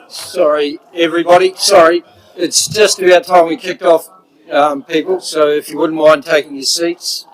Sorry, everybody. Sorry, it's just about time we kicked off, people. So if you wouldn't mind taking your seats.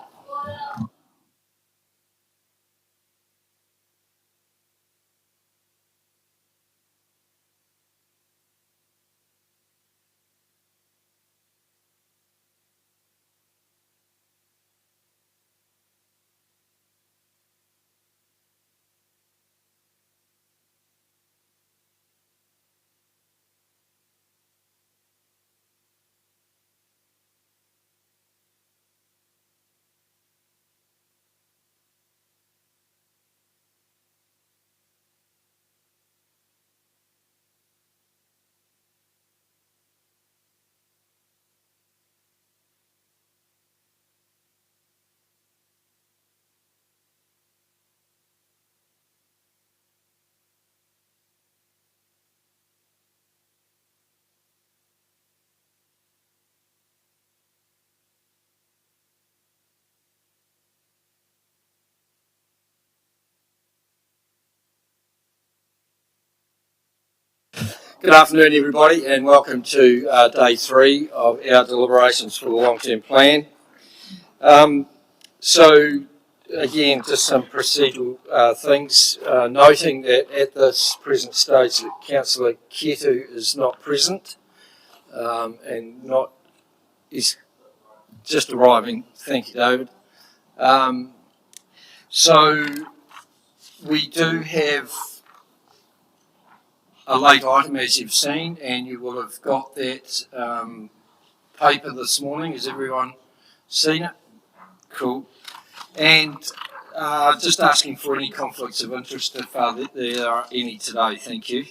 Good afternoon, everybody, and welcome to day 3 of our deliberations for the long-term plan. So, again, just some procedural things, noting that at this present stage that Councillor Ketu is not present and is just arriving. Thank you, David. So we do have a late item, as you've seen, and you will have got that paper this morning. Has everyone seen it? Cool. And just asking for any conflicts of interest if there are any today. Thank you.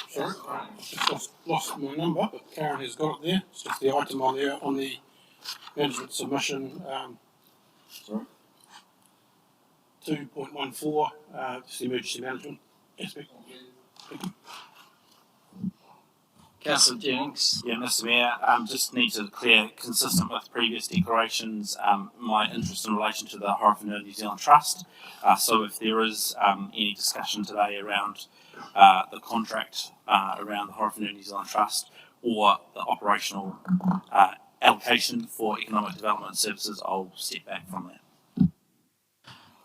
Sorry, I just lost my number, but Karen has got it there. It's just the item on there on the management submission. 2.14, just the emergency management aspect. Councillor Jennings. Yeah, Mr. Mayor, just need to declare, consistent with previous declarations, my interest in relation to the Horowhenua New Zealand Trust. So if there is any discussion today around the contract around the Horowhenua New Zealand Trust or the operational allocation for economic development services, I'll step back from that.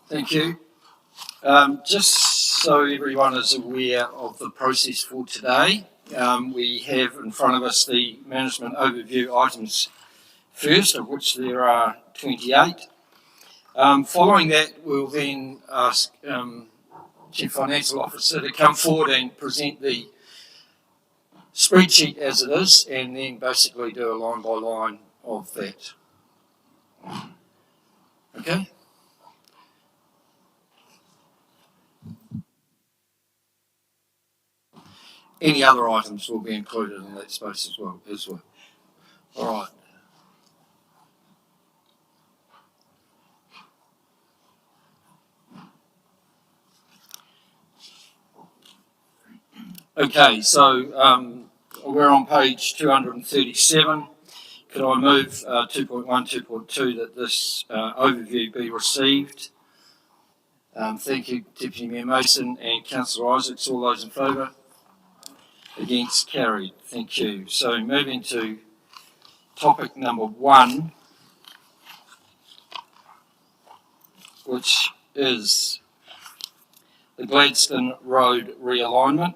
Thank you. Just so everyone is aware of the process for today, we have in front of us the management overview items first, of which there are 28. Following that, we'll then ask Chief Financial Officer to come forward and present the spreadsheet as it is, and then basically do a line by line of that. Okay? Any other items will be included in that space as well. All right. Okay, so we're on page 237. Could I move 2.1, 2.2 that this overview be received? Thank you, Deputy Mayor Mason and Councillor Isaacs. All those in favour? Against? Carried. Thank you. So moving to topic number 1, which is the Gladstone Road realignment.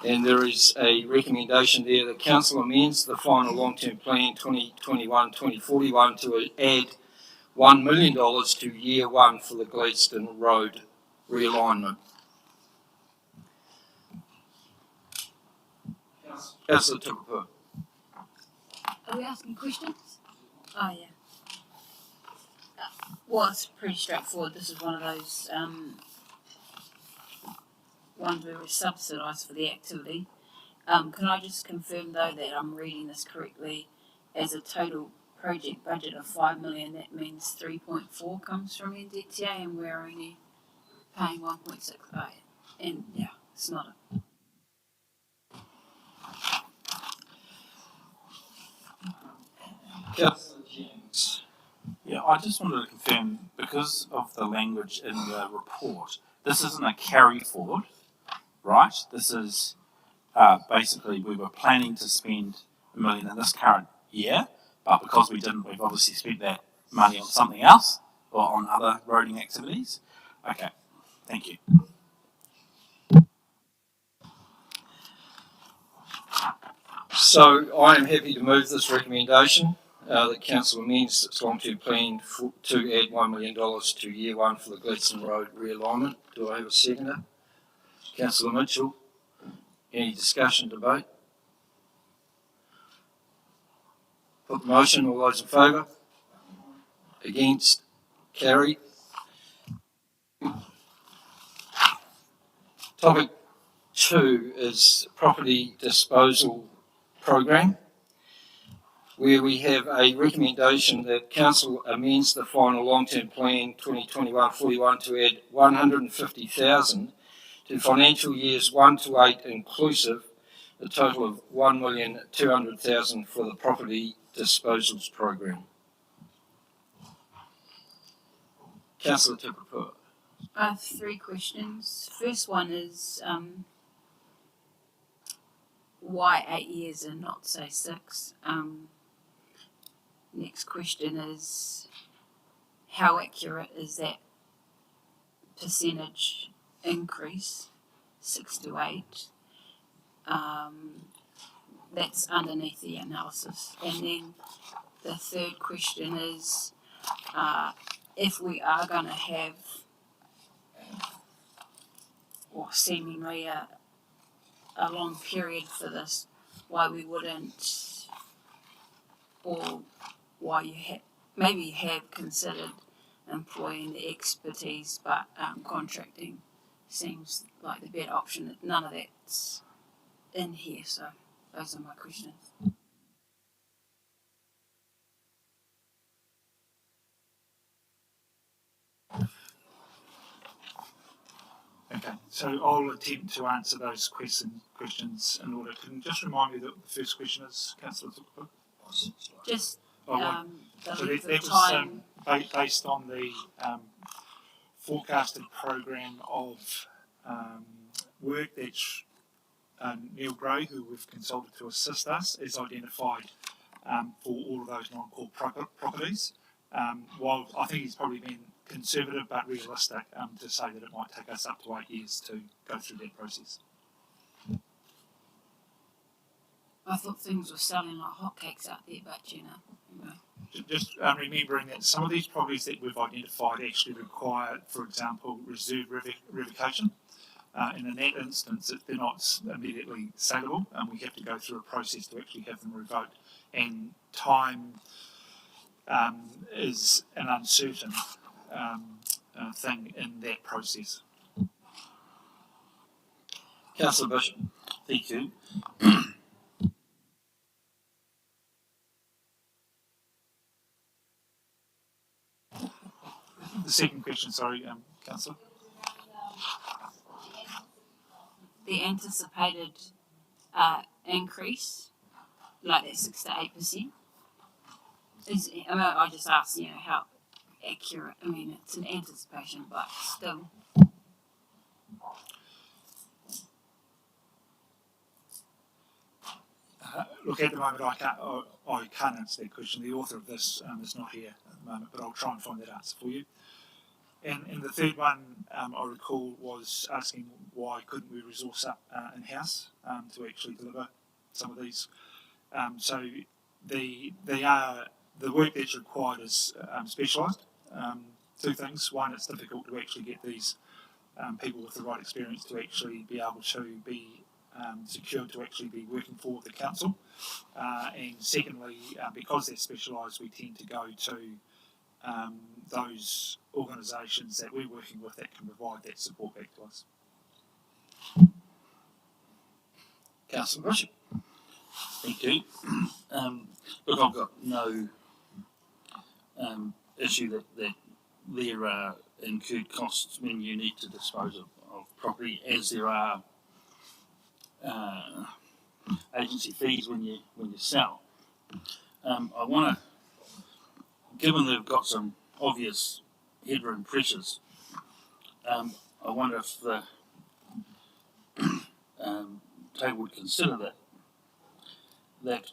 And there is a recommendation there that Council amends the final long-term plan 2021-2041 to add $1 million to year 1 for the Gladstone Road realignment. Councillor Tukupu. Are we asking questions? Oh, yeah. Well, it's pretty straightforward. This is one of those ones where we subsidise for the activity. Can I just confirm, though, that I'm reading this correctly? As a total project budget of $5 million, that means 3.4 comes from NZTA, and we're only paying 1.6. And yeah, it's not a... Yeah, I just wanted to confirm, because of the language in the report, this isn't a carry forward. right. This is basically we were planning to spend $1 million in this current year, but because we didn't, we've obviously spent that money on something else or on other roading activities. Okay, thank you. So I am happy to move this recommendation that Council amends its long-term plan to add $1 million to year one for the Gladstone Road realignment. Do I have a seconder? Councillor Mitchell. Any discussion, debate? Put the motion. All those in favour? Against? Carried. Topic 2 is property disposal program, where we have a recommendation that Council amends the final long-term plan 2021-41 to add $150,000 to financial years 1 to 8 inclusive, a total of $1,200,000 for the property disposals program. Councillor Tipperpur. I have 3 questions. First one is why 8 years and not say 6? Next question is how accurate is that percentage increase, 6 to 8? That's underneath the analysis. And then the third question is if we are going to have, or seemingly a long period for this, why we wouldn't, or why you maybe have considered employing the expertise, but contracting seems like the better option. None of that's in here, so those are my questions. Okay, so I'll attempt to answer those questions in order. Can you just remind me that the first question is, Councillor Zuckerberg? Just Oh, the so length that of time. was based on the forecasted program of work that Neil Gray, who we've consulted to assist us, has identified for all of those non-core properties. While I think he's probably been conservative but realistic to say that it might take us up to 8 years to go through that process. I thought things were selling like hotcakes out there, but you know. Just remembering that some of these properties that we've identified actually require, for example, reserve revocation. And in that instance, they're not immediately saleable, and we have to go through a process to actually have them revoked. And time is an uncertain thing in that process. Councillor Bishop. Thank you. The second question, sorry, Councillor. The anticipated increase, like that 6 to 8%, I just asked, how accurate. I mean, it's an anticipation, but still. Look, at the moment, I can't answer that question. The author of this is not here at the moment, but I'll try and find that answer for you. And the third one I recall was asking why couldn't we resource up in-house to actually deliver some of these. So the work that's required is specialised. 2 things. One, it's difficult to actually get these people with the right experience to actually be able to be secured to actually be working for the council. And secondly, because they're specialised, we tend to go to those organisations that we're working with that can provide that support back to us. Councillor Bishop. Thank you. Look, I've got no issue that there are incurred costs when you need to dispose of property, as there are agency fees when you sell. I want to, given they've got some obvious headroom pressures, I wonder if the table would consider that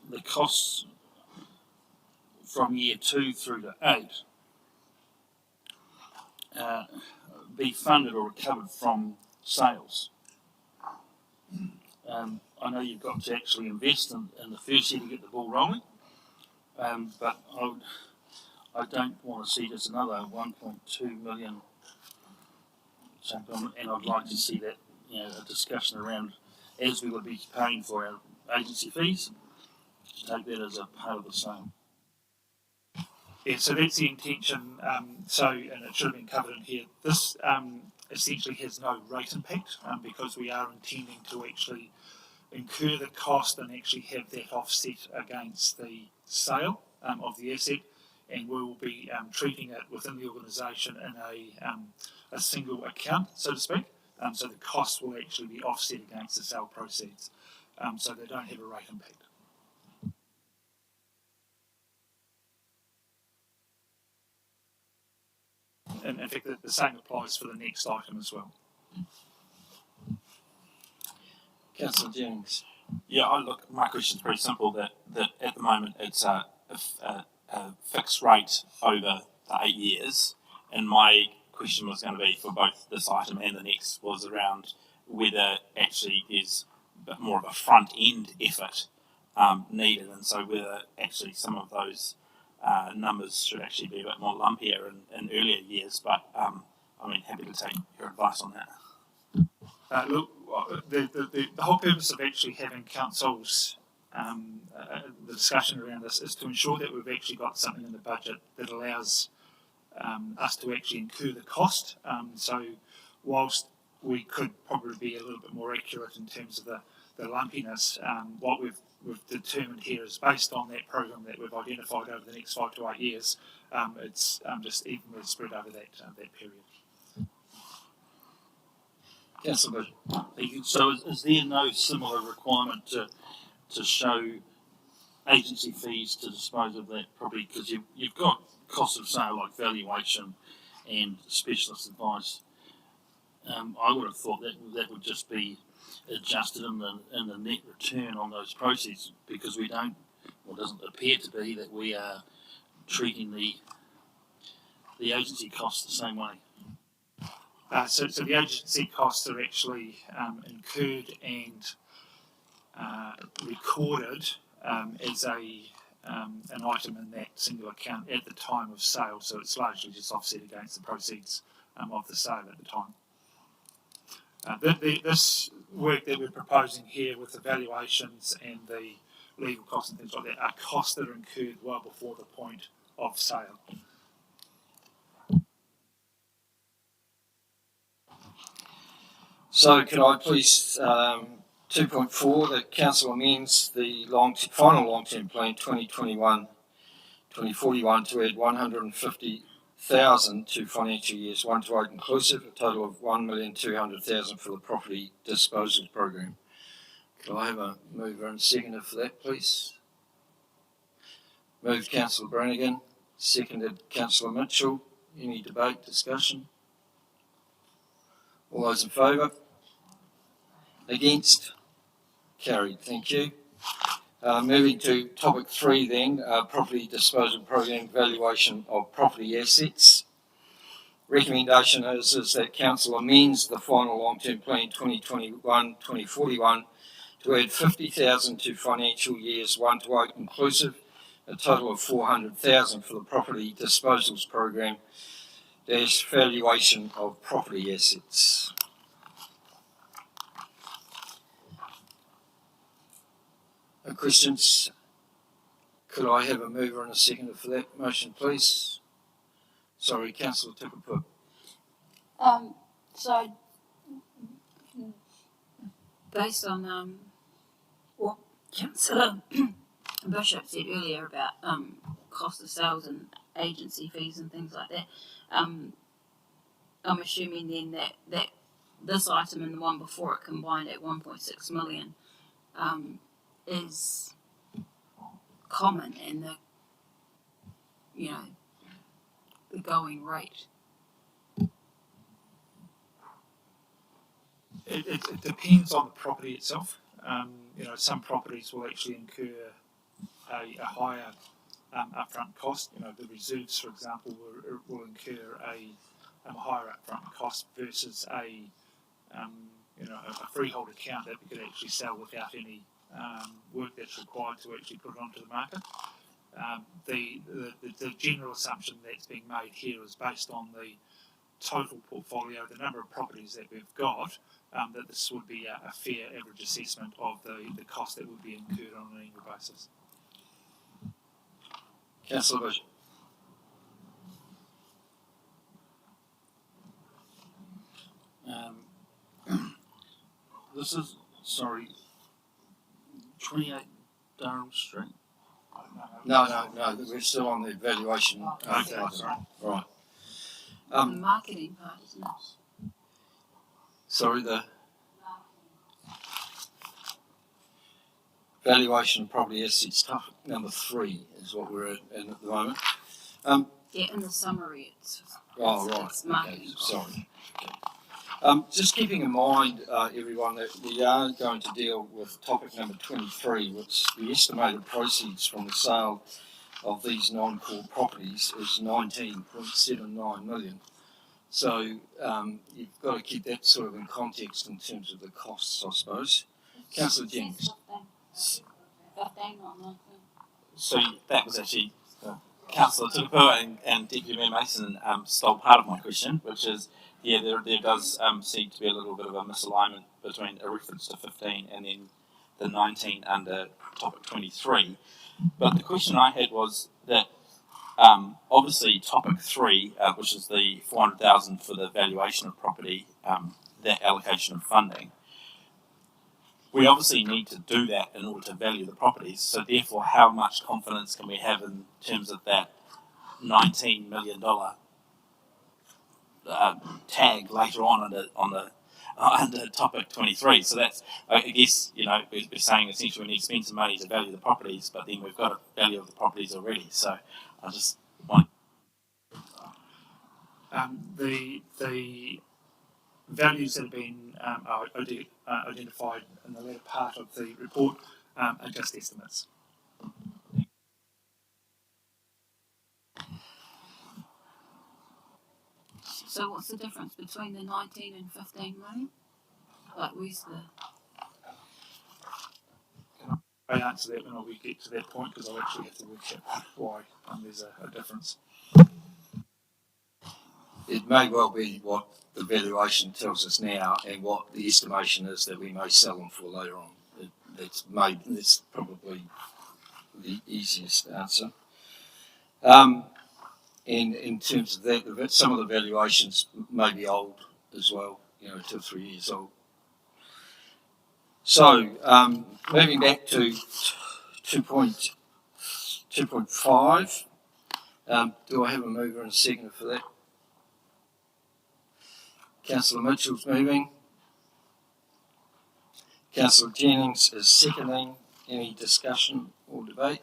the costs from year 2 through to 8 be funded or recovered from sales. I know you've got to actually invest in the first year to get the ball rolling, but I don't want to see just another 1.2 million, and I'd like to see that, a discussion around, as we would be paying for our agency fees, to take that as a part of the sale. Yeah, so that's the intention. And it should have been covered in here. This essentially has no rate impact because we are intending to actually incur the cost and actually have that offset against the sale of the asset, and we will be treating it within the organisation in a single account, so to speak. So the costs will actually be offset against the sale proceeds, so they don't have a rate impact. And in fact, the same applies for the next item as well. Councillor Jennings. Yeah, look, my question is pretty simple. That at the moment it's a fixed rate over the 8 years, and my question was going to be for both this item and the next was around whether actually there's a bit more of a front end effort needed, and so whether actually some of those numbers should actually be a bit more lumpier in earlier years. But happy to take your advice on that. Look, the whole purpose of actually having councils, the discussion around this is to ensure that we've actually got something in the budget that allows us to actually incur the cost. So whilst we could probably be a little bit more accurate in terms of the lumpiness, what we've determined here is based on that program that we've identified over the next 5 to 8 years, it's just evenly spread over that period. Councillor So is there no similar requirement to show agency fees to dispose of that property? Because you've got cost of sale like valuation and specialist advice. I would have thought that would just be adjusted in the net return on those proceeds, because we don't, well, it doesn't appear to be that we are treating the agency costs the same way. So the agency costs are actually incurred and recorded as an item in that single account at the time of sale. So it's largely just offset against the proceeds of the sale at the time. This work that we're proposing here with the valuations and the legal costs and things like that are costs that are incurred well before the point of sale. So could I please, 2.4, that council amends the final long-term plan 2021-2041 to add 150,000 to financial years 1 to 8 inclusive, a total of 1,200,000 for the property disposals program. Could I have a mover and seconder for that, please? Moved Councillor Brannigan, seconded Councillor Mitchell. Any debate, discussion? All those in favour? Against? Carried, thank you. Moving to topic 3 then, property disposal program, valuation of property assets. Recommendation is that council amends the final long-term plan 2021-2041 to add 50,000 to financial years 1 to 8 inclusive, a total of 400,000 for the property disposals program - valuation of property assets. No questions? Could I have a mover and a seconder for that motion, please? Sorry, Councillor Tukapu. So, based on what Councillor Bishop said earlier about cost of sales and agency fees and things like that, I'm assuming then that this item and the one before it combined at 1.6 million is common and the going rate. It depends on the property itself. Some properties will actually incur a higher upfront cost. The reserves, for example, will incur a higher upfront cost versus a freehold account that we could actually sell without any work that's required to actually put it onto the market. The general assumption that's being made here is based on the total portfolio, the number of properties that we've got, that this would be a fair average assessment of the cost that would be incurred on an annual basis. Councillor Bush. This is, 28 Durham Street. No, we're still on the valuation. Okay, sorry. Right. The marketing part, isn't it? Sorry, the valuation of property assets, topic number 3 is what we're in at the moment. Yeah, in the summary, it's Right. marketing. Okay, sorry. Okay. Just keeping in mind, everyone, that we are going to deal with topic number 23, which the estimated proceeds from the sale of these non-core properties is 19.79 million. So you've got to keep that sort of in context in terms of the costs, I suppose. Councillor Jennings. 15 or 19. So that was actually Councillor Tukapua and Deputy Mayor Mason stole part of my question, which is, there does seem to be a little bit of a misalignment between a reference to 15 and then the 19 under topic 23. But the question I had was that obviously topic 3, which is the 400,000 for the valuation of property, that allocation of funding, we obviously need to do that in order to value the properties. So therefore, how much confidence can we have in terms of that $19 million tag later on under topic 23? So that's, I guess, we're saying essentially we need to spend some money to value the properties, but then we've got a value of the properties already. So I just want the values that have been identified in the latter part of the report are just estimates. So what's the difference between the 19 and 15 million? Like, where's the... I answer that when we get to that point, because I'll actually have to work out why there's a difference. It may well be what the valuation tells us now and what the estimation is that we may sell them for later on. That's probably the easiest answer. And in terms of that, some of the valuations may be old as well, 2 or 3 years old. So, moving back to 2.5, do I have a mover and a seconder for that? Councillor Mitchell's moving. Councillor Jennings is seconding. Any discussion or debate?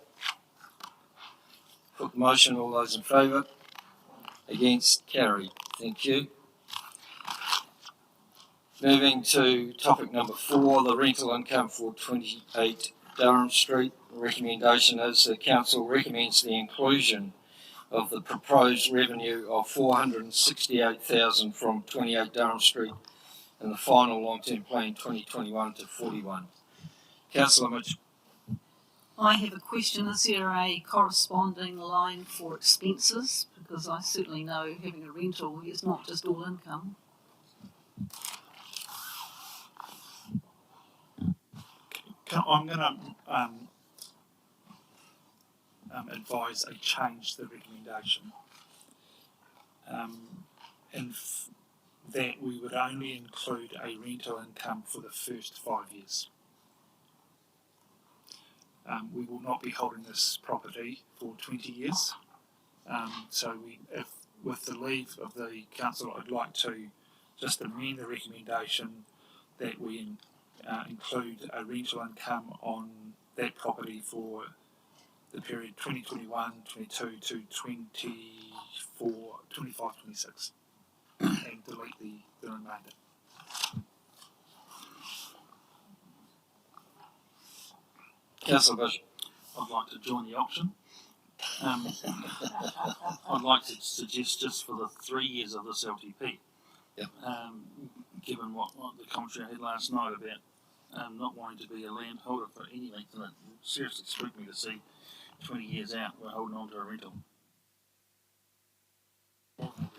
Put the motion, all those in favour? Against? Carried. Thank you. Moving to topic number 4, the rental income for 28 Durham Street. The recommendation is the council recommends the inclusion of the proposed revenue of $468,000 from 28 Durham Street in the final long-term plan 2021 to 41. Councillor Mitchell. I have a question. Is there a corresponding line for expenses? Because I certainly know having a rental is not just all income. I'm going to advise a change to the recommendation. That we would only include a rental income for the first 5 years. We will not be holding this property for 20 years. So with the leave of the council, I'd like to just amend the recommendation that we include a rental income on that property for the period 2021, 22 to 25, 26, and delete the remainder. Councillor Bishop. I'd like to join the auction. I'd like to suggest just for the 3 years of this LTP, Yep. Given what the commentary I had last night about not wanting to be a landholder for any length, and it seriously spooked me to see 20 years out we're holding on to a rental.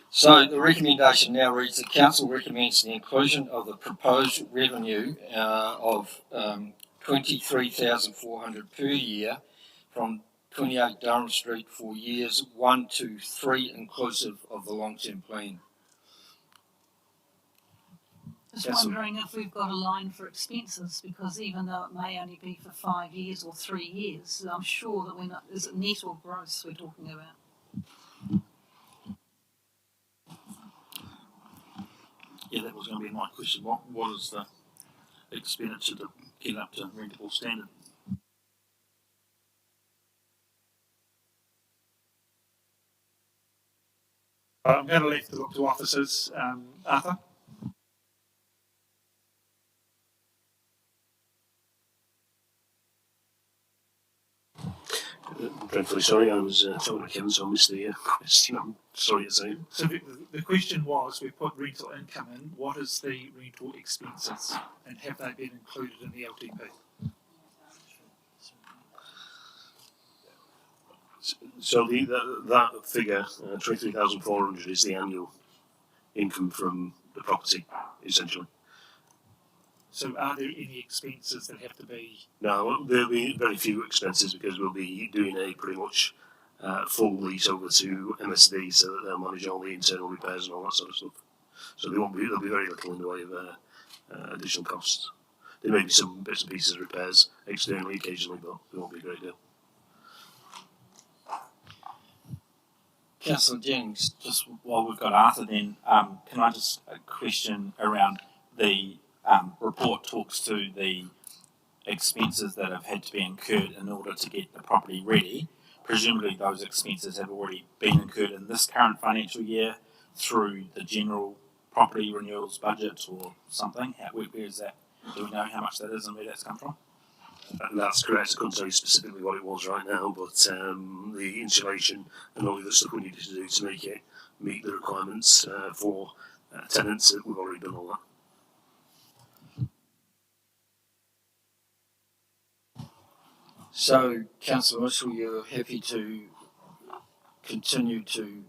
So the recommendation now reads: the council recommends the inclusion of the proposed revenue of $23,400 per year from 28 Durham Street for years 1 to 3 inclusive of the long-term plan. Just Yes, wondering if we've got a line for expenses, because even though it may only be for 5 years or 3 years, I'm sure that we're not, is it net or gross we're talking about? Yeah, that was going to be my question. What is the expenditure to get up to rentable standard? I'm going to leave the look to officers. Arthur? Dreadfully sorry, I was talking to Kevin, so I missed the question. I'm sorry to say. So the question was, we put rental income in, what is the rental expenses, and have they been included in the LTP? So that figure, 23,400, is the annual income from the property, essentially. So are there any expenses that have to be? Now, there'll be very few expenses because we'll be doing a pretty much full lease over to MSD, so that they'll manage all the internal repairs and all that sort of stuff. So there'll be very little in the way of additional costs. There may be some bits and pieces of repairs externally occasionally, but there won't be a great deal. Councillor Jennings. Just while we've got Arthur then, can I just a question around the report talks to the expenses that have had to be incurred in order to get the property ready. Presumably those expenses have already been incurred in this current financial year through the general property renewals budget or something. Where is that? Do we know how much that is and where that's come from? That's correct. I couldn't tell you specifically what it was right now, but the insulation and all the other stuff we needed to do to make it meet the requirements for tenants, we've already done all that. So, Councillor Mitchell, you're happy to continue to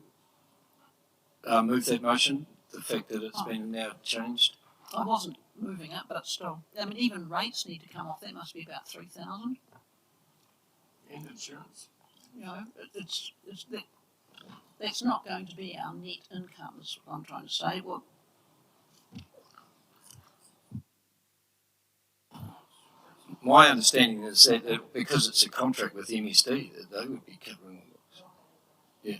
move that motion, the fact that it's been now changed? I wasn't moving it, but still. I mean, even rates need to come off. That must be about 3,000. And insurance. You know, it's that. That's not going to be our net income, is what I'm trying to say. Well, My understanding is that because it's a contract with MSD, that they would be covering all this. Yeah.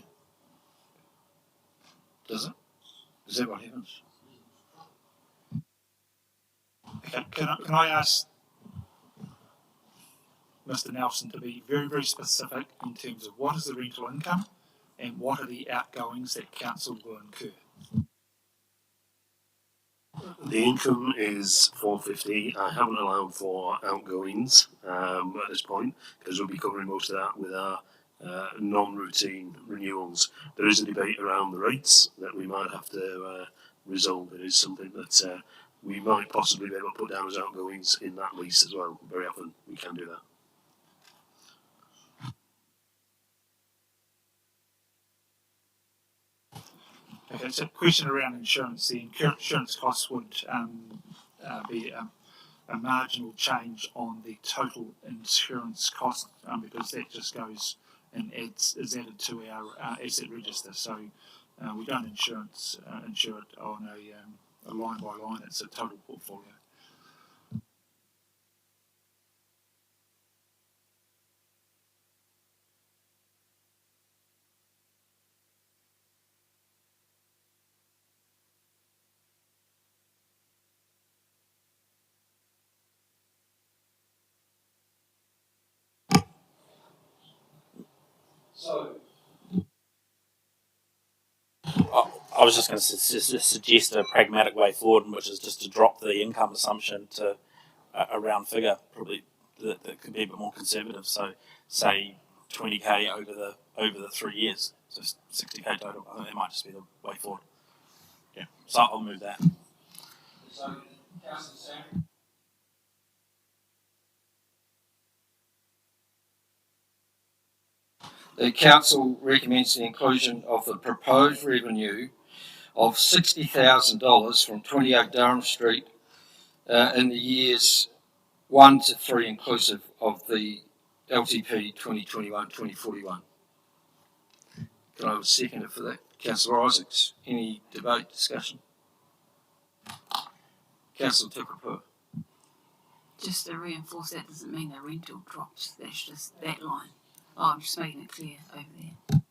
Does it? Is that what happens? Okay, can I ask Mr. Nelson to be very, very specific in terms of what is the rental income and what are the outgoings that council will incur? The income is 450. I haven't allowed for outgoings at this point because we'll be covering most of that with our non-routine renewals. There is a debate around the rates that we might have to resolve. It is something that we might possibly be able to put down as outgoings in that lease as well. Very often we can do that. Okay, so question around insurance. The insurance costs would be a marginal change on the total insurance cost because that just goes and is added to our asset register. So we don't insure it on a line by line. It's a total portfolio. So, I was just going to suggest a pragmatic way forward, which is just to drop the income assumption to a round figure, probably that could be a bit more conservative. So say 20k over the 3 years, so 60k total. I think that might just be the way forward. Yeah, so I'll move that. So, Councillor Sam. The council recommends the inclusion of the proposed revenue of $60,000 from 28 Durham Street in the years 1 to 3 inclusive of the LTP 2021-2041. Can I have a seconder for that? Councillor Isaacs, any debate, discussion? Councillor Tukapua. Just to reinforce, that doesn't mean the rental drops, that's just that line. Oh, I'm just making it clear over there.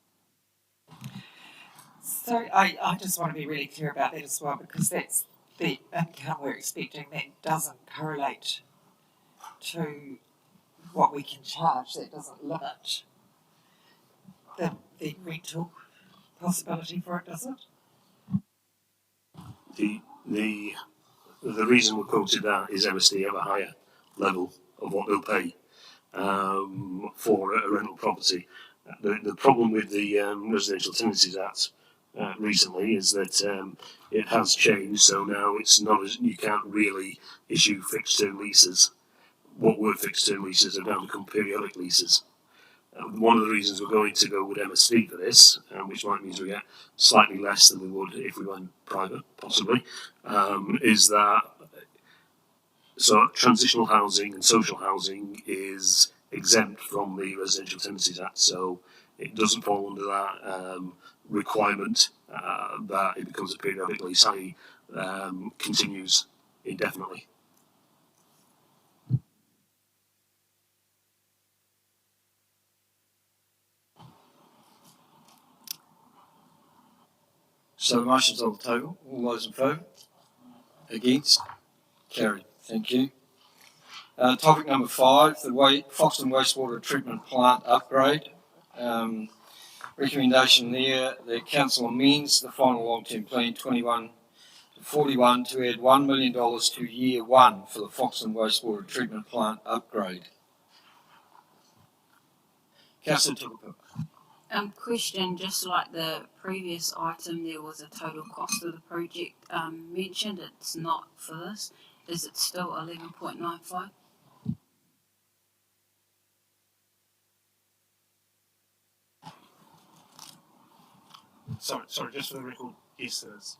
So I just want to be really clear about that as well, because that's the income we're expecting that doesn't correlate to what we can charge. That doesn't limit the rental possibility for it, does it? The reason we quoted that is MSD have a higher level of what they'll pay for a rental property. The problem with the Residential Tenancies Act recently is that it has changed, so now it's not as, you can't really issue fixed term leases. What were fixed term leases are now become periodic leases. One of the reasons we're going to go with MSD for this, which might mean we get slightly less than we would if we went private, possibly, is that so transitional housing and social housing is exempt from the Residential Tenancies Act, so it doesn't fall under that requirement that it becomes a periodic lease, i.e. Continues indefinitely. So the motion's on the table. All those in favour? Against? Carried. Thank you. Topic number 5, the Foxton Wastewater Treatment Plant upgrade. Recommendation there, the council amends the final long-term plan 21 to 41 to add $1 million to year 1 for the Foxton Wastewater Treatment Plant upgrade. Councillor Tukapua. Question, just like the previous item, there was a total cost of the project mentioned. It's not for this. Is it still 11.95? Sorry, just for the record, yes, it is.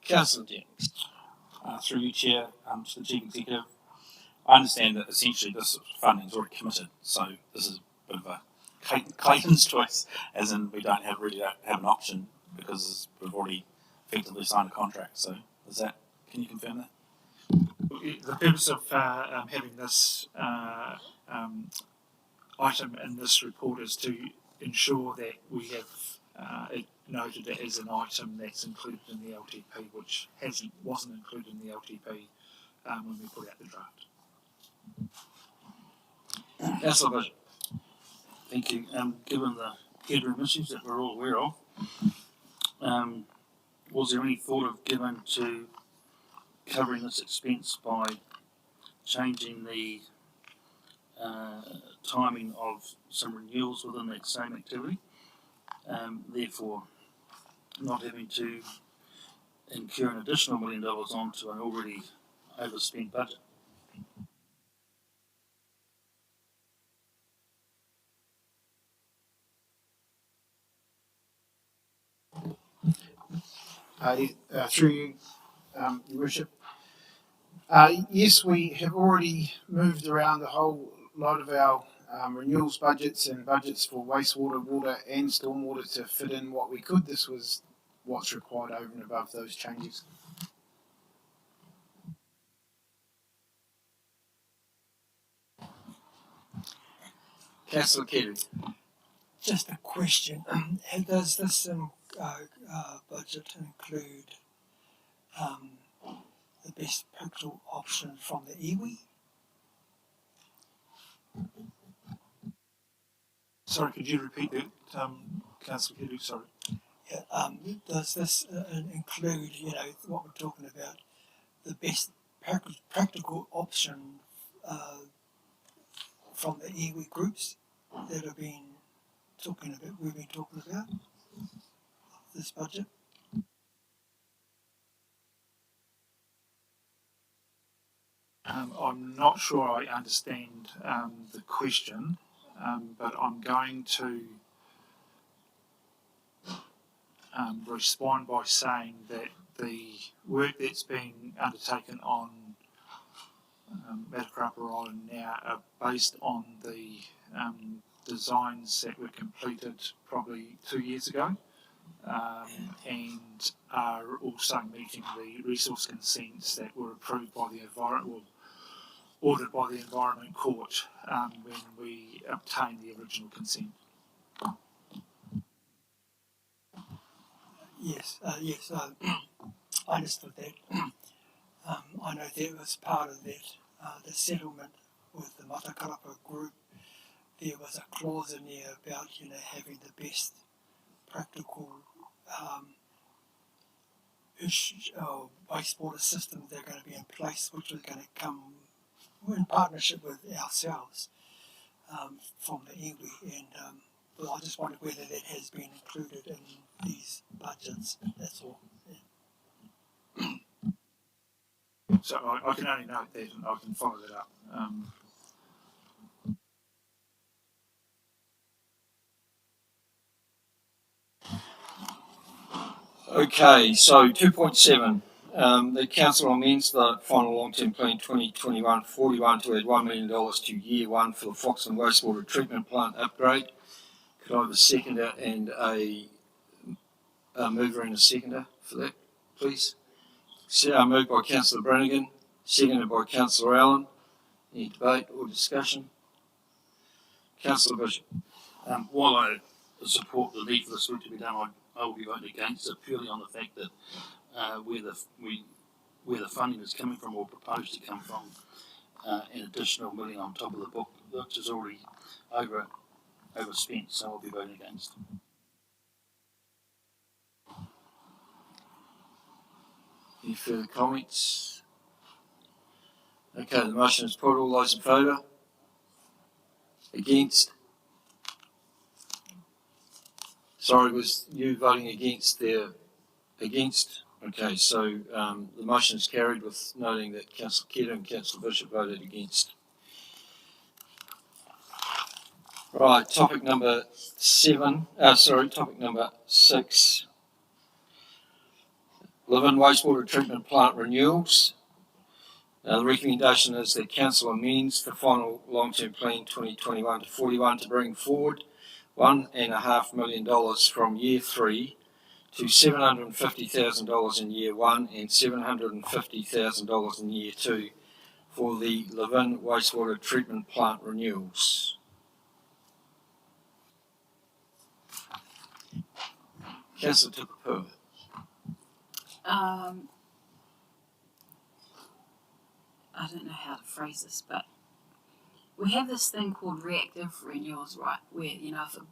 Councillor Jennings. Through you, Chair, to the Chief Executive, I understand that essentially this funding is already committed, so this is a bit of a Clayton's choice, as in we don't have an option because we've already effectively signed a contract. So can you confirm that? The purpose of having this item in this report is to ensure that we have it noted as an item that's included in the LTP, which wasn't included in the LTP when we put out the draft. Councillor Bishop. Thank you. Given the headroom issues that we're all aware of, was there any thought of given to covering this expense by changing the timing of some renewals within that same activity, therefore not having to incur an additional $1 million onto an already overspent budget? Through you, Your Worship. Yes, we have already moved around the whole lot of our renewals budgets and budgets for wastewater, water and stormwater to fit in what we could. This was what's required over and above those changes. Councillor Kelly. Just a question. Does this budget include the best practical option from the iwi? Sorry, could you repeat that, Councillor Kelly? Sorry. Yeah, does this include, what we're talking about, the best practical option from the iwi groups that have been we've been talking about this budget? I'm not sure I understand the question, but I'm going to respond by saying that the work that's been undertaken on Matakarapa Island now are based on the designs that were completed probably 2 years ago, and are also meeting the resource consents that were approved by the ordered by the Environment Court when we obtained the original consent. Yes, I understood that. I know that was part of that, the settlement with the Matakarapa group. There was a clause in there about, having the best practical wastewater systems that are going to be in place, which was going to come in partnership with ourselves from the iwi. And well, I just wondered whether that has been included in these budgets. That's all. So I can only note that, and I can follow that up. Okay, so 2.7. The council amends the final long-term plan 2021-41 to add $1 million to year one for the Foxton wastewater treatment plant upgrade. Could I have a seconder and a mover and a seconder for that, please? Moved by Councillor Brannigan, seconded by Councillor Allen. Any debate or discussion? Councillor Bishop. While I support the need for this work to be done, I will be voting against it purely on the fact that where the funding is coming from or proposed to come from, an additional $1 million on top of the book, which is already overspent, so I'll be voting against. Any further comments? Okay, the motion is put. All those in favour? Against? Sorry, was you voting against there? Against? Okay, so the motion is carried with noting that Councillor Kedder and Councillor Bishop voted against. Right, topic number 6. Live-in wastewater treatment plant renewals. The recommendation is that council amends the final long-term plan 2021 to 41 to bring forward $1.5 million from year 3 to $750,000 in year 1 and $750,000 in year 2 for the live-in wastewater treatment plant renewals. Councillor Tupapour. I don't know how to phrase this, but we have this thing called reactive renewals, right? Where, if a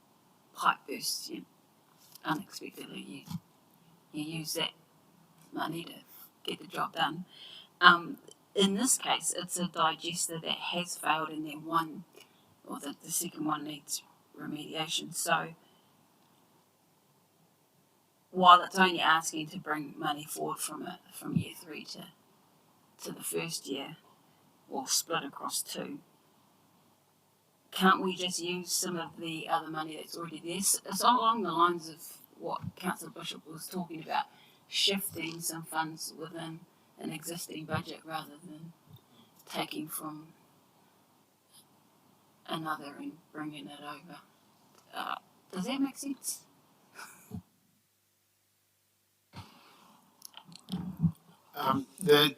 pipe bursts, unexpectedly, you use that money to get the job done. In this case, it's a digester that has failed and then the second one needs remediation. So while it's only asking to bring money forward from year 3 to the first year, or split across 2, can't we just use some of the other money that's already there? It's along the lines of what Councillor Bishop was talking about, shifting some funds within an existing budget rather than taking from another and bringing it over. Does that make sense? The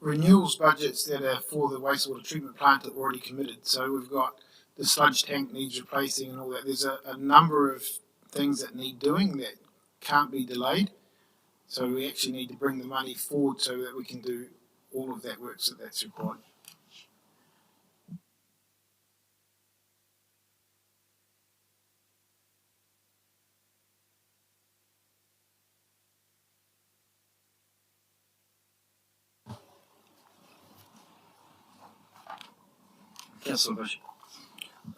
renewals budgets that are for the wastewater treatment plant are already committed. So we've got the sludge tank needs replacing and all that. There's a number of things that need doing that can't be delayed. So we actually need to bring the money forward so that we can do all of that work that's required. Councillor Bishop.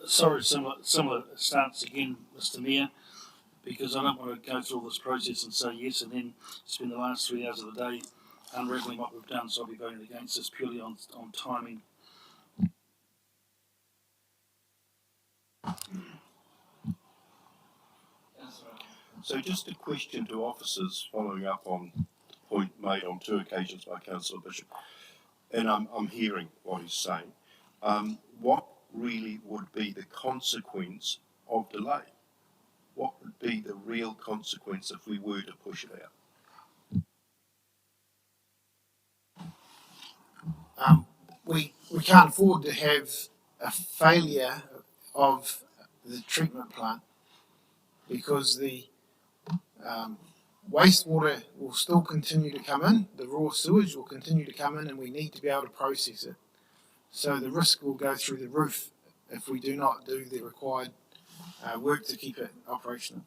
Sorry, similar stance again, Mr. Mayor, because I don't want to go through all this process and say yes and then spend the last 3 hours of the day unravelling what we've done, so I'll be voting against this purely on timing. So just a question to officers, following up on the point made on 2 occasions by Councillor Bishop, and I'm hearing what he's saying. What really would be the consequence of delay? What would be the real consequence if we were to push it out? We can't afford to have a failure of the treatment plant, because the wastewater will still continue to come in, the raw sewage will continue to come in, and we need to be able to process it. So the risk will go through the roof if we do not do the required work to keep it operational.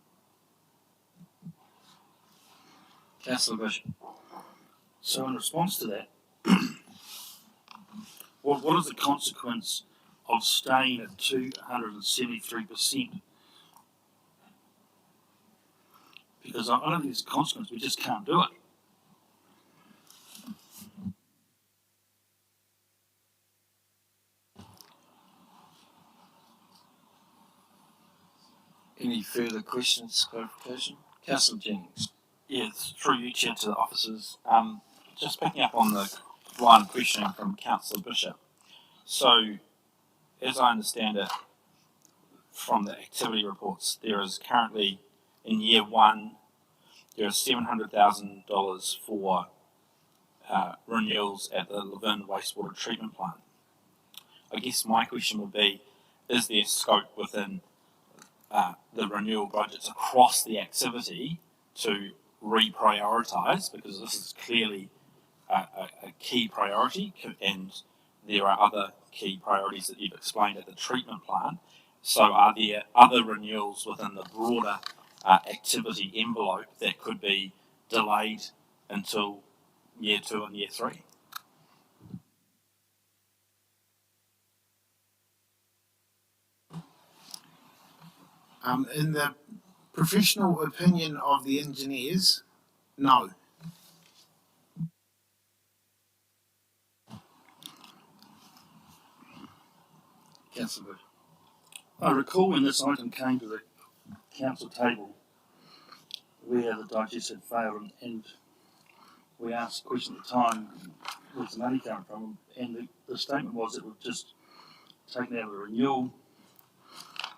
Councillor Bishop. So in response to that, what is the consequence of staying at 273%? Because I don't think it's a consequence, we just can't do it. Any further questions, clarification? Councillor Jennings. Yes, through you, Chair, to the officers. Just picking up on the line of questioning from Councillor Bishop. So, as I understand it from the activity reports, there is currently, in year 1, there is $700,000 for renewals at the Levin wastewater treatment plant. I guess my question would be, is there scope within the renewal budgets across the activity to reprioritise, because this is clearly a key priority, and there are other key priorities that you've explained at the treatment plant. So are there other renewals within the broader activity envelope that could be delayed until year 2 and year 3? In the professional opinion of the engineers, no. Councillor Bishop. I recall when this item came to the council table where the digest had failed, and we asked the question at the time, where's the money coming from? And the statement was it was just taken out of the renewal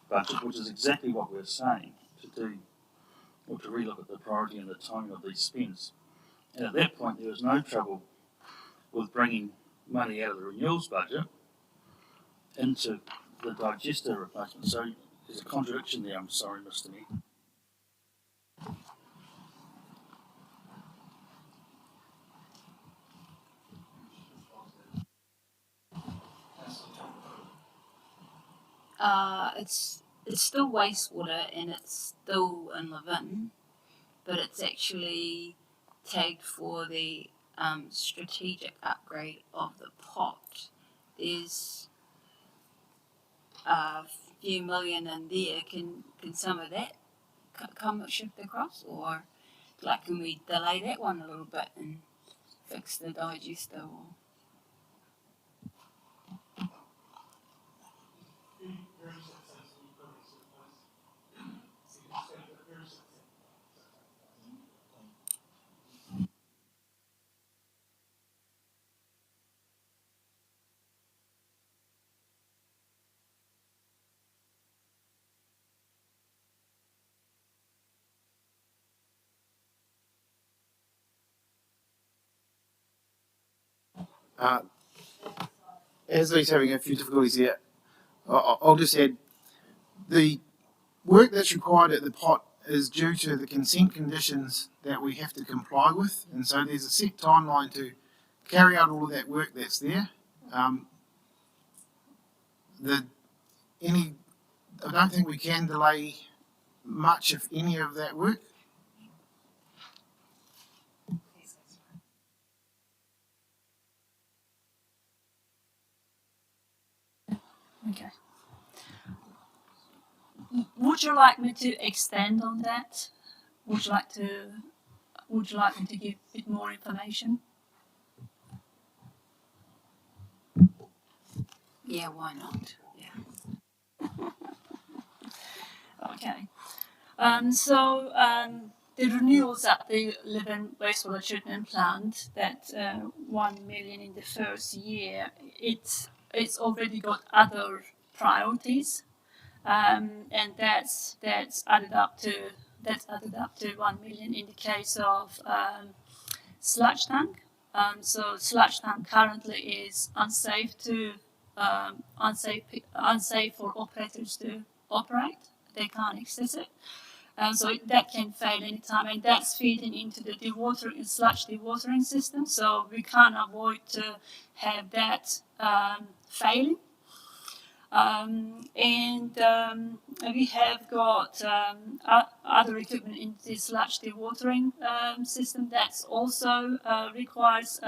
budget, which is exactly what we're saying to do, or to relook at the priority and the timing of these spends. And at that point, there was no trouble with bringing money out of the renewals budget into the digester replacement. So there's a contradiction there, I'm sorry, Mr. Mayor. It's still wastewater and it's still in Levin, but it's actually tagged for the strategic upgrade of the pot. There's a few million in there. Can some of that come shift across, or like can we delay that one a little bit and fix the digester? Or As he's having a few difficulties here, I'll just add, the work that's required at the pot is due to the consent conditions that we have to comply with, and so there's a set timeline to carry out all of that work that's there. I don't think we can delay much, if any, of that work. Okay. Would you like me to extend on that? Would you like me to give a bit more information? Yeah, why not? Yeah. Okay. The renewals at the Living Wastewater Treatment Plant, that 1 million in the first year, it's already got other priorities, and that's added up to 1 million in the case of sludge tank. So sludge tank currently is unsafe for operators to operate. They can't access it. So that can fail anytime, and that's feeding into the sludge dewatering system. So we can't avoid to have that failing. We have got other equipment in the sludge dewatering system that also requires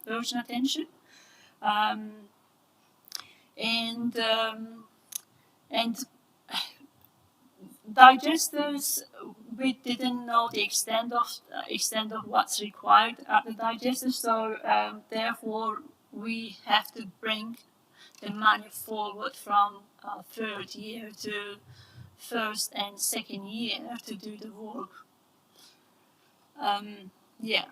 urgent attention. And digesters, we didn't know the extent of what's required at the digester, so therefore we have to bring the money forward from third year to first and second year to do the work. Yeah,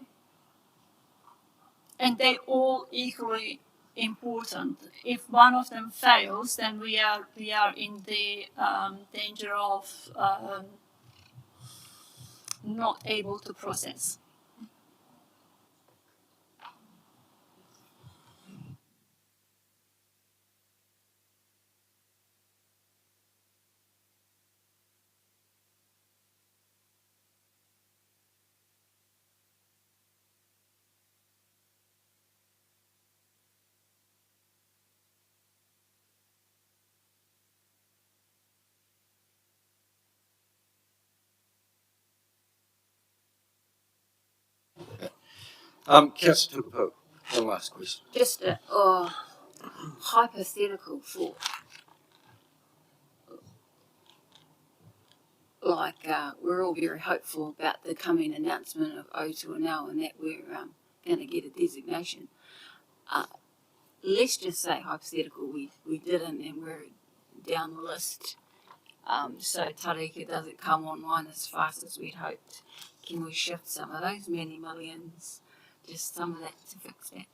and they all equally important. If one of them fails, then we are in the danger of not able to process. Councillor Tupapo, one last question. Just a hypothetical thought. Like we're all very hopeful about the coming announcement of O2NL and that we're going to get a designation. Let's just say hypothetical, we didn't and we're down the list. So Tareka doesn't come online as fast as we'd hoped. Can we shift some of those many millions, just some of that to fix that?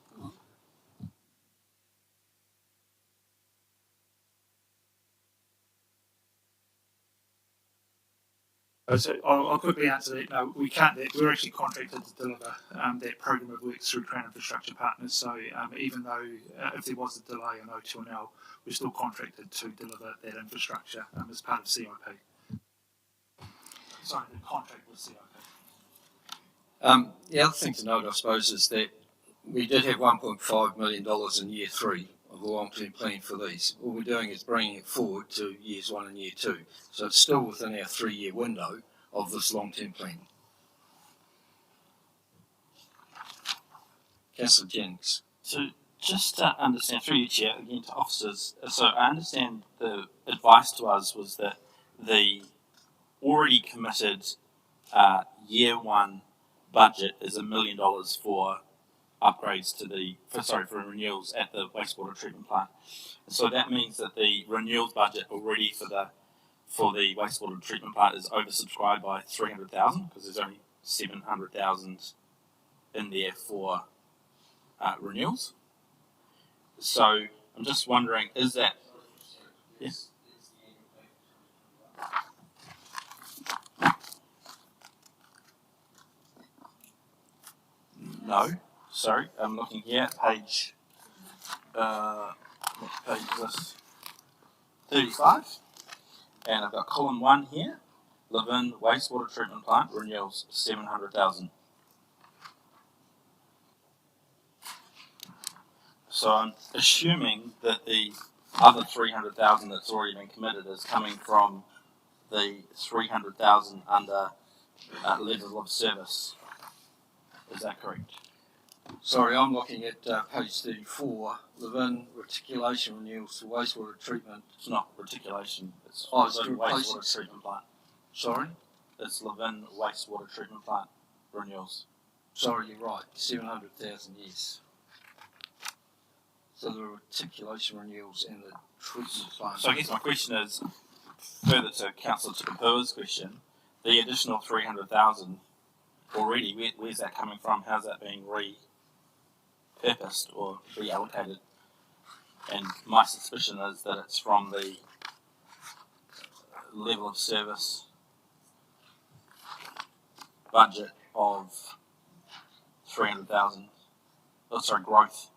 So I'll quickly answer that. No, we can't. We're actually contracted to deliver that program of works through Crown Infrastructure Partners. So even though if there was a delay on O2NL, we're still contracted to deliver that infrastructure as part of CIP. Sorry, the contract with CIP. The other thing to note, I suppose, is that we did have $1.5 million in year 3 of the long-term plan for these. All we're doing is bringing it forward to years 1 and year 2. So it's still within our 3-year window of this long-term plan. Councillor Jennings. So just to understand, through you, Chair, again to officers, so I understand the advice to us was that the already committed year 1 budget is $1 million for upgrades to for renewals at the wastewater treatment plant. So that means that the renewals budget already for the wastewater treatment plant is oversubscribed by 300,000 because there's only 700,000 in there for renewals. So I'm just wondering, is that yes? No, sorry, I'm looking here, page, what page is this? 35, and I've got column 1 here, Levin wastewater treatment plant renewals 700,000. So I'm assuming that the other 300,000 that's already been committed is coming from the 300,000 under level of service. Is that correct? Sorry, I'm looking at page 34, Levin reticulation renewals for wastewater treatment. It's not reticulation, it's Oh, it's Levin replacing- wastewater treatment plant. Sorry? It's Levin wastewater treatment plant renewals. Sorry, you're right, 700,000, yes. So the reticulation renewals and the treatment plant. So I guess my question is, further to Councillor Tukapua's question, the additional 300,000 already, where's that coming from? How's that being repurposed or reallocated? And my suspicion is that it's from the level of service budget of 300,000. Oh, sorry, growth,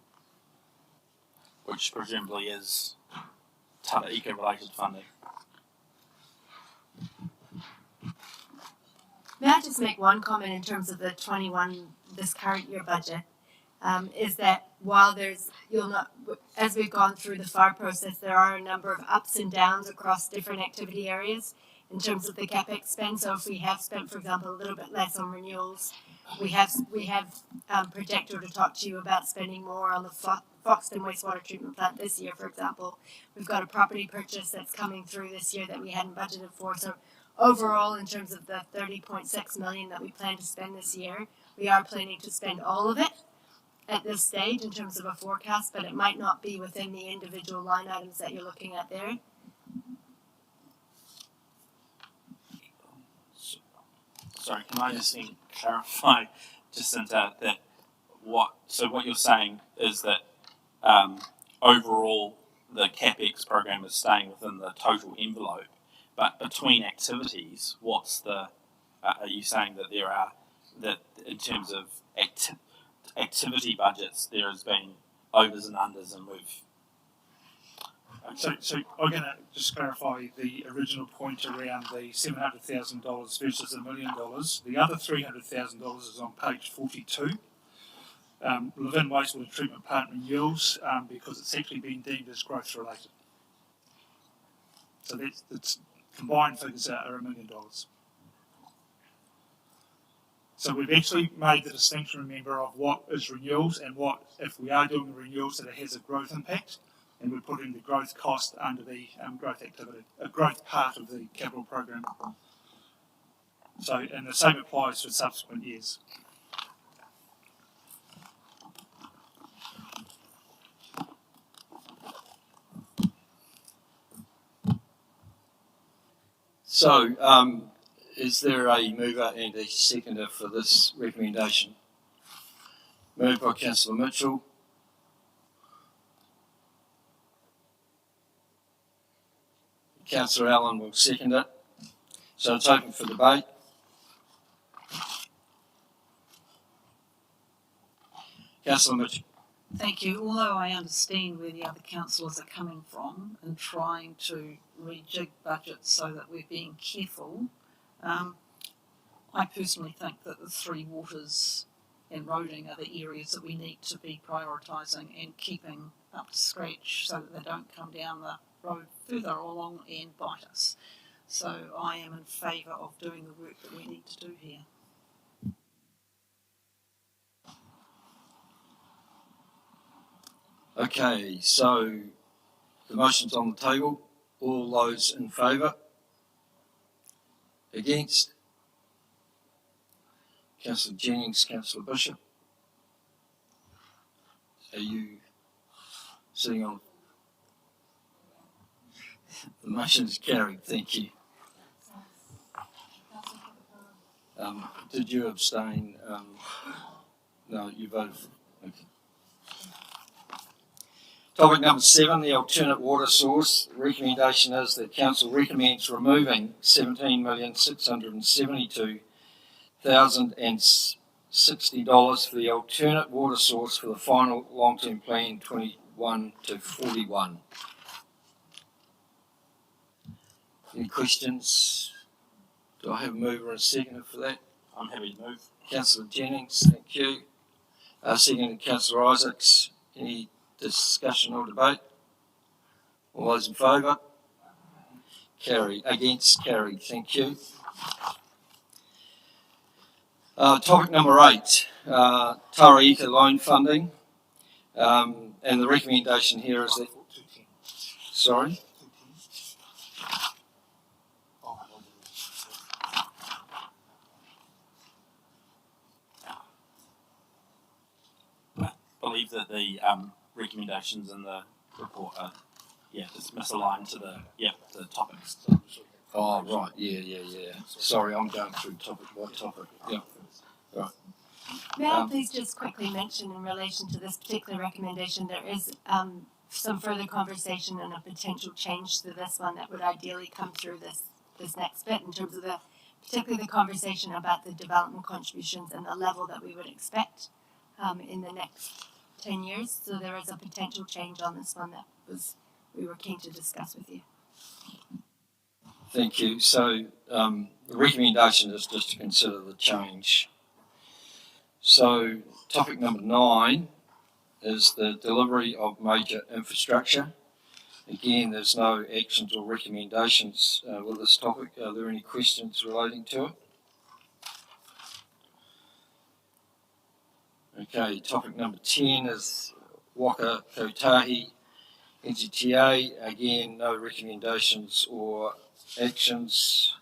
which presumably is Tata Eco-related funding. May I just make one comment in terms of the 21, this current year budget, is that while as we've gone through the FAR process, there are a number of ups and downs across different activity areas in terms of the CapEx spend. So if we have spent, for example, a little bit less on renewals, we have projected to talk to you about spending more on the Foxton wastewater treatment plant this year, for example. We've got a property purchase that's coming through this year that we hadn't budgeted for. So overall, in terms of the 30.6 million that we plan to spend this year, we are planning to spend all of it at this stage in terms of a forecast, but it might not be within the individual line items that you're looking at there. Sorry, can I just clarify just into that what you're saying is that overall the CapEx program is staying within the total envelope, but between activities, what's the are you saying that there are that in terms of activity budgets there has been overs and unders and we've So I'm going to just clarify the original point around the $700,000 versus $1 million. The other $300,000 is on page 42. Levin wastewater treatment plant renewals because it's actually been deemed as growth related. So that's combined figures are $1 million. So we've actually made the distinction, remember, of what is renewals and what, if we are doing the renewals, that it has a growth impact, and we're putting the growth cost under the growth activity, a growth part of the capital program. So, and the same applies for subsequent years. So, is there a mover and a seconder for this recommendation? Moved by Councillor Mitchell. Councillor Allen will second it. So it's open for debate. Councillor Mitchell. Thank you. Although I understand where the other councillors are coming from and trying to rejig budgets so that we're being careful, I personally think that the three waters and roading are the areas that we need to be prioritising and keeping up to scratch so that they don't come down the road further along and bite us. So I am in favour of doing the work that we need to do here. Okay, so the motion's on the table. All those in favour? Against? Councillor Jennings, Councillor Bishop. Are you sitting on? The motion is carried. Thank you. Did you abstain? No, you voted for. Okay. Topic number 7, the alternate water source. The recommendation is that Council recommends removing $17,672,060 for the alternate water source for the final long-term plan 21 to 41. Any questions? Do I have a mover and a seconder for that? I'm happy to move. Councillor Jennings, thank you. Second, Councillor Isaacs. Any discussion or debate? All those in favour? Carried. Against? Carried. Thank you. Topic number 8. Taraika loan funding, and the recommendation here is that, sorry? I believe that the recommendations in the report are, just misaligned to the topics. Oh, right, yeah. Sorry, I'm going through topic by topic. Yeah, right. May I please just quickly mention in relation to this particular recommendation, there is some further conversation and a potential change to this one that would ideally come through this next bit in terms of particularly the conversation about the development contributions and the level that we would expect in the next 10 years. So there is a potential change on this one that we were keen to discuss with you. Thank you. So the recommendation is just to consider the change. So topic number 9 is the delivery of major infrastructure. Again, there's no actions or recommendations with this topic. Are there any questions relating to it? Okay, topic number 10 is Waka Kotahi NZTA. Again, no recommendations or actions.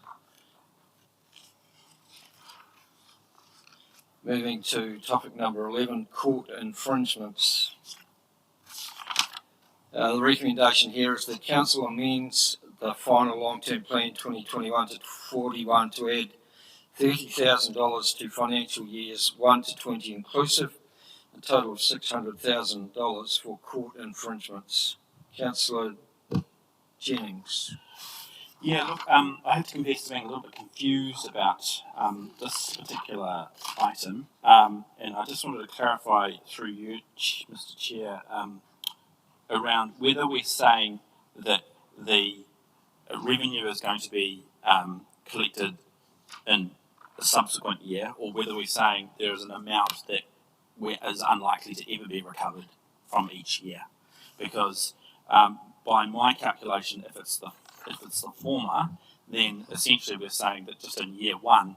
Moving to topic number 11, court infringements. The recommendation here is that Council amends the final long-term plan 2021 to 41 to add $30,000 to financial years 1 to 20 inclusive, a total of $600,000 for court infringements. Councillor Jennings. Yeah, look, I have to confess to being a little bit confused about this particular item, and I just wanted to clarify through you, Mr. Chair, around whether we're saying that the revenue is going to be collected in a subsequent year, or whether we're saying there is an amount that is unlikely to ever be recovered from each year. Because by my calculation, if it's the former, then essentially we're saying that just in year 1,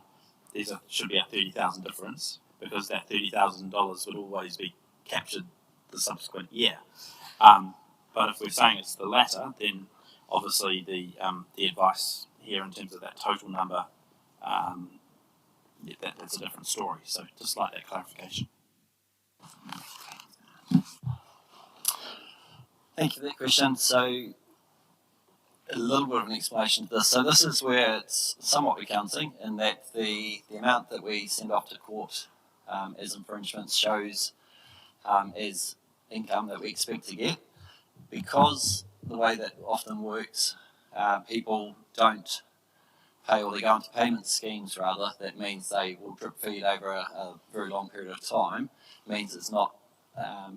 should be a $30,000 difference, because that $30,000 would always be captured the subsequent year. But if we're saying it's the latter, then obviously the advice here in terms of that total number, that's a different story. So just like that clarification. Thank you for that question. So a little bit of an explanation to this. So this is where it's somewhat accounting in that the amount that we send off to court as infringements shows as income that we expect to get. Because the way that often works, people don't pay, or they go into payment schemes rather, that means they will drip feed over a very long period of time. It means it's not,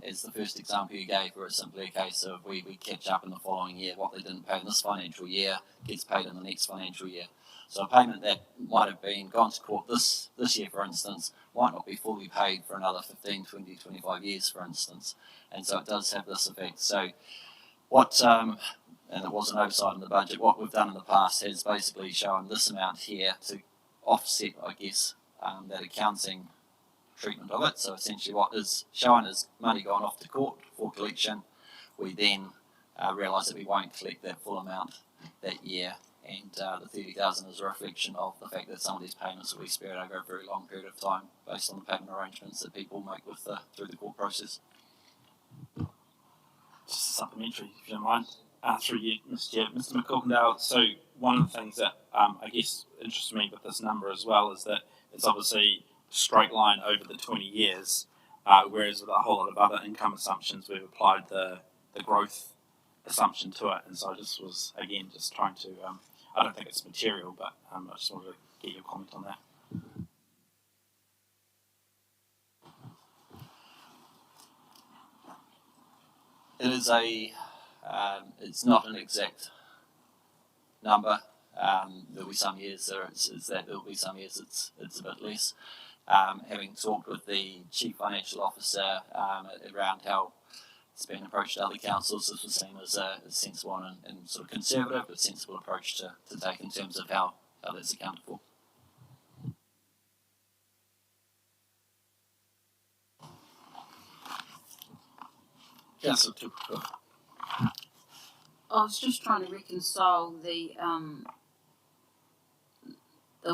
as the first example you gave, where it's simply a case of we catch up in the following year. What they didn't pay in this financial year gets paid in the next financial year. So a payment that might have been gone to court this year, for instance, might not be fully paid for another 15, 20, 25 years, for instance. And so it does have this effect. So what, and it was an oversight in the budget, what we've done in the past has basically shown this amount here to offset, I guess, that accounting treatment of it. So essentially what is shown is money gone off to court for collection. We then realise that we won't collect that full amount that year, and the 30,000 is a reflection of the fact that some of these payments will be spread over a very long period of time based on the payment arrangements that people make with through the court process. Just supplementary, if you don't mind, through you, Mr. McCulkindale. So one of the things that I guess interests me with this number as well is that it's obviously straight line over the 20 years, whereas with a whole lot of other income assumptions, we've applied the growth assumption to it. And so I just was, again, just trying to, I don't think it's material, but I just wanted to get your comment on that. It is it's not an exact number. There'll be some years there'll be some years it's a bit less. Having talked with the Chief Financial Officer around how it's been approached to other councils, this was seen as a sensible and sort of conservative but sensible approach to take in terms of how that's accounted for. Councillor Tupuka. I was just trying to reconcile the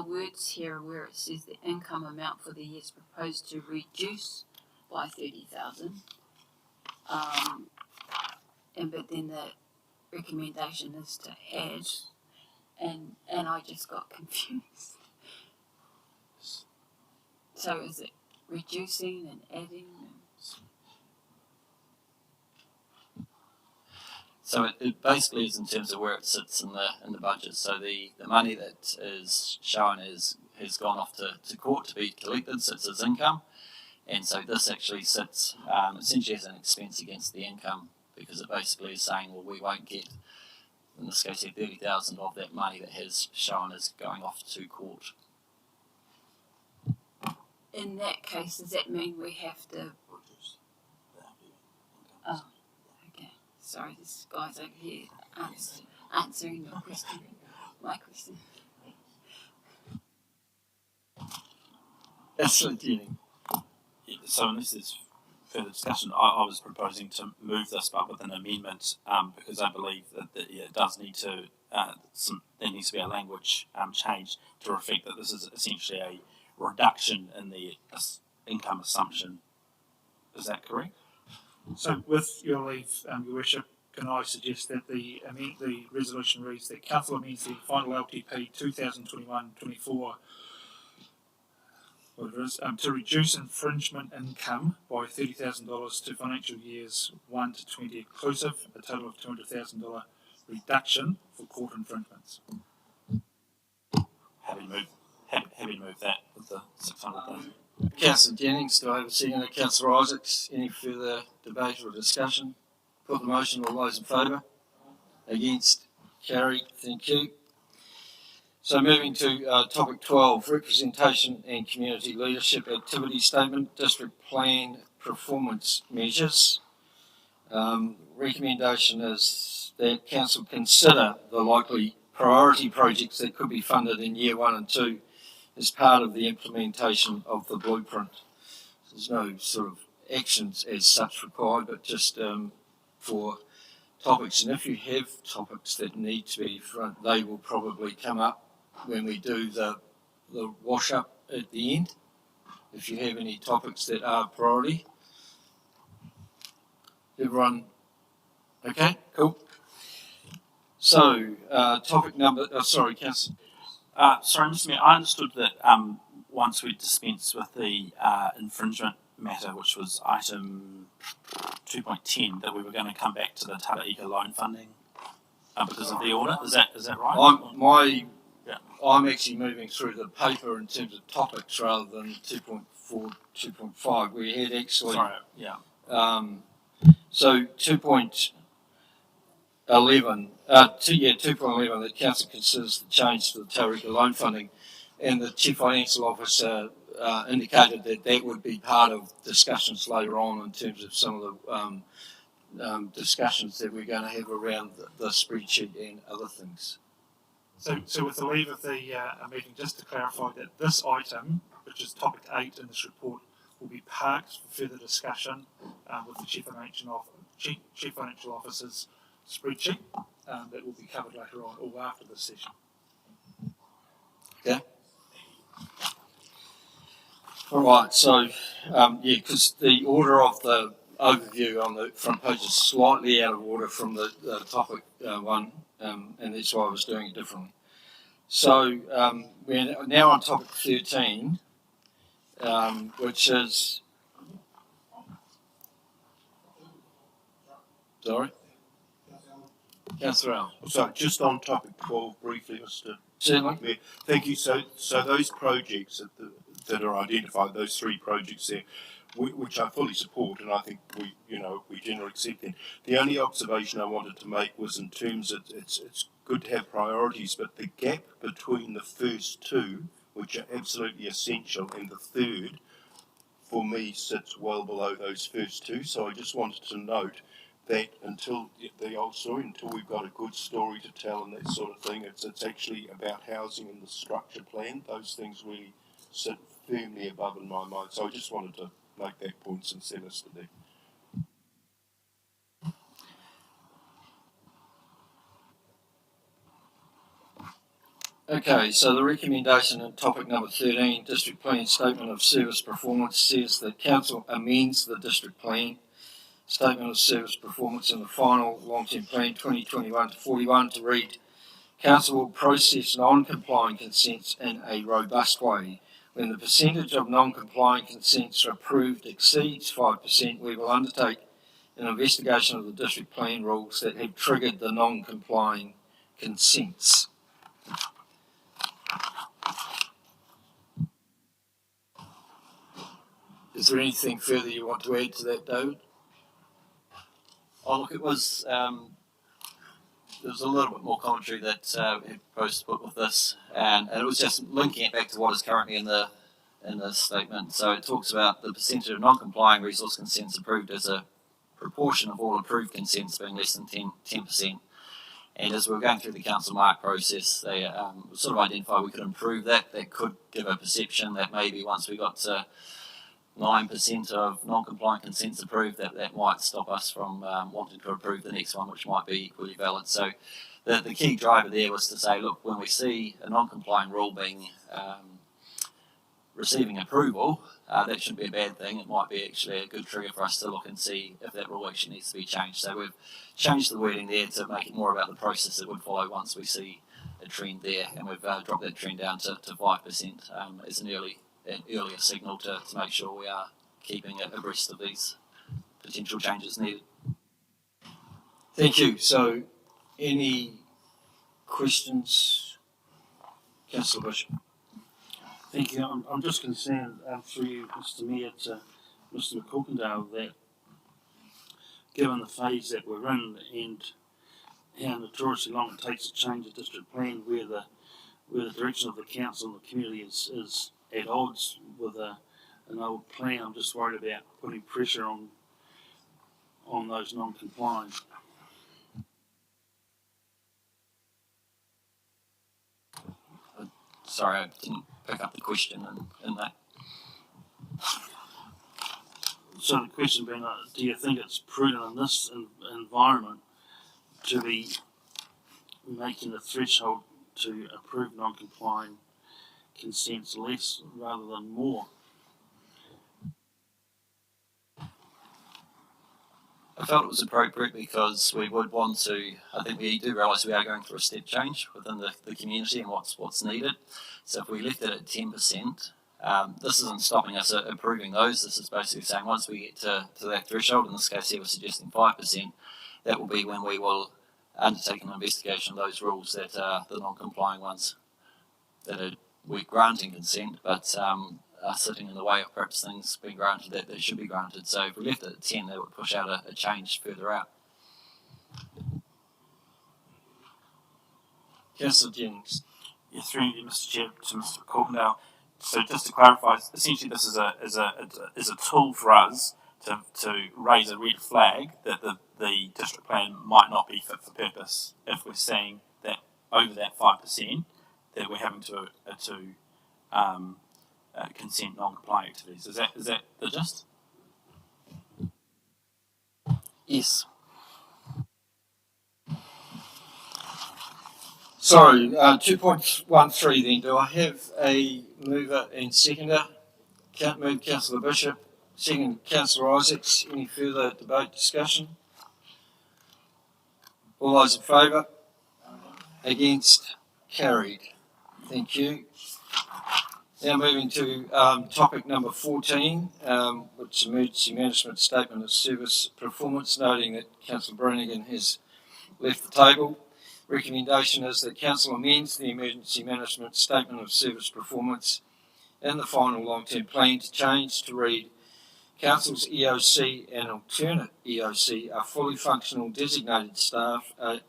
words here where it says the income amount for the year is proposed to reduce by 30,000. But then the recommendation is to add, and I just got confused. So is it reducing and adding? So it basically is in terms of where it sits in the budget. So the money that is shown has gone off to court to be collected, sits as income, and so this actually sits essentially as an expense against the income, because it basically is saying, well, we won't get, in this case, 30,000 of that money that has shown as going off to court. In that case, does that mean we have to? Oh, okay. Sorry, this guy's over here answering your question. My question. Absolutely. So unless there's further discussion, I was proposing to move this, but with an amendment, because I believe that it does need to, there needs to be a language change to reflect that this is essentially a reduction in the income assumption. Is that correct? So with your leave, Your Worship, can I suggest that the resolution reads that Council amends the final LTP 2021-24 whatever it is, to reduce infringement income by $30,000 to financial years 1 to 20 inclusive, a total of $200,000 reduction for court infringements. Happy to move that with the 600,000. Councillor Jennings, do I have a second? Councillor Isaacs, any further debate or discussion? Put the motion, all those in favour? Against? Carried, thank you. So moving to topic 12, representation and community leadership activity statement, district plan performance measures. Recommendation is that council consider the likely priority projects that could be funded in year 1 and 2 as part of the implementation of the blueprint. There's no sort of actions as such required, but just for topics. And if you have topics that need to be front, they will probably come up when we do the wash up at the end. If you have any topics that are priority. Everyone okay? Cool. So topic number, sorry, Councillor. Sorry, Mr. Mayor, I understood that once we dispensed with the infringement matter, which was item 2.10, that we were going to come back to the Tata Eco loan funding because of the order. Is that right? I'm actually moving through the paper in terms of topics rather than 2.4, 2.5. We had actually. Sorry, yeah. So 2.11, 2.11, the council considers the change to the Taurika loan funding, and the Chief Financial Officer indicated that would be part of discussions later on in terms of some of the discussions that we're going to have around the spreadsheet and other things. So with the leave of the meeting, just to clarify that this item, which is topic 8 in this report, will be parked for further discussion with the Chief Financial Officer's spreadsheet that will be covered later on or after this session. Okay. All right. So because the order of the overview on the front page is slightly out of order from the topic one, and that's why I was doing it differently. So we're now on topic 13, which is. Sorry? Councillor Allen. So just on topic 12 briefly, Mr. Certainly. Mayor. Thank you. So those projects that are identified, those 3 projects there, which I fully support, and I think we generally accept them. The only observation I wanted to make was in terms of it's good to have priorities, but the gap between the first 2, which are absolutely essential, and the third, for me, sits well below those first 2. So I just wanted to note that until the old story, until we've got a good story to tell and that sort of thing, it's actually about housing and the structure plan. Those things really sit firmly above in my mind. So I just wanted to make that point since Mr. D. Okay, so the recommendation in topic number 13, District Plan Statement of Service Performance, says that Council amends the District Plan Statement of Service Performance in the final Long-Term Plan 2021 to 41 to read, Council will process non-compliant consents in a robust way. When the percentage of non-compliant consents approved exceeds 5%, we will undertake an investigation of the District Plan rules that have triggered the non-complying consents. Is there anything further you want to add to that, David? Oh, look, there was a little bit more commentary that we proposed to put with this, and it was just linking it back to what is currently in the statement. So it talks about the percentage of non-complying resource consents approved as a proportion of all approved consents being less than 10%. And as we were going through the council mark process, they sort of identified we could improve that. That could give a perception that maybe once we got to 9% of non-compliant consents approved, that might stop us from wanting to approve the next one, which might be equally valid. So the key driver there was to say, look, when we see a non-compliant rule being receiving approval, that shouldn't be a bad thing. It might be actually a good trigger for us to look and see if that rule actually needs to be changed. So we've changed the wording there to make it more about the process that would follow once we see a trend there, and we've dropped that trend down to 5% as an earlier signal to make sure we are keeping abreast of these potential changes needed. Thank you. So, any questions? Councillor Bishop. Thank you. I'm just concerned through you, Mr. Mayor, to Mr. McCulkendale, that given the phase that we're in and how notoriously long it takes to change a district plan, where the direction of the council and the community is at odds with an old plan, I'm just worried about putting pressure on those non-compliant. Sorry, I didn't pick up the question in that. So the question being, do you think it's prudent in this environment to be making the threshold to approve non-compliant consents less rather than more? I felt it was appropriate because we would want to, I think we do realise we are going through a step change within the community and what's needed. So if we left it at 10%, this isn't stopping us approving those. This is basically saying once we get to that threshold, in this case here we're suggesting 5%, that will be when we will undertake an investigation of those rules that are the non-complying ones that we're granting consent, but are sitting in the way of perhaps things being granted that they should be granted. So if we left it at 10, that would push out a change further out. Councillor Jennings. Yeah, through you, Mr. Chair, to Mr. Corkindale. So just to clarify, essentially this is a tool for us to raise a red flag that the district plan might not be fit for purpose if we're seeing that over that 5% that we're having to consent non-compliant activities. Is that the gist? Yes. Sorry, 2.13 then. Do I have a mover and seconder? Can't move Councillor Bishop. Second, Councillor Isaacs. Any further debate, discussion? All those in favour? Against? Carried. Thank you. Now moving to topic number 14, which is Emergency Management Statement of Service Performance, noting that Councillor Brannigan has left the table. Recommendation is that Council amends the Emergency Management Statement of Service Performance in the final long-term plan to change to read, Council's EOC and alternate EOC are fully functional designated staff, are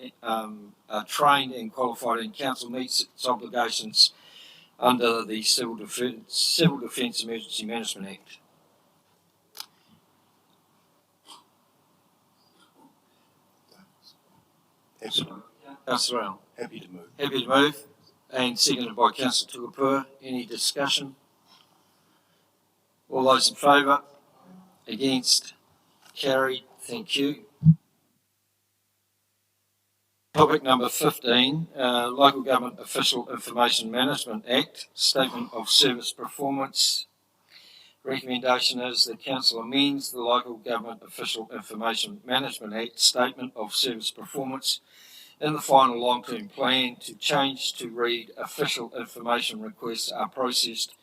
trained and qualified, and Council meets its obligations under the Civil Defence Emergency Management Act. Councillor Allen. Happy to move. Happy to move. And seconded by Councillor Tukapua. Any discussion? All those in favour? Against? Carried. Thank you. Topic number 15, Local Government Official Information Management Act, Statement of Service Performance. Recommendation is that Council amends the Local Government Official Information Management Act, Statement of Service Performance in the final long-term plan to change to read official information requests are processed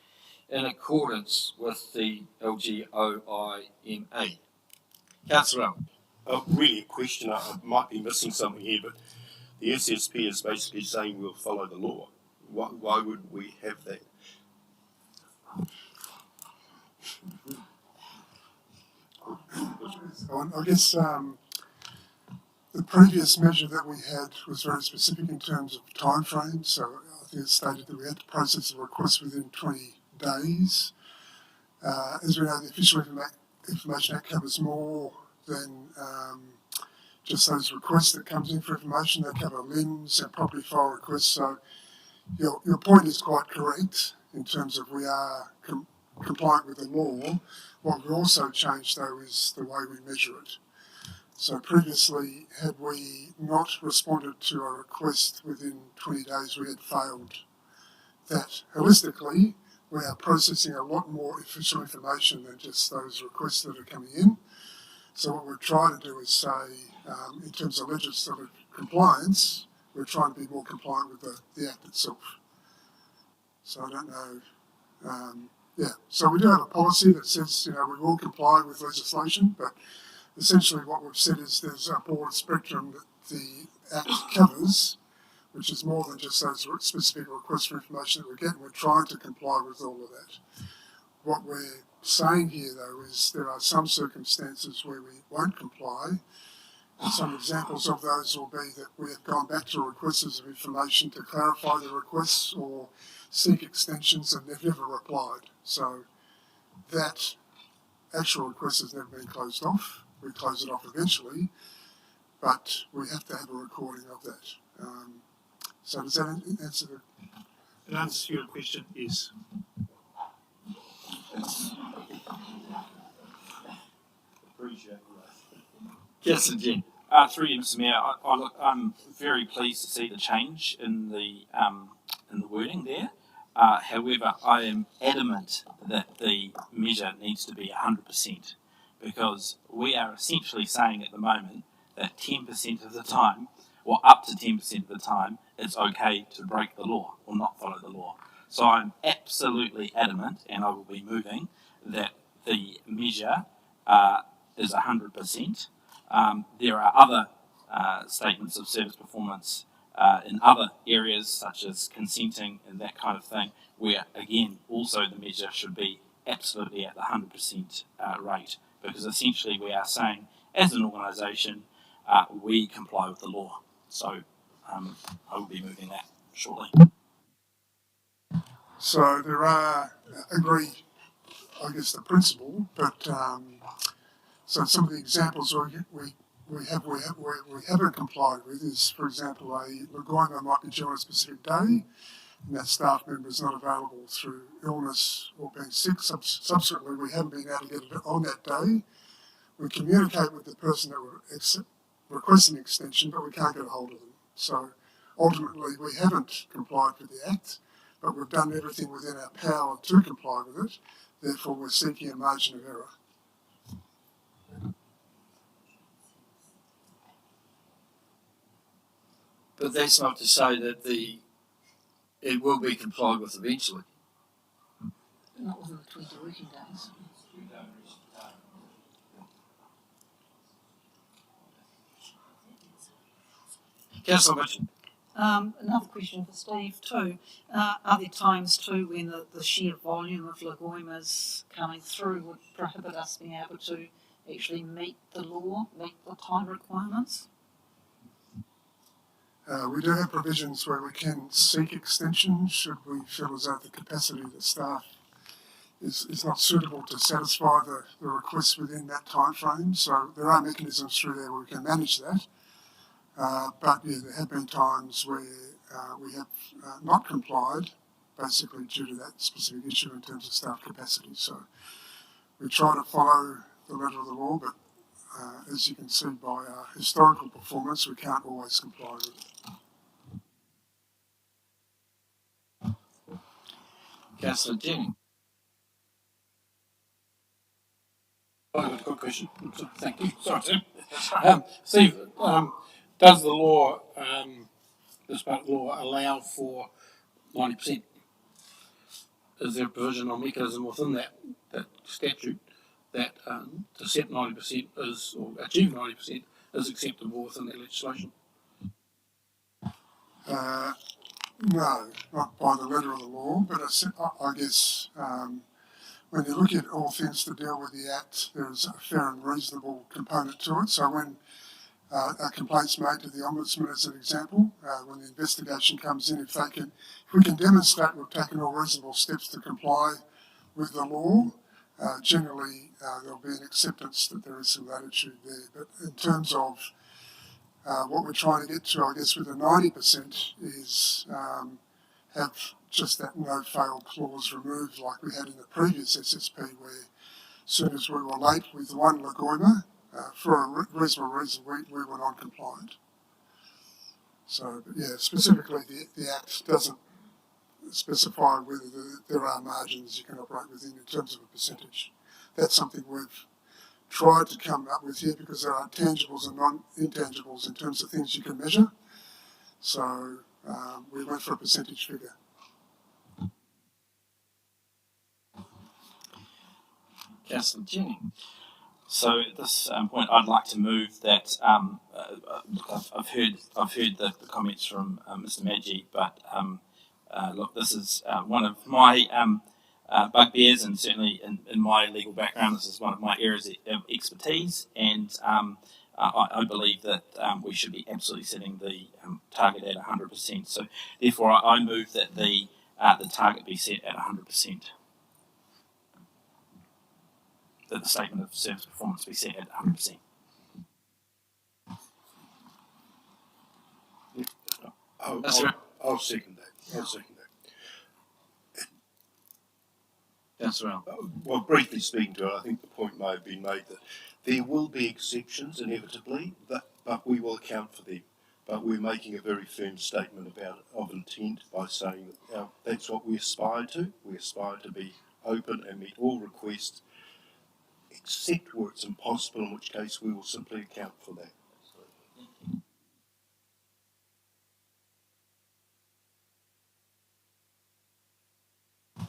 in accordance with the LGOIMA. Councillor Allen. Really a question, I might be missing something here, but the SSP is basically saying we'll follow the law. Why would we have that? I guess the previous measure that we had was very specific in terms of time frame. So I think it stated that we had to process a request within 20 days. As we know, the Official Information Act covers more than just those requests that comes in for information. They cover LIMS and property file requests. So your point is quite correct in terms of we are compliant with the law. What we also changed though is the way we measure it. So previously, had we not responded to a request within 20 days, we had failed that. Holistically, we are processing a lot more official information than just those requests that are coming in. So what we're trying to do is say, in terms of legislative compliance, we're trying to be more compliant with the Act itself. So I don't know. So we do have a policy that says, we will comply with legislation, but essentially what we've said is there's a broad spectrum that the Act covers, which is more than just those specific requests for information that we get, and we're trying to comply with all of that. What we're saying here, though, is there are some circumstances where we won't comply, and some examples of those will be that we have gone back to requesters of information to clarify the requests or seek extensions and they've never replied. So that actual request has never been closed off. We close it off eventually, but we have to have a recording of that. So does that answer the... The answer to your question is... Appreciate that. Yes, Jen. Through you, Mr. Mayor, I'm very pleased to see the change in the wording there. However, I am adamant that the measure needs to be 100%, because we are essentially saying at the moment that 10% of the time, or up to 10% of the time, it's okay to break the law or not follow the law. So I'm absolutely adamant, and I will be moving, that the measure is 100%. There are other statements of service performance in other areas, such as consenting and that kind of thing, where, again, also the measure should be absolutely at the 100% rate, because essentially we are saying, as an organisation, we comply with the law. So I will be moving that shortly. So there are, agree, I guess, the principle, but so some of the examples we haven't complied with is, for example, a Horowhenua might be due on a specific day, and that staff member is not available through illness or being sick. Subsequently, we haven't been able to get it on that day. We communicate with the person that we're requesting extension, but we can't get a hold of them. So ultimately, we haven't complied with the Act, but we've done everything within our power to comply with it. Therefore, we're seeking a margin of error. But that's not to say that it will be complied with eventually. Not within the 20 working days. Councillor Mitchell. Another question for Steve too. Are there times too when the sheer volume of Horowhenuas coming through would prohibit us being able to actually meet the law, meet the time requirements? We do have provisions where we can seek extension should we feel as though the capacity of the staff is not suitable to satisfy the requests within that time frame. So there are mechanisms through there where we can manage that. But yeah, there have been times where we have not complied, basically due to that specific issue in terms of staff capacity. So we try to follow the letter of the law, but as you can see by our historical performance, we can't always comply with it. Councillor Jennings. I've got a quick question. Sorry, thank you. Sorry, Tim. Steve, does the law, this part of the law, allow for 90%? Is there a provision or mechanism within that statute that to set 90% is, or achieve 90% is acceptable within that legislation? No, not by the letter of the law, but I guess when you look at all things to deal with the Act, there is a fair and reasonable component to it. So when a complaint's made to the Ombudsman, as an example, when the investigation comes in, if we can demonstrate we've taken all reasonable steps to comply with the law, generally there'll be an acceptance that there is some latitude there. But in terms of what we're trying to get to, I guess, with the 90% is have just that no-fail clause removed like we had in the previous SSP, where as soon as we were late with one Lagoima, for a reasonable reason, we were non-compliant. So, but yeah, specifically the Act doesn't specify whether there are margins you can operate within in terms of a percentage. That's something we've tried to come up with here because there are tangibles and non-intangibles in terms of things you can measure. So we went for a percentage figure. Councillor Jennings. So at this point, I'd like to move that. I've heard the comments from Mr. Maggi, but look, this is one of my bugbears, and certainly in my legal background, this is one of my areas of expertise, and I believe that we should be absolutely setting the target at 100%. So therefore, I move that the target be set at 100%. That the statement of service performance be set at 100%. I'll second that. That's right. Well, briefly speaking to it, I think the point may have been made that there will be exceptions inevitably, but we will account for them. But we're making a very firm statement of intent by saying that that's what we aspire to. We aspire to be open and meet all requests, except where it's impossible, in which case we will simply account for that.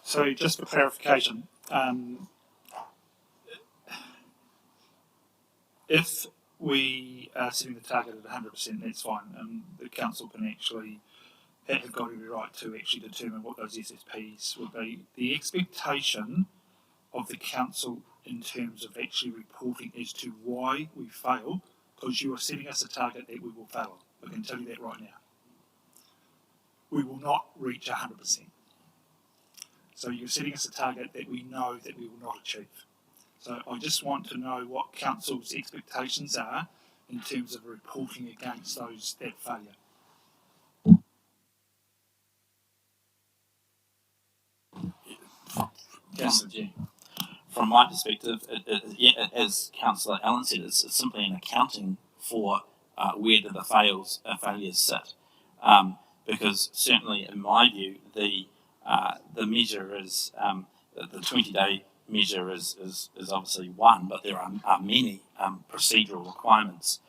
So just for clarification, if we are setting the target at 100%, that's fine, and the council can actually have got every right to actually determine what those SSPs would be. The expectation of the council in terms of actually reporting as to why we fail, because you are setting us a target that we will fail. I can tell you that right now. We will not reach 100%. So you're setting us a target that we know that we will not achieve. So I just want to know what council's expectations are in terms of reporting against that failure. Councillor Jennings. From my perspective, as Councillor Allen said, it's simply an accounting for where do the failures sit. Because certainly, in my view, the measure is the 20-day measure is obviously one, but there are many procedural requirements,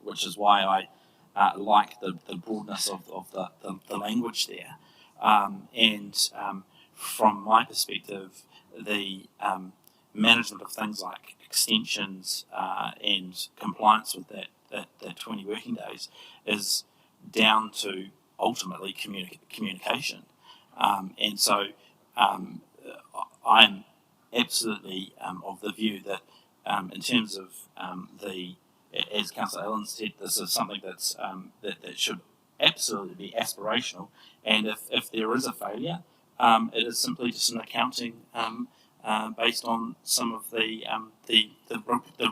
which is why I like the broadness of the language there. And from my perspective, the management of things like extensions and compliance with that 20 working days is down to ultimately communication. And so I'm absolutely of the view that in terms of as Councillor Allen said, this is something that's that should absolutely be aspirational. And if there is a failure, it is simply just an accounting based on some of the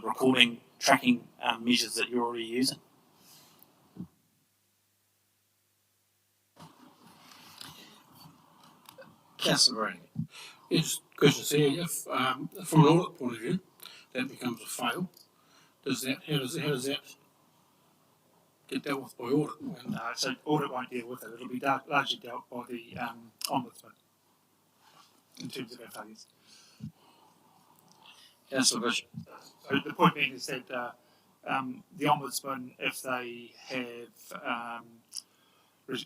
recording tracking measures that you're already using. Councillor Brady. Yes, questions here. If from an audit point of view, that becomes a fail, how does that get dealt with by audit. And, So audit won't deal with it. It'll be largely dealt by the ombudsman in terms of our failures. Councillor Bishop. So the point being is that the ombudsman, if they have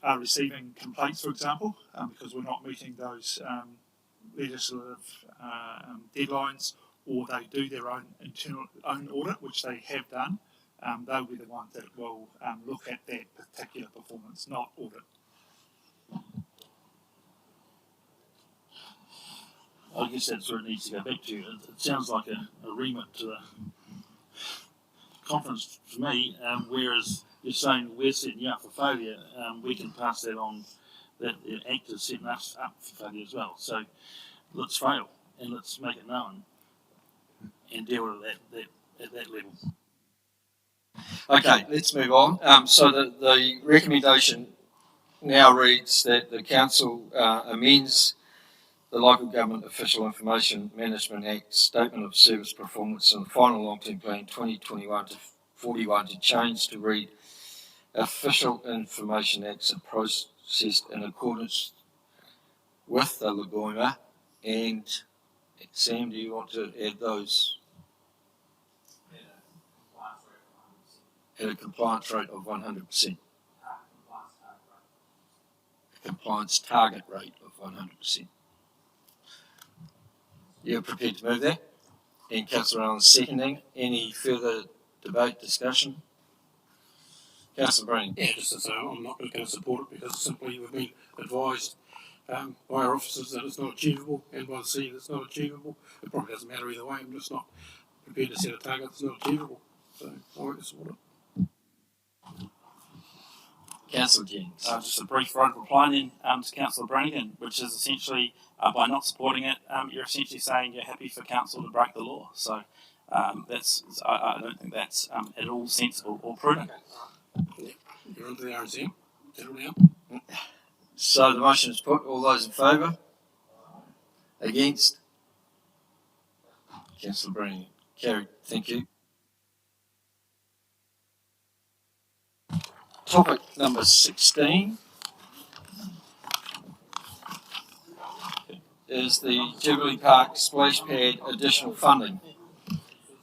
are receiving complaints, for example, because we're not meeting those legislative deadlines, or they do their own own audit, which they have done, they'll be the ones that will look at that particular performance, not audit. I guess that's where it needs to go back to. It sounds like a remit to the conference for me, whereas you're saying we're setting you up for failure, we can pass that on, that the act is setting us up for failure as well. So let's fail and let's make it known and deal with that at that level. Okay, let's move on. So the recommendation now reads that the council amends the Local Government Official Information Management Act Statement of Service Performance and the Final Long-Term Plan 2021 to 41 to change to read Official Information Acts are processed in accordance with the Horowhenua. And Sam, do you want to add those? At a compliance rate of 100%. A compliance target rate of 100%. You're prepared to move that? And Councillor Allen seconding. Any further debate, discussion? Councillor Breen. yeah, just to say I'm not going to support it because simply we've been advised by our officers that it's not achievable and by the city that it's not achievable. It probably doesn't matter either way. I'm just not prepared to set a target that's not achievable. So I won't support it. Councillor Jennings. Just a brief road reply then to Councillor Brannigan, which is essentially by not supporting it, you're essentially saying you're happy for council to break the law. So that's I don't think that's at all sensible or prudent. Yeah, you're into the RSM. Settle down. So the motion is put. All those in favour? Against? Councillor Breen. Carried. Thank you. Topic number 16 is the Jubilee Park splash pad additional funding.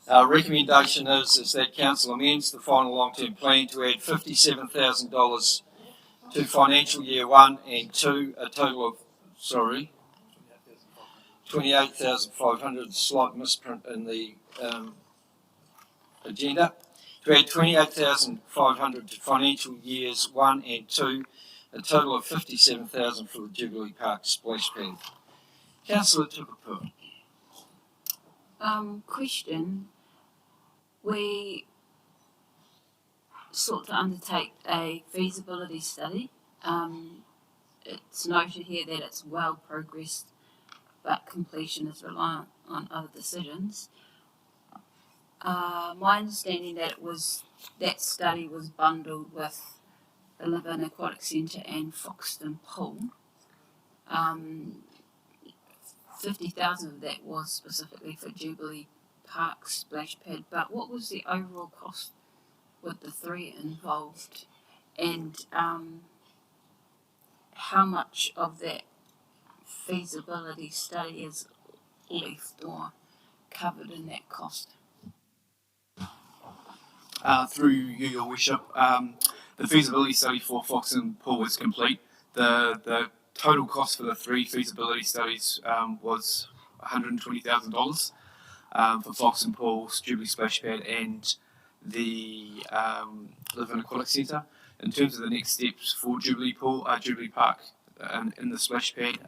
Our recommendation is that Council amends the final long-term plan to add $57,000 to financial year 1 and 2, a total of, 28,500, slight misprint in the agenda. To add 28,500 to financial years 1 and 2, a total of 57,000 for the Jubilee Park splash pad. Councillor Tupapua. Question. We sought to undertake a feasibility study. It's noted here that it's well progressed, but completion is reliant on other decisions. My understanding that study was bundled with the Live-In Aquatic Centre and Foxton Pool. 50,000 of that was specifically for Jubilee Park splash pad, but what was the overall cost with the three involved, and how much of that feasibility study is left or covered in that cost? Through you, Your Worship, the feasibility study for Foxton Pool is complete. The total cost for the three feasibility studies was $120,000 for Foxton Pool, Jubilee Splash Pad, and the Live-In Aquatic Centre. In terms of the next steps for Jubilee Park in the splash pad,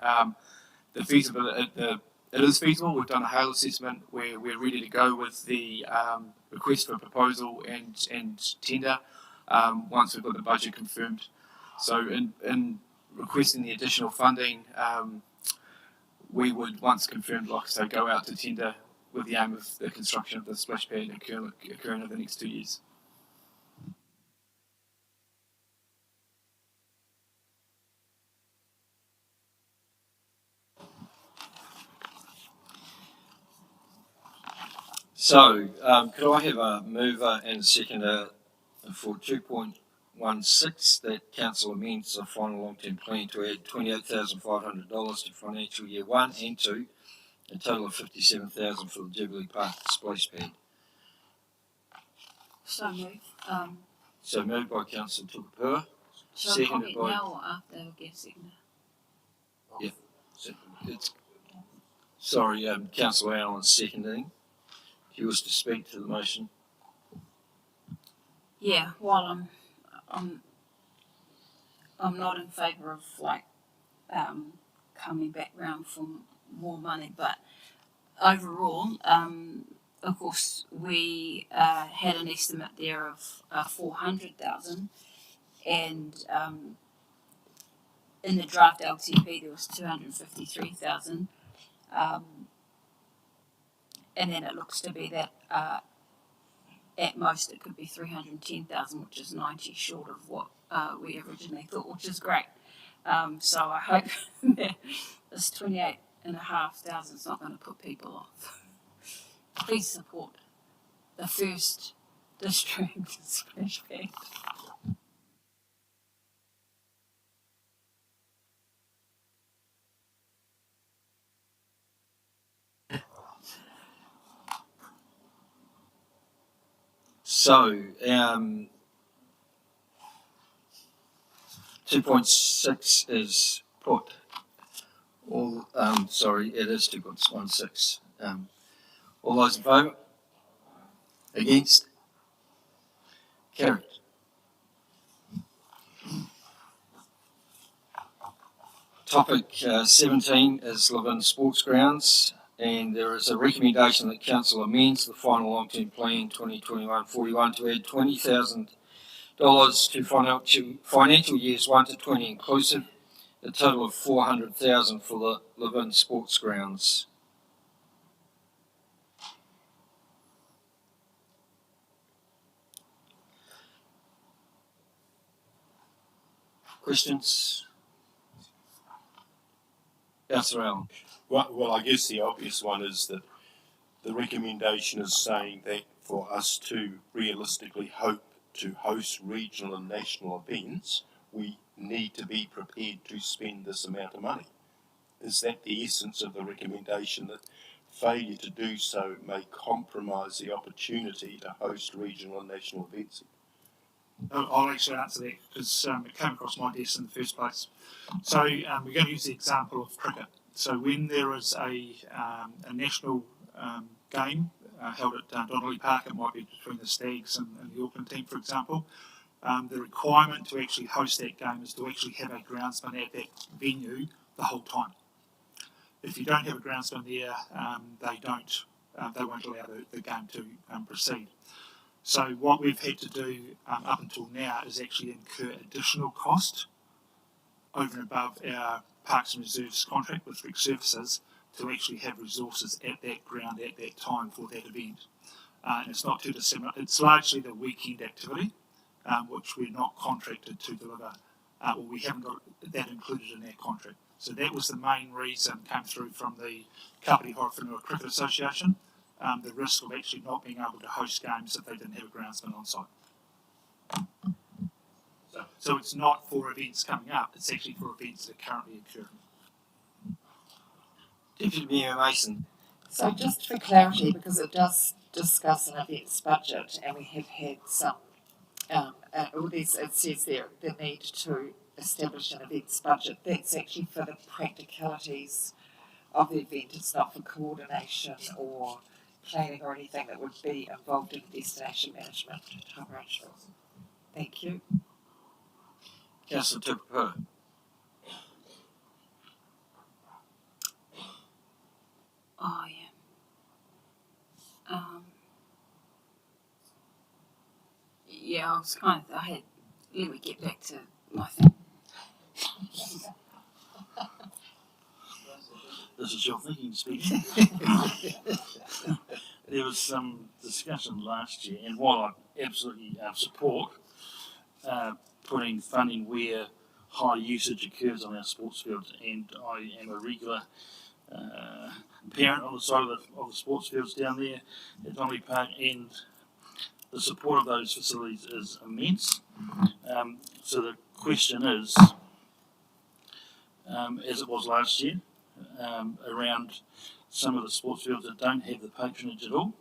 the feasibility, it is feasible. We've done a hail assessment where we're ready to go with the request for proposal and tender once we've got the budget confirmed. So in requesting the additional funding, we would, once confirmed, like I say, go out to tender with the aim of the construction of the splash pad occurring over the next 2 years. So, could I have a mover and a seconder for 2.1 3.16 that council amends the final long-term plan to add $28,500 to financial year 1 and 2, a total of $57,000 for the Jubilee Park splash pad. So moved. So moved by councillor Tukapua, Shall I seconded comment by... now or after I get seconded? Yeah, it's... Sorry, councillor Allen seconding. Do you wish to speak to the motion? Yeah, while I'm not in favour of coming back round for more money, but overall, of course, we had an estimate there of 400,000, and in the draft LTP there was 253,000, and then it looks to be that at most it could be 310,000, which is 90 short of what we originally thought, which is great. So I hope that this 28,500 is not going to put people off. Please support the first district splash pad. So, 2.6 is put. All, sorry, it is 2.16. All those in favour? Against? Carried. Topic 17 is Levin Sports Grounds, and there is a recommendation that council amends the final long-term plan 2021-41 to add $20,000 to financial years 1 to 20 inclusive, a total of $400,000 for the Levin Sports Grounds. Questions? Councillor Allen. Well, I guess the obvious one is that the recommendation is saying that for us to realistically hope to host regional and national events, we need to be prepared to spend this amount of money. Is that the essence of the recommendation, that failure to do so may compromise the opportunity to host regional and national events? I'll actually answer that because it came across my desk in the first place. So we're going to use the example of cricket. So when there is a national game held at Donnelly Park, it might be between the Stags and the Auckland team, for example, the requirement to actually host that game is to actually have a groundsman at that venue the whole time. If you don't have a groundsman there, they won't allow the game to proceed. So what we've had to do up until now is actually incur additional cost over and above our Parks and Reserves contract with Rick Services to actually have resources at that ground at that time for that event. And it's not too dissimilar. It's largely the weekend activity, which we're not contracted to deliver, or we haven't got that included in our contract. So that was the main reason came through from the Kapiti Horowhenua Cricket Association, the risk of actually not being able to host games if they didn't have a groundsman on site. So it's not for events coming up, it's actually for events that are currently occurring. Deputy Mayor Mason. So just for clarity, because it does discuss an events budget, and we have had some, it says there the need to establish an events budget. That's actually for the practicalities of the event. It's not for coordination or planning or anything that would be involved in destination management type arrangements. Thank you. Councillor Tukapua. Oh, yeah. Yeah, let me get back to my thing. This is your thinking speaking. There was some discussion last year, and while I absolutely support putting funding where high usage occurs on our sports fields, and I am a regular parent on the side of the sports fields down there at Donnelly Park and the support of those facilities is immense. So the question is, as it was last year, around some of the sports fields that don't have the patronage at all,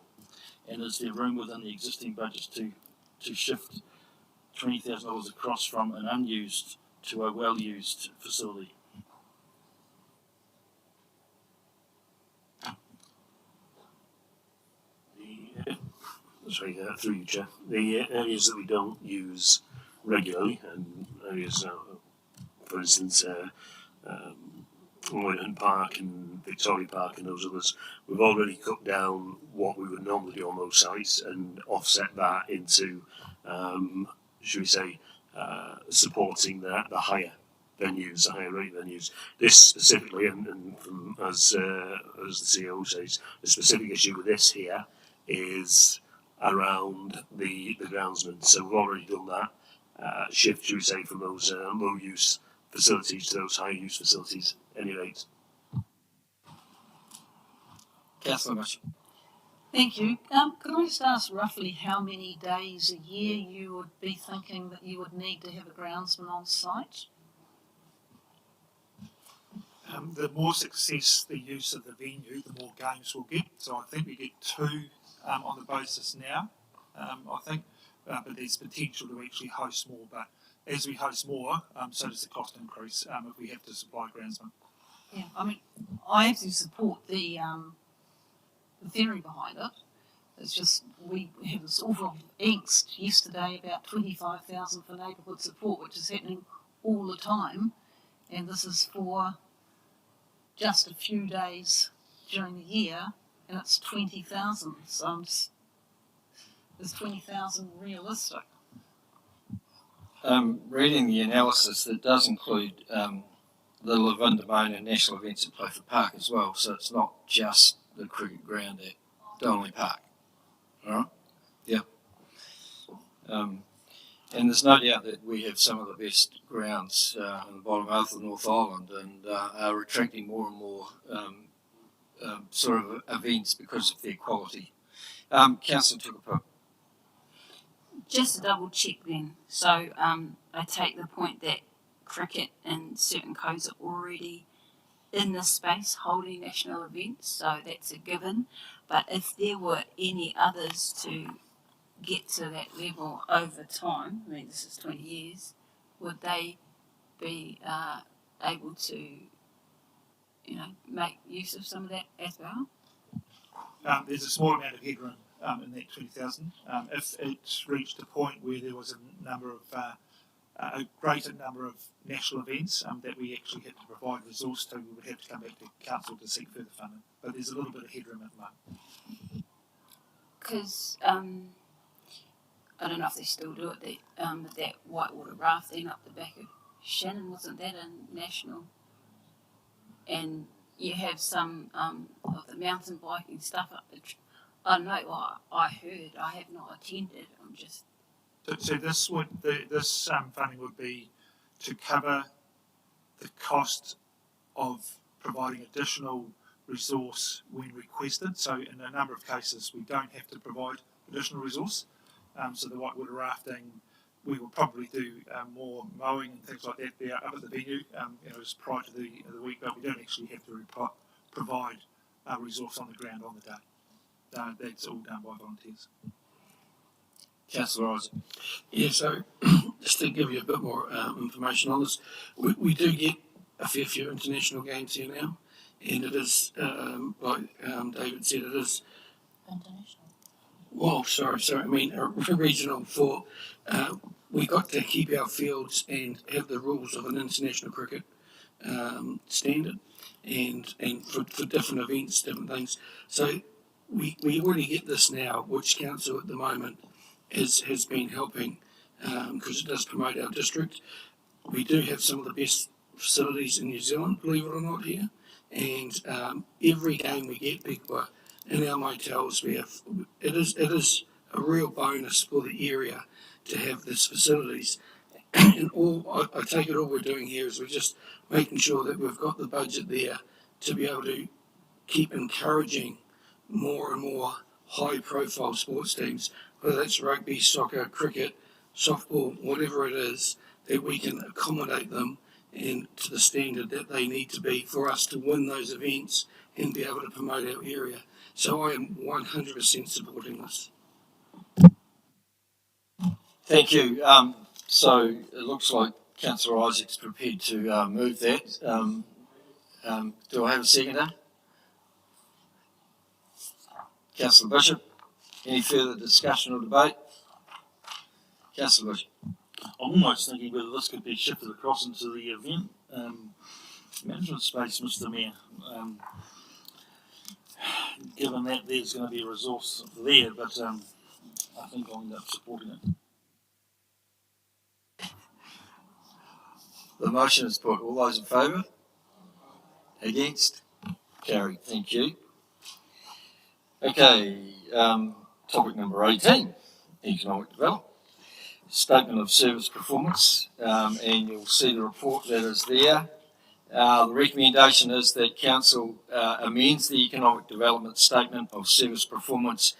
and is there room within the existing budgets to shift $20,000 across from an unused to a well-used facility? Through you, Chair. The areas that we don't use regularly, and areas, for instance, Horowhenua Park and Victoria Park and those others, we've already cut down what we would normally do on those sites and offset that into, should we say, supporting the higher venues, the higher rate venues. This specifically, and from, as the CEO says, the specific issue with this here is around the groundsmen. So we've already done that shift, should we say, from those low use facilities to those high use facilities, at any rate. Councillor Mitchell. Thank you. Could I just ask roughly how many days a year you would be thinking that you would need to have a groundsman on site? The more success the use of the venue, the more games we'll get. So I think we get 2 on the basis now. I think, but there's potential to actually host more. But as we host more, so does the cost increase if we have to supply groundsmen. Yeah, I mean, I actually support the theory behind it. It's just we have this awful angst yesterday about 25,000 for neighbourhood support, which is happening all the time, and this is for just a few days during the year, and it's 20,000. So is 20,000 realistic? Reading the analysis, that does include the Lavindamone and national events at Playford Park as well, so it's not just the cricket ground at Donnelly Park. All right? Yeah. And there's no doubt that we have some of the best grounds in the bottom half of the North Island, and are attracting more and more sort of events because of their quality. Councillor Tukapu. Just to double check then, so I take the point that cricket and certain codes are already in this space holding national events, so that's a given. But if there were any others to get to that level over time, I mean this is 20 years, would they be able to, you know, make use of some of that as well? There's a small amount of headroom in that 20,000. If it reached a point where there was a number of a greater number of national events that we actually had to provide resource to, we would have to come back to council to seek further funding. But there's a little bit of headroom at the moment. Because I don't know if they still do it. That whitewater rafting up the back of Shannon, wasn't that a national? And you have some of the mountain biking stuff up the. I don't know. Well, I heard. I have not attended. I'm just. So this funding would be to cover the cost of providing additional resource when requested. So in a number of cases, we don't have to provide additional resource. So the whitewater rafting, we will probably do more mowing and things like that there up at the venue. As prior to the week, but we don't actually have to provide a resource on the ground on the day. That's all done by volunteers. Councillor Isaac. Yeah, so just to give you a bit more information on this, we do get a fair few international games here now, and it is, like David said, it is International. well, sorry, I mean regional for, we got to keep our fields and have the rules of an international cricket standard, and for different events, different things. So we already get this now, which council at the moment has been helping, because it does promote our district. We do have some of the best facilities in New Zealand, believe it or not, here, and every game we get, people are in our motels. We have it is a real bonus for the area to have these facilities. And I take it all we're doing here is we're just making sure that we've got the budget there to be able to keep encouraging more and more high-profile sports teams. whether that's rugby, soccer, cricket, softball, whatever it is, that we can accommodate them and to the standard that they need to be for us to win those events and be able to promote our area. So I am 100% supporting this. Thank you. So it looks like Councillor Isaac's prepared to move that. Do I have a seconder? Councillor Bishop, any further discussion or debate? Councillor Bishop. I'm almost thinking whether this could be shifted across into the event management space, Mr. Mayor. Given that there's going to be a resource there, but I think I'll end up supporting it. The motion is put. All those in favour? Against? Carried. Thank you. Okay, topic number 18, economic development. Statement of service performance, and you'll see the report that is there. The recommendation is that Council amends the economic development statement of service performance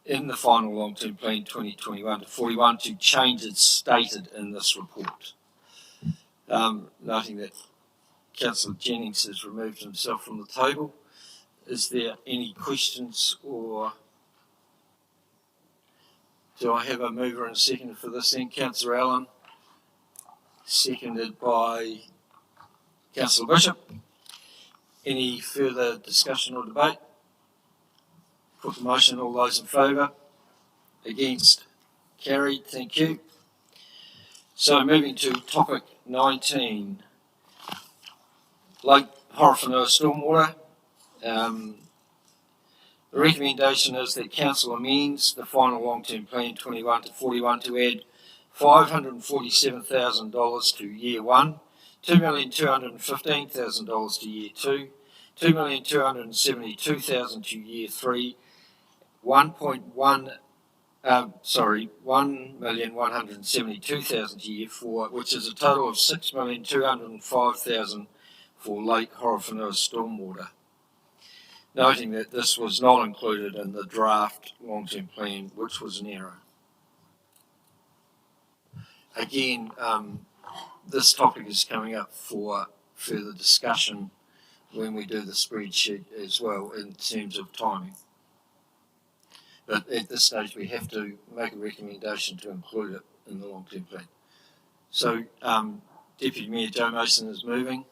in the final long-term plan 2021 to 41 to change as stated in this report. Noting that Councillor Jennings has removed himself from the table. Is there any questions, or do I have a mover and a seconder for this then? Councillor Allen, seconded by Councillor Bishop. Any further discussion or debate? Put the motion. All those in favour? Against? Carried. Thank you. So moving to topic 19, Lake Horowhenua Stormwater. The recommendation is that Council amends the final long-term plan 21 to 41 to add $547,000 to year 1, $2,215,000 to year 2, $2,272,000 to year 3, $1,172,000 to year 4, which is a total of $6,205,000 for Lake Horowhenua Stormwater. Noting that this was not included in the draft long-term plan, which was an error. Again, this topic is coming up for further discussion when we do the spreadsheet as well in terms of timing. But at this stage we have to make a recommendation to include it in the long-term plan. So Deputy Mayor Joe Mason is moving.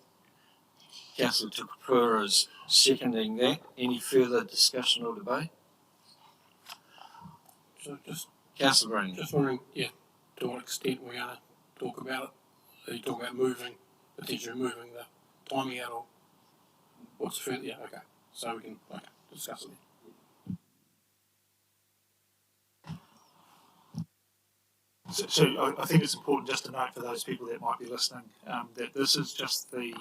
Councillor Tukapura is seconding that. Any further discussion or debate? So just Councillor Browning. Just wondering, to what extent we're going to talk about it. Are you talking about potentially moving the timing out, or what's the further? Yeah, okay. So we can discuss it. So I think it's important just to note for those people that might be listening that this is just the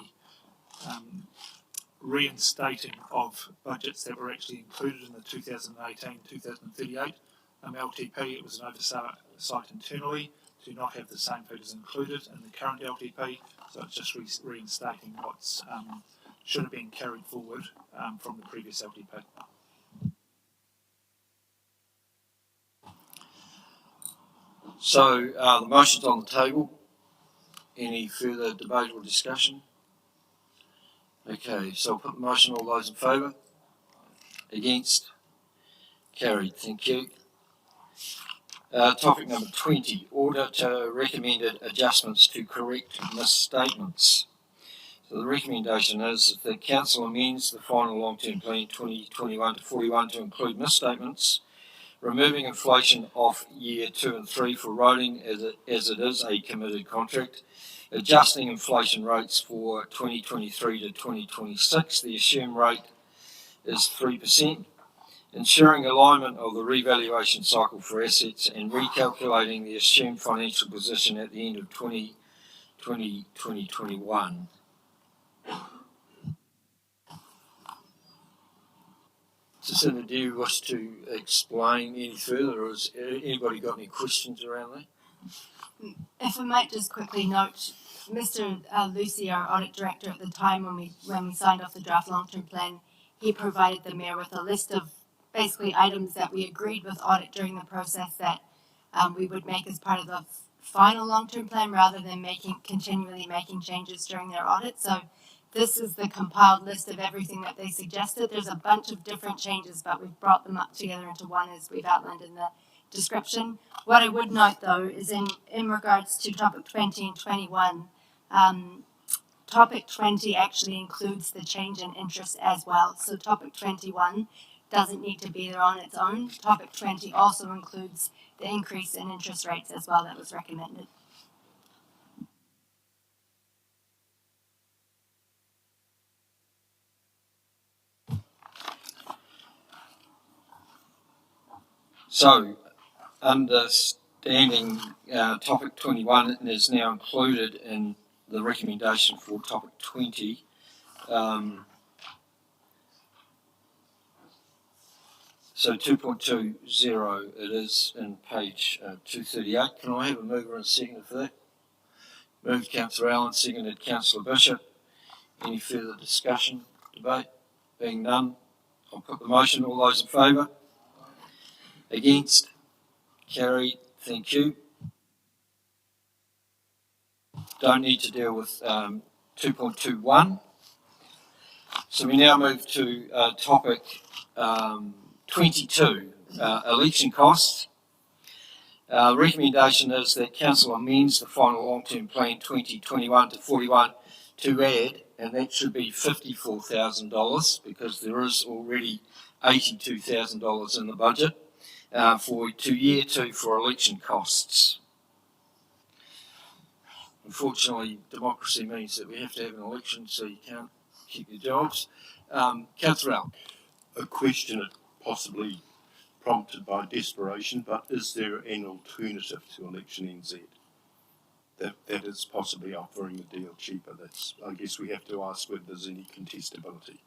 reinstating of budgets that were actually included in the 2018-2038 LTP. It was an oversight internally to not have the same figures included in the current LTP, so it's just reinstating what's should have been carried forward from the previous LTP. So the motion's on the table. Any further debate or discussion? Okay, so I'll put the motion. All those in favour? Against? Carried. Thank you. Topic number 20, order to recommended adjustments to correct misstatements. So the recommendation is that Council amends the final long-term plan 2021 to 41 to include misstatements, removing inflation off year 2 and 3 for roading as it is a committed contract, adjusting inflation rates for 2023 to 2026. The assumed rate is 3%, ensuring alignment of the revaluation cycle for assets and recalculating the assumed financial position at the end of 2021. Jacinda, do you wish to explain any further, or has anybody got any questions around that? If we might just quickly note, Mr. Lucy, our audit director at the time when we signed off the draft long-term plan, he provided the mayor with a list of basically items that we agreed with audit during the process that we would make as part of the final long-term plan rather than continually making changes during their audit. So this is the compiled list of everything that they suggested. There's a bunch of different changes, but we've brought them up together into one as we've outlined in the description. What I would note though is in regards to topic 20 and 21, topic 20 actually includes the change in interest as well. So topic 21 doesn't need to be there on its own. Topic 20 also includes the increase in interest rates as well that was recommended. So, understanding topic 21 is now included in the recommendation for topic 20. So 2.20 it is in page 238. Can I have a mover and a seconder for that? Moved Councillor Allen, seconded Councillor Bishop. Any further discussion, debate? Being none, I'll put the motion. All those in favour? Against? Carried. Thank you. Don't need to deal with 2.21. So we now move to topic 22, election costs. The recommendation is that Council amends the final long-term plan 2021 to 41 to add, and that should be $54,000 because there is already $82,000 in the budget to year two for election costs. Unfortunately, democracy means that we have to have an election, so you can't keep your jobs. Councillor Allen. A question possibly prompted by desperation, but is there an alternative to Election NZ that is possibly offering a deal cheaper? That's, I guess we have to ask whether there's any contestability.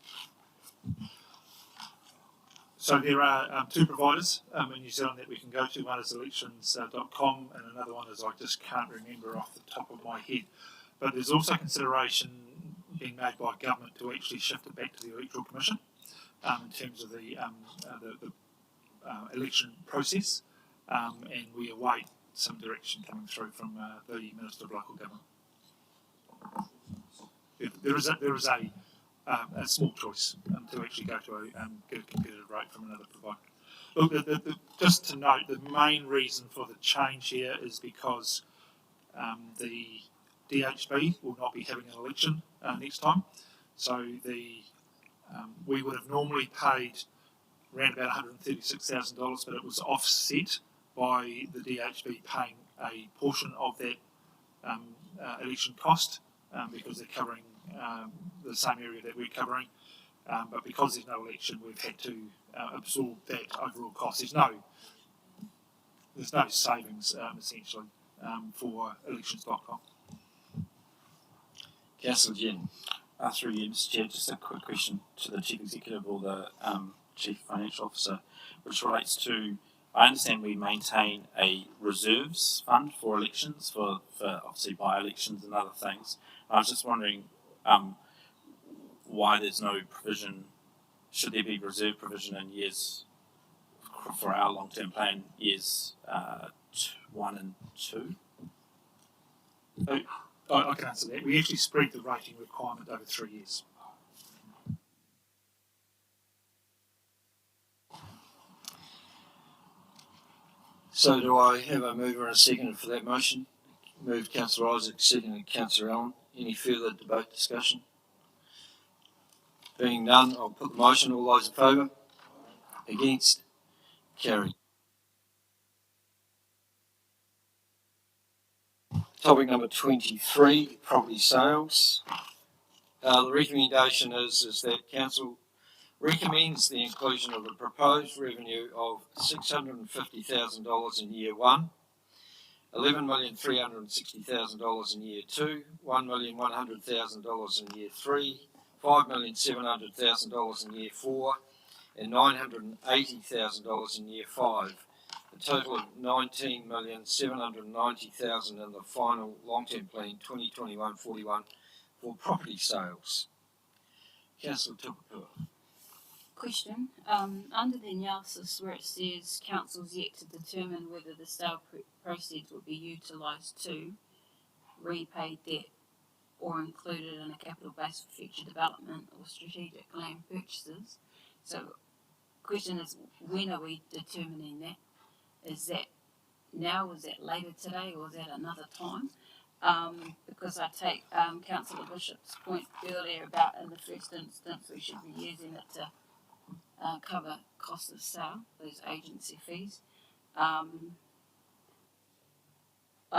So there are two providers in New Zealand that we can go to. One is elections.com and another one is I just can't remember off the top of my head. But there's also consideration being made by government to actually shift it back to the Electoral Commission in terms of the election process, and we await some direction coming through from the Minister of Local Government. There is a small choice to actually go to get a competitive rate from another provider. Look, just to note, the main reason for the change here is because the DHB will not be having an election next time. So we would have normally paid around about $136,000, but it was offset by the DHB paying a portion of that election cost because they're covering the same area that we're covering. But because there's no election, we've had to absorb that overall cost. There's no savings essentially for elections.com. Councillor Jen. Through you, Mr. Chair, just a quick question to the Chief Executive or the Chief Financial Officer, which relates to, I understand we maintain a reserves fund for elections, for obviously by-elections and other things. I was just wondering why there's no provision, should there be reserve provision in years, for our long-term plan, years 1 and 2? I can answer that. We actually spread the rating requirement over 3 years. So do I have a mover and a seconder for that motion? Moved Councillor Isaac, seconded Councillor Allen. Any further debate, discussion? Being none, I'll put the motion. All those in favour? Against? Carried. Topic number 23, property sales. The recommendation is that Council recommends the inclusion of the proposed revenue of $650,000 in year one, $11,360,000 in year two, $1,100,000 in year three, $5,700,000 in year four, and $980,000 in year five. A total of $19,790,000 in the final long-term plan 2021-41 for property sales. Councillor Tupapua. Question. Under the analysis where it says council's yet to determine whether the sale proceeds will be utilised to repay debt or included in a capital base for future development or strategic land purchases. So, question is, when are we determining that? Is that now, is that later today, or is that another time? Because I take Councillor Bishop's point earlier about in the first instance we should be using it to cover cost of sale, those agency fees. I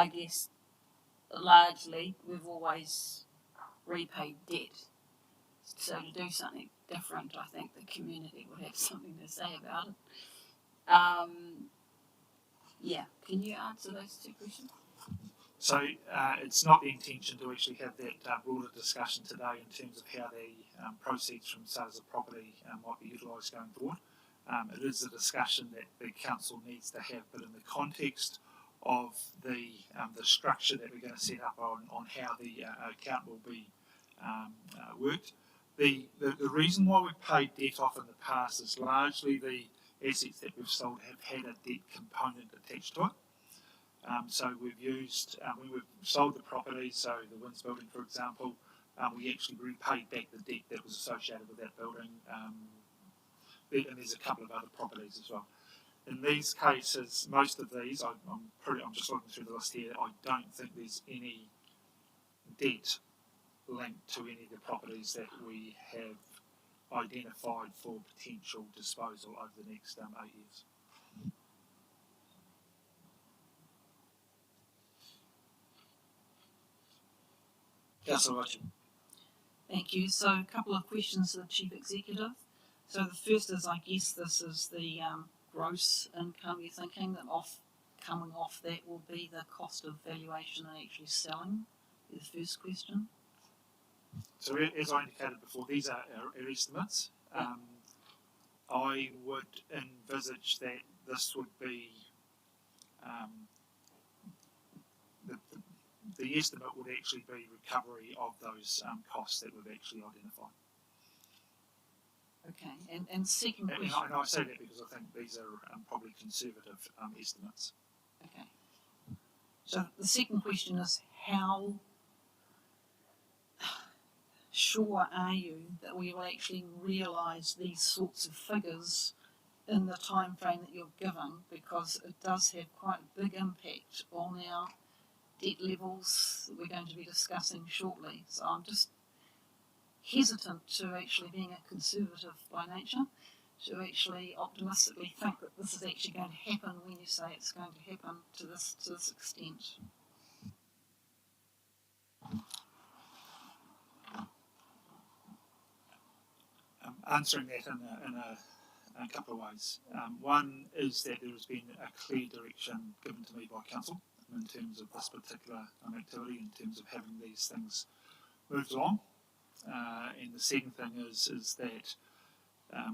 guess largely we've always repaid debt. So to do something different, I think the community would have something to say about it. Yeah, can you answer those two questions? So it's not the intention to actually have that broader discussion today in terms of how the proceeds from sales of property might be utilised going forward. It is a discussion that the council needs to have, but in the context of the structure that we're going to set up on how the account will be worked. The reason why we've paid debt off in the past is largely the assets that we've sold have had a debt component attached to it. So we've used, when we've sold the property, so the Winds building for example, we actually repaid back the debt that was associated with that building, and there's a couple of other properties as well. In these cases, most of these, I'm just looking through the list here, I don't think there's any debt linked to any of the properties that we have identified for potential disposal over the next 8 years. Councillor Roger. Thank you. So a couple of questions to the Chief Executive. So the first is, I guess this is the gross income. You're thinking that coming off that will be the cost of valuation and actually selling? The first question. So as I indicated before, these are our estimates. I would envisage that this would be the estimate would actually be recovery of those costs that we've actually identified. Okay, and second question. And I say that because I think these are probably conservative estimates. Okay. So the second question is, how sure are you that we will actually realise these sorts of figures in the time frame that you're given? Because it does have quite a big impact on our debt levels that we're going to be discussing shortly. So I'm just hesitant to actually, being a conservative by nature, to actually optimistically think that this is actually going to happen when you say it's going to happen to this extent. Answering that in a couple of ways. One is that there has been a clear direction given to me by council in terms of this particular activity, in terms of having these things moved along. And the second thing is that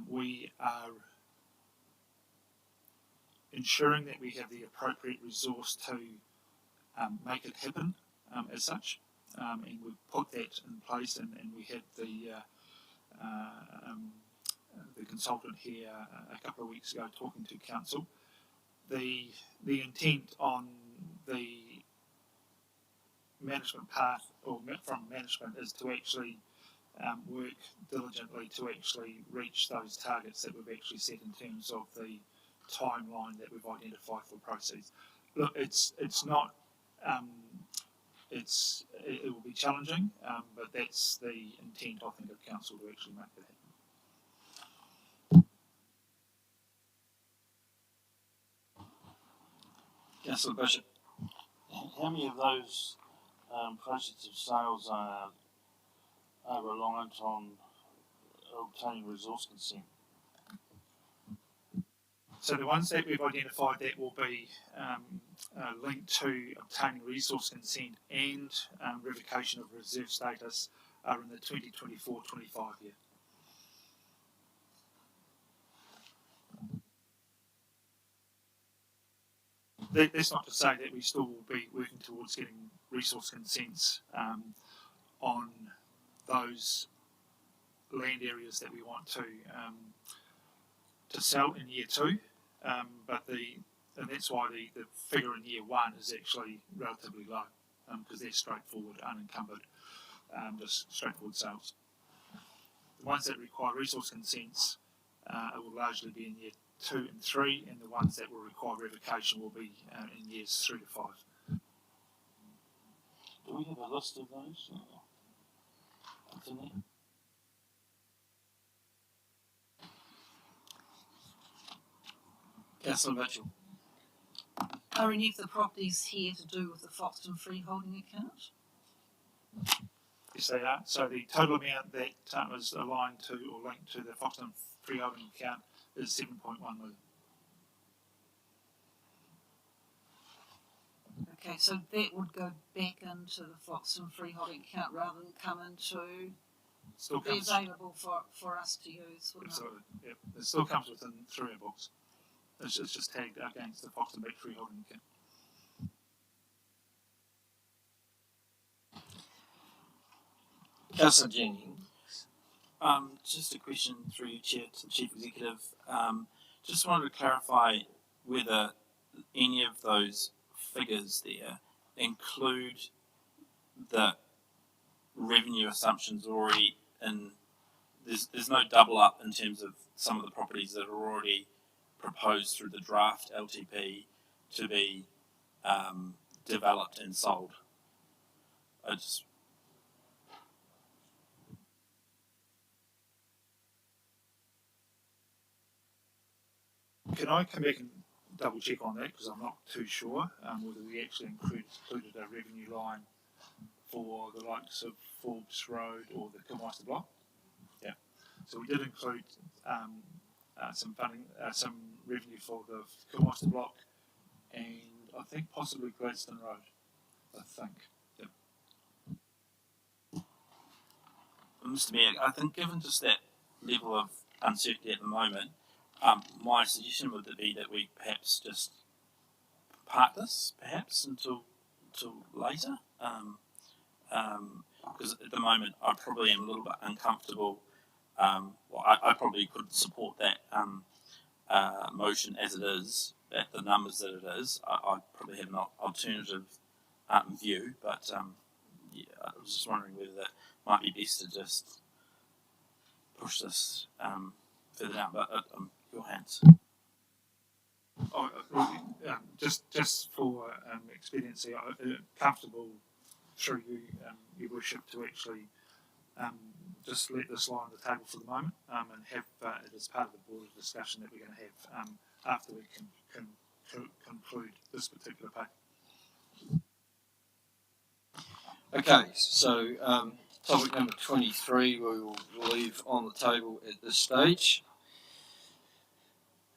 we are ensuring that we have the appropriate resource to make it happen as such. And we've put that in place, and we had the consultant here a couple of weeks ago talking to council. The intent on the management path, or from management, is to actually work diligently to actually reach those targets that we've actually set in terms of the timeline that we've identified for proceeds. Look, it's not. It will be challenging, but that's the intent, I think, of council to actually make that happen. Councillor Bishop. How many of those proceeds of sales are reliant on obtaining resource consent? So the ones that we've identified that will be linked to obtaining resource consent and revocation of reserve status are in the 2024-25 year. That's not to say that we still will be working towards getting resource consents on those land areas that we want to to sell in year 2, and that's why the figure in year 1 is actually relatively low, because they're straightforward, unencumbered, just straightforward sales. The ones that require resource consents will largely be in year 2 and 3, and the ones that will require revocation will be in years 3 to 5. Do we have a list of those? What's in there? Councillor Mitchell. Are any of the properties here to do with the Foxton freeholding account? Yes, they are. So the total amount that was aligned to or linked to the Foxton freeholding account is 7.1 million. Okay, so that would go back into the Foxton freeholding account rather than come into Still be comes, available for us to use, wouldn't it? absolutely, yep. It still comes within 3 books. It's just tagged against the Foxton Beach freeholding account. Councillor Jennings. Just a question through you, Chair, to the Chief Executive. Just wanted to clarify whether any of those figures there include the revenue assumptions already in. There's no double up in terms of some of the properties that are already proposed through the draft LTP to be developed and sold. Can I come back and double check on that, because I'm not too sure whether we actually included a revenue line for the likes of Forbes Road or the Kilmeister block. Yeah, so we did include some funding, some revenue for the Kilmeister block, and I think possibly Gladstone Road. I think. Yeah. Mr. Mayor, I think given just that level of uncertainty at the moment, my suggestion would be that we perhaps just park this, perhaps until later, because at the moment I probably am a little bit uncomfortable. I probably could support that motion as it is, at the numbers that it is. I probably have an alternative view, but yeah, I was just wondering whether that might be best to just push this further down. But your hands. Just for expediency, comfortable through you, Your Worship, to actually just let this lie on the table for the moment and have it as part of the board discussion that we're going to have after we can conclude this particular paper. Okay, so topic number 23 we will leave on the table at this stage.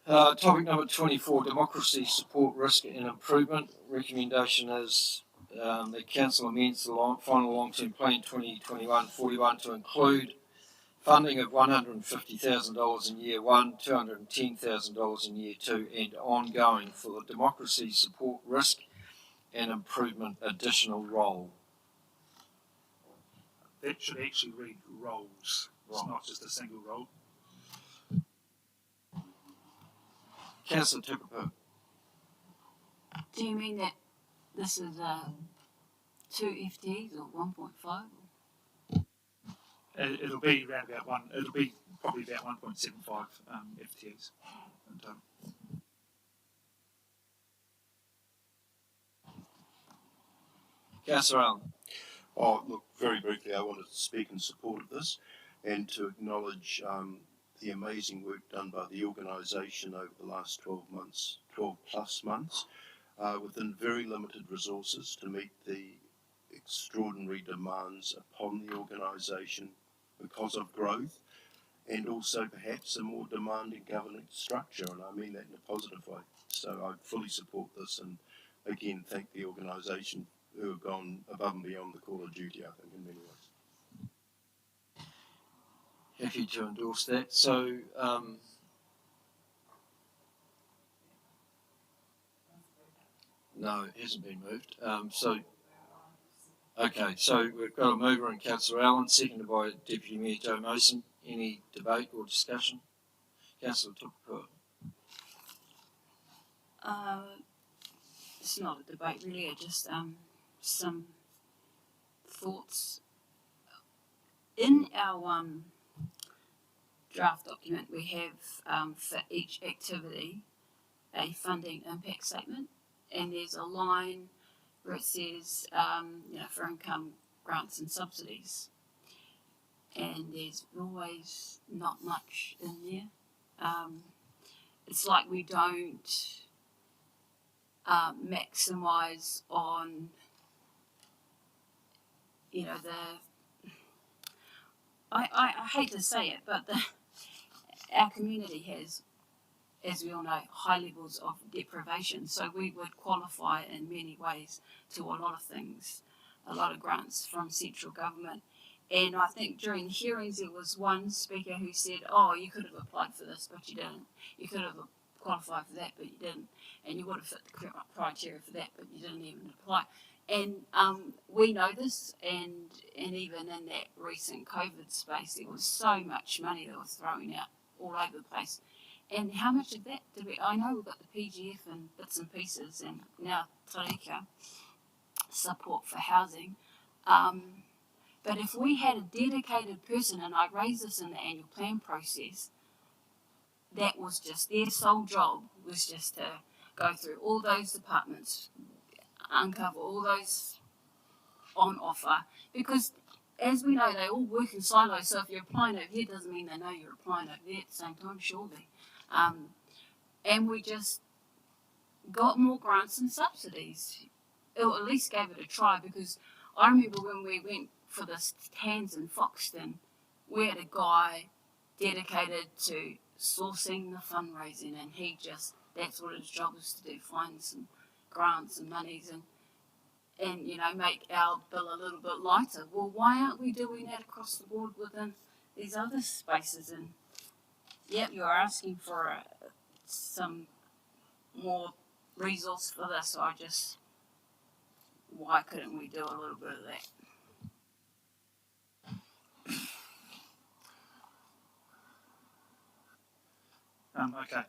Topic number 24, democracy support risk and improvement. Recommendation is the Council amends the final long-term plan 2021-41 to include funding of $150,000 in year 1, $210,000 in year 2, and ongoing for the democracy support risk and improvement additional role. That should actually read roles. It's not just a single role. Councillor Tukapu. Do you mean that this is 2 FTEs or 1.5? It'll be around about one. It'll be probably about 1.75 FTEs in total. Councillor Allen. Oh, look, very briefly, I wanted to speak in support of this and to acknowledge the amazing work done by the organisation over the last 12 plus months, within very limited resources to meet the extraordinary demands upon the organisation because of growth, and also perhaps a more demanding governance structure, and I mean that in a positive way. So I fully support this, and again thank the organisation who have gone above and beyond the call of duty, I think, in many ways. Happy to endorse that. So, no, it hasn't been moved. Okay, so we've got a mover in Councillor Allen, seconded by Deputy Mayor Joe Mason. Any debate or discussion? Councillor Tupakura. It's not a debate really, just some thoughts. In our draft document, we have for each activity a funding impact statement, and there's a line where it says, for income grants and subsidies, and there's always not much in there. It's like we don't maximise on, I hate to say it, but our community has, as we all know, high levels of deprivation, so we would qualify in many ways to a lot of things, a lot of grants from central government. And I think during the hearings there was one speaker who said, oh, you could have applied for this, but you didn't. You could have qualified for that, but you didn't. And you would have fit the criteria for that, but you didn't even apply. And we know this, and even in that recent COVID space, there was so much money that was thrown out all over the place. And how much of that did we, I know we've got the PGF and bits and pieces, and now Tareka, support for housing. But if we had a dedicated person, and I raised this in the annual plan process, that was just their sole job, was just to go through all those departments, uncover all those on offer, because as we know, they all work in silos, so if you're applying over here doesn't mean they know you're applying over there at the same time, surely. And we just got more grants and subsidies, or at least gave it a try, because I remember when we went for the stands in Foxton, we had a guy dedicated to sourcing the fundraising, and he just, that's what his job was to do, find some grants and monies and make our bill a little bit lighter. Well, why aren't we doing that across the board within these other spaces? And yep, you're asking for some more resource for this, so why couldn't we do a little bit of that? Okay,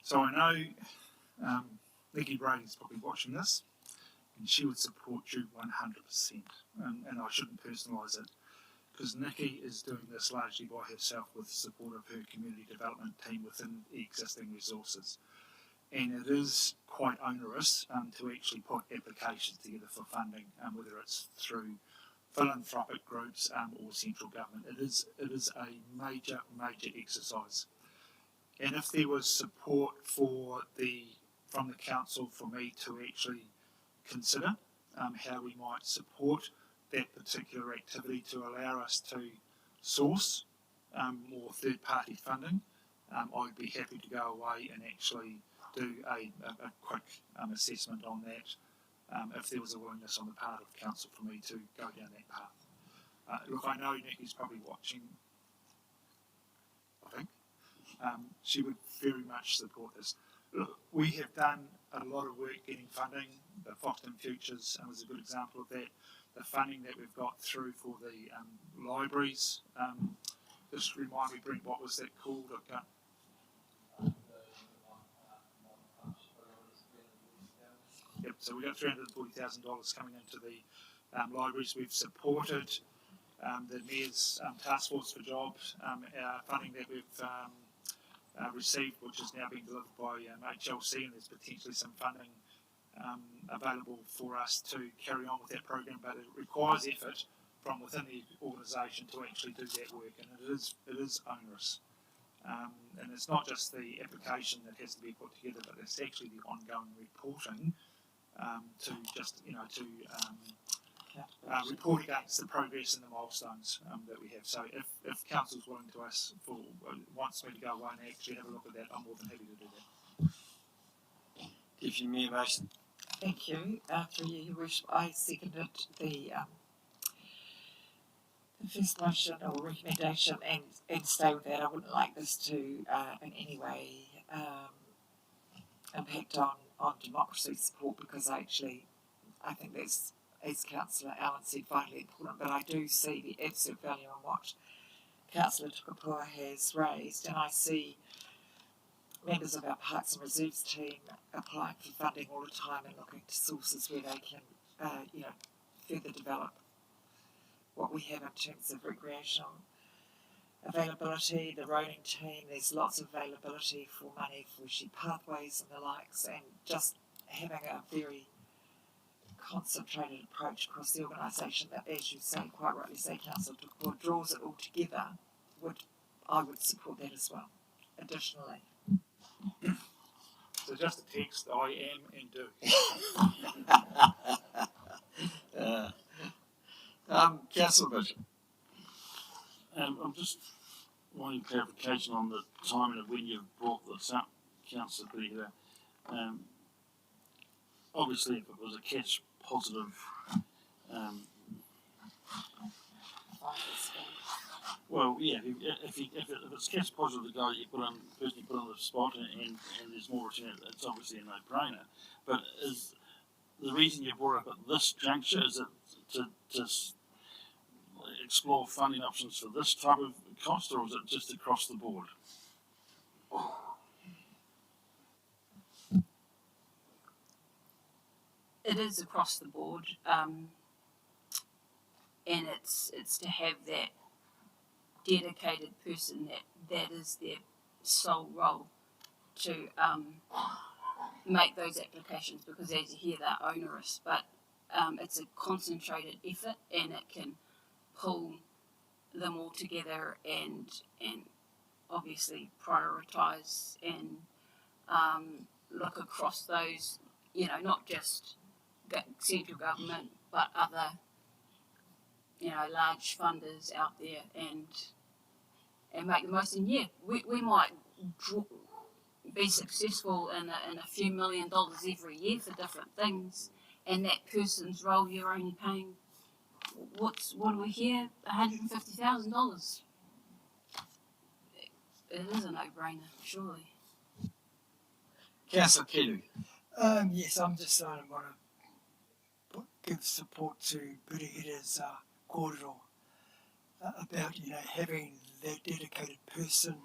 so I know Nikki Brady's probably watching this, and she would support you 100%, and I shouldn't personalise it, because Nikki is doing this largely by herself with the support of her community development team within the existing resources. And it is quite onerous to actually put applications together for funding, whether it's through philanthropic groups or central government. It is a major exercise. And if there was support from the council for me to actually consider how we might support that particular activity to allow us to source more third-party funding, I'd be happy to go away and actually do a quick assessment on that if there was a willingness on the part of council for me to go down that path. Look, I know Nikki's probably watching, I think. She would very much support this. Look, we have done a lot of work getting funding. The Foxton Futures was a good example of that. The funding that we've got through for the libraries. Just remind me, Brent, what was that called? Yep, so we got $340,000 coming into the libraries. We've supported the Mayor's Task Force for Jobs, our funding that we've received, which is now being delivered by HLC, and there's potentially some funding available for us to carry on with that program, but it requires effort from within the organisation to actually do that work, and it is onerous. And it's not just the application that has to be put together, but it's actually the ongoing reporting to report against the progress and the milestones that we have. So if council's willing to wants me to go away and actually have a look at that, I'm more than happy to do that. Deputy Mayor Mason. Thank you. Through you, Your Worship, I seconded the first motion or recommendation and stay with that. I wouldn't like this to in any way impact on democracy support, because I think that's, as Councillor Allen said, vitally important, but I do see the absolute value in what Councillor Tukapua has raised, and I see members of our Parks and Reserves team applying for funding all the time and looking to sources where they can, further develop what we have in terms of recreational availability. The roading team, there's lots of availability for money for sheep pathways and the likes, and just having a very concentrated approach across the organisation that, as you say, quite rightly say, Councillor Tukapua, draws it all together, I would support that as well, additionally. So just a text, I am and do. Councillor Bishop. I'm just wanting clarification on the timing of when you've brought this up, Councillor Peter. Obviously, if it was a catch positive, well, yeah, if it's catch positive, the guy you put on the spot and there's more return, it's obviously a no-brainer. But is the reason you brought it up at this juncture, is it to explore funding options for this type of cost, or is it just across the board? It is across the board, and it's to have that dedicated person that is their sole role to make those applications, because as you hear, they're onerous, but it's a concentrated effort, and it can pull them all together and obviously prioritise and look across those, not just central government but other large funders out there, and make the most. And yeah, we might be successful in a few $1 million every year for different things, and that person's role you're only paying, what do we hear, $150,000. It is a no-brainer, surely. Councillor Kedu. Yes, I'm just want to give support to Pirihire's kōrero about having that dedicated person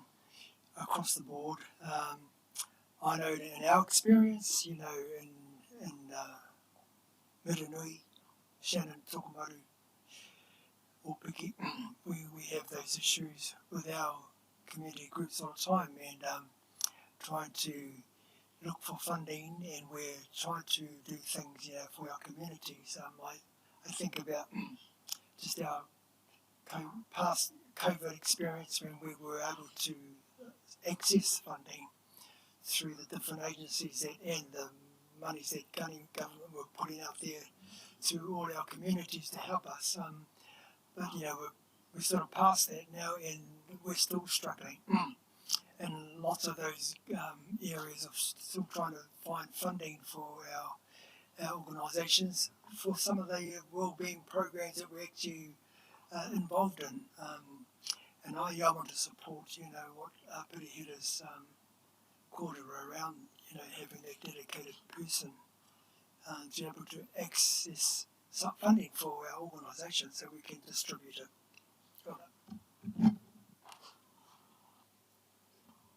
across the board. I know that in our experience, in Miranui, Shannon, Tokomaru, Opiki, we have those issues with our community groups all the time, and trying to look for funding, and we're trying to do things for our communities. I think about just our past COVID experience when we were able to access funding through the different agencies and the monies that government were putting out there to all our communities to help us. But we're sort of past that now, and we're still struggling. And lots of those areas of still trying to find funding for our organisations for some of the wellbeing programs that we're actually involved in. And I want to support, what Pirihire's kōrero around, having that dedicated person to be able to access some funding for our organisation so we can distribute it.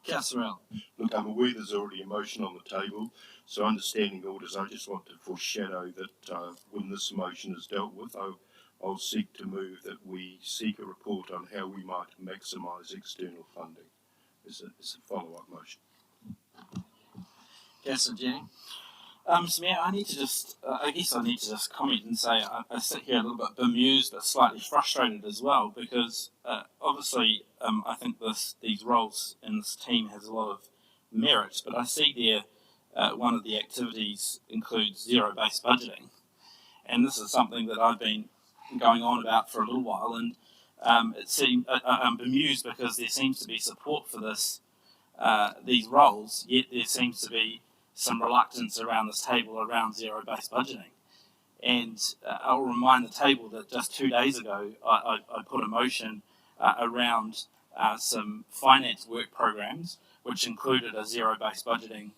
Councillor Allen. Look, I'm aware there's already a motion on the table, so understanding orders, I just want to foreshadow that when this motion is dealt with, I'll seek to move that we seek a report on how we might maximise external funding. It's a follow-up motion. Councillor Jennings. Mr. Mayor, I need to just comment and say I sit here a little bit bemused but slightly frustrated as well, because obviously I think these roles in this team has a lot of merit, but I see there one of the activities includes zero-based budgeting, and this is something that I've been going on about for a little while, and I'm bemused because there seems to be support for these roles, yet there seems to be some reluctance around this table around zero-based budgeting. And I'll remind the table that just 2 days ago I put a motion around some finance work programs which included a zero-based budgeting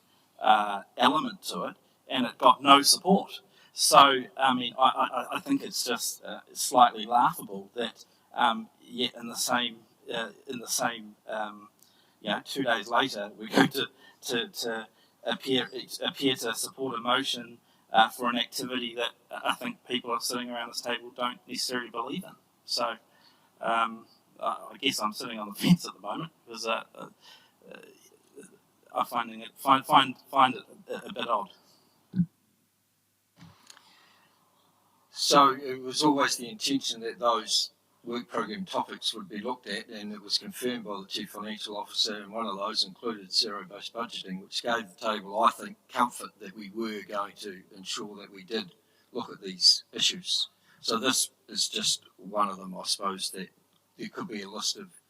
element to it, and it got no support. So, I think it's just slightly laughable that yet in the same in the same, 2 days later, we're going to appear to support a motion for an activity that I think people are sitting around this table don't necessarily believe in. So I guess I'm sitting on the fence at the moment because I find it a bit odd. So it was always the intention that those work program topics would be looked at, and it was confirmed by the Chief Financial Officer, and one of those included zero-based budgeting, which gave the table, I think, comfort that we were going to ensure that we did look at these issues. So this is just one of them, I suppose, that there could be a list of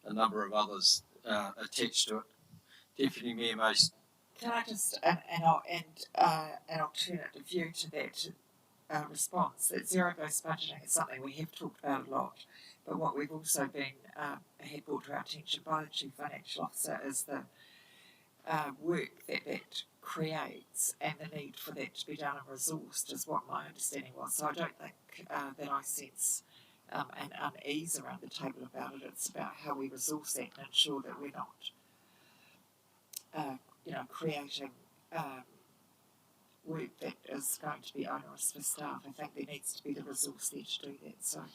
a number of others attached to it. Deputy Mayor Mason. Can I just an alternative view to that response? That zero-based budgeting is something we have talked about a lot, but what we've also been had brought to our attention by the Chief Financial Officer is the work that creates and the need for that to be done and resourced is what my understanding was. So I don't think that I sense an unease around the table about it. It's about how we resource that and ensure that we're not creating work that is going to be onerous for staff. I think there needs to be the resource there to do that. So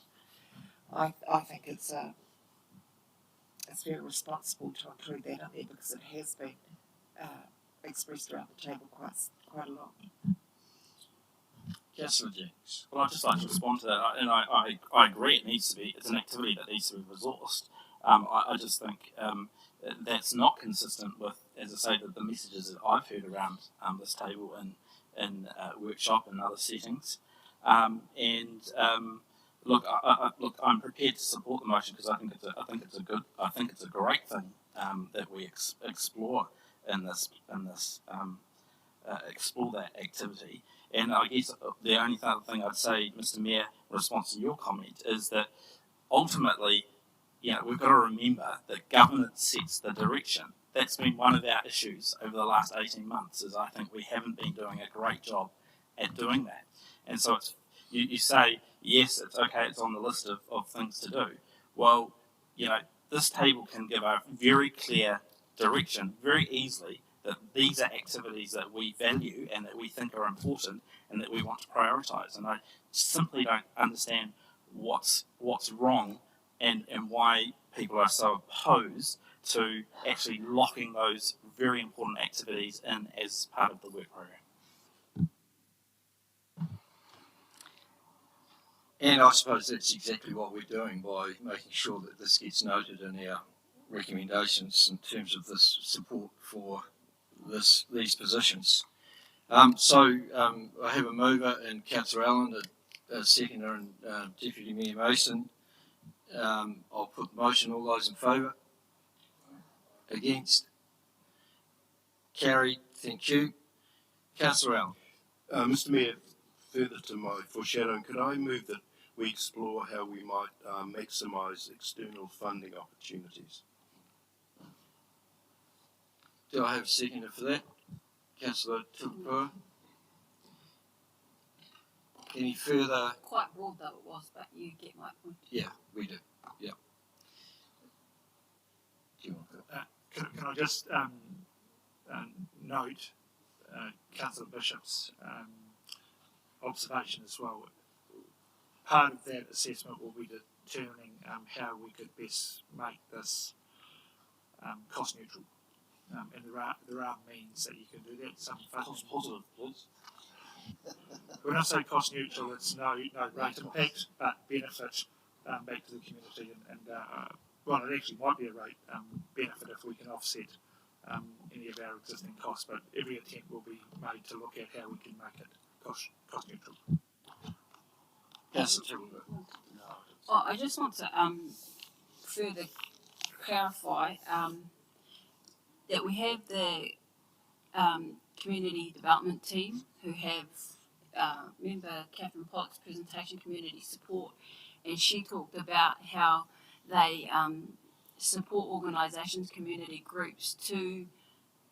I think it's very responsible to include that in there because it has been expressed around the table quite a lot. Councillor James. Well, I'd just like to respond to that, and I agree. It's an activity that needs to be resourced. I just think that's not consistent with, as I say, the messages that I've heard around this table in workshop and other settings. Look, I'm prepared to support the motion because I think it's a great thing that we explore in this explore that activity. And I guess the only other thing I'd say, Mr. Mayor, in response to your comment, is that ultimately, we've got to remember that governance sets the direction. That's been one of our issues over the last 18 months, is I think we haven't been doing a great job at doing that. And so it's, you say, yes, it's okay, it's on the list of things to do. Well, this table can give a very clear direction very easily that these are activities that we value and that we think are important and that we want to prioritise. And I simply don't understand what's wrong and why people are so opposed to actually locking those very important activities in as part of the work program. And I suppose that's exactly what we're doing by making sure that this gets noted in our recommendations in terms of this support for these positions. So I have a mover in Councillor Allen, a seconder and Deputy Mayor Mason. I'll put the motion. All those in favour? Against? Carried. Thank you. Councillor Allen. Mr. Mayor, further to my foreshadowing, could I move that we explore how we might maximise external funding opportunities? Do I have a seconder for that? Councillor Tupua. Any further? Quite broad though it was, but you get my point. Yeah, we do. Yeah. Do you want that? Can I just note Councillor Bishop's observation as well? Part of that assessment will be determining how we could best make this cost neutral. And there are means that you can do that. Some Cost positive, please. When I say cost neutral, it's no rate impact, but benefit back to the community. And well, it actually might be a rate benefit if we can offset any of our existing costs. But every attempt will be made to look at how we can make it cost neutral. Yes. I just want to further clarify that we have the community development team who have remember Catherine Pollock's presentation, community support, and she talked about how they support organisations, community groups to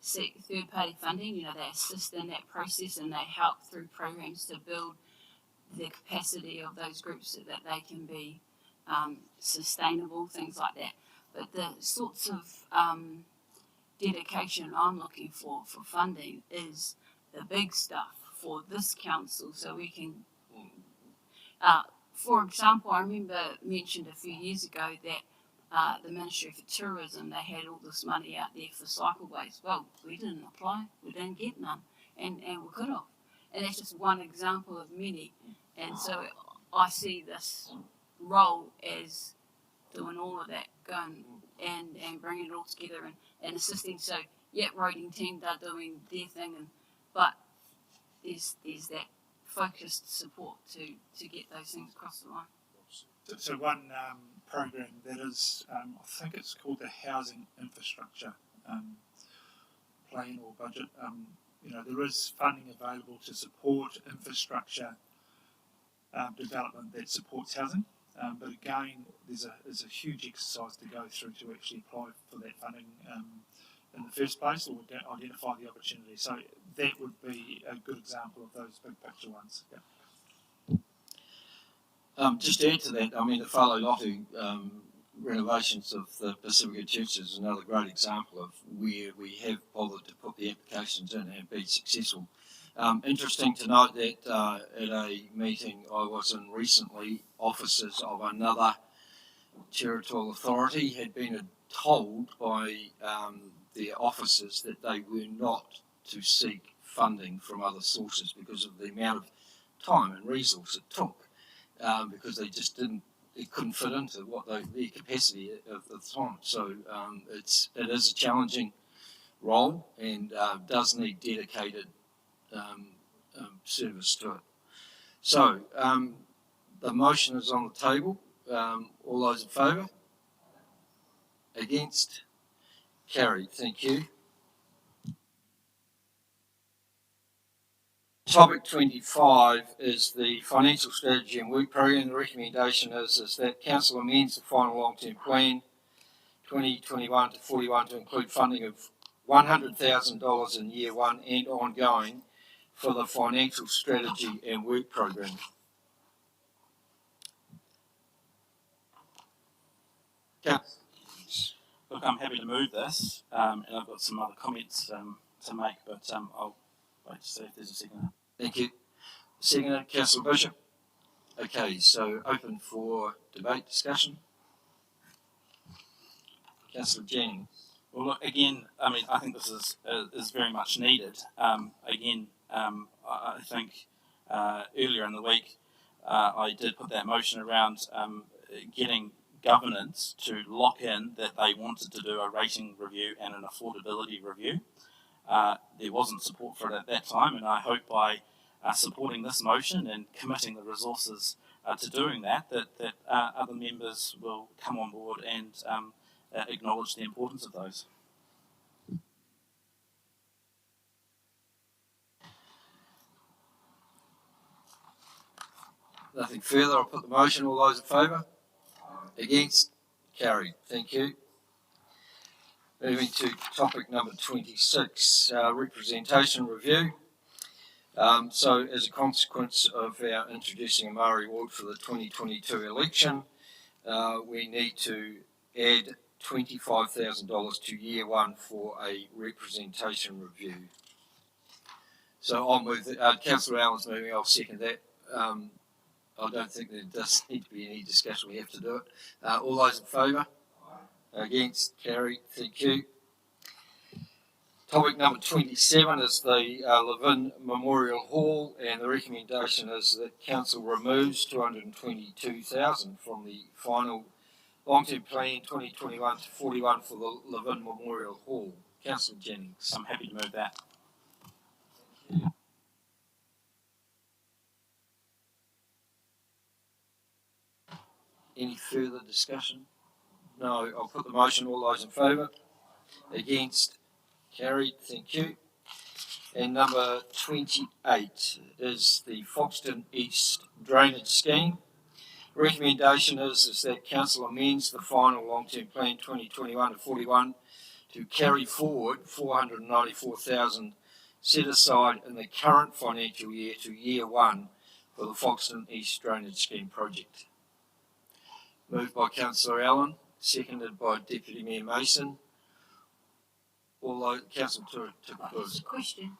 seek third-party funding. They assist in that process and they help through programs to build the capacity of those groups so that they can be sustainable, things like that. But the sorts of dedication I'm looking for funding is the big stuff for this council, so we can. For example, I remember mentioned a few years ago that the Ministry for Tourism, they had all this money out there for cycleways. Well, we didn't apply, we didn't get none, and we could have. And that's just one example of many. And so I see this role as doing all of that, going and bringing it all together and assisting. So, yeah, roading team, they're doing their thing, but there's that focused support to get those things across the line. So one program that is, I think it's called the Housing Infrastructure Plan or Budget. There is funding available to support infrastructure development that supports housing. But again, there's a huge exercise to go through to actually apply for that funding in the first place, or identify the opportunity. So that would be a good example of those big picture ones. Yeah. Just to add to that, I mean, the Whalo Lotu renovations of the Pacifica Church is another great example of where we have bothered to put the applications in and be successful. Interesting to note that at a meeting I was in recently, officers of another territorial authority had been told by their officers that they were not to seek funding from other sources because of the amount of time and resource it took, because they just couldn't fit into what their capacity of the time. So it is a challenging role and does need dedicated service to it. So the motion is on the table. All those in favour? Against? Carried. Thank you. Topic 25 is the financial strategy and work programme. The recommendation is that Council amends the final long-term plan 2021 to 41 to include funding of $100,000 in year one and ongoing for the financial strategy and work programme. Yeah. Look, I'm happy to move this, and I've got some other comments to make, but I'll wait to see if there's a second. Thank you. Second, Councillor Bishop. Okay, so open for debate, discussion. Councillor Jennings. Well, look, again, I mean, I think this is very much needed. I think earlier in the week I did put that motion around getting governance to lock in that they wanted to do a rating review and an affordability review. There wasn't support for it at that time, and I hope by supporting this motion and committing the resources to doing that other members will come on board and acknowledge the importance of those. Nothing further. I'll put the motion. All those in favour? Against? Carried. Thank you. Moving to topic number 26, representation review. So as a consequence of our introducing a Maori ward for the 2022 election, we need to add $25,000 to year one for a representation review. So I'll move that. Councillor Allen's moving. I'll second that. I don't think there does need to be any discussion. We have to do it. All those in favour? Against? Carried. Thank you. Topic number 27 is the Levin Memorial Hall, and the recommendation is that Council removes $222,000 from the final long-term plan 2021 to 41 for the Levin Memorial Hall. Councillor Jennings. I'm happy to move that. Any further discussion? No, I'll put the motion. All those in favour? Against? Carried. Thank you. And number 28 is the Foxton East Drainage Scheme. Recommendation is that Council amends the final long-term plan 2021 to 41 to carry forward $494,000 set aside in the current financial year to year one for the Foxton East Drainage Scheme project. Moved by Councillor Allen, seconded by Deputy Mayor Mason. Although, Councillor Just a question.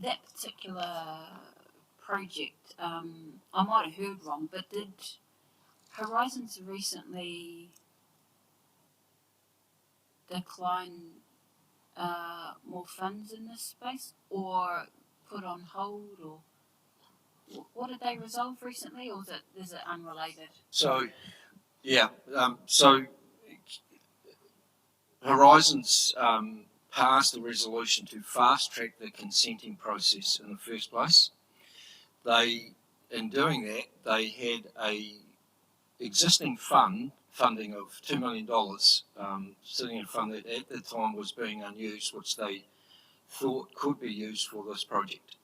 That particular project, I might have heard wrong, but did Horizons recently decline more funds in this space, or put on hold, or what did they resolve recently, or is it unrelated? So, yeah, so Horizons passed a resolution to fast track the consenting process in the first place. In doing that, they had a existing funding of $2 million sitting in a fund that at the time was being unused, which they thought could be used for this project.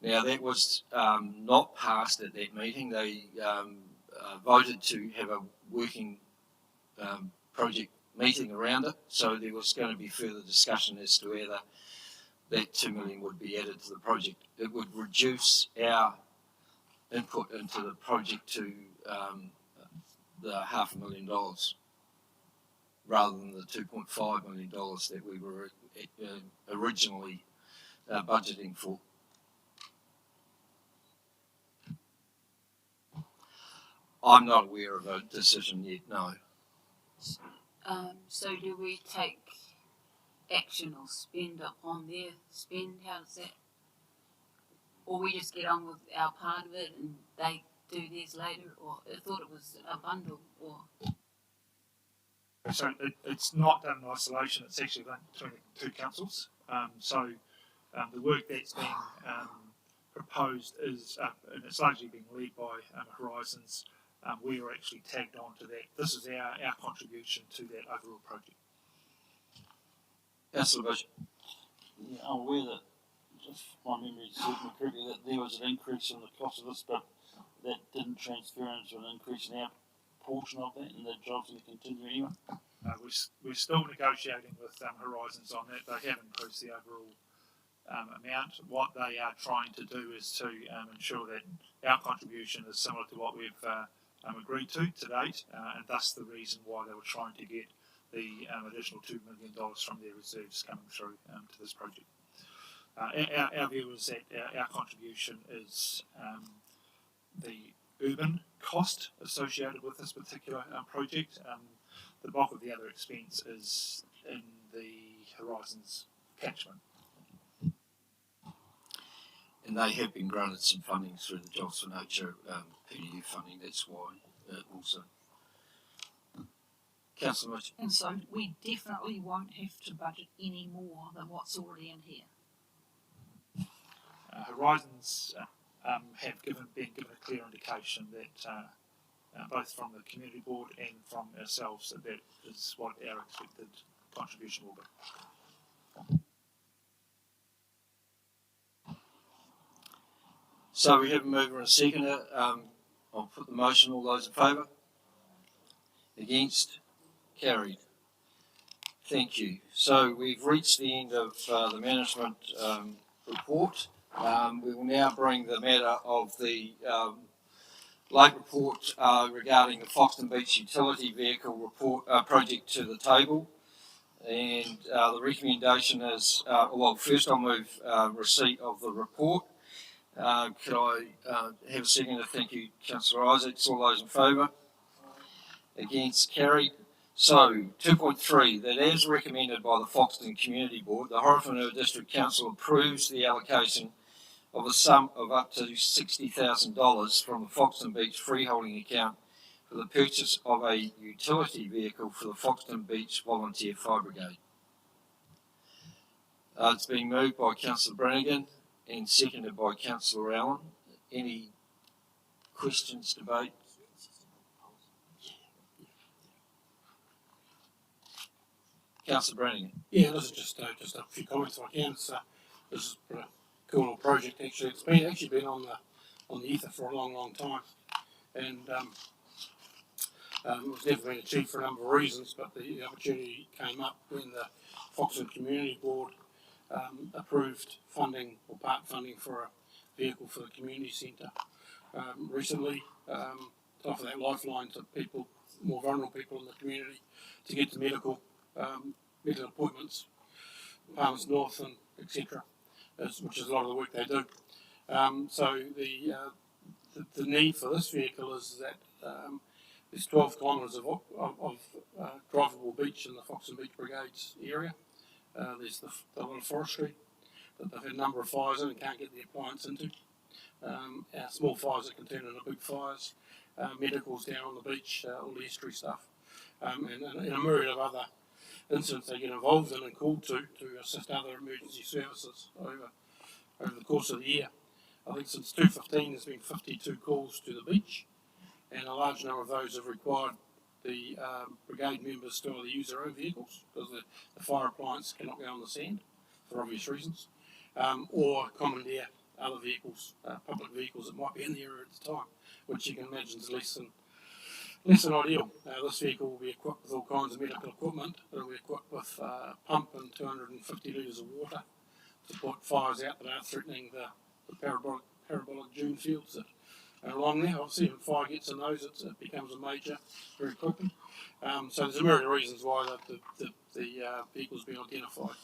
Now that was not passed at that meeting. They voted to have a working project meeting around it, so there was going to be further discussion as to whether that $2 million would be added to the project. It would reduce our input into the project to the $500,000 rather than the $2.5 million that we were originally budgeting for. I'm not aware of a decision yet, no. So do we take action or spend on their spend? How does that? Or we just get on with our part of it and they do theirs later? Or I thought it was a bundle, or... So it's not done in isolation, it's actually done between the two councils. The work that's being proposed is, and it's largely being led by Horizons. We are actually tagged on to that. This is our contribution to that overall project. Councillor Bishop. Yeah, I'm aware that, if my memory serves me correctly, that there was an increase in the cost of this, but that didn't transfer into an increase in our portion of that, and that job's going to continue anyway. We're still negotiating with Horizons on that. They have increased the overall amount. What they are trying to do is to ensure that our contribution is similar to what we've agreed to date, and thus the reason why they were trying to get the additional $2 million from their reserves coming through to this project. Our view is that our contribution is the urban cost associated with this particular project. The bulk of the other expense is in the Horizons catchment. And they have been granted some funding through the Jobs for Nature PDU funding, that's why also. Councillor Mitchell. And so we definitely won't have to budget any more than what's already in here. Horizons have been given a clear indication that both from the community board and from ourselves that is what our expected contribution will be. So we have a mover and a seconder. I'll put the motion. All those in favour? Against? Carried. Thank you. So we've reached the end of the management report. We will now bring the matter of the late report regarding the Foxton Beach Utility Vehicle report project to the table. And the recommendation is, first I'll move receipt of the report. Could I have a second? Thank you, Councillor Isaacs. All those in favour? Against? Carried. So, 2.3, that as recommended by the Foxton Community Board, the Horowhenua District Council approves the allocation of a sum of up to $60,000 from the Foxton Beach freeholding account for the purchase of a utility vehicle for the Foxton Beach Volunteer Fire Brigade. It's been moved by Councillor Brannigan and seconded by Councillor Allen. Any questions, debate? Councillor Brannigan. Yeah, this is just a few comments if I can. This is a cool little project actually. It's been on the ether for a long time, and it was never been achieved for a number of reasons. But the opportunity came up when the Foxton Community Board approved funding or part funding for a vehicle for the community centre recently. to offer that lifeline to people, more vulnerable people in the community, to get to medical appointments, Palms North and etc., which is a lot of the work they do. So the need for this vehicle is that there's 12 kilometres of drivable beach in the Fox and Beach Brigades area. There's a lot of forestry that they've had a number of fires in and can't get the appliance into. Small fires that can turn into big fires. Medicals down on the beach, all the history stuff, and a myriad of other incidents they get involved in and called to assist other emergency services over the course of the year. I think since 2015 there's been 52 calls to the beach, and a large number of those have required the brigade members to either use their own vehicles, because the fire appliance cannot go on the sand for obvious reasons, or commandeer other vehicles, public vehicles that might be in the area at the time, which you can imagine is less than ideal. This vehicle will be equipped with all kinds of medical equipment. It will be equipped with a pump and 250 litres of water to put fires out that are threatening the parabolic dune fields that are along there. Obviously, if a fire gets in those, it becomes a major very quickly. So there's a myriad of reasons why the vehicle's been identified.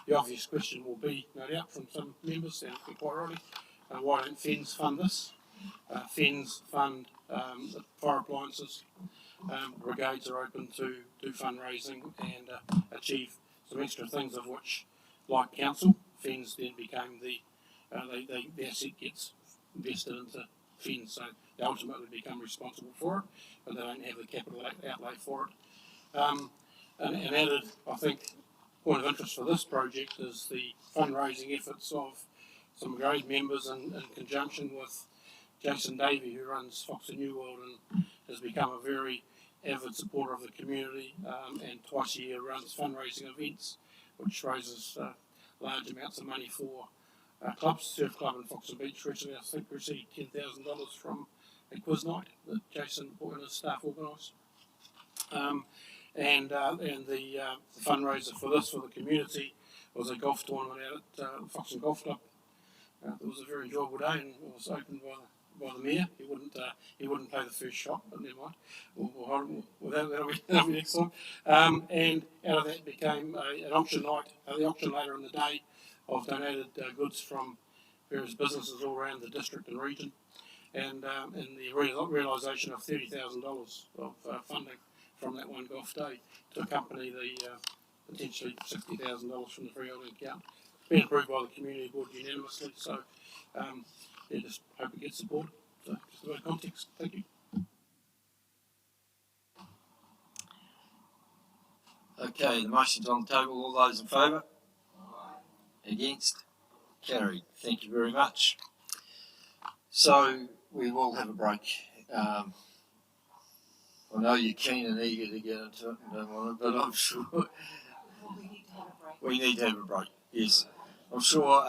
The obvious question will be, no doubt, from some members, and quite rightly, why don't FENS fund this? FENS fund the fire appliances. Brigades are open to do fundraising and achieve some extra things, of which, like council, FENS then became the asset gets invested into FENS, so they ultimately become responsible for it, but they don't have the capital outlay for it. And added, I think, point of interest for this project is the fundraising efforts of some grade members in conjunction with Jason Davey, who runs Fox and New World and has become a very avid supporter of the community, and twice a year runs fundraising events, which raises large amounts of money for clubs. Surf Club in Fox and Beach recently, I think, received $10,000 from a quiz night that Jason and his staff organised. And the fundraiser for the community was a golf tournament out at Foxton Golf Club. It was a very enjoyable day, and it was opened by the mayor. He wouldn't play the first shot, but never mind. That'll be next time. And out of that became an auction night. The auction later in the day of donated goods from various businesses all around the district and region, and the realisation of $30,000 of funding from that one golf day to accompany the potentially $60,000 from the freeholding account. It's been approved by the community board unanimously, so just hope it gets supported. So just a bit of context. Thank you. Okay, the motion's on the table. All those in favour? Against? Carried. Thank you very much. So we will have a break. I know you're keen and eager to get into it and don't want it, but I'm sure we need to have a break. Yes, I'm sure.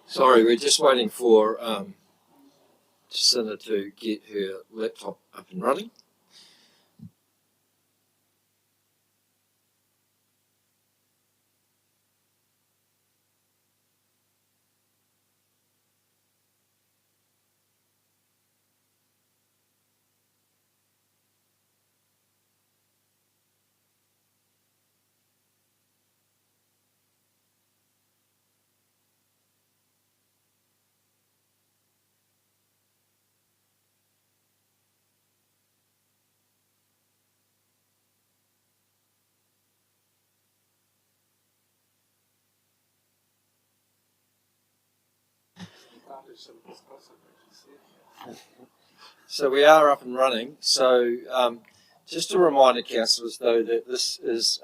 Sorry, we're just waiting for Jacinda to get her laptop up and running. So we are up and running. So just a reminder, councillors, though, that this is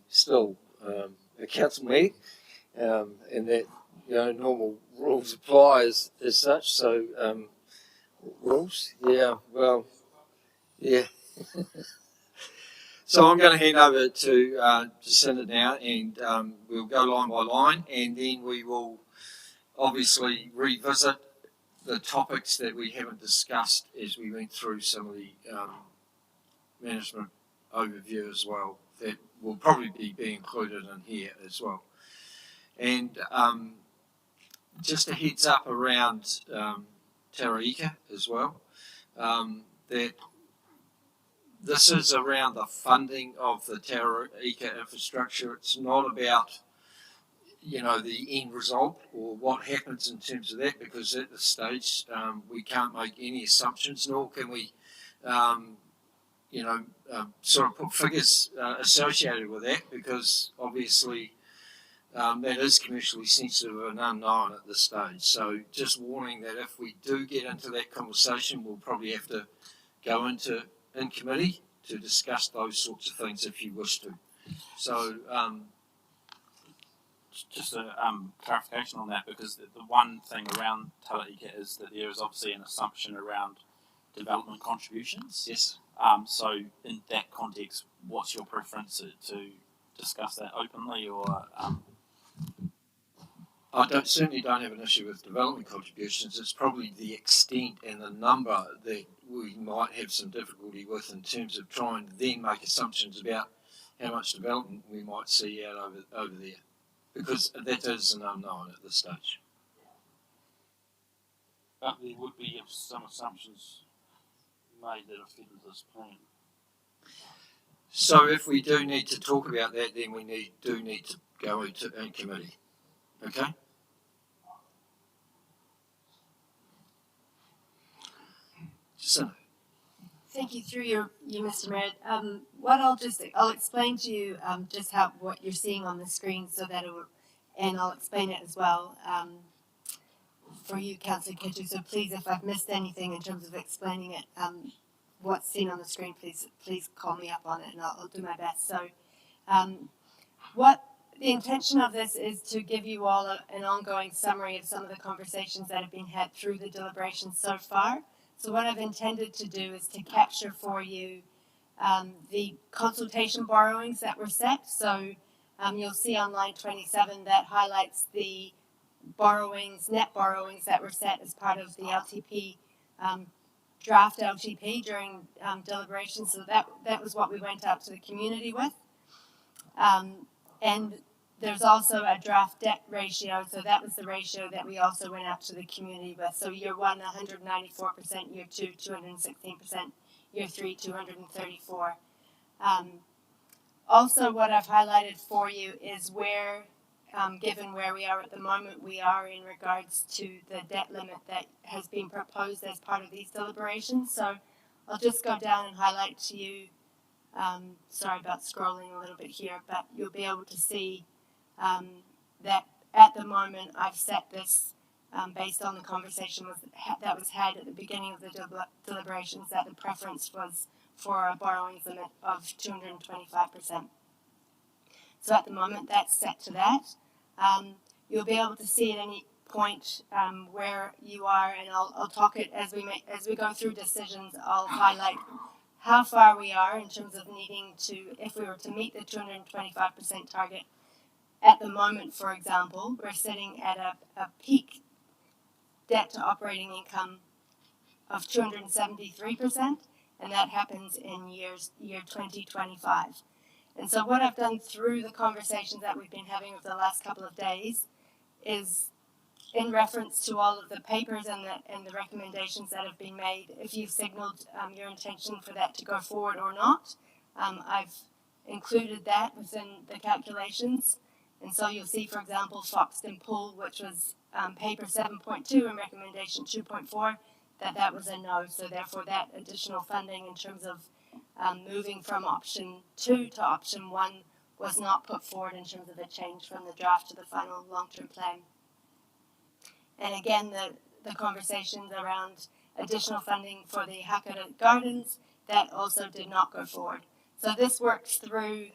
still a council meeting, and that normal rules apply as such. So rules, yeah, well, yeah. So I'm going to hand over to Jacinda now, and we'll go line by line, and then we will obviously revisit the topics that we haven't discussed as we went through some of the management overview as well, that will probably be included in here as well. And just a heads up around Taraika as well, that this is around the funding of the Taraika infrastructure. It's not about the end result or what happens in terms of that, because at this stage we can't make any assumptions, nor can we sort of put figures associated with that, because obviously that is commercially sensitive and unknown at this stage. So just warning that if we do get into that conversation, we'll probably have to go in committee to discuss those sorts of things if you wish to. So just a clarification on that, because the one thing around Taraika is that there is obviously an assumption around development contributions. Yes. So in that context, what's your preference to discuss that openly, or? I certainly don't have an issue with development contributions. It's probably the extent and the number that we might have some difficulty with in terms of trying to then make assumptions about how much development we might see out over there, because that is an unknown at this stage. But there would be some assumptions made that affected this plan. So if we do need to talk about that, then we do need to go in committee. Okay? So. Thank you, through you, Mr. Mayor. I'll explain to you just what you're seeing on the screen, so that and I'll explain it as well for you, Councillor Ketchu. So please, if I've missed anything in terms of explaining it, what's seen on the screen, please call me up on it, and I'll do my best. So, what the intention of this is to give you all an ongoing summary of some of the conversations that have been had through the deliberations so far. So what I've intended to do is to capture for you the consultation borrowings that were set. So you'll see on line 27 that highlights the net borrowings that were set as part of the LTP, draft LTP during deliberations. So that was what we went out to the community with. And there's also a draft debt ratio, so that was the ratio that we also went out to the community with. So year 1, 194%, year 2, 216%, year 3, 234. Also, what I've highlighted for you is where, given where we are at the moment, we are in regards to the debt limit that has been proposed as part of these deliberations. So I'll just go down and highlight to you. Sorry about scrolling a little bit here, but you'll be able to see that at the moment I've set this based on the conversation that was had at the beginning of the deliberations, that the preference was for a borrowing limit of 225%. So at the moment that's set to that. You'll be able to see at any point where you are, and I'll talk it as we go through decisions. I'll highlight how far we are in terms of needing to, if we were to meet the 225% target. At the moment, for example, we're sitting at a peak debt to operating income of 273%, and that happens in year 2025. And so what I've done through the conversations that we've been having over the last couple of days is, in reference to all of the papers and the recommendations that have been made, if you've signalled your intention for that to go forward or not, I've included that within the calculations. And so you'll see, for example, Foxton Pool, which was paper 7.2 and recommendation 2.4, that was a no. So therefore that additional funding in terms of moving from option 2 to option 1 was not put forward in terms of a change from the draft to the final long-term plan. And again, the conversations around additional funding for the Hakata Gardens, that also did not go forward. So this works through,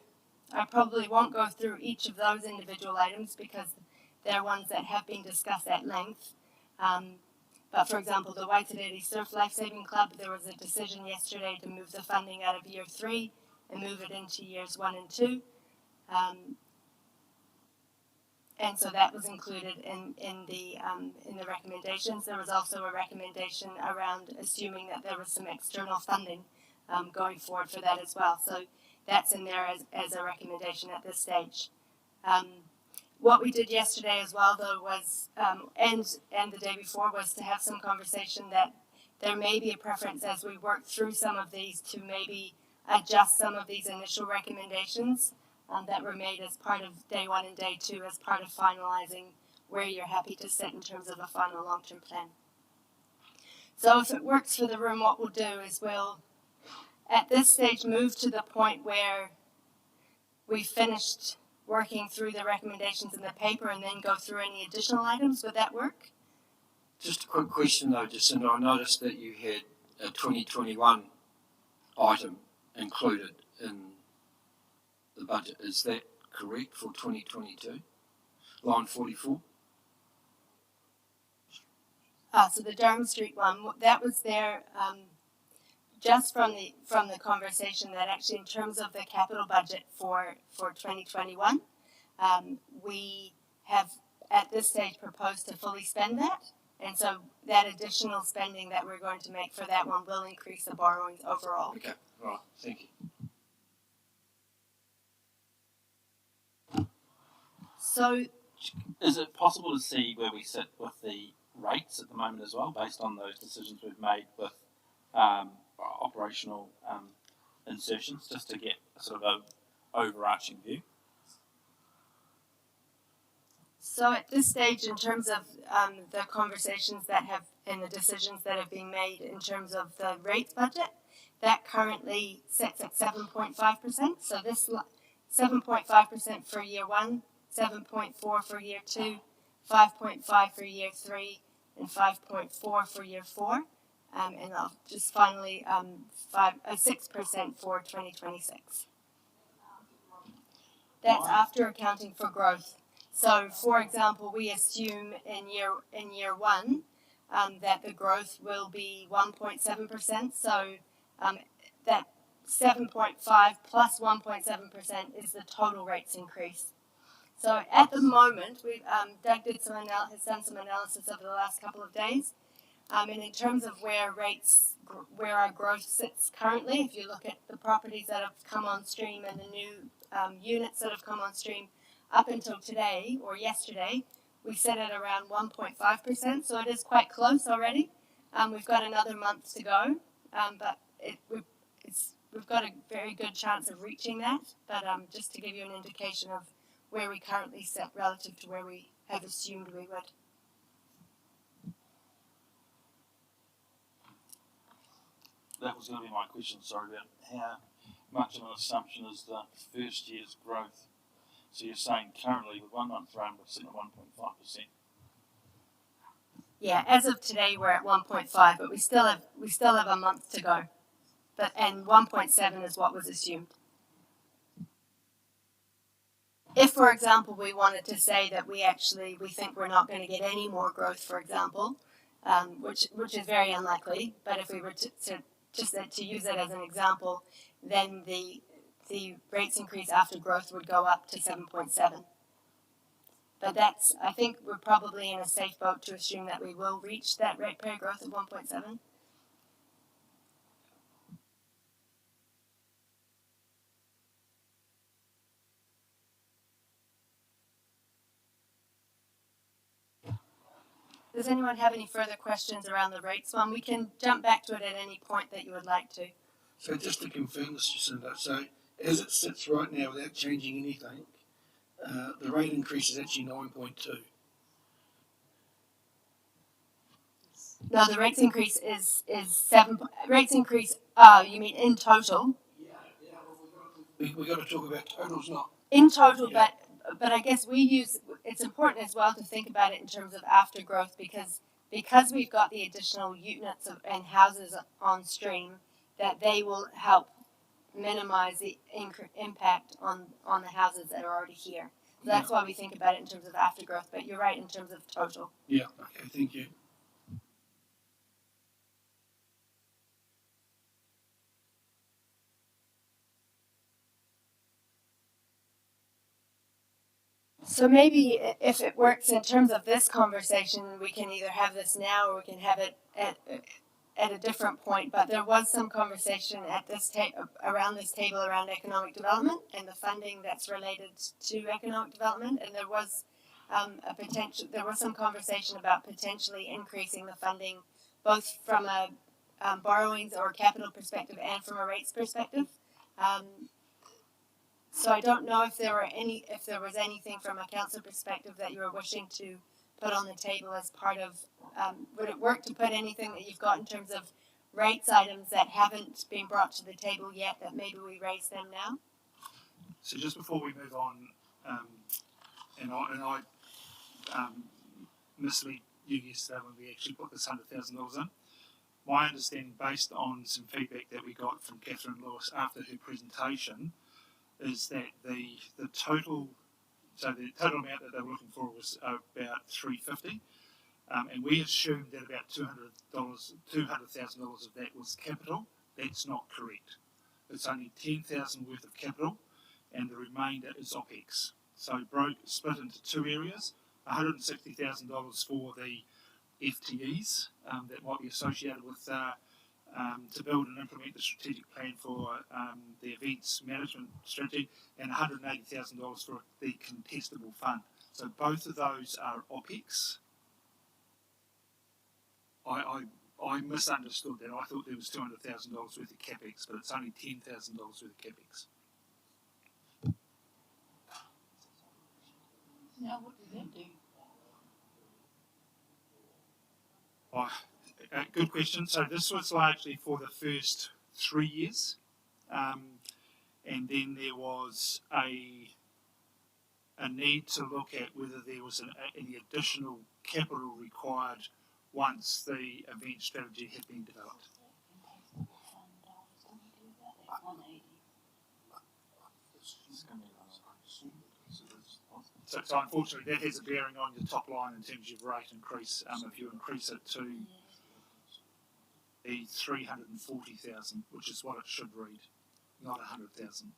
I probably won't go through each of those individual items because they're ones that have been discussed at length. But for example, the Waitarere Surf Lifesaving Club, there was a decision yesterday to move the funding out of year 3 and move it into years 1 and 2. And so that was included in the recommendations. There was also a recommendation around assuming that there was some external funding going forward for that as well. So that's in there as a recommendation at this stage. What we did yesterday as well, though, was, and the day before, was to have some conversation that there may be a preference as we work through some of these to maybe adjust some of these initial recommendations that were made as part of day 1 and day 2 as part of finalizing where you're happy to sit in terms of a final long-term plan. So if it works for the room, what we'll do is we'll, at this stage, move to the point where we've finished working through the recommendations in the paper and then go through any additional items. Would that work? Just a quick question though, Jacinda. I noticed that you had a 2021 item included in the budget. Is that correct for 2022? Line 44? So the Durham Street one, that was there just from the conversation that actually in terms of the capital budget for 2021, we have at this stage proposed to fully spend that. And so that additional spending that we're going to make for that one will increase the borrowings overall. Okay, all right, thank you. So, is it possible to see where we sit with the rates at the moment as well, based on those decisions we've made with operational insertions, just to get sort of a overarching view? So at this stage, in terms of the conversations that have and the decisions that have been made in terms of the rates budget, that currently sits at 7.5%. So this 7.5% for year 1, 7.4 for year 2, 5.5 for year 3, and 5.4 for year 4. And I'll just finally 6% for 2026. That's after accounting for growth. So, for example, we assume in year 1 that the growth will be 1.7%. So that 7.5 plus 1.7% is the total rates increase. So at the moment, Doug has done some analysis over the last couple of days. And in terms of where our growth sits currently, if you look at the properties that have come on stream and the new units that have come on stream, up until today or yesterday, we sit at around 1.5%. So it is quite close already. We've got another month to go, but we've got a very good chance of reaching that. But just to give you an indication of where we currently sit relative to where we have assumed we would. That was going to be my question, sorry, about how much of an assumption is the first year's growth. So you're saying currently with 1 month run we're sitting at 1.5%. Yeah, as of today we're at 1.5, but we still have a month to go. And 1.7 is what was assumed. If, for example, we wanted to say that we think we're not going to get any more growth, for example, which is very unlikely, but if we were to use it as an example, then the rates increase after growth would go up to 7.7. But that's, I think we're probably in a safe boat to assume that we will reach that ratepayer growth of 1.7. Does anyone have any further questions around the rates one? We can jump back to it at any point that you would like to. So just to confirm this, Jacinda, so as it sits right now without changing anything, the rate increase is actually 9.2. No, the rates increase is 7. Rates increase. You mean in total? We got to talk about totals, not In total, Yeah. but I guess it's important as well to think about it in terms of after growth because we've got the additional units and houses on stream, that they will help minimize the impact on the houses that are already here. So that's why we think about it in terms of after growth, but you're right in terms of total. Yeah, okay, thank you. So maybe if it works in terms of this conversation, we can either have this now or we can have it at a different point. But there was some conversation at this around this table around economic development and the funding that's related to economic development, and there was There was some conversation about potentially increasing the funding, both from a borrowings or capital perspective and from a rates perspective. So I don't know if there was anything from a council perspective that you were wishing to put on the table as part of. Would it work to put anything that you've got in terms of rates items that haven't been brought to the table yet, that maybe we raise them now? So just before we move on, and I misled you yesterday when we actually put this $100,000 in. My understanding, based on some feedback that we got from Catherine Lewis after her presentation, is that the total amount that they were looking for was about $350, and we assumed that about $200,000 of that was capital. That's not correct. It's only $10,000 worth of capital, and the remainder is OPEX. So split into two areas: $160,000 for the FTEs that might be associated with to build and implement the strategic plan for the events management strategy, and $180,000 for the contestable fund. So both of those are OPEX. I misunderstood that. I thought there was $200,000 worth of CAPEX, but it's only $10,000 worth of CAPEX. Now, what did that do? Good question. So this was largely for the first 3 years, and then there was a need to look at whether there was any additional capital required once the event strategy had been developed. So unfortunately, that has a bearing on your top line in terms of rate increase. If you increase it to the 340,000, which is what it should read, not 100,000.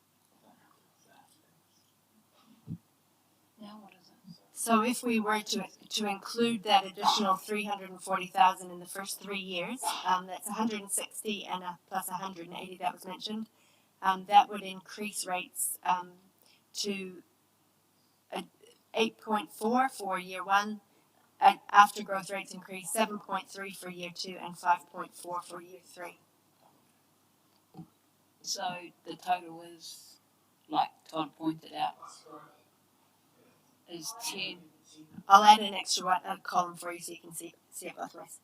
Now what is it? So if we were to include that additional 340,000 in the first 3 years, that's 160 and plus 180 that was mentioned. That would increase rates to 8.4 for year 1. After growth rates increase 7.3 for year 2 and 5.4 for year 3. So the total is, like Todd pointed out, is 10. I'll add an extra column for you so you can see it both ways.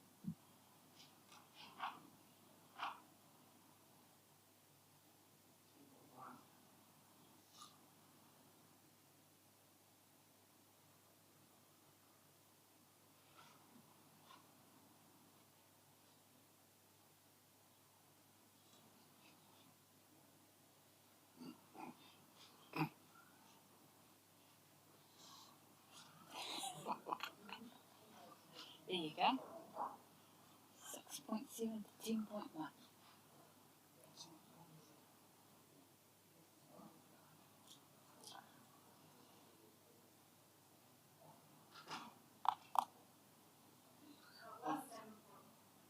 There you go. 6.7 to 10.1.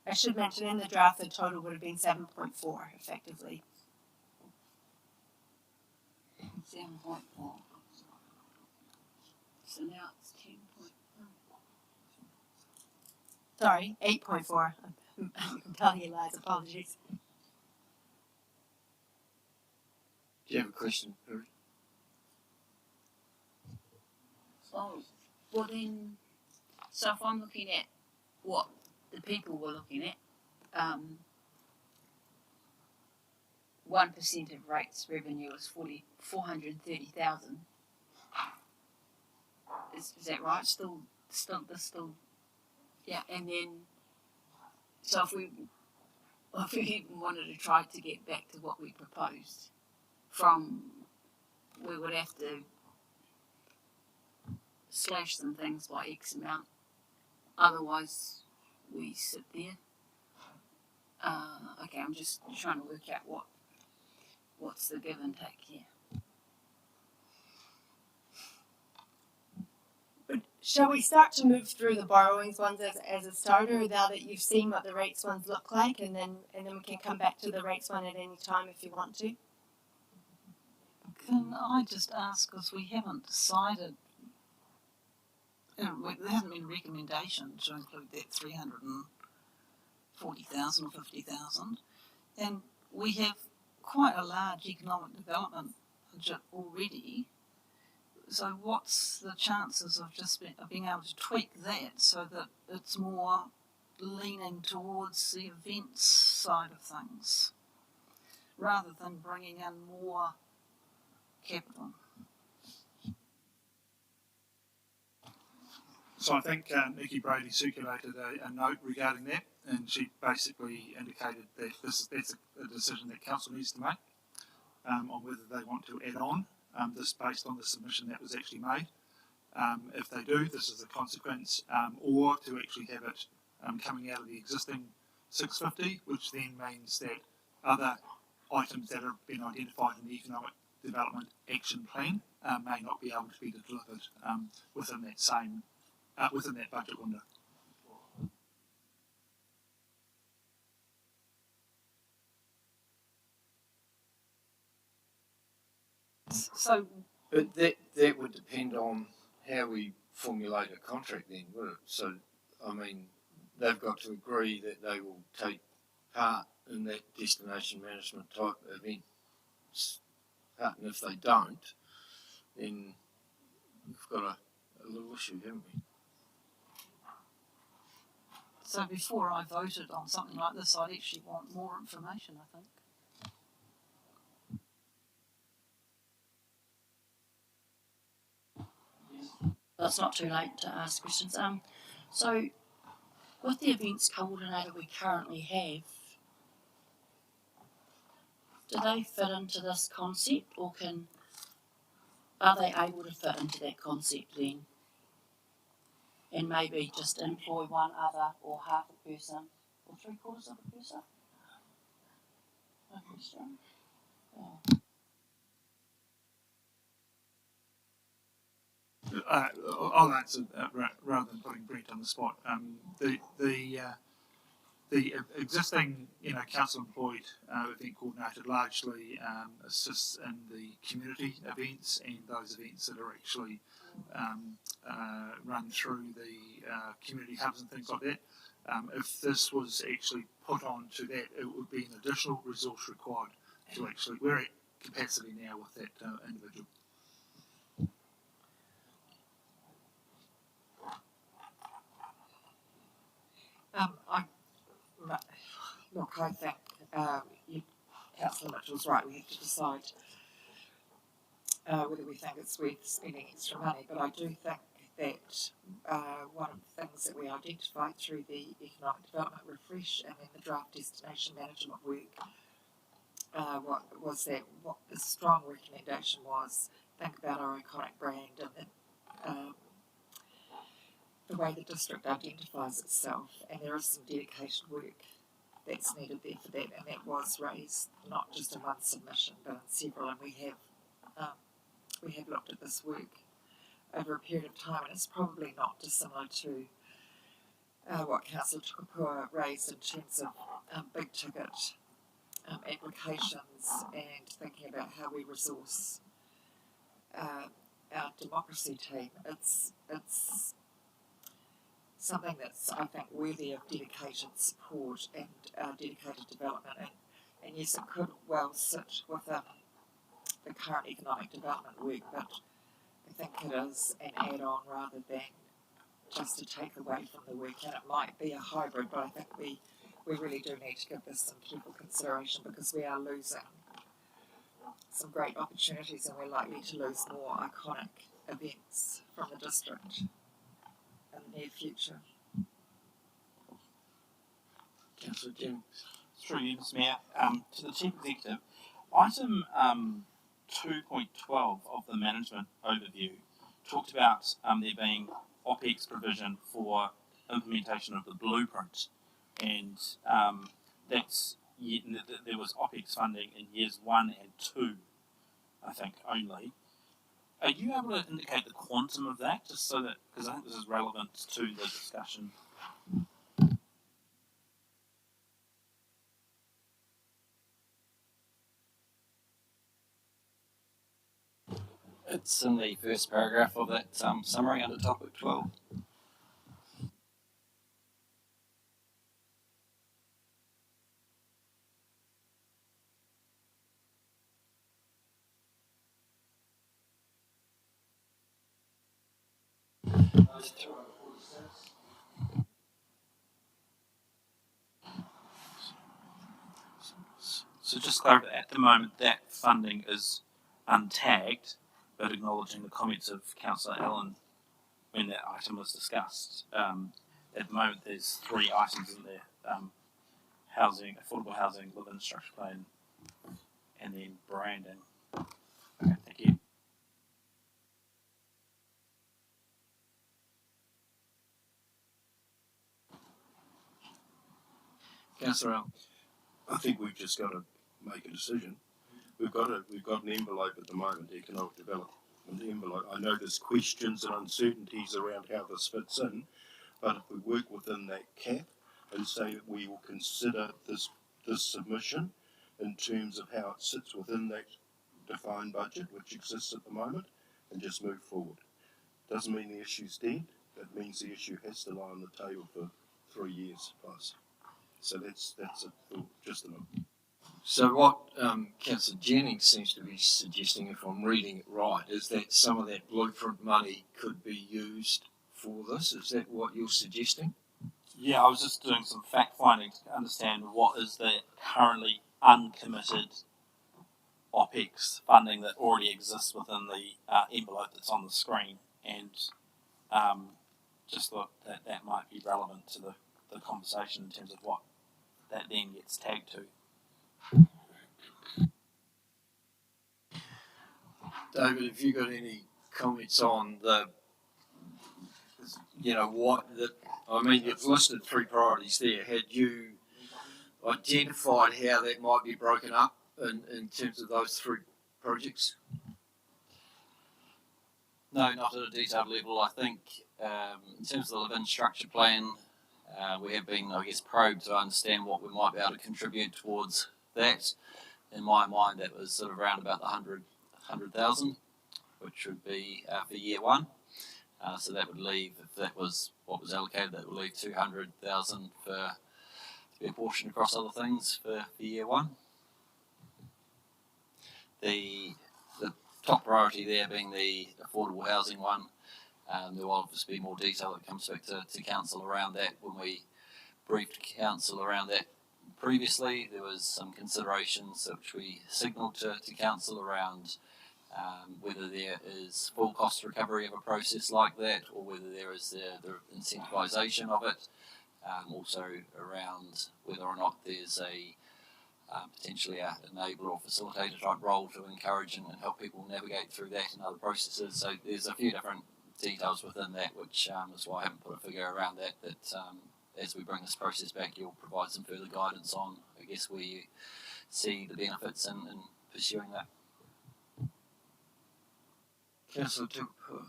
I should mention in the draft the total would have been 7.4 effectively. 7.4. So now it's 10.1. Sorry, 8.4. I'm telling you lies, apologies. Do you have a question, Harry? Oh, well then, so if I'm looking at what the people were looking at, 1% of rates revenue is 430,000. Is that right? Still, yeah. And then, so if we even wanted to try to get back to what we proposed, we would have to slash some things by X amount. Otherwise, we sit there. Okay, I'm just trying to work out what's the give and take here. But shall we start to move through the borrowings ones as a starter now that you've seen what the rates ones look like, and then we can come back to the rates one at any time if you want to? Can I just ask, because we haven't decided, there hasn't been a recommendation to include that 340,000 or 50,000, and we have quite a large economic development budget already. So what's the chances of being able to tweak that so that it's more leaning towards the events side of things, rather than bringing in more capital? So I think Nikki Brady circulated a note regarding that, and she basically indicated that that's a decision that council needs to make on whether they want to add on this based on the submission that was actually made. If they do, this is a consequence, or to actually have it coming out of the existing 650, which then means that other items that have been identified in the Economic Development Action Plan may not be able to be delivered within that budget window. So, But that would depend on how we formulate a contract then, would it? So, I mean, they've got to agree that they will take part in that destination management type event. And if they don't, then we've got a little issue, haven't we? so before I voted on something like this, I'd actually want more information, I think. It's not too late to ask questions. So with the events coordinator we currently have, do they fit into this concept, or are they able to fit into that concept then? And maybe just employ one other or half a person or 3/4 of a person? No question. Yeah. I'll answer rather than putting Brent on the spot. The existing, council employed event coordinator largely assists in the community events and those events that are actually run through the community hubs and things like that. If this was actually put on to that, it would be an additional resource required to actually, we're at capacity now with that individual. I think Councillor Mitchell's right. We have to decide whether we think it's worth spending extra money. But I do think that one of the things that we identified through the Economic Development Refresh and then the draft destination management work what the strong recommendation was, think about our iconic brand and the way the district identifies itself, and there is some dedicated work that's needed there for that, and that was raised not just in one submission but in several, and we have looked at this work over a period of time, and it's probably not dissimilar to what Councillor Tukapua raised in terms of big ticket applications and thinking about how we resource our democracy team. It's something that's, I think, worthy of dedicated support and dedicated development. And yes, it could well sit within the current economic development work, but I think it is an add-on rather than just to take away from the work. And it might be a hybrid, but I think we really do need to give this some careful consideration because we are losing some great opportunities and we're likely to lose more iconic events from the district in the near future. Councillor Jennings. Through you, Mr. Mayor, to the Chief Executive, item 2.12 of the management overview talked about there being OPEX provision for implementation of the blueprint, and there was OPEX funding in years 1 and 2, I think, only. Are you able to indicate the quantum of that, just so that, because I think this is relevant to the discussion? It's in the first paragraph of that summary under topic 12. So just clarify, at the moment that funding is untagged, but acknowledging the comments of Councillor Allen when that item was discussed. At the moment there's 3 items in there, housing, affordable housing, live-in structure plan, and then branding. Okay, thank you. Councillor Allen. I think we've just got to make a decision. We've got an envelope at the moment, economic development envelope. I know there's questions and uncertainties around how this fits in, but if we work within that cap and say that we will consider this submission in terms of how it sits within that defined budget which exists at the moment, and just move forward. Doesn't mean the issue's dead. That means the issue has to lie on the table for 3 years plus. So that's a thought, just a moment. So what Councillor Jennings seems to be suggesting, if I'm reading it right, is that some of that blueprint money could be used for this. Is that what you're suggesting? Yeah, I was just doing some fact finding to understand what is the currently uncommitted OPEX funding that already exists within the envelope that's on the screen, and just thought that might be relevant to the conversation in terms of what that then gets tagged to. David, have you got any comments on you've listed 3 priorities there. Had you identified how that might be broken up in terms of those 3 projects? No, not at a detailed level. I think in terms of the live-in structure plan, we have been, probed to understand what we might be able to contribute towards that. In my mind, that was sort of around about the 100,000, which would be for year 1. So that would leave, if that was what was allocated, that would leave 200,000 to be apportioned across other things for year 1. The top priority there being the affordable housing one. There will obviously be more detail that comes back to council around that. When we briefed council around that previously, there was some considerations which we signalled to council around whether there is full cost recovery of a process like that, or whether there is the incentivisation of it. Also around whether or not there's a potentially an enabler or facilitator type role to encourage and help people navigate through that and other processes. So there's a few different details within that, which is why I haven't put a figure around that. As we bring this process back, you'll provide some further guidance on, where you see the benefits in pursuing that. Councillor Tukapua.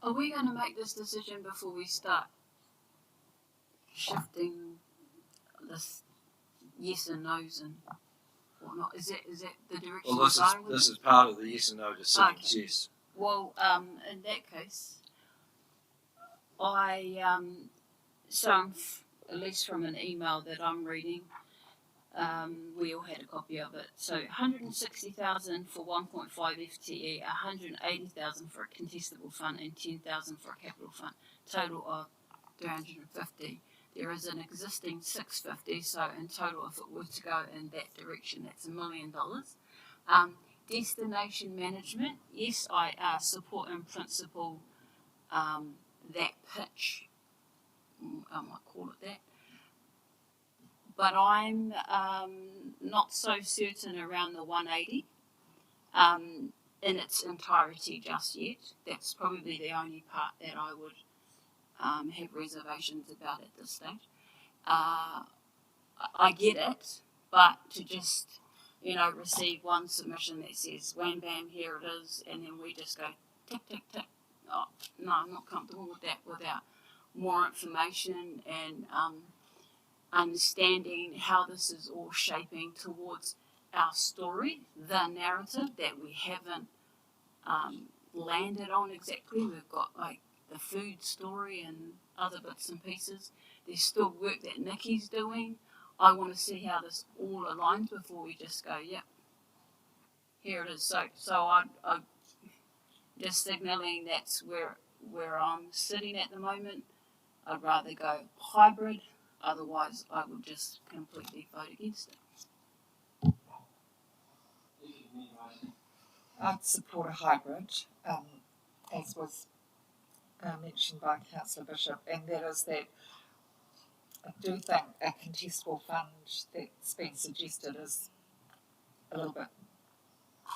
Are we going to make this decision before we start shifting this yes and no's and whatnot? Is that the direction Well, we're going with? this is part of the yes and no decisions, Okay. yes. Well, in that case, at least from an email that I'm reading, we all had a copy of it. So 160,000 for 1.5 FTE, 180,000 for a contestable fund, and 10,000 for a capital fund. Total of 350. There is an existing 650, so in total, if it were to go in that direction, that's $1 million. Destination management, yes, I support in principle that pitch. I might call it that. But I'm not so certain around the 180 in its entirety just yet. That's probably the only part that I would have reservations about at this stage. I get it, but to just, receive one submission that says, wham bam, here it is, and then we just go tick, tick, tick. Oh, no, I'm not comfortable with that without more information and understanding how this is all shaping towards our story, the narrative that we haven't landed on exactly. We've got like the food story and other bits and pieces. There's still work that Nikki's doing. I want to see how this all aligns before we just go, yep, here it is. So I just signalling that's where I'm sitting at the moment. I'd rather go hybrid. Otherwise, I would just completely vote against it. I'd support a hybrid, as was mentioned by Councillor Bishop, and that is that I do think a contestable fund that's been suggested is a little bit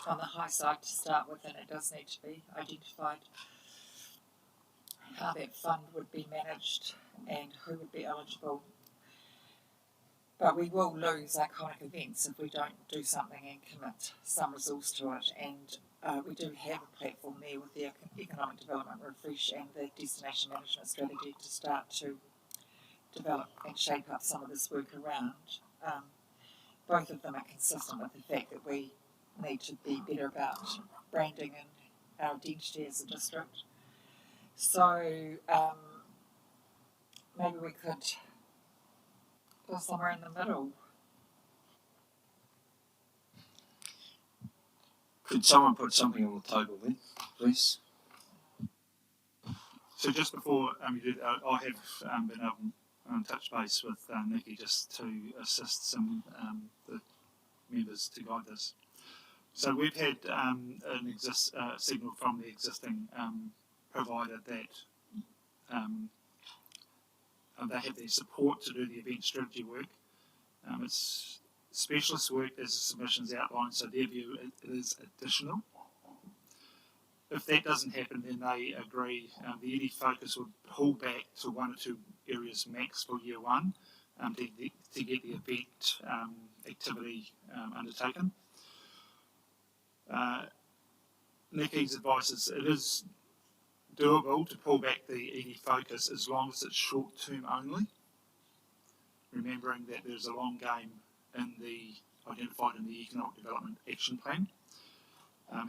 on the high side to start with, and it does need to be identified how that fund would be managed and who would be eligible. But we will lose iconic events if we don't do something and commit some resource to it. And we do have a platform there with the economic development refresh and the destination management strategy to start to develop and shape up some of this work around. Both of them are consistent with the fact that we need to be better about branding and our identity as a district. So maybe we could go somewhere in the middle. Could someone put something on the table then, please? So just before you did, I have been able to touch base with Nikki just to assist some the members to guide this. So we've had signal from the existing provider that they have their support to do the event strategy work. It's specialist work as the submissions outlined, so their view it is additional. If that doesn't happen, then they agree the ED focus would pull back to 1 or 2 areas max for year one to get the event activity undertaken. Nikki's advice is it is doable to pull back the ED focus as long as it's short term only, remembering that there's a long game identified in the Economic Development Action Plan.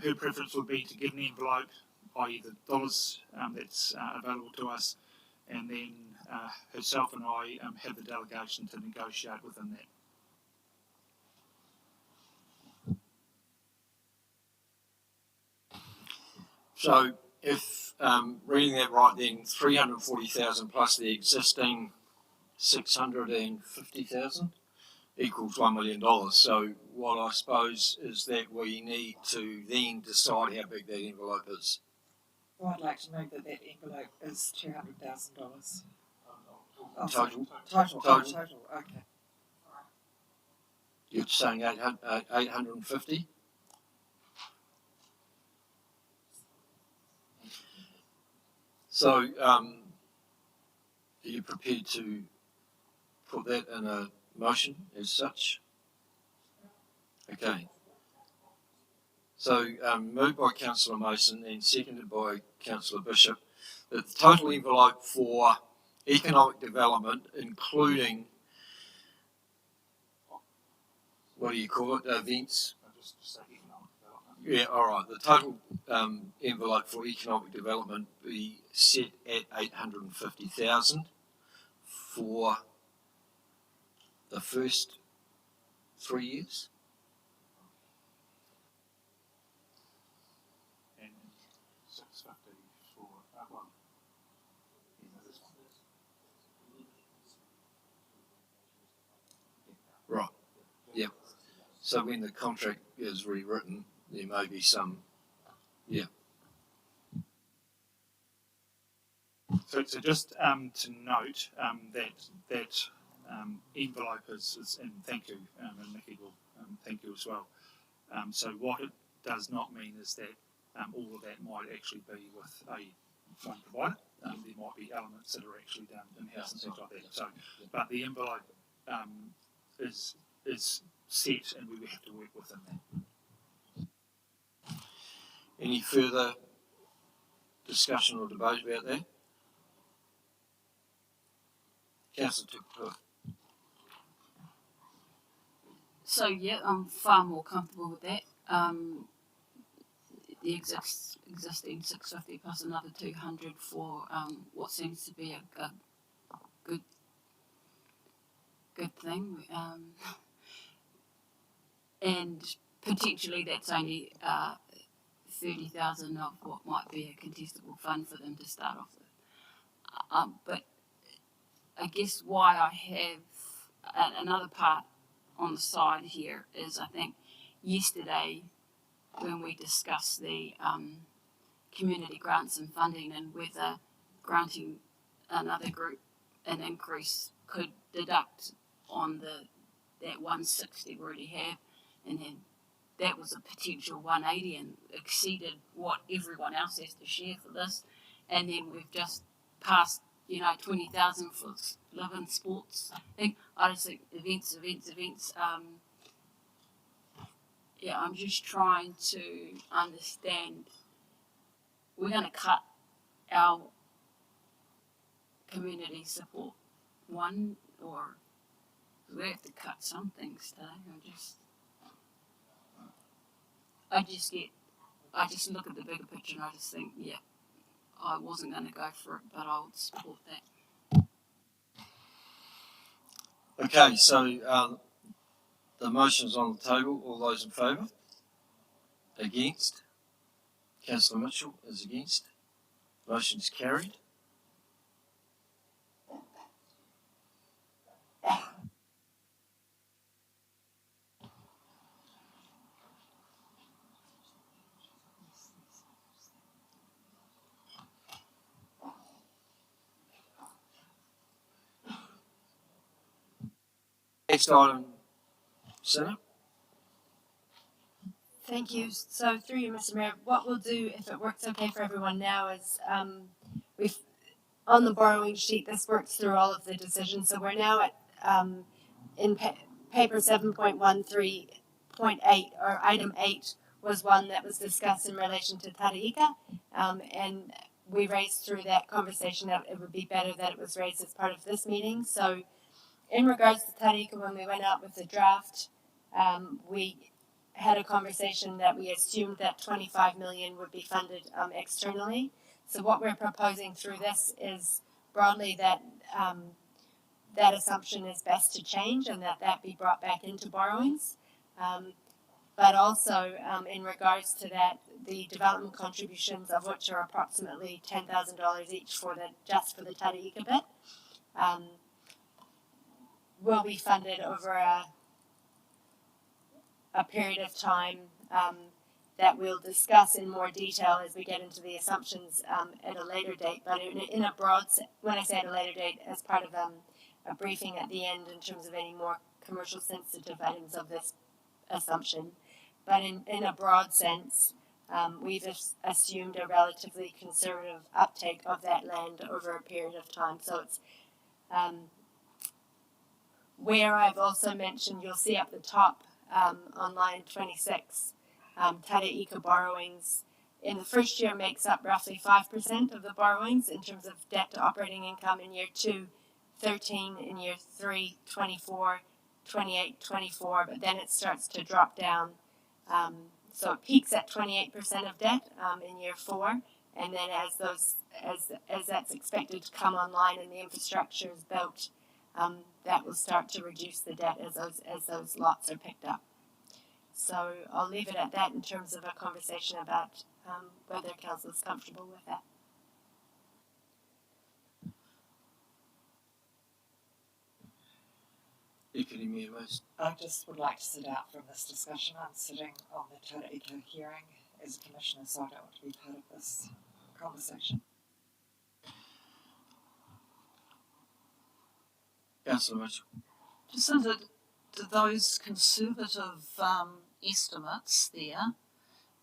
Her preference would be to get an envelope, i.e. the dollars that's available to us, and then herself and I have the delegation to negotiate within that. So if reading that right, then 340,000 plus the existing 650,000 equals $1 million. So what I suppose is that we need to then decide how big that envelope is. Well, I'd like to know that envelope is $200,000. Total. Total. Okay. You're saying 850? So are you prepared to put that in a motion as such? Okay. So moved by Councillor Mason and seconded by Councillor Bishop that the total envelope for economic development, including, what do you call it, events? Yeah, all right. The total envelope for economic development be set at 850,000 for the first 3 years. And 650 for that one. Right. Yep. So when the contract is rewritten, there may be some. Yeah. So just to note that envelope is, and thank you, and Nikki will thank you as well. So what it does not mean is that all of that might actually be with a phone provider. There might be elements that are actually done in-house and things like that. So, but the envelope is set, and we will have to work within that. Any further discussion or debate about that? Councillor Tupu. So yeah, I'm far more comfortable with that. The existing 650 plus another 200 for what seems to be a good thing, and potentially that's only 30,000 of what might be a contestable fund for them to start off with. But I guess why I have another part on the side here is I think yesterday when we discussed the community grants and funding and whether granting another group an increase could deduct on that 160 we already have, and then that was a potential 180 and exceeded what everyone else has to share for this, and then we've just passed 20,000 for living sports. I just think events. I'm just trying to understand. We're going to cut our community support one, or we have to cut some things today. I just look at the bigger picture and I just think, yeah, I wasn't going to go for it, but I would support that. Okay, so the motion's on the table. All those in favour? Against? Councillor Mitchell is against. Motion's carried. Next item, Sarah. Thank you. So through you, Mr. Mayor, what we'll do, if it works okay for everyone now, is we've on the borrowing sheet, this works through all of the decisions. So we're now at in paper 7.13.8, or item 8 was one that was discussed in relation to Taraika, and we raised through that conversation that it would be better that it was raised as part of this meeting. So in regards to Taraika, when we went out with the draft, we had a conversation that we assumed that 25 million would be funded externally. So what we're proposing through this is broadly that that assumption is best to change and that be brought back into borrowings. But also in regards to that, the development contributions, of which are approximately $10,000 each just for the Taraika bit, will be funded over a period of time that we'll discuss in more detail as we get into the assumptions at a later date. But in a broad, when I say at a later date, as part of a briefing at the end in terms of any more commercial sensitive items of this assumption. But in a broad sense, we've assumed a relatively conservative uptake of that land over a period of time. So it's where I've also mentioned, you'll see up the top on line 26, Taraika borrowings in the first year makes up roughly 5% of the borrowings in terms of debt to operating income. In year 2, 13, in year 3, 24, 28, 24, but then it starts to drop down. So it peaks at 28% of debt in year 4, and then as that's expected to come online and the infrastructure is built, that will start to reduce the debt as those lots are picked up. So I'll leave it at that in terms of a conversation about whether council is comfortable with that. I just would like to sit out from this discussion. I'm sitting on the Tara Eco hearing as a commissioner, so I don't want to be part of this conversation. Councillor Mitchell. Just under those conservative estimates there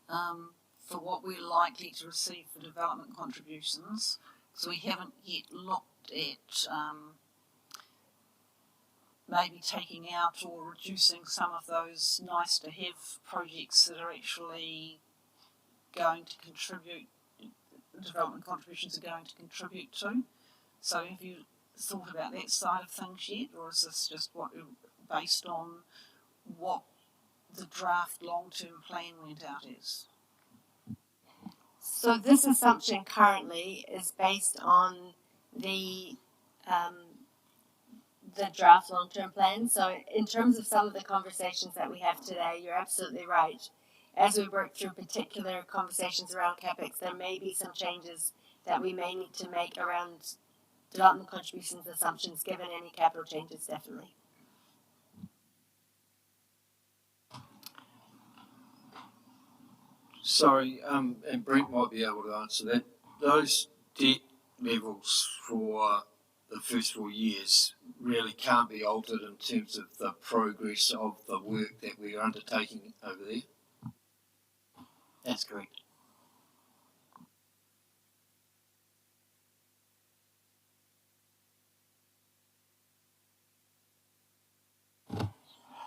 for what we're likely to receive for development contributions, because we haven't yet looked at maybe taking out or reducing some of those nice to have projects that are actually going to contribute, development contributions are going to contribute to. So have you thought about that side of things yet, or is this just based on what the draft long-term plan went out as? So this assumption currently is based on the draft long-term plan. So in terms of some of the conversations that we have today, you're absolutely right. As we work through particular conversations around CapEx, there may be some changes that we may need to make around development contributions assumptions given any capital changes, definitely. Sorry, and Brent might be able to answer that. Those debt levels for the first 4 years really can't be altered in terms of the progress of the work that we are undertaking over there. That's correct.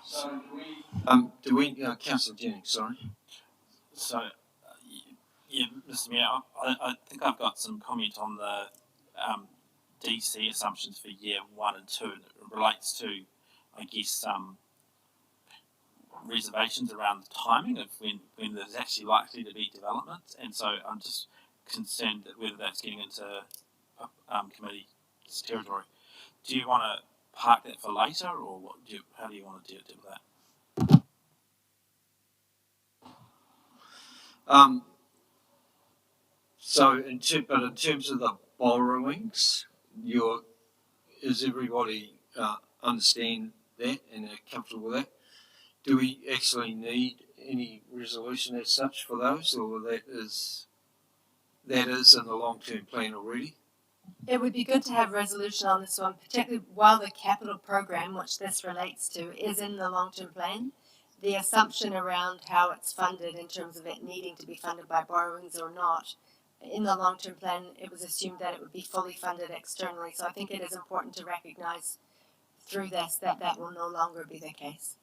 So Councillor Jennings, sorry. So, yeah, Mr. Mayor, I think I've got some comment on the DC assumptions for year 1 and 2. It relates to, I guess, reservations around the timing of when there's actually likely to be development, and so I'm just concerned that whether that's getting into committee's territory. Do you want to park that for later, or how do you want to deal with that? But in terms of the borrowings, is everybody understand that and are comfortable with that? Do we actually need any resolution as such for those, or that is in the long-term plan already? It would be good to have resolution on this one, particularly while the capital program, which this relates to, is in the long-term plan. The assumption around how it's funded in terms of it needing to be funded by borrowings or not, in the long-term plan, it was assumed that it would be fully funded externally. So I think it is important to recognise through this that that will no longer be the case.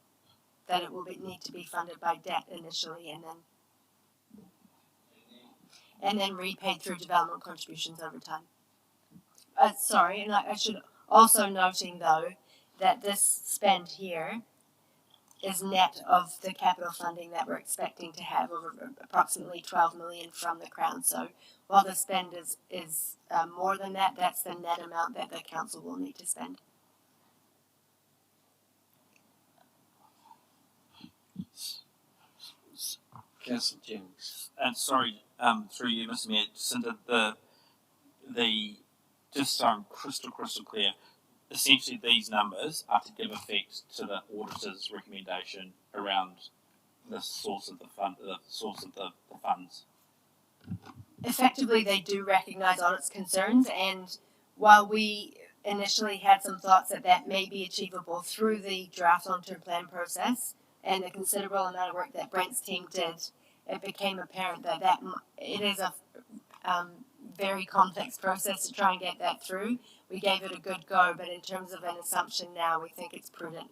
That it will need to be funded by debt initially and then repaid through development contributions over time. Sorry, and I should also noting though that this spend here is net of the capital funding that we're expecting to have over approximately 12 million from the Crown. So while the spend is more than that, that's the net amount that the council will need to spend. Councillor Jennings. And sorry, through you, Mr. Mayor, just so I'm crystal clear, essentially these numbers are to give effect to the auditor's recommendation around the source of the funds. Effectively, they do recognise audit's concerns, and while we initially had some thoughts that may be achievable through the draft long-term plan process and the considerable amount of work that Brent's team did, it became apparent that it is a very complex process to try and get that through. We gave it a good go, but in terms of an assumption now, we think it's prudent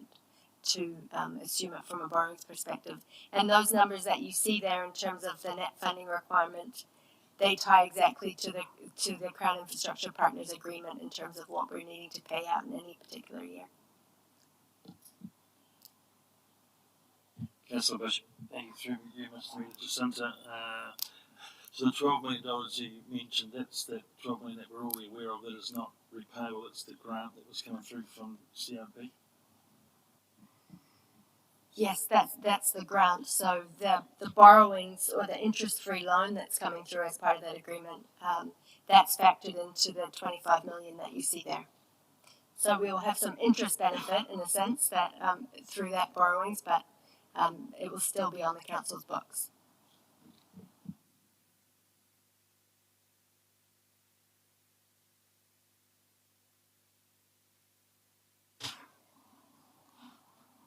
to assume it from a borrowings perspective. And those numbers that you see there in terms of the net funding requirement, they tie exactly to the Crown Infrastructure Partners Agreement in terms of what we're needing to pay out in any particular year. Councillor Bishop. Thank you through you, Mr. Mayor Jacinta. So the $12 million you mentioned, that's that $12 million that we're already aware of that is not repayable. It's the grant that was coming through from CRP. Yes, that's the grant. So the borrowings or the interest-free loan that's coming through as part of that agreement, that's factored into the 25 million that you see there. So we will have some interest benefit in a sense that through that borrowings, but it will still be on the council's books.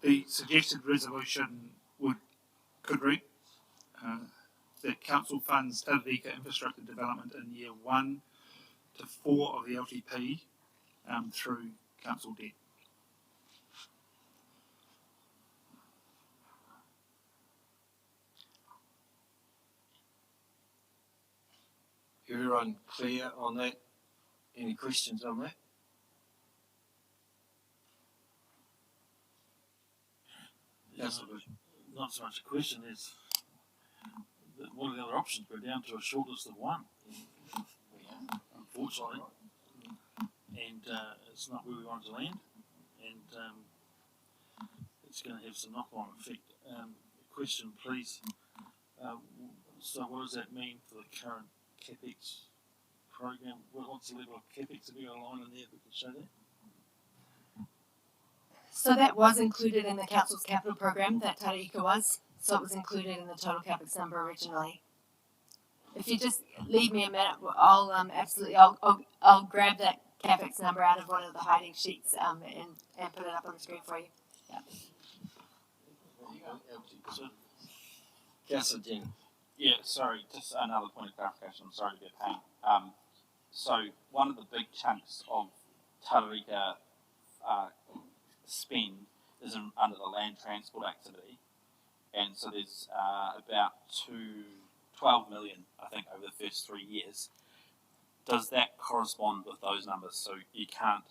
The suggested resolution could read that council funds Taurika infrastructure development in year 1 to 4 of the LTP through council debt. Everyone clear on that? Any questions on that? Not so much a question, is what are the other options? We're down to a short list of one, unfortunately, and it's not where we want to land, and it's going to have some knock-on effect. Question, please. So what does that mean for the current CapEx program? What's the level of CapEx? Have we got a line in there that can show that? So that was included in the council's capital program, that Taurika was. So it was included in the total capex number originally. If you just leave me a minute, I'll grab that capex number out of one of the hiding sheets and put it up on the screen for you. Yeah. Councillor Jen. Yeah, sorry, just another point of clarification. I'm sorry to be a pain. So one of the big chunks of Taurika spend is under the land transport activity, and so there's about 12 million, I think, over the first 3 years. Does that correspond with those numbers? So you can't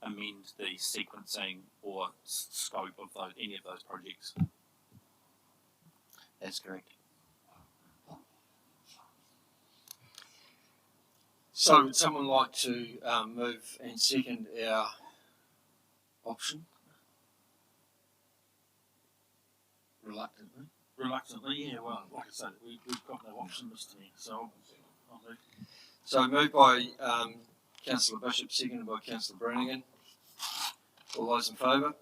amend the sequencing or scope of any of those projects? That's correct. So would someone like to move and second our option? Reluctantly, yeah. Well, like I said, we've got no option, Mr. Mayor, so I'll move. So moved by Councillor Bishop, seconded by Councillor Brannigan. All those in favour?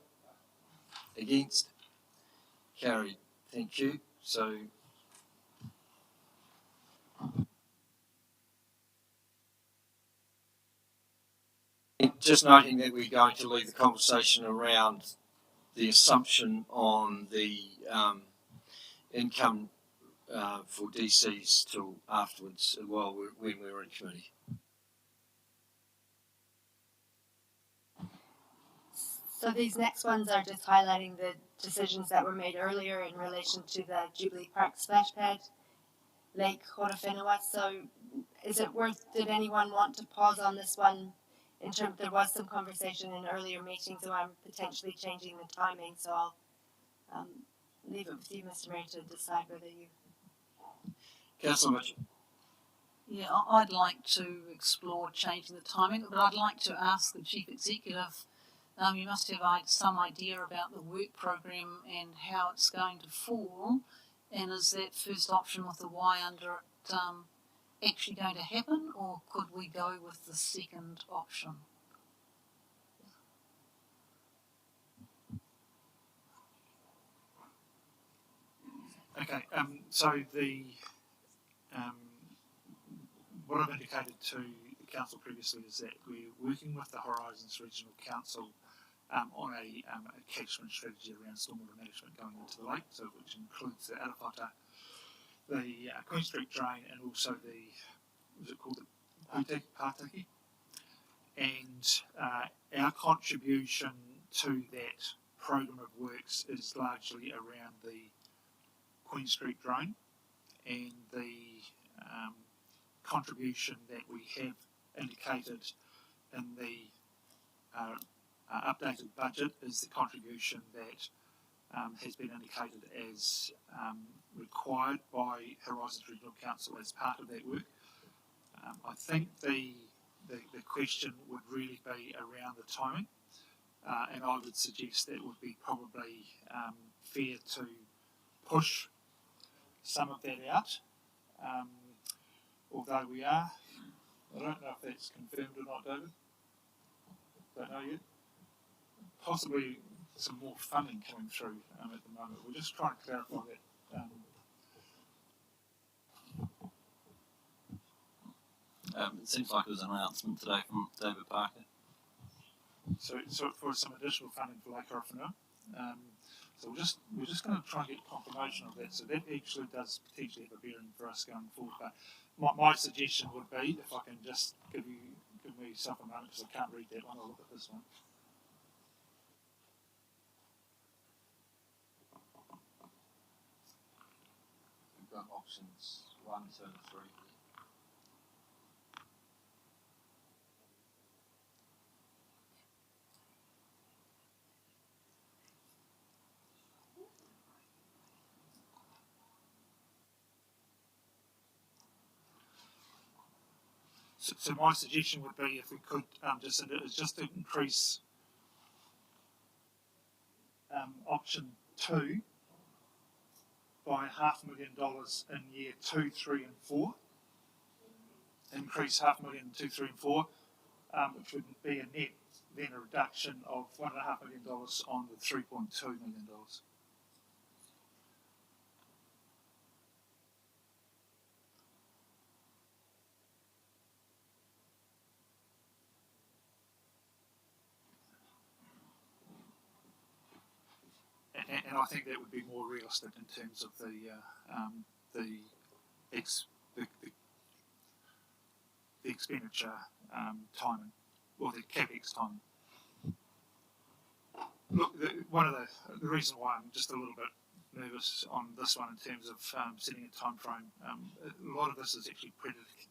Against? Carried. Thank you. So just noting that we're going to leave the conversation around the assumption on the income for DCs till afterwards, when we're in committee. So these next ones are just highlighting the decisions that were made earlier in relation to the Jubilee Park splash pad, Lake Horowhenua. So is it did anyone want to pause on this one? In terms, there was some conversation in earlier meetings around potentially changing the timing, so I'll leave it with you, Mr. Mayor, to decide whether you... Councillor Mitchell. Yeah, I'd like to explore changing the timing, but I'd like to ask the Chief Executive, you must have some idea about the work program and how it's going to fall, and is that first option with the Y under it actually going to happen, or could we go with the second option? Okay, so the what I've indicated to the council previously is that we're working with the Horizons Regional Council on a catchment strategy around stormwater management going into the lake, so which includes the Arapata, the Queen Street drain, and also the, was it called the Pātaki? And our contribution to that program of works is largely around the Queen Street drain and the contribution that we have indicated in the updated budget is the contribution that has been indicated as required by Horizons Regional Council as part of that work. I think the question would really be around the timing, and I would suggest that would be probably fair to push some of that out, although we are, I don't know if that's confirmed or not, David, don't know yet, possibly some more funding coming through at the moment. We're just trying to clarify that. It seems like it was an announcement today from David Parker. So for some additional funding for Lake Horowhenua. So we're just going to try and get confirmation of that. So that actually does potentially have a bearing for us going forward. But my suggestion would be, if I can just give myself a moment, because I can't read that one, I'll look at this one. We've got options 1, 2, and 3. So my suggestion would be, if we could just to increase option 2 by $500,000 in year 2, 3, and 4. Increase $500,000 in 2, 3, and 4, which would be a net then a reduction of $1.5 million on the $3.2 million. And I think that would be more realistic in terms of the expenditure timing, or the CapEx timing. Look, the reason why I'm just a little bit nervous on this one in terms of setting a time frame, a lot of this is actually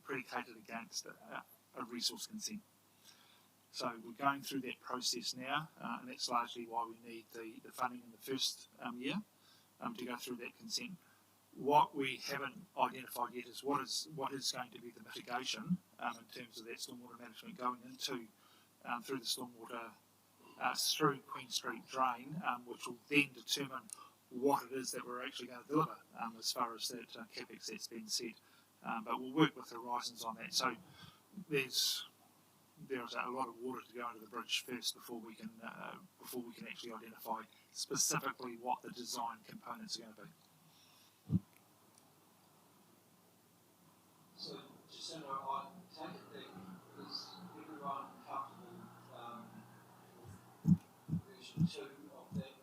predicated against a resource consent. So we're going through that process now, and that's largely why we need the funding in the first year to go through that consent. What we haven't identified yet is what is going to be the mitigation in terms of that stormwater management going into through the stormwater through Queen Street drain, which will then determine what it is that we're actually going to deliver as far as that CapEx that's been set. But we'll work with Horizons on that. So there's a lot of water to go under the bridge first before we can actually identify specifically what the design components are going to be. So, Jacinda, I take it that is everyone comfortable with version 2 of that?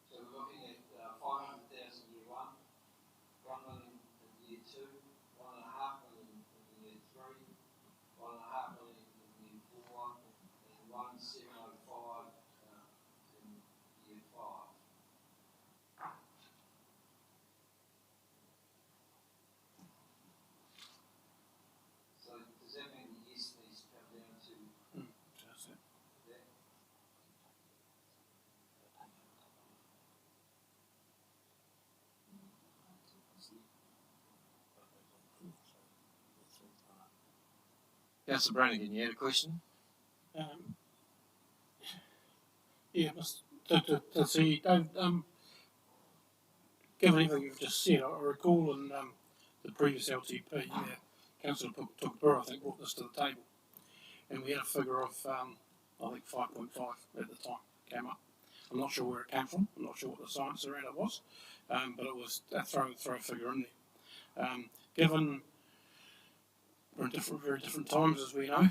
So we're looking at 500,000 year 1, 1 million in year 2, 1.5 million in year 3, 1.5 million in year 4, and 1,705 in year 5. So does that mean the yes needs to come down to that? Councillor Brannigan, you had a question? Yeah, to see, given everything you've just said, I recall in the previous LTP, Councillor Tukapura, I think, brought this to the table, and we had a figure of, I think 5.5 at the time came up. I'm not sure where it came from. I'm not sure what the science around it was, but it was throw a figure in there. Given we're in very different times, as we know,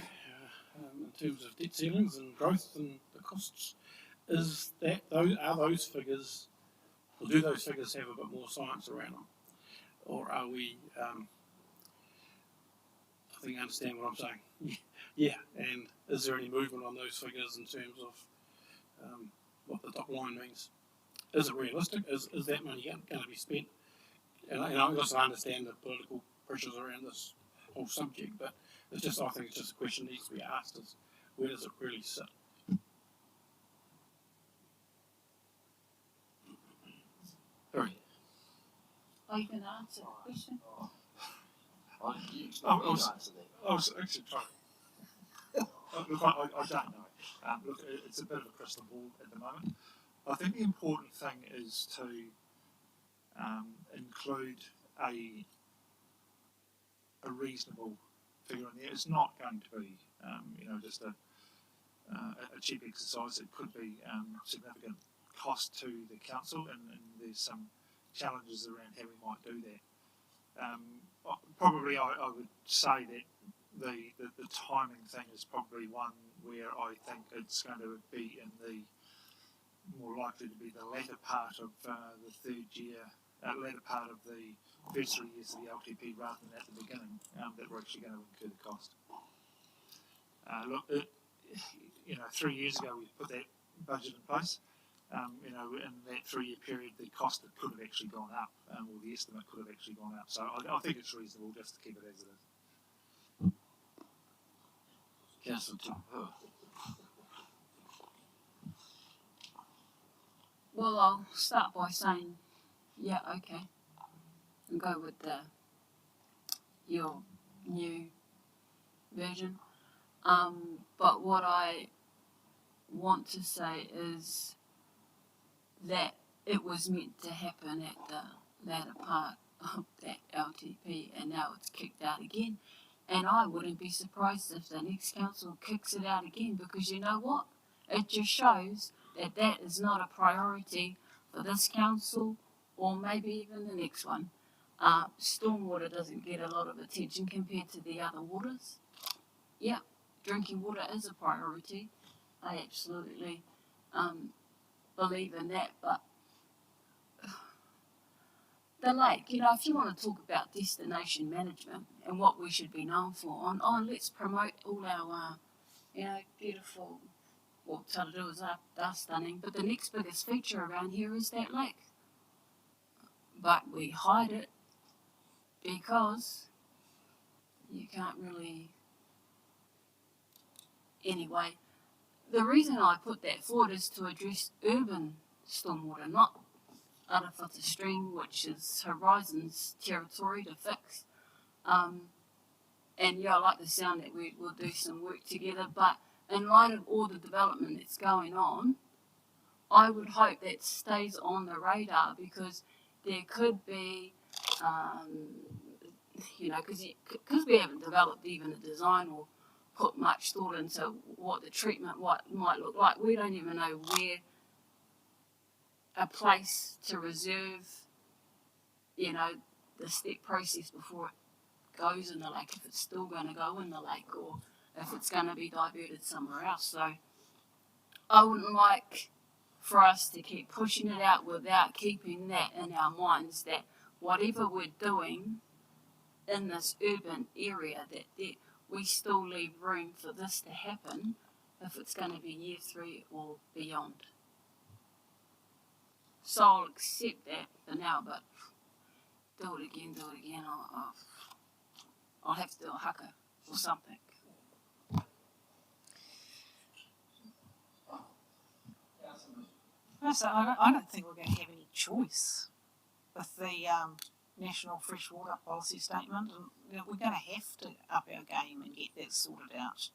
in terms of debt ceilings and growth and the costs, are those figures, or do those figures have a bit more science around them, or are we? I think you understand what I'm saying. Yeah, and is there any movement on those figures in terms of what the top line means. Is it realistic? Is that money going to be spent? And I also understand the political pressures around this whole subject, but I think it's just a question that needs to be asked: is where does it really sit? Sorry. Are you going to answer the question? I was actually trying. Look, I don't know. Look, it's a bit of a crystal ball at the moment. I think the important thing is to include a reasonable figure in there. It's not going to be, just a cheap exercise. It could be significant cost to the council, and there's some challenges around how we might do that. Probably, I would say that the timing thing is probably one where I think it's going to be more likely to be the latter part of the third year, latter part of the first 3 years of the LTP rather than at the beginning that we're actually going to incur the cost. Look, 3 years ago we put that budget in place. In that 3-year period, the cost could have actually gone up, or the estimate could have actually gone up. So I think it's reasonable just to keep it as it is. Councillor Tupu. Well, I'll start by saying, yeah, okay, and go with your new version. But what I want to say is that it was meant to happen at the latter part of that LTP, and now it's kicked out again. And I wouldn't be surprised if the next council kicks it out again, because you know what? It just shows that that is not a priority for this council, or maybe even the next one. Stormwater doesn't get a lot of attention compared to the other waters. Yeah, drinking water is a priority. I absolutely believe in that, but the lake, if you want to talk about destination management and what we should be known for, let's promote all our, beautiful, well, Tararua's are stunning, but the next biggest feature around here is that lake. But we hide it because you can't really, anyway. The reason I put that forward is to address urban stormwater, not Arawhata Stream, which is Horizon's territory to fix. And yeah, I like the sound that we'll do some work together, but in light of all the development that's going on, I would hope that stays on the radar, because there could be, because we haven't developed even a design or put much thought into what the treatment might look like. We don't even know where a place to reserve, the step process before it goes in the lake, if it's still going to go in the lake or if it's going to be diverted somewhere else. So I wouldn't like for us to keep pushing it out without keeping that in our minds, that whatever we're doing in this urban area, that we still leave room for this to happen if it's going to be year 3 or beyond. So I'll accept that for now, but do it again. I'll have to do a haka or something. So I don't think we're going to have any choice with the National Freshwater Policy Statement, and we're going to have to up our game and get that sorted out.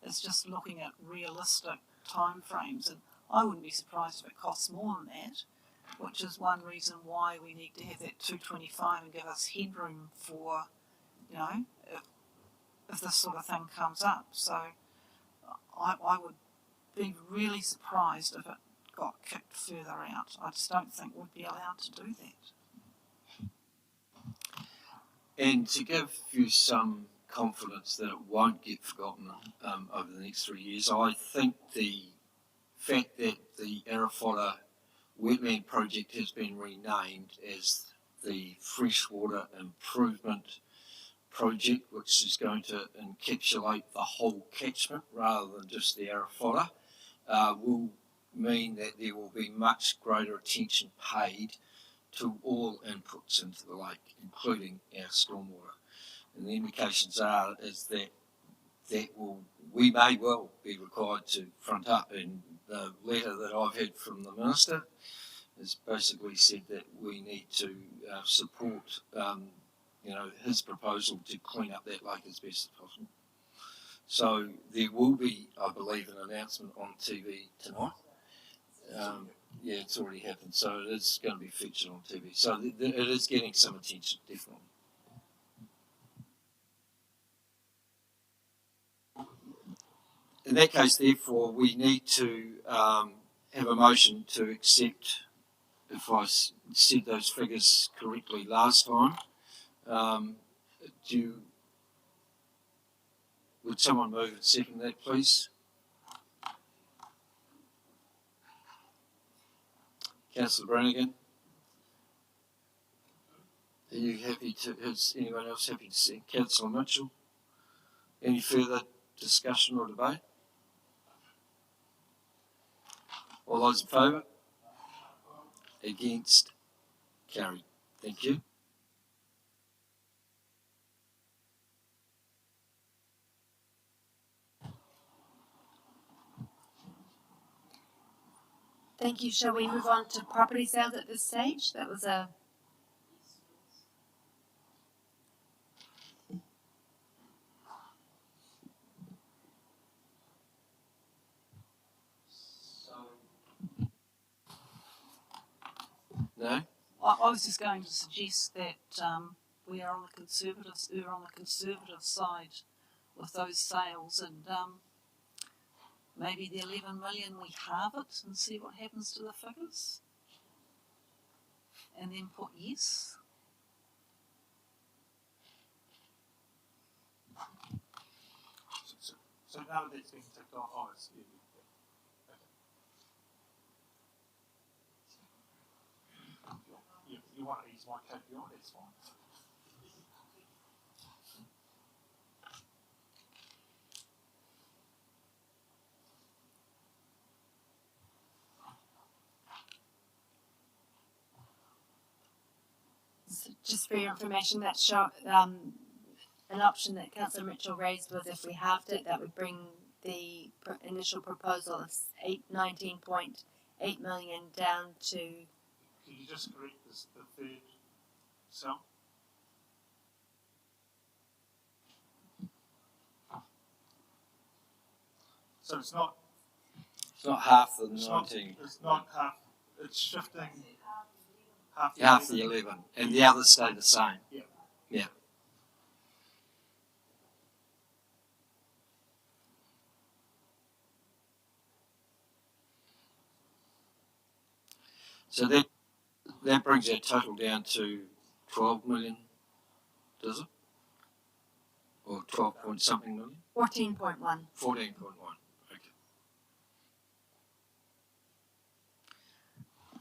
It's just looking at realistic timeframes, and I wouldn't be surprised if it costs more than that, which is one reason why we need to have that 225 and give us headroom for, if this sort of thing comes up. So I would be really surprised if it got kicked further out. I just don't think we'd be allowed to do that. And to give you some confidence that it won't get forgotten over the next 3 years, I think the fact that the Arawhata Wetland Project has been renamed as the Freshwater Improvement Project, which is going to encapsulate the whole catchment rather than just the Arawhata, will mean that there will be much greater attention paid to all inputs into the lake, including our stormwater. And the indications is that we may well be required to front up. And the letter that I've had from the Minister has basically said that we need to support his proposal to clean up that lake as best as possible. So there will be, I believe, an announcement on TV tonight. Yeah, it's already happened, so it is going to be featured on TV. So it is getting some attention, definitely. In that case, therefore, we need to have a motion to accept, if I said those figures correctly last time. Would someone move and second that, please? Councillor Brannigan, are you happy to, is anyone else happy to see? Councillor Mitchell, any further discussion or debate? All those in favour? Against? Carried. Thank you. Thank you. Shall we move on to property sales at this stage? That was a... No? I was just going to suggest that we are on the conservative side with those sales, and maybe the 11 million we halve it and see what happens to the figures, and then put yes. So now that it's been ticked off, it's you want to use my KPI, that's fine. So just for your information, that an option that Councillor Mitchell raised was if we halved it, that would bring the initial proposal of 19.8 million down to... Can you just correct the third cell? So it's not half the 19. It's not half. It's shifting half the 11, and the others stay the same. Yeah. Yeah. So that brings our total down to 12 million, does it? Or 12 point something million? 14.1. 14.1. Okay.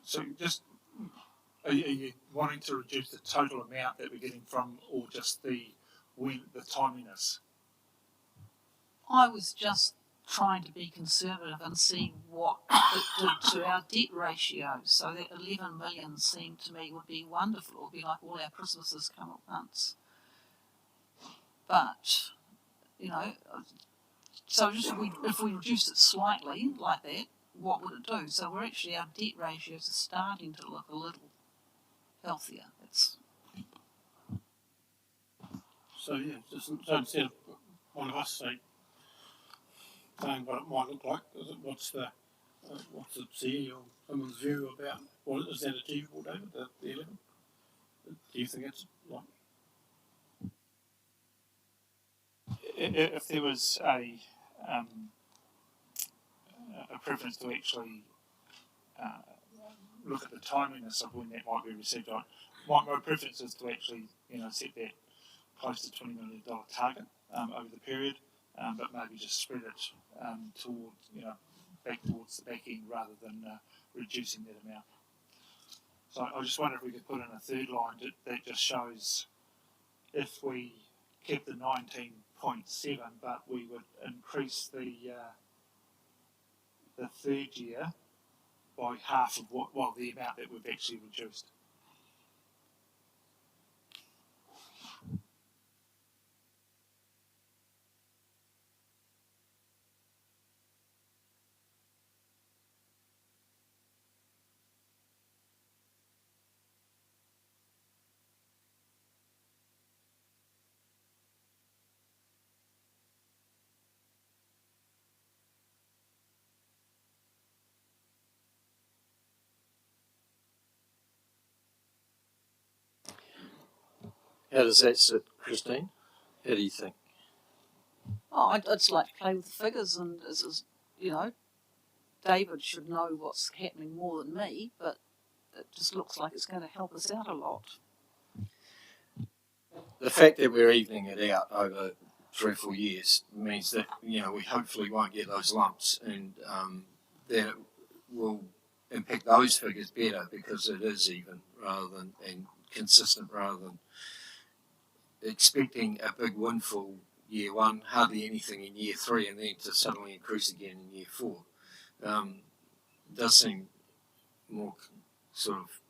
So just are you wanting to reduce the total amount that we're getting from, or just the timeliness? I was just trying to be conservative and see what it did to our debt ratio. So that 11 million seemed to me would be wonderful. It would be like all our Christmases come at once. But, so just if we reduced it slightly like that, what would it do? So our debt ratios are starting to look a little healthier. So instead of one of us saying what it might look like, what's the CEO or someone's view about is that achievable, David? The 11? Do you think it's like? If there was a preference to actually look at the timeliness of when that might be received, my preference is to actually set that close to $20 million target over the period, but maybe just spread it back towards the back end rather than reducing that amount. So I just wonder if we could put in a third line that just shows if we kept the 19.7, but we would increase the third year by half of the amount that we've actually reduced. How does that sit, Christine? How do you think? Oh, I'd just like to play with the figures, and you know, David should know what's happening more than me, but it just looks like it's going to help us out a lot. The fact that we're evening it out over 3 or 4 years means that, you know, we hopefully won't get those lumps, and that it will impact those figures better because it is even rather than and consistent rather than expecting a big windfall year 1, hardly anything in year 3, and then to suddenly increase again in year 4. It does seem more sort of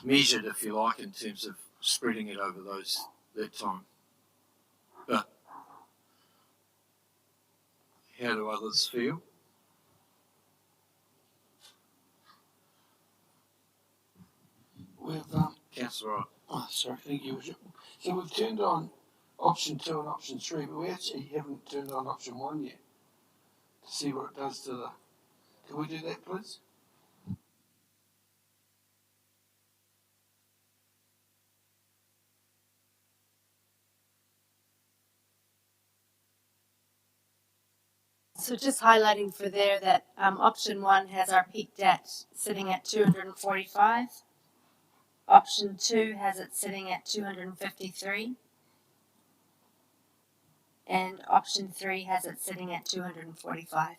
measured, if you like, in terms of spreading it over that time. But how do others feel? We've Councillor, thank you. So we've turned on option 2 and option 3, but we actually haven't turned on option 1 yet to see what it does to the. Can we do that, please? So just highlighting for there that option 1 has our peak debt sitting at 245. Option 2 has it sitting at 253. And option 3 has it sitting at 245.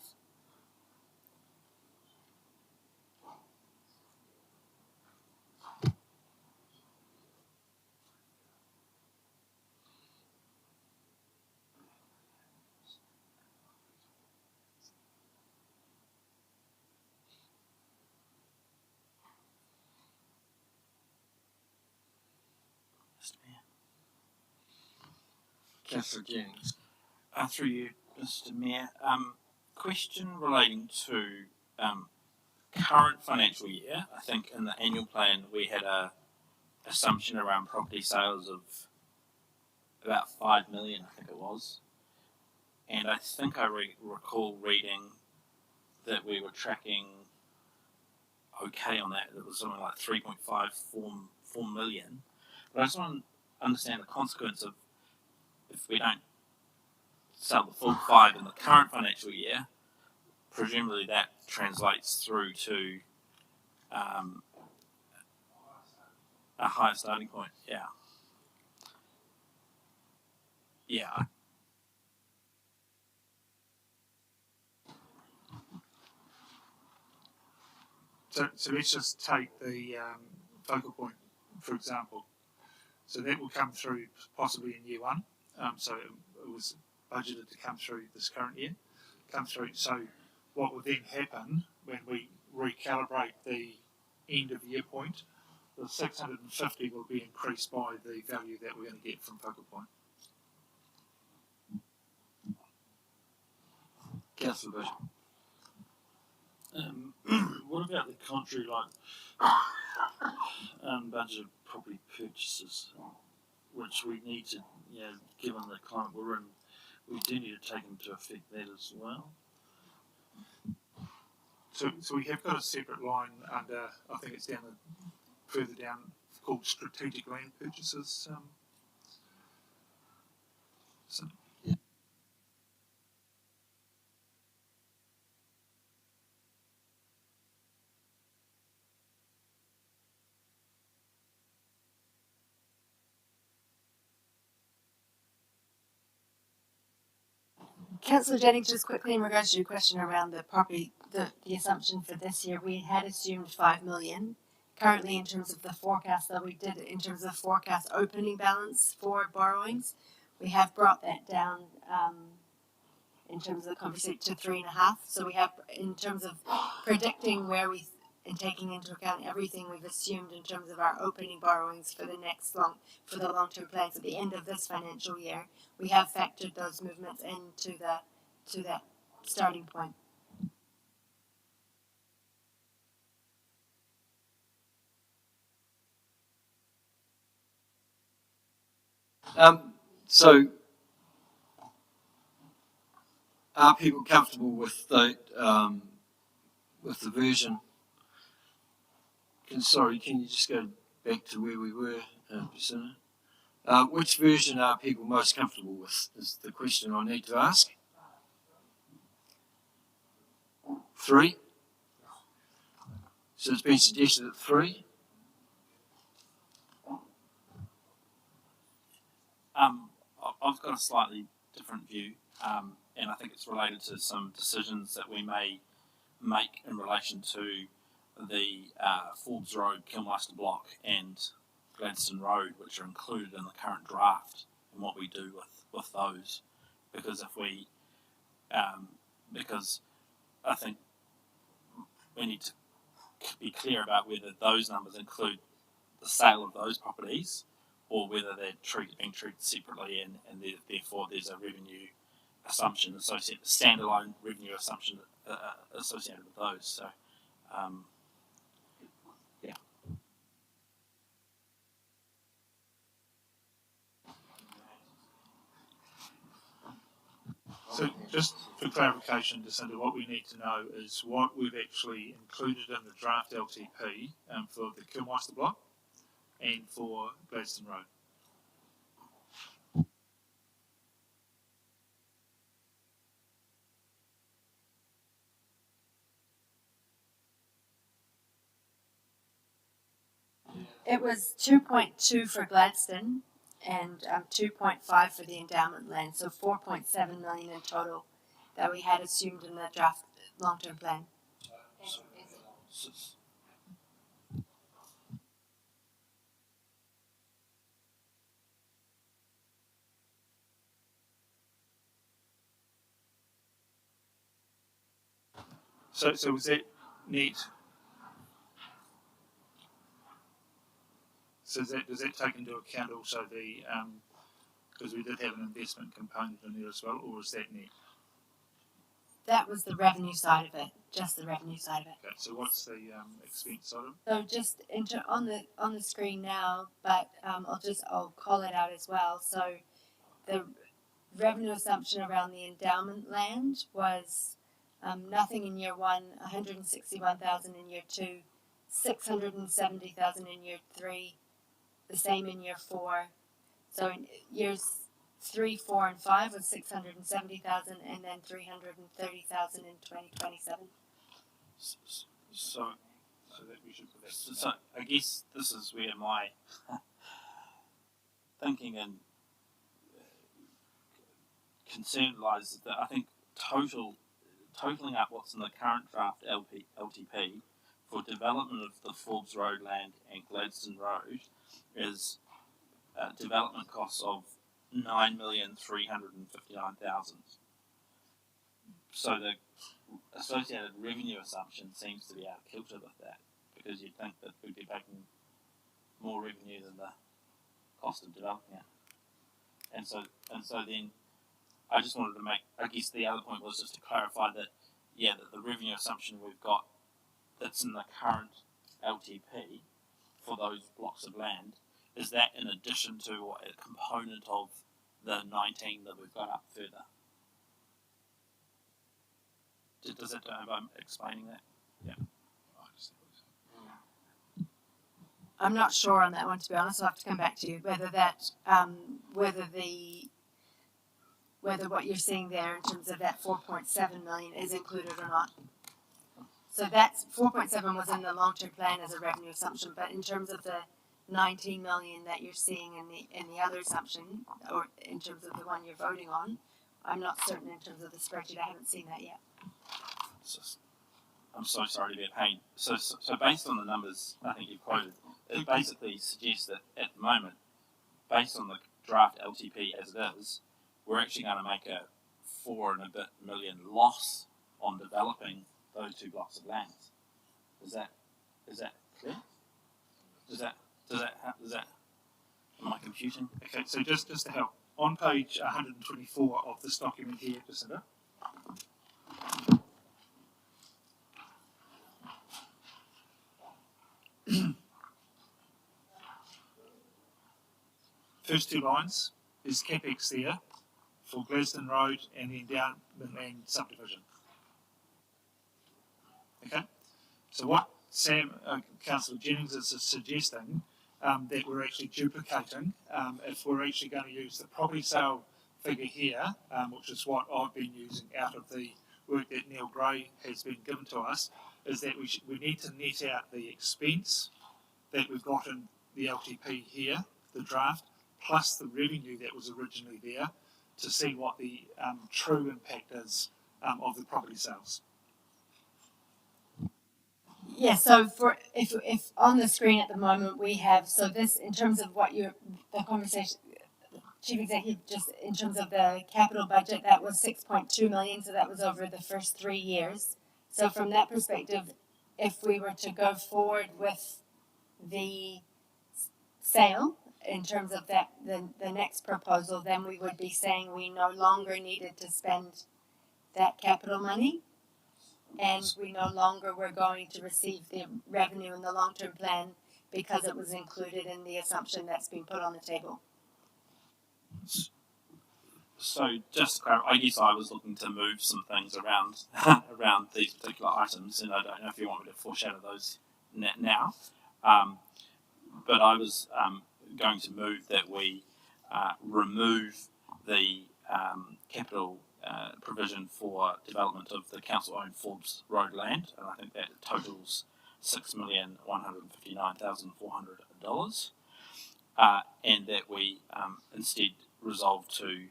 Councillor Jennings. Through you, Mr. Mayor. Question relating to current financial year. I think in the annual plan we had a assumption around property sales of about 5 million, I think it was. And I think I recall reading that we were tracking okay on that. It was something like 3.54 million. But I just want to understand the consequence of if we don't sell the full 5 in the current financial year, presumably that translates through to a higher starting point. Yeah. Yeah. So let's just take the focal point, for example. So that will come through possibly in year 1. So it was budgeted to come through this current year. So what will then happen when we recalibrate the end of year point, the 650 will be increased by the value that we're going to get from focal point. Councillor Bishop. What about the contrary, budget property purchases, which we need to, given the climate we're in, we do need to take into effect that as well? So we have got a separate line under, I think it's further down, called strategic land purchases. Councillor Jennings, just quickly in regards to your question around the property, the assumption for this year, we had assumed 5 million. Currently, in terms of the forecast that we did, in terms of forecast opening balance for borrowings, we have brought that down in terms of the conversation to 3.5. So we have, in terms of predicting where we, and taking into account everything we've assumed in terms of our opening borrowings for the long-term plans at the end of this financial year, we have factored those movements into that starting point. So, are people comfortable with the version? Can you just go back to where we were, Priscilla? Which version are people most comfortable with? Is the question I need to ask. 3. So it's been suggested at 3. I've got a slightly different view, and I think it's related to some decisions that we may make in relation to the Forbes Road, Kilmeister Block and Gladstone Road, which are included in the current draft, and what we do with those. Because because I think we need to be clear about whether those numbers include the sale of those properties, or whether they're being treated separately, and therefore there's a revenue assumption associated, standalone revenue assumption associated with those. So, yeah. So just for clarification, Jacinda, what we need to know is what we've actually included in the draft LTP for the Kilmeister Block and for Gladstone Road. It was 2.2 for Gladstone and 2.5 for the endowment land, so 4.7 million in total that we had assumed in the draft long-term plan. So was that net? So does that take into account also the, because we did have an investment component in there as well, or is that net? That was the revenue side of it, just the revenue side of it. Okay, so what's the expense side of it? So just on the screen now, but I'll call it out as well. So the revenue assumption around the endowment land was nothing in year 1, 161,000 in year 2, 670,000 in year 3, the same in year 4. So in years 3, 4, and 5 was 670,000, and then 330,000 in 2027. So that we should put that. So I guess this is where my thinking and concern lies. That I think totaling up what's in the current draft LTP for development of the Forbes Road land and Gladstone Road is development costs of 9,359,000. So the associated revenue assumption seems to be out of kilter with that, because you'd think that we'd be making more revenue than the cost of developing it. And so then I just wanted to make, I guess the other point was just to clarify that, yeah, that the revenue assumption we've got that's in the current LTP for those blocks of land, is that in addition to or a component of the 19 that we've got up further? Does it, am I explaining that? Yeah. I'm not sure on that one, to be honest. I'll have to come back to you whether that whether what you're seeing there in terms of that 4.7 million is included or not. So that's 4.7 was in the long-term plan as a revenue assumption, but in terms of the 19 million that you're seeing in the other assumption, or in terms of the one you're voting on, I'm not certain in terms of the spreadsheet. I haven't seen that yet. I'm so sorry to be a pain. So based on the numbers I think you quoted, it basically suggests that at the moment, based on the draft LTP as it is, we're actually going to make a 4 and a bit million loss on developing those 2 blocks of land. Is that clear? Am I confusing? Okay, so just to help, on page 124 of this document here, Jacinda, first 2 lines is CapEx there for Gladstone Road and the Endowment Land subdivision. Okay, so what Councillor Jennings is suggesting that we're actually duplicating, if we're actually going to use the property sale figure here, which is what I've been using out of the work that Neil Gray has been given to us, is that we need to net out the expense that we've got in the LTP here, the draft, plus the revenue that was originally there, to see what the true impact is of the property sales. Yeah, so if on the screen at the moment we have, so this in terms of what the conversation, Chief Executive, just in terms of the capital budget, that was 6.2 million, so that was over the first 3 years. So from that perspective, if we were to go forward with the sale, in terms of that, the next proposal, then we would be saying we no longer needed to spend that capital money, and we no longer were going to receive the revenue in the long-term plan because it was included in the assumption that's been put on the table. So just to clarify, I guess I was looking to move some things around around these particular items, and I don't know if you want me to foreshadow those now, but I was going to move that we remove the capital provision for development of the council-owned Forbes Road land, and I think that totals $6,159,400, and that we instead resolve to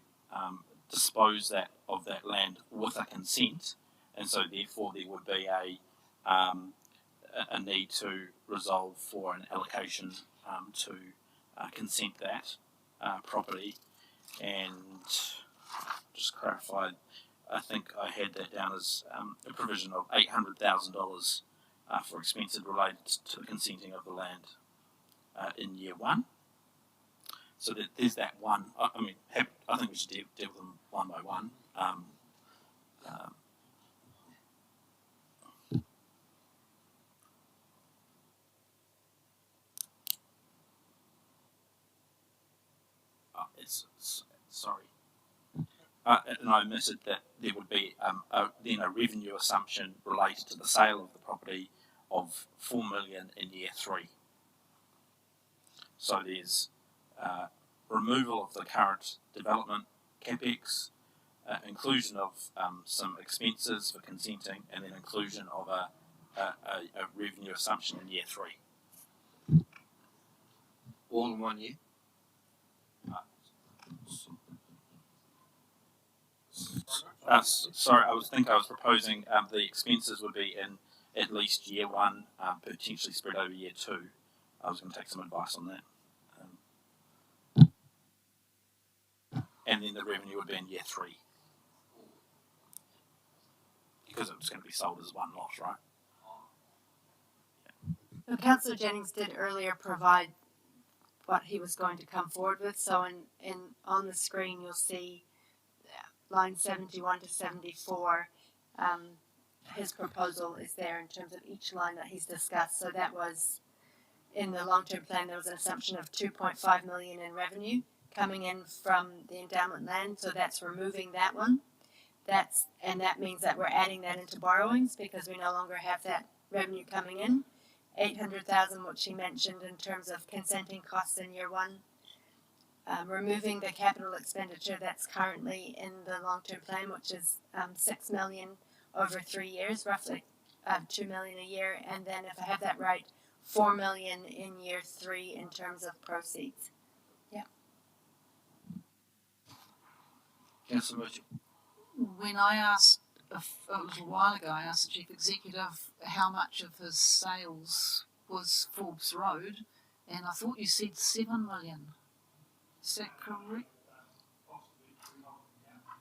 dispose of that land with a consent, and so therefore there would be a need to resolve for an allocation to consent that property. And just clarify, I think I had that down as a provision of $800,000 for expenses related to the consenting of the land in year 1. So that there's that one. I mean, I think we should deal with them one by one. Sorry. And I omitted that there would be then a revenue assumption related to the sale of the property of $4 million in year 3. So there's removal of the current development capex, inclusion of some expenses for consenting, and then inclusion of a revenue assumption in year 3. All in 1 year? Sorry, I was proposing the expenses would be in at least year 1, potentially spread over year 2. I was going to take some advice on that. And then the revenue would be in year 3. Because it was going to be sold as one lot, right? So Councillor Jennings did earlier provide what he was going to come forward with. So on the screen you'll see line 71 to 74. His proposal is there in terms of each line that he's discussed. So that was in the long-term plan. There was an assumption of 2.5 million in revenue coming in from the endowment land. So that's removing that one. And that means that we're adding that into borrowings because we no longer have that revenue coming in. 800,000, which he mentioned in terms of consenting costs in year 1. Removing the capital expenditure that's currently in the long-term plan, which is 6 million over 3 years, roughly 2 million a year, and then if I have that right, 4 million in year 3 in terms of proceeds. Yeah. Councillor Murphy. When I asked, a little while ago, I asked the Chief Executive how much of his sales was Forbes Road, and I thought you said 7 million. Is that correct?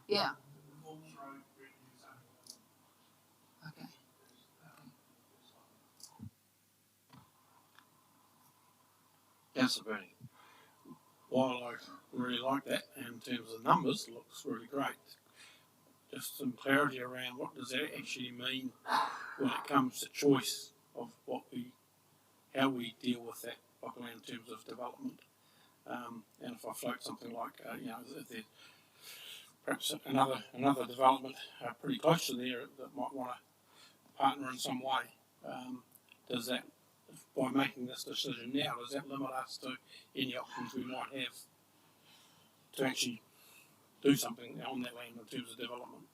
Yeah. Councillor Bernie. While I really like that in terms of numbers, it looks really great. Just some clarity around what does that actually mean when it comes to choice of how we deal with that properly in terms of development. And if I float something like, if there's perhaps another development pretty close to there that might want to partner in some way, does that, by making this decision now, does that limit us to any options we might have to actually do something on that land in terms of development?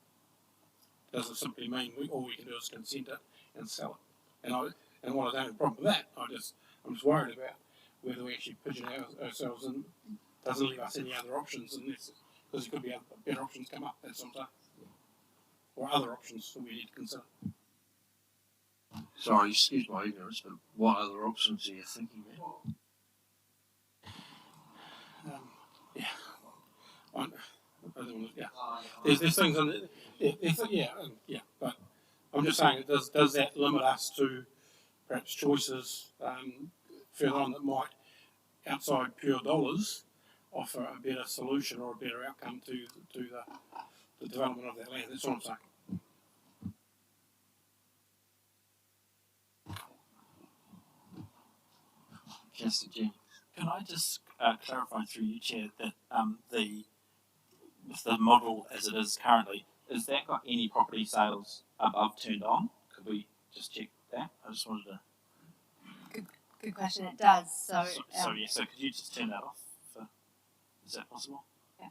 Does it simply mean all we can do is consent it and sell it? And while I don't have a problem with that, I'm just worried about whether we actually pigeonhole ourselves and doesn't leave us any other options, because there could be better options come up. That's what I'm saying, or other options that we need to consider. Sorry, excuse my ignorance, but what other options are you thinking there? There's things on it, but I'm just saying, does that limit us to perhaps choices further on that might, outside pure dollars, offer a better solution or a better outcome to the development of that land? That's what I'm saying. Councillor Jennings. Can I just clarify through you, Chair, that with the model as it is currently, has that got any property sales above turned on? Could we just check that? I just wanted to. Good question. It does. So could you just turn that off? Is that possible? Yeah.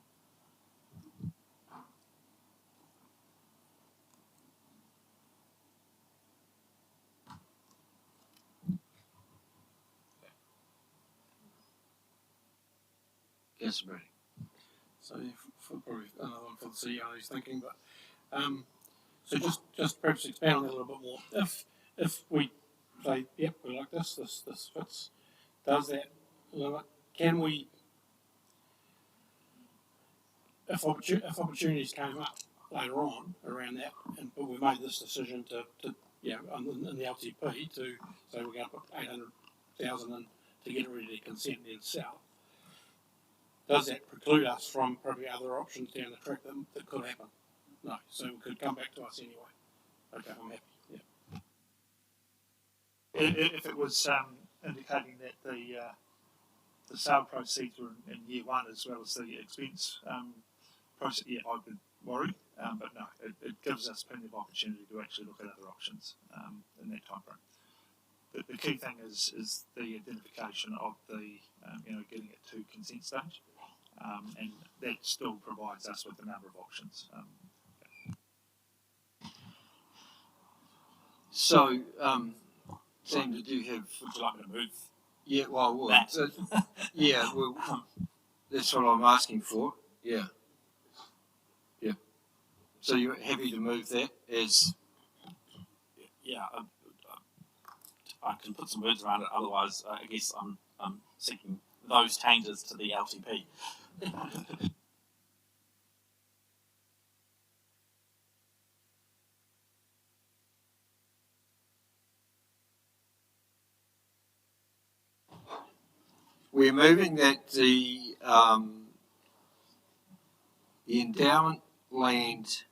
Councillor Bernie. So for probably another one for the CEO who's thinking, but so just perhaps expand on that a little bit more. If we say, yep, we like this fits, does that limit? Can we, if opportunities came up later on around that, but we made this decision to in the LTP to say we're going to put 800,000 in to get it ready to consent and then sell. Does that preclude us from probably other options down the track that could happen? No, so it could come back to us anyway. Okay, I'm happy. Yeah. If it was indicating that the sale proceeds were in year one as well as the expense process, yeah, I would worry. But no, it gives us plenty of opportunity to actually look at other options in that time frame. The key thing is the identification of the getting it to consent stage, and that still provides us with a number of options. So, Sam, did you have? Would you like me to move? Yeah, well, I would. That. Yeah, well, that's what I'm asking for. Yeah. Yeah. So you're happy to move that as? Yeah, I can put some words around it. Otherwise, I guess I'm seeking those changes to the LTP. We're moving that the endowment land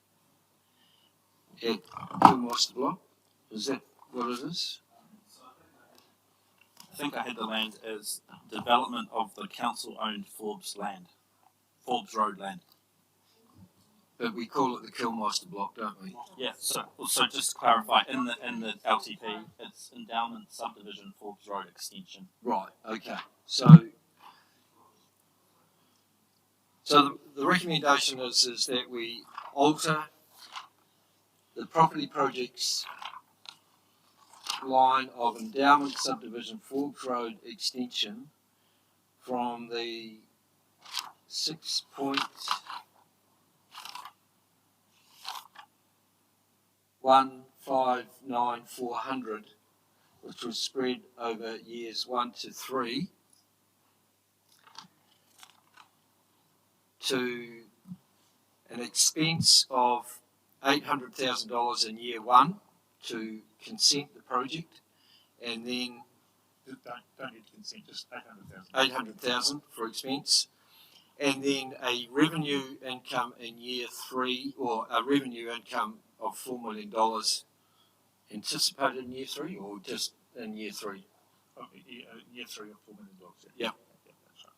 at Horowhenua Block, is that what it is? I think I had the land as development of the council-owned Forbes Road land. But we call it the Kilmaster Block, don't we? Yeah. So just to clarify, in the LTP, it's endowment subdivision Forbes Road extension. Right. Okay. So the recommendation is that we alter the property projects line of endowment subdivision Forbes Road extension from the 6.159,400, which was spread over years 1 to 3, to an expense of $800,000 in year 1 to consent the project, and then Don't need consent, just 800,000. 800,000 for expense. And then a revenue income in year 3, or a revenue income of $4 million anticipated in year 3, or just in year 3? Year 3 of $4 million. Yeah. Yeah, that's right.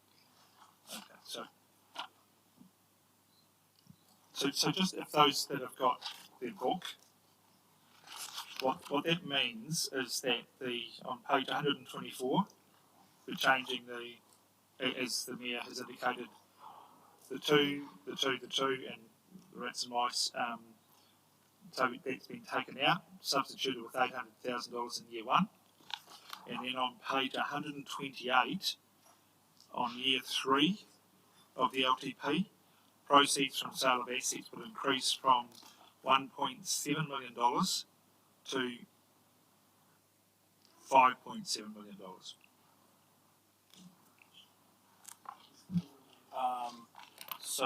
Okay, so just if those that have got their book, what that means is that on page 124, we're changing as the Mayor has indicated, the two, and the rats and mice, so that's been taken out, substituted with $800,000 in year 1. And then on page 128, on year 3 of the LTP, proceeds from sale of assets would increase from $1.7 million to $5.7 million. So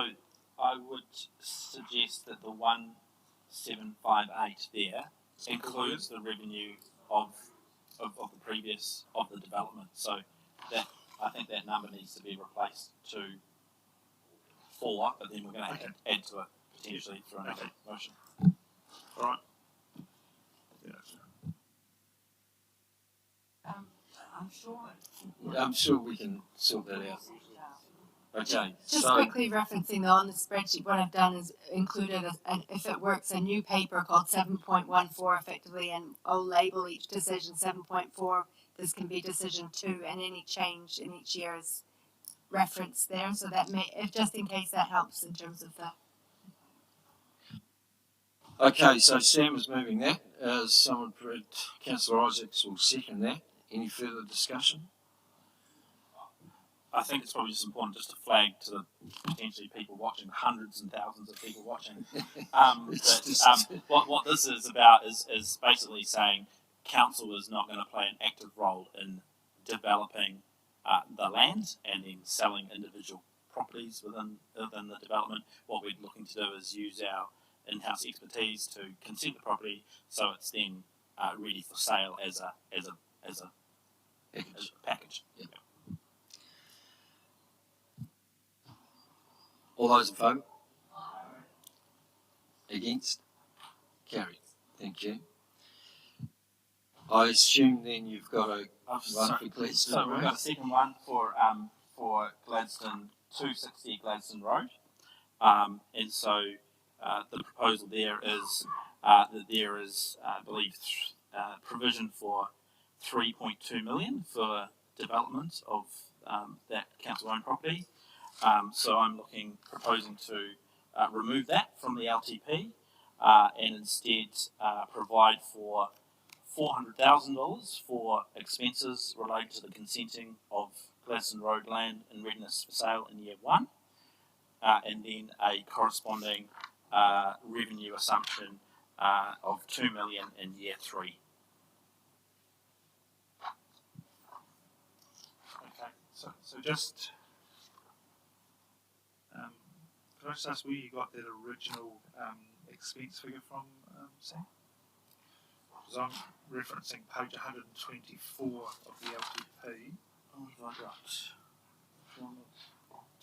I would suggest that the 1758 there includes the revenue of the previous of the development. So that I think that number needs to be replaced to 4, but then we're going to have to add to it potentially through another motion. All right. I'm sure we can sort that out. Okay, Just so quickly referencing though on the spreadsheet, what I've done is included, if it works, a new paper called 7.14 effectively, and I'll label each decision 7.4. This can be decision 2, and any change in each year is referenced there. So that may, if just in case that helps in terms of the. okay, so Sam is moving that. Someone, Councillor Isaacs, will second that. Any further discussion? I think it's probably just important just to flag to the potentially people watching, hundreds and thousands of people watching, what this is about is basically saying council is not going to play an active role in developing the land and then selling individual properties within the development. What we're looking to do is use our in-house expertise to consent the property so it's then ready for sale as a package. Yeah. All those in favour? Against? Carried. Thank you. I assume then you've got a one for Gladstone. So we've got a second one for Gladstone, 260 Gladstone Road. And so the proposal there is that there is, I believe, provision for $3.2 million for development of that council-owned property. So I'm proposing to remove that from the LTP and instead provide for $400,000 for expenses related to the consenting of Gladstone Road land in readiness for sale in year 1, and then a corresponding revenue assumption of $2 million in year 3. Okay, so just can I just ask where you got that original expense figure from, Sam? Because I'm referencing page 124 of the LTP. Oh, right.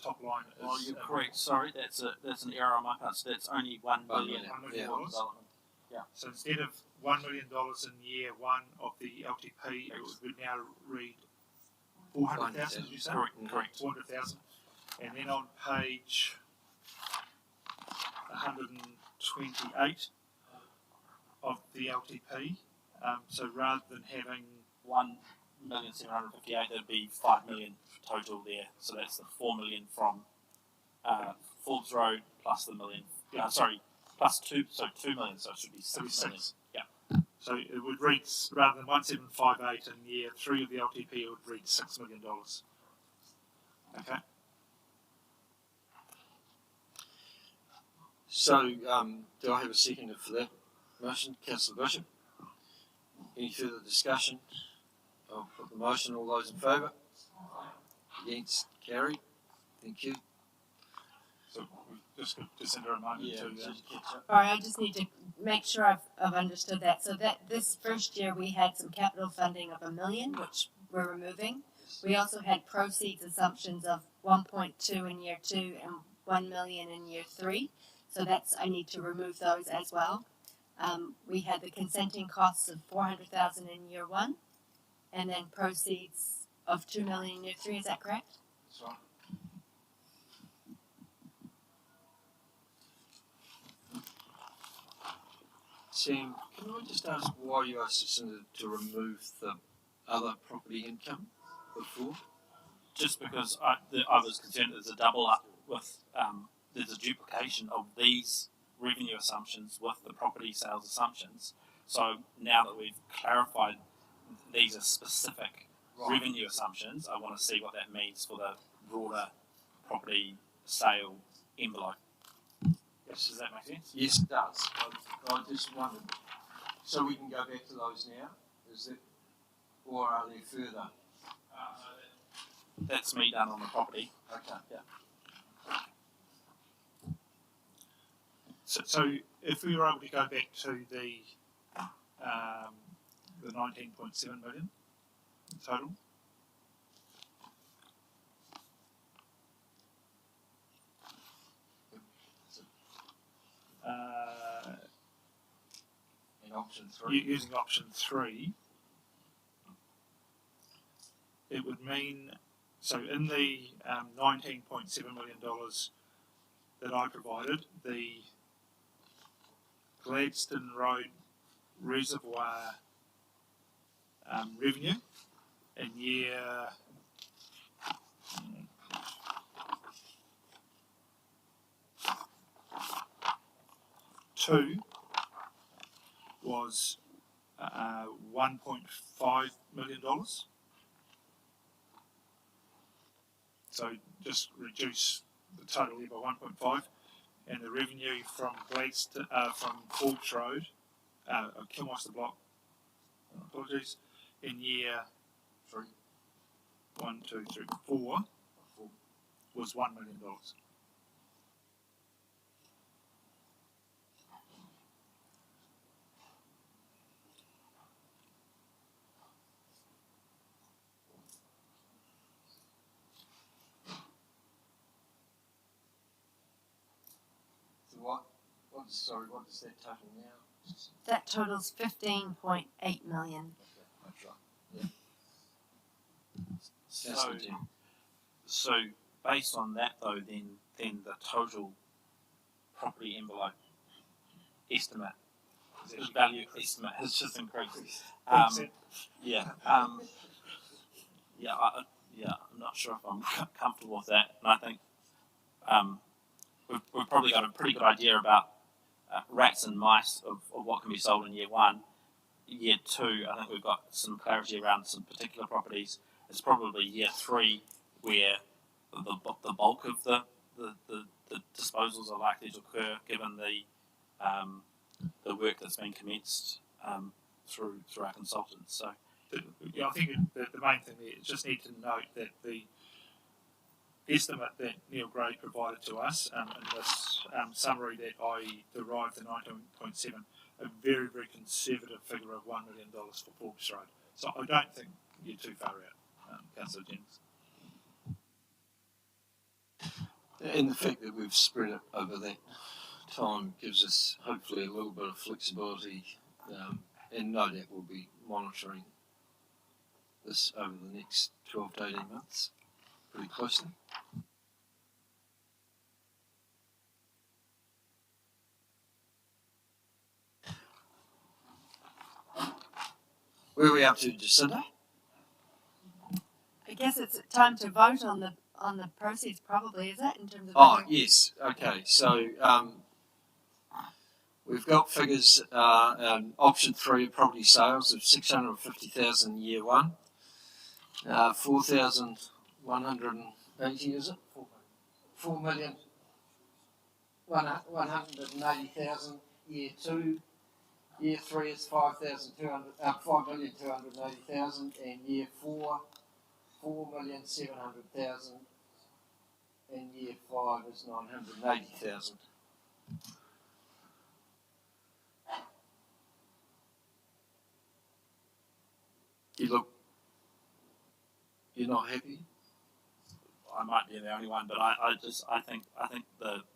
Top line is. Oh, you're correct. Sorry, that's an error on my part. So that's only $1 million. $1 million. Yeah. So instead of $1 million in year 1 of the LTP, it would now read 400,000. Did you say? Correct. 400,000. And then on page 128 of the LTP, so rather than having $1,758,000, that'd be $5 million total there. So that's the $4 million from Forbes Road plus the million. Plus 2, so $2 million. So it should be $6 million. Yeah. So it would read, rather than 1,758 in year 3 of the LTP, it would read $6 million. Okay. So, do I have a seconder for that motion? Councillor Bishop? Any further discussion? I'll put the motion. All those in favour? Against? Carried. Thank you. So just under a moment to Sorry, I just need to make sure I've understood that. So that this first year we had some capital funding of $1 million, which we're removing. We also had proceeds assumptions of 1.2 in year 2 and 1 million in year 3. So I need to remove those as well. We had the consenting costs of 400,000 in year 1, and then proceeds of 2 million in year 3. Is that correct? That's right. Sam, can I just ask why you asked us to remove the other property income before? Just because I was concerned there's a double up with, there's a duplication of these revenue assumptions with the property sales assumptions. So now that we've clarified these are specific revenue assumptions, I want to see what that means for the broader property sale envelope. Yes, does that make sense? Yes, it does. I just wondered. So we can go back to those now? Is it, or are there further? That's me done on the property. Okay. Yeah. So if we were able to go back to the 19.7 million in total. In option 3. Using option 3, it would mean, so in the $19.7 million that I provided, the Gladstone Road Reservoir revenue in year 2 was $1.5 million. So just reduce the total here by 1.5, and the revenue from Gladstone, from Forbes Road, Kilmaster Block, apologies, in year 4 was $1 million. What is that total now? That totals 15.8 million. That's right. Yeah. So based on that though, then the total property envelope estimate, the value estimate has just increased. Yeah. I'm not sure if I'm comfortable with that, and I think we've probably got a pretty good idea about rats and mice of what can be sold in year 1. Year 2, I think we've got some clarity around some particular properties. It's probably year 3 where the bulk of the disposals are likely to occur, given the work that's been commenced through our consultants. So, I think the main thing there is just need to note that the estimate that Neil Gray provided to us in this summary that I derived the 19.7, a very, very conservative figure of $1 million for Forbes Road. So I don't think you're too far out, Councillor Jennings. And the fact that we've spread it over that time gives us hopefully a little bit of flexibility, and no doubt we'll be monitoring this over the next 12 to 18 months pretty closely. Where are we up to, Jacinda? I guess it's time to vote on the proceeds, probably, is it, in terms of? Oh, yes. Okay. So we've got figures. Option 3 property sales of 650,000 year 1. 4,180, is it? 4,180,000 year 2. Year 3 is 5,280,000, and year 4, 4,700,000, and year 5 is 980,000. You look You're not happy? I might be the only one, but I think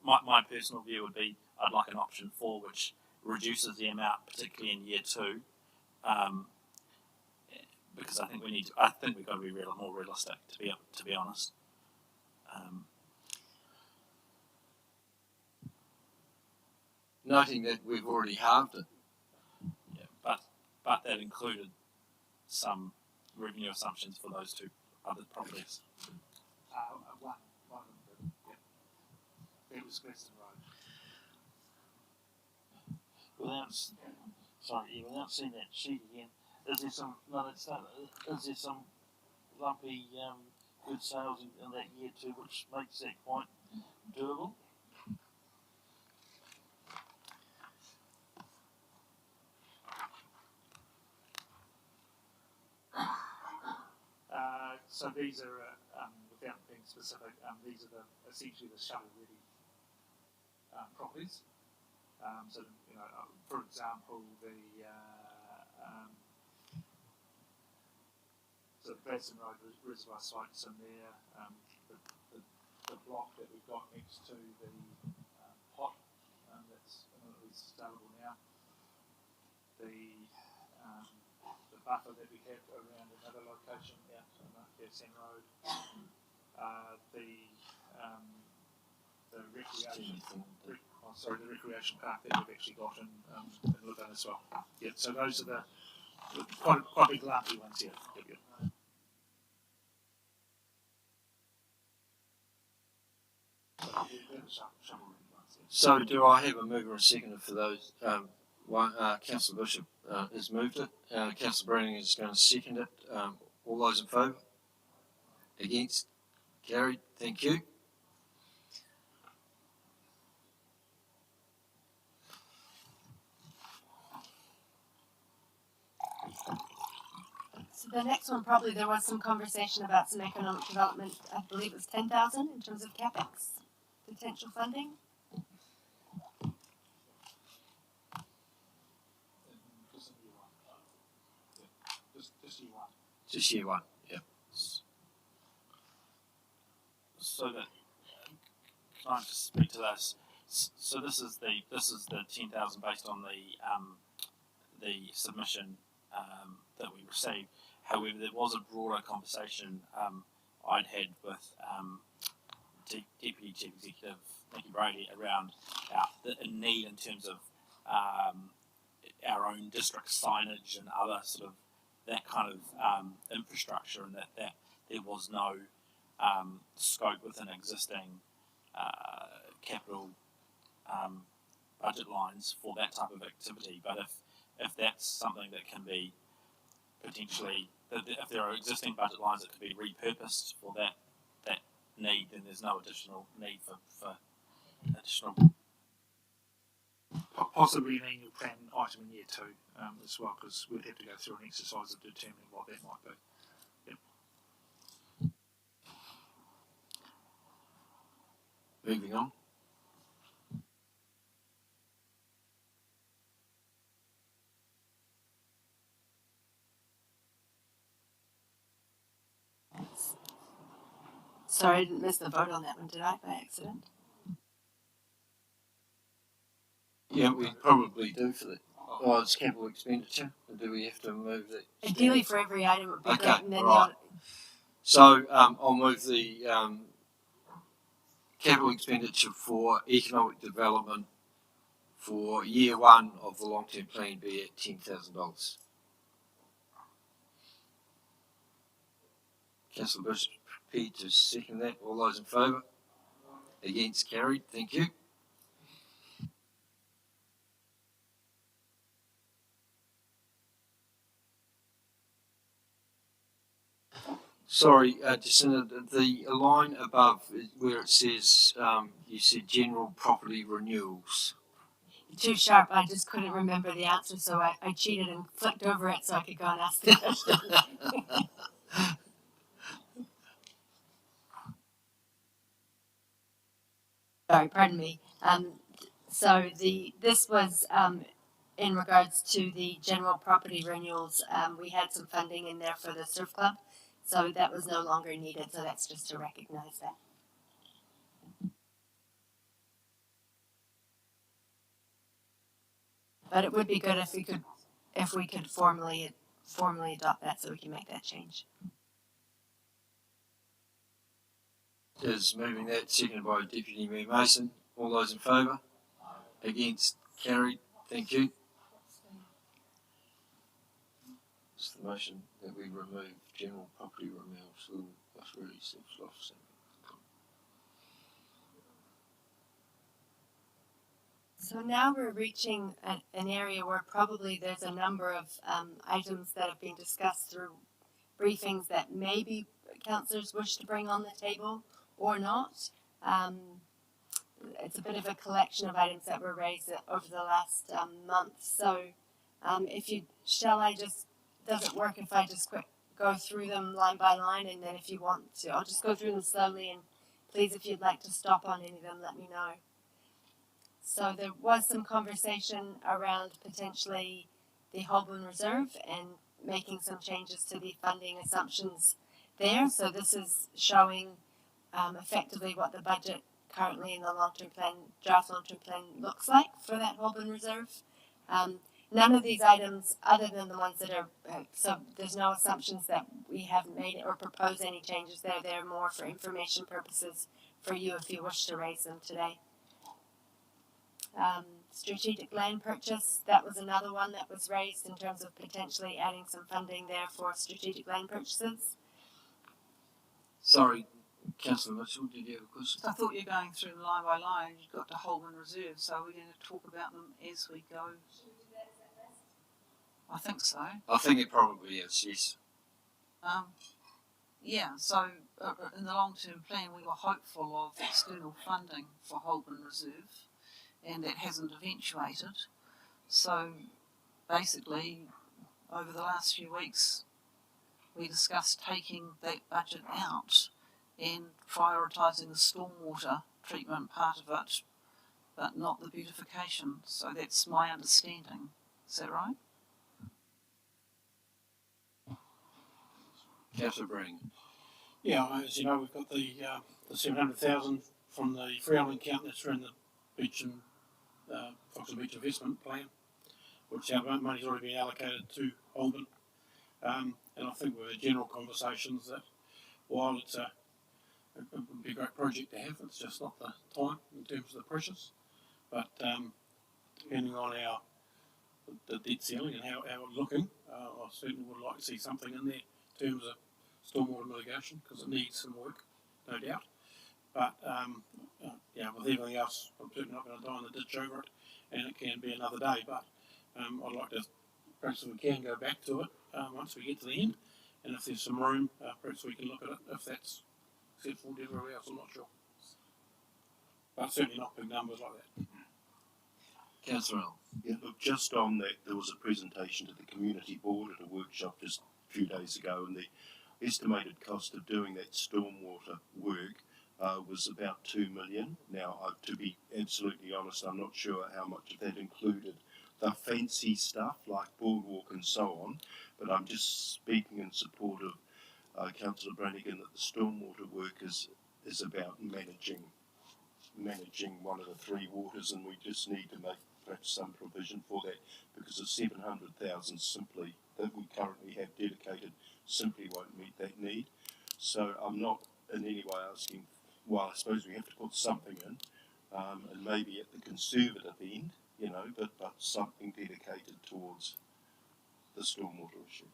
my personal view would be I'd like an option 4 which reduces the amount, particularly in year 2, because I think we've got to be more realistic, to be honest. Noting that we've already halved it. Yeah, but that included some revenue assumptions for those 2 other properties. One of them, yeah. It was Western Road. Without seeing that sheet again, is there some lumpy good sales in that year 2 which makes that quite doable? So these are, without being specific, these are essentially the shovel-ready properties. So, for example, the Gladstone Road Reservoir site's in there. The block that we've got next to the pot that's available now. The buffer that we have around another location out on Sen Road. The recreation park that we've actually got in Levin as well. Yeah, so those are the quite big lumpy ones here. Yep. So do I have a mover and seconder for those? Councillor Bishop has moved it. Councillor Branning is going to second it. All those in favour? Against? Carried. Thank you. So the next one, probably there was some conversation about some economic development. I believe it was 10,000 in terms of capex potential funding. Just year one. Yep. So that can I just speak to this? So this is the 10,000 based on the submission that we received. However, there was a broader conversation I'd had with Deputy Chief Executive Nikki Brady around the need in terms of our own district signage and other sort of that kind of infrastructure, and that there was no scope within existing capital budget lines for that type of activity. But if that's something that can be potentially, if there are existing budget lines that could be repurposed for that need, then there's no additional need for additional. Possibly an annual plan item in year 2 as well, because we'd have to go through an exercise of determining what that might be. Yep. Moving on. Sorry, I didn't miss the vote on that one, did I, by accident? Yeah, we probably do for the. Oh, it's capital expenditure. Or do we have to move that? Ideally, for every item, it would be great. And then right. So I'll move the capital expenditure for economic development for year 1 of the long-term plan be at $10,000. Councillor Bishop prepared to second that. All those in favour? Against? Carried. Thank you. Sorry, Jacinta, the line above where it says, you said general property renewals. Too sharp, I just couldn't remember the answer, so I cheated and flicked over it so I could go and ask the question. Sorry, pardon me. So this was in regards to the general property renewals. We had some funding in there for the surf club, So that was no longer needed, so that's just to recognise that. But it would be good if we could formally adopt that so we can make that change. Is moving that, seconded by Deputy Mayor Mason. All those in favour? Against? Carried. Thank you. It's the motion that we remove general property removals of really self-officing. So now we're reaching an area where probably there's a number of items that have been discussed through briefings that maybe councillors wish to bring on the table or not. It's a bit of a collection of items that were raised over the last month. So does it work if I just go through them line by line, and then if you want to, I'll just go through them slowly, and please, if you'd like to stop on any of them, let me know. So there was some conversation around potentially the Holborn Reserve and making some changes to the funding assumptions there. So this is showing effectively what the budget currently in the long-term plan, draft long-term plan looks like for that Holborn Reserve. None of these items, other than the ones that are, so there's no assumptions that we haven't made or proposed any changes there. They're more for information purposes for you if you wish to raise them today. Strategic land purchase, that was another one that was raised in terms of potentially adding some funding there for strategic land purchases. Sorry, Councillor Mitchell, did you have a question? I thought you were going through them line by line. You've got the Holborn Reserve, so we're going to talk about them as we go. I think so. I think it probably is, yes. Yeah, so in the long-term plan we were hopeful of external funding for Holborn Reserve, and that hasn't eventuated. So basically, over the last few weeks, we discussed taking that budget out and prioritising the stormwater treatment part of it, but not the beautification. So that's my understanding. Is that right? Councillor Breen. Yeah, as you know, we've got the 700,000 from the Freehold account that's in the beach and Fox and Beach investment plan, which our money's already been allocated to Holborn. And I think with the general conversations that while it would be a great project to have, it's just not the time in terms of the pressures. But depending on the debt ceiling and how it's looking, I certainly would like to see something in there in terms of stormwater mitigation, because it needs some work, no doubt. But with everything else, I'm certainly not going to die in the ditch over it, and it can be another day. But I'd like to, perhaps if we can, go back to it once we get to the end, and if there's some room, perhaps we can look at it if that's acceptable to everybody else. I'm not sure, but certainly not big numbers like that. Councillor Earl. Yeah, look, just on that, there was a presentation to the community board at a workshop just a few days ago, and the estimated cost of doing that stormwater work was about 2 million. Now, to be absolutely honest, I'm not sure how much of that included the fancy stuff like boardwalk and so on, but I'm just speaking in support of Councillor Brannigan that the stormwater work is about managing one of the three waters, and we just need to make perhaps some provision for that, because the 700,000 simply that we currently have dedicated simply won't meet that need. So I'm not in any way asking, well, I suppose we have to put something in, and maybe at the conservative end, but something dedicated towards the stormwater issue.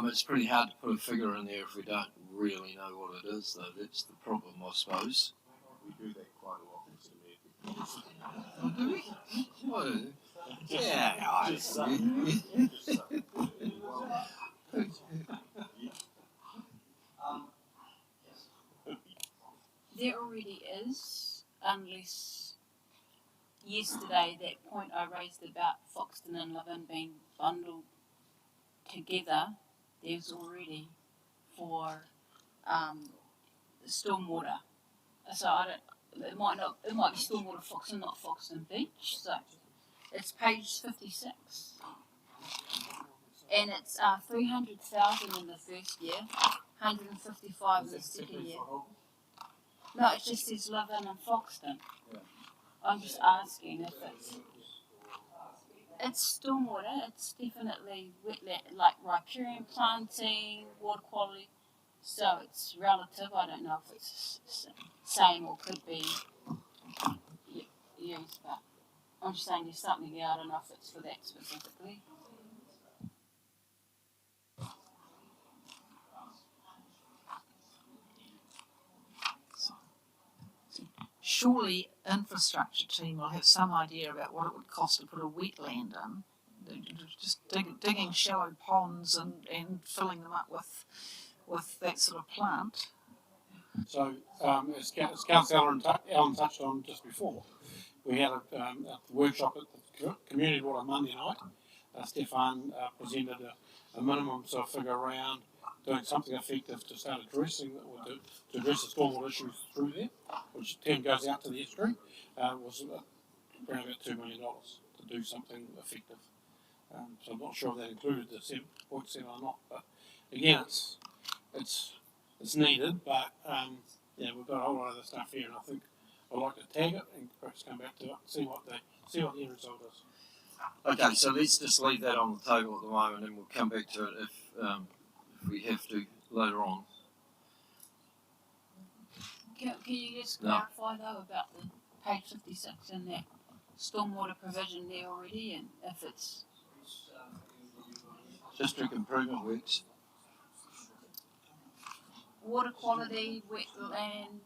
It's pretty hard to put a figure in there if we don't really know what it is, though. That's the problem, I suppose. We do that quite a lot, Mr. Mayor. Well, yeah, There already is, unless yesterday that point I raised about Foxton and Leven being bundled together, there's already for stormwater. So it might be stormwater Foxton, not Foxton Beach. So it's page 56. And it's 300,000 in the first year, 155 in the second year. No, it just says Livin and Foxton. Yeah. I'm just asking if it's stormwater. It's definitely wetland, like riparian planting, water quality. So it's relative. I don't know if it's same or could be used, but I'm just saying there's something there. I don't know if it's for that specifically. Surely infrastructure team will have some idea about what it would cost to put a wetland in. Just digging shallow ponds and filling them up with that sort of plant. So, as Councillor Allen touched on just before, we had a workshop at the Community Water Monday night. Stefan presented a minimum sort of figure around doing something effective to start addressing, or to address the stormwater issues through there, which then goes out to the estuary, was around about $2 million to do something effective. So I'm not sure if that included the 7.7 or not, but again, it's needed, but yeah, we've got a whole lot of other stuff here, and I think I'd like to tag it and perhaps come back to it and see what the end result is. Okay, so let's just leave that on the table at the moment, and we'll come back to it if we have to later on. Can you just clarify though about the page 56 and that stormwater provision there already, and if it's District improvement works. water quality, wetland,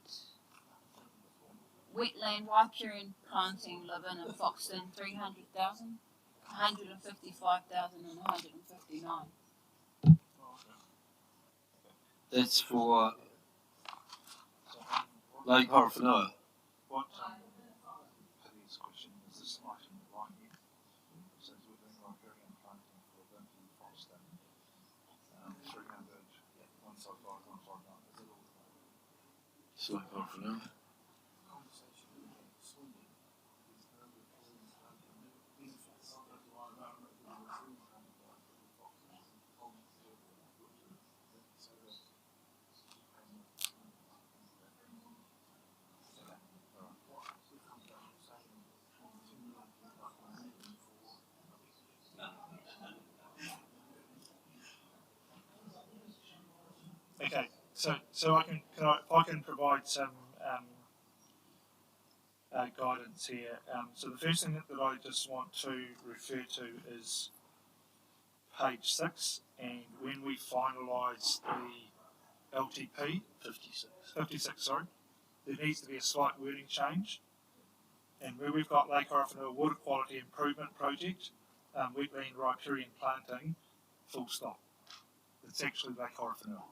riparian planting, Livin and Foxton, 300,000, 155,000 and 159. That's for Lake Horowhenua. What Paddy's question is this item right here? It says within riparian planting for Livin and Foxton, 300, 155, 159. Is it all? It's Lake Horowhenua. Okay, so I can provide some guidance here. So the first thing that I just want to refer to is page 6, and when we finalise the LTP, 56, sorry, there needs to be a slight wording change. And where we've got Lake Horowhenua Water Quality Improvement Project, wetland riparian planting, full stop. It's actually Lake Horowhenua.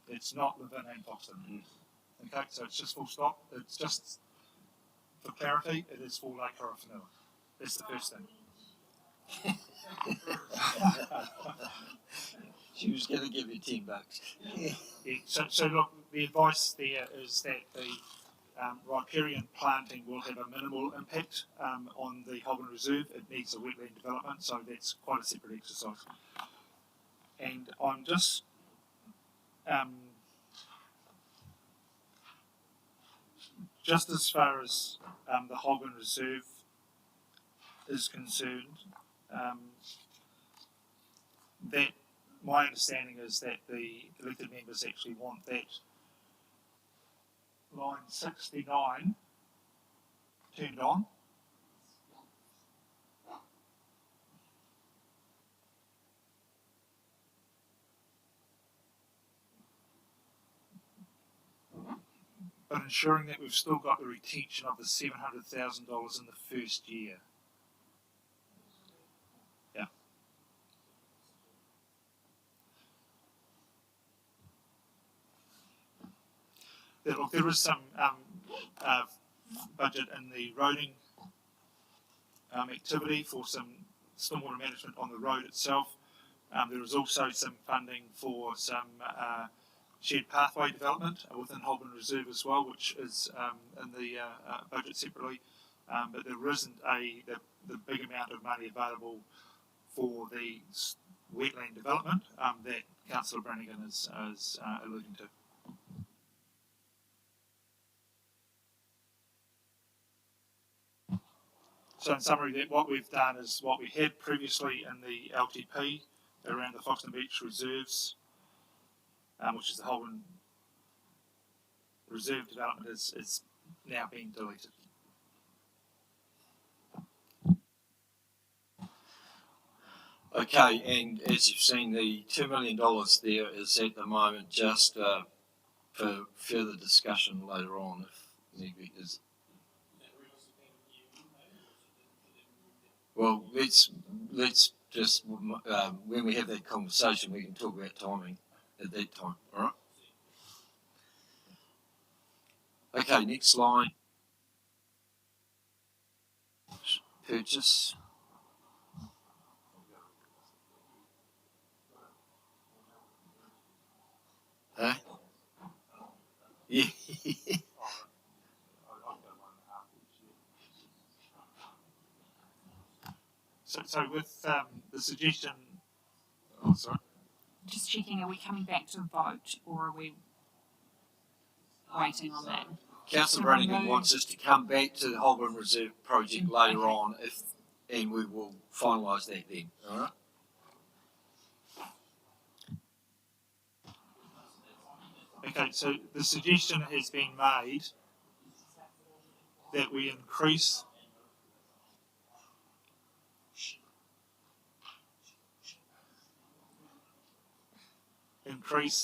It's not Livin and Foxton. Okay, so it's just full stop. It's just, for clarity, it is for Lake Horowhenua. That's the first thing. She was going to give you $10. Yeah, so look, the advice there is that the riparian planting will have a minimal impact on the Horowhenua Reserve. It needs a wetland development, so that's quite a separate exercise. And I'm just as far as the Horowhenua Reserve is concerned, that my understanding is that the elected members actually want that line 69 turned on. But ensuring that we've still got the retention of the $700,000 in the first year. Yeah. Look, there is some budget in the roading activity for some stormwater management on the road itself. There is also some funding for some shared pathway development within Horowhenua Reserve as well, which is in the budget separately. But there isn't the big amount of money available for the wetland development that Councillor Brannigan is alluding to. So in summary, that what we've done is what we had previously in the LTP around the Foxton Beach reserves, which is the Holborn Reserve development, is now being deleted. Okay, and as you've seen, the $2 million there is at the moment just for further discussion later on, if need be. Well, let's just when we have that conversation, we can talk about timing at that time. All right. Okay, next slide. Purchase. Huh? Yeah. So with the suggestion, oh sorry. Just checking, are we coming back to a vote or are we waiting on that? Councillor Brannigan wants us to come back to the Holborn Reserve project later on, and we will finalise that then. All right. Okay, so the suggestion has been made that we increase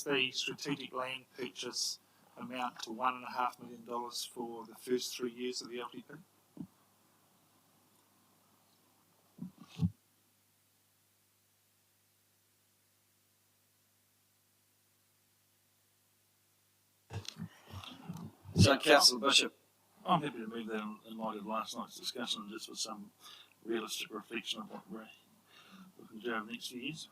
the strategic land purchase amount to $1.5 million for the first 3 years of the LTP. So, Councillor Bishop. I'm happy to move that in light of last night's discussion, just with some realistic reflection of what we're looking to do over the next few years.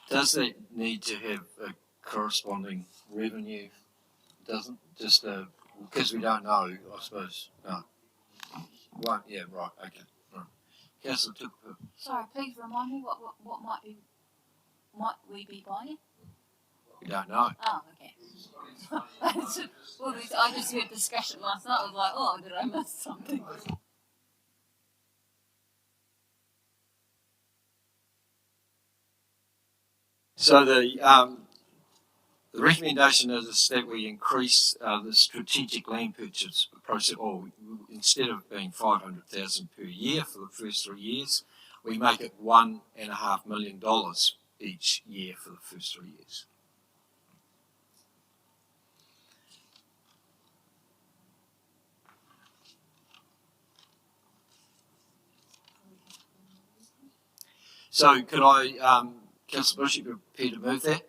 Does that need to have a corresponding revenue? Doesn't just because we don't know, I suppose. No. Right. Yeah. Right. Okay. Right. Councillor Tukupu. Sorry, please remind me what might we be buying? We don't know. Oh, okay. Well, I just heard discussion last night. I was like, oh, did I miss something? So the recommendation is that we increase the strategic land purchase process, or instead of being $500,000 per year for the first 3 years, we make it $1.5 million each year for the first 3 years. So could I, Councillor Bush, you prepared to move that?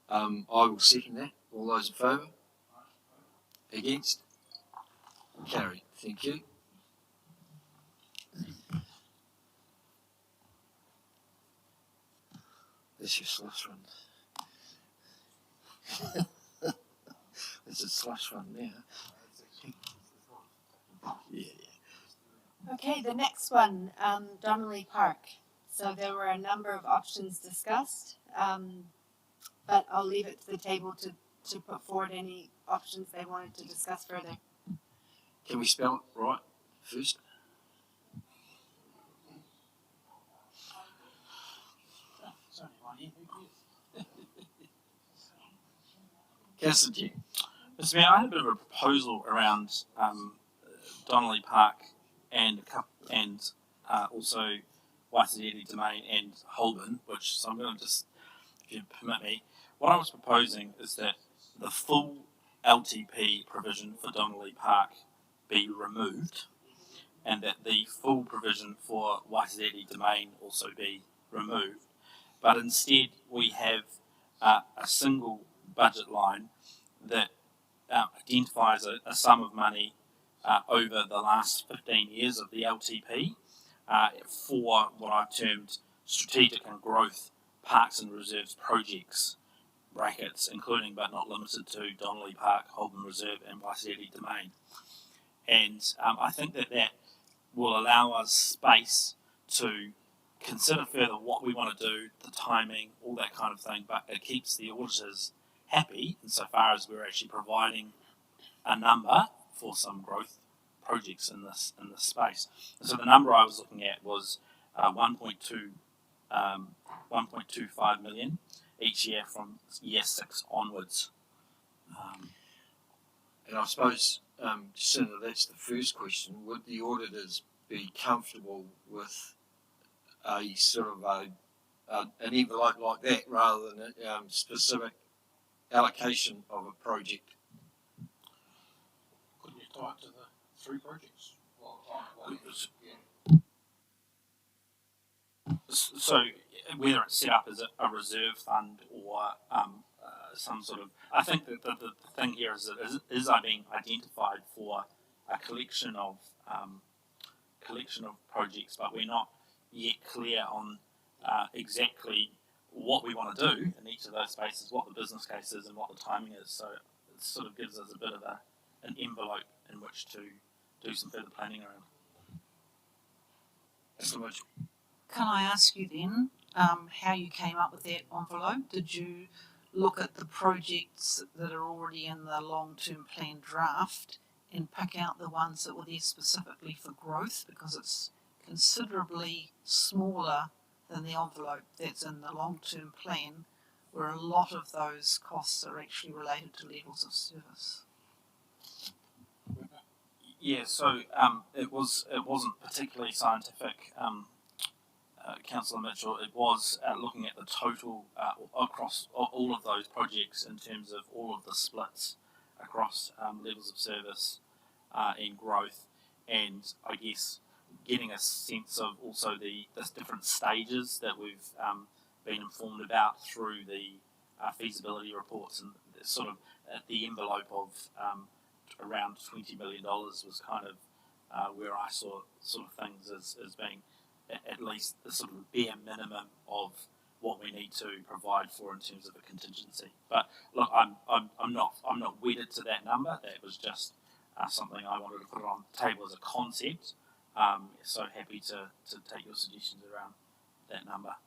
I will second that. All those in favour? Against? Carried. Thank you. That's your slush fund. That's a slush fund now. Yeah. Okay, the next one, Donnelly Park. So there were a number of options discussed, but I'll leave it to the table to put forward any options they wanted to discuss further. Can we spell it right first? Councillor G. Mr. Mayor, I had a bit of a proposal around Donnelly Park and also Waititi Domain and Holborn, which, so I'm going to just, if you permit me, what I was proposing is that the full LTP provision for Donnelly Park be removed, and that the full provision for Waititi Domain also be removed, but instead we have a single budget line that identifies a sum of money over the last 15 years of the LTP for what I've termed strategic and growth parks and reserves projects, brackets, including but not limited to Donnelly Park, Holborn Reserve and Waititi Domain. And I think that will allow us space to consider further what we want to do, the timing, all that kind of thing, but it keeps the auditors happy insofar as we're actually providing a number for some growth projects in this space. And so the number I was looking at was 1.25 million each year from year 6 onwards. And I suppose, Jacinta, that's the first question. Would the auditors be comfortable with a sort of an envelope like that rather than a specific allocation of a project? Couldn't you tie it to the 3 projects? So whether it's set up as a reserve fund or some sort of, I think that the thing here is that is being identified for a collection of projects, but we're not yet clear on exactly what we want to do in each of those spaces, what the business case is, and what the timing is. So it sort of gives us a bit of an envelope in which to do some further planning around. That's much. Can I ask you then how you came up with that envelope? Did you look at the projects that are already in the long-term plan draft and pick out the ones that were there specifically for growth, because it's considerably smaller than the envelope that's in the long-term plan, where a lot of those costs are actually related to levels of service? Yeah, so it wasn't particularly scientific, Councillor Mitchell. It was looking at the total across all of those projects in terms of all of the splits across levels of service and growth, and I guess getting a sense of also the different stages that we've been informed about through the feasibility reports, and sort of the envelope of around $20 million was kind of where I saw sort of things as being at least the sort of bare minimum of what we need to provide for in terms of a contingency. But look, I'm not wedded to that number. That was just something I wanted to put on the table as a concept. So happy to take your suggestions around that number.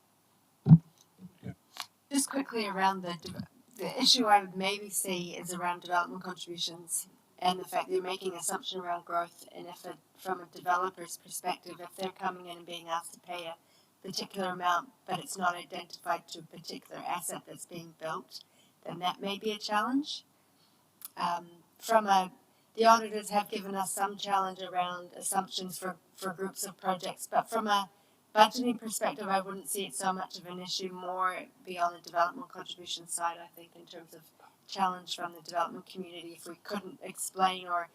Just quickly around the issue I would maybe see is around development contributions and the fact that you're making an assumption around growth, and if from a developer's perspective, if they're coming in and being asked to pay a particular amount but it's not identified to a particular asset that's being built, then that may be a challenge. The auditors have given us some challenge around assumptions for groups of projects, but from a budgeting perspective, I wouldn't see it so much of an issue, more beyond the development contribution side, I think, in terms of challenge from the development community if we couldn't explain or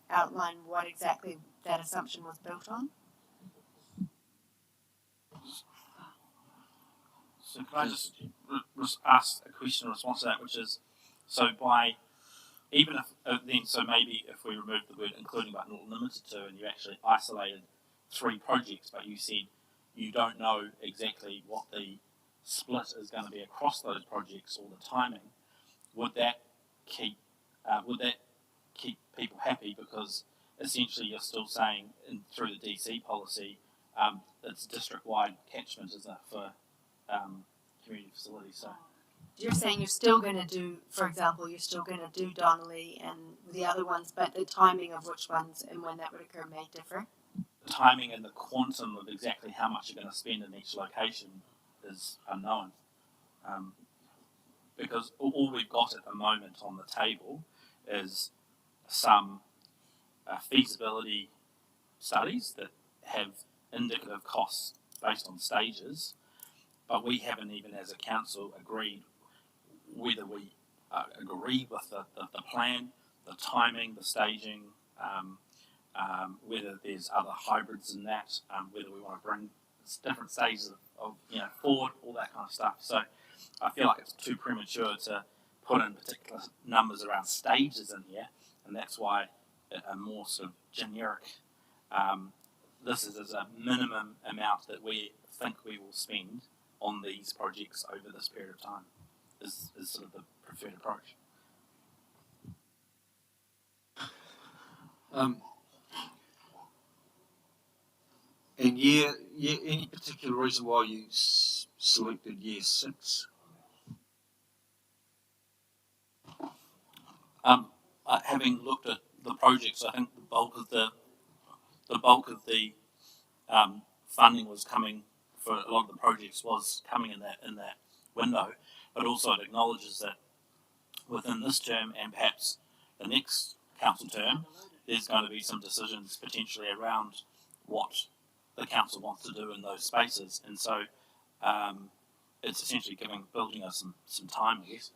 outline what exactly that assumption was built on. So can I just ask a question in response to that, which is, so by, even if then, so maybe if we remove the word including but not limited to, and you actually isolated 3 projects, but you said you don't know exactly what the split is going to be across those projects or the timing, would that keep people happy? Because essentially you're still saying through the DC policy, it's district-wide catchment, isn't it, for community facilities? So You're saying you're still going to do, for example, you're still going to do Donnelly and the other ones, but the timing of which ones and when that would occur may differ? The timing and the quantum of exactly how much you're going to spend in each location is unknown. Because all we've got at the moment on the table is some feasibility studies that have indicative costs based on stages, but we haven't even as a council agreed whether we agree with the plan, the timing, the staging, whether there's other hybrids in that, whether we want to bring different stages of forward, all that kind of stuff. So I feel like it's too premature to put in particular numbers around stages in here, and that's why a more sort of generic, this is as a minimum amount that we think we will spend on these projects over this period of time is sort of the preferred approach. And any particular reason why you selected year 6? Having looked at the projects, I think the bulk of the funding was coming for a lot of the projects was coming in that window, but also it acknowledges that within this term and perhaps the next council term, there's going to be some decisions potentially around what the council wants to do in those spaces, and so it's essentially building us some time, I guess.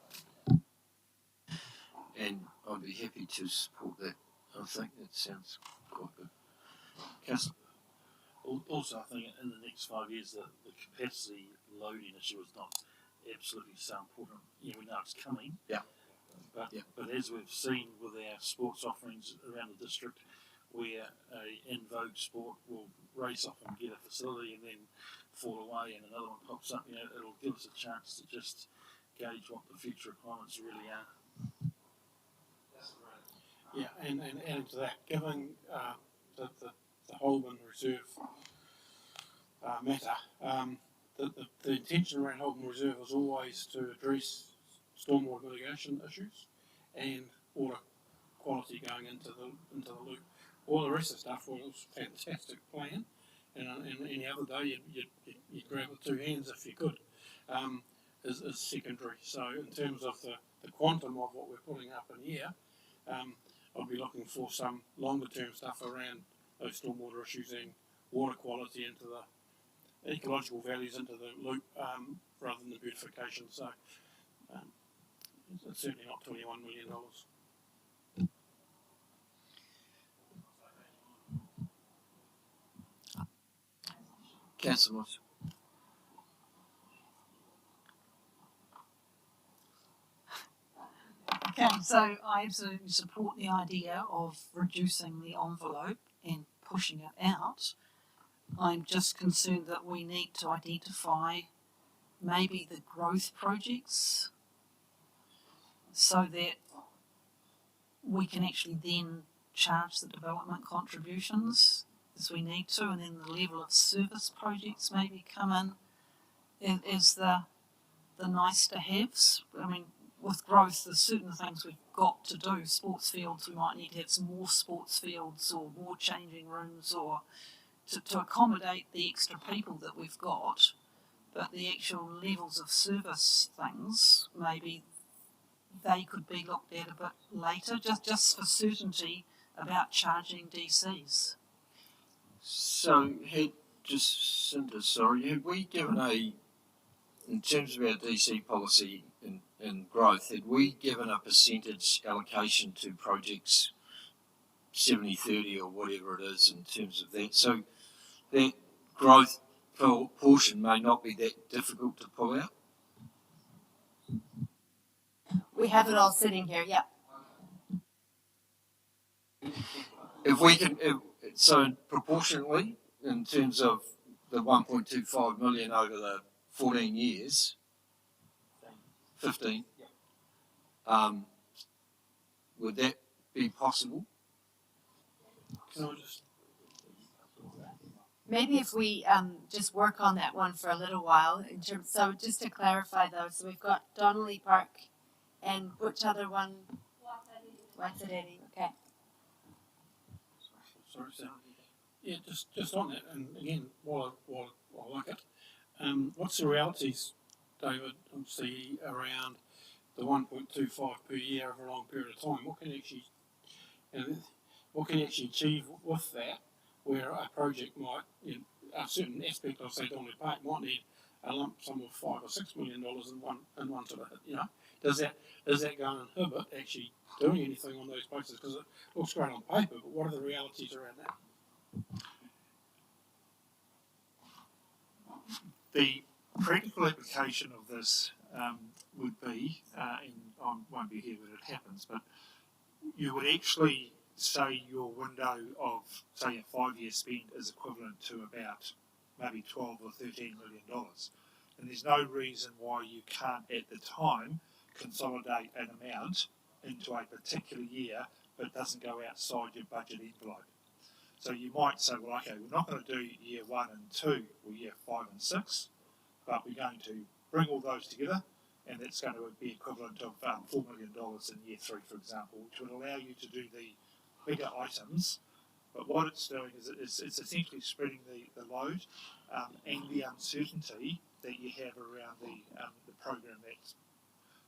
And I'd be happy to support that. I think that sounds quite good. Councillor? Also, I think in the next 5 years, the capacity loading issue is not absolutely so important. We know it's coming. Yeah. But as we've seen with our sports offerings around the district, where a in vogue sport will race off and get a facility and then fall away and another one pops up, it'll give us a chance to just gauge what the future requirements really are. Yeah, and adding to that, given the Holman Reserve matter, the intention around Holman Reserve was always to address stormwater mitigation issues and water quality going into the loop. All the rest of the stuff was a fantastic plan, and any other day you'd grab it 2 hands if you could. Is secondary. So in terms of the quantum of what we're putting up in here, I'll be looking for some longer term stuff around those stormwater issues and water quality into the ecological values into the loop rather than the beautification. So it's certainly not $21 million. Councillor Moss. Okay, so I absolutely support the idea of reducing the envelope and pushing it out. I'm just concerned that we need to identify maybe the growth projects so that we can actually then charge the development contributions as we need to, and then the level of service projects maybe come in as the nice to haves. I mean, with growth, there's certain things we've got to do. Sports fields, we might need to have some more sports fields or more changing rooms or to accommodate the extra people that we've got. But the actual levels of service things, maybe they could be looked at a bit later, just for certainty about charging DCs. So, had we given in terms of our DC policy and growth, had we given a percentage allocation to projects 70-30 or whatever it is in terms of that? So that growth portion may not be that difficult to pull out? We have it all sitting here, yeah. If we can, so proportionately, in terms of the 1.25 million over the 14 years, 15, would that be possible? Can I just... Maybe if we just work on that one for a little while, so just to clarify though, so we've got Donnelly Park and which other one? Waitadere, okay. Sorry, Sam. Yeah, just on that, and again, while I like it, what's the realities, David, obviously around the 1.25 per year over a long period of time? What can you actually achieve with that? Where a project might, a certain aspect of, say, Donnelly Park might need a lump sum of $5 or $6 million in one sort of, does that go and inhibit actually doing anything on those places? Because it looks great on paper, but what are the realities around that? The practical application of this would be, and I won't be here when it happens, but you would actually say your window of, say, a 5-year spend is equivalent to about maybe $12 or $13 million. And there's no reason why you can't, at the time, consolidate an amount into a particular year, but it doesn't go outside your budget envelope. So you might say, well, okay, we're not going to do year 1 and 2 or year 5 and 6, but we're going to bring all those together, and that's going to be equivalent of $4 million in year 3, for example, which would allow you to do the bigger items. But what it's doing is it's essentially spreading the load and the uncertainty that you have around the program that's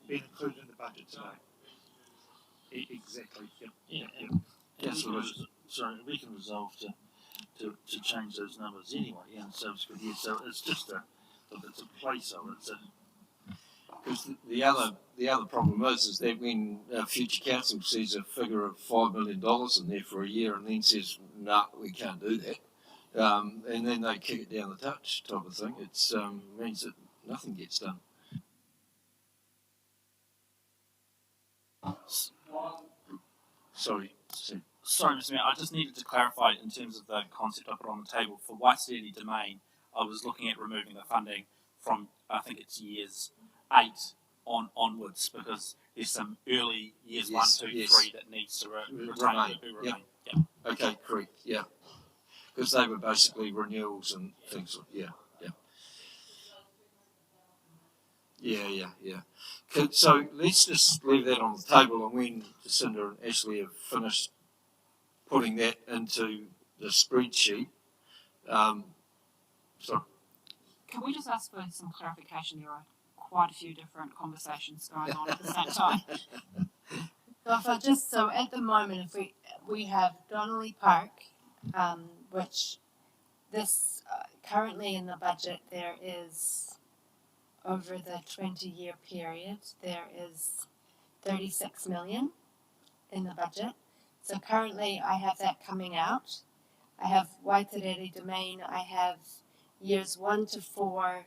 been included in the budget today. Exactly. Yep. Yeah. Sorry, we can resolve to change those numbers anyway in subsequent years. So it's just it's a placeholder. Because the other problem is that when future council sees a figure of $5 million in there for a year and then says, no, we can't do that, and then they kick it down the touch type of thing, it means that nothing gets done. Sorry, Mr. Mayor, I just needed to clarify in terms of the concept I put on the table. For Waisiri Domain, I was looking at removing the funding from, I think it's years 8 onwards, because there's some early years 1, 2, 3 that needs to remain. Yep. Yep. Okay, correct, yeah. Because they were basically renewals and things, yeah. So let's just leave that on the table, and when Jacinda and Ashley have finished putting that into the spreadsheet, sorry. Can we just ask for some clarification? There are quite a few different conversations going on at the same time. So at the moment, if we have Donnelly Park, which this currently in the budget there is, over the 20-year period, there is 36 million in the budget. So currently I have that coming out. I have Waitarere Domain, I have years 1 to 4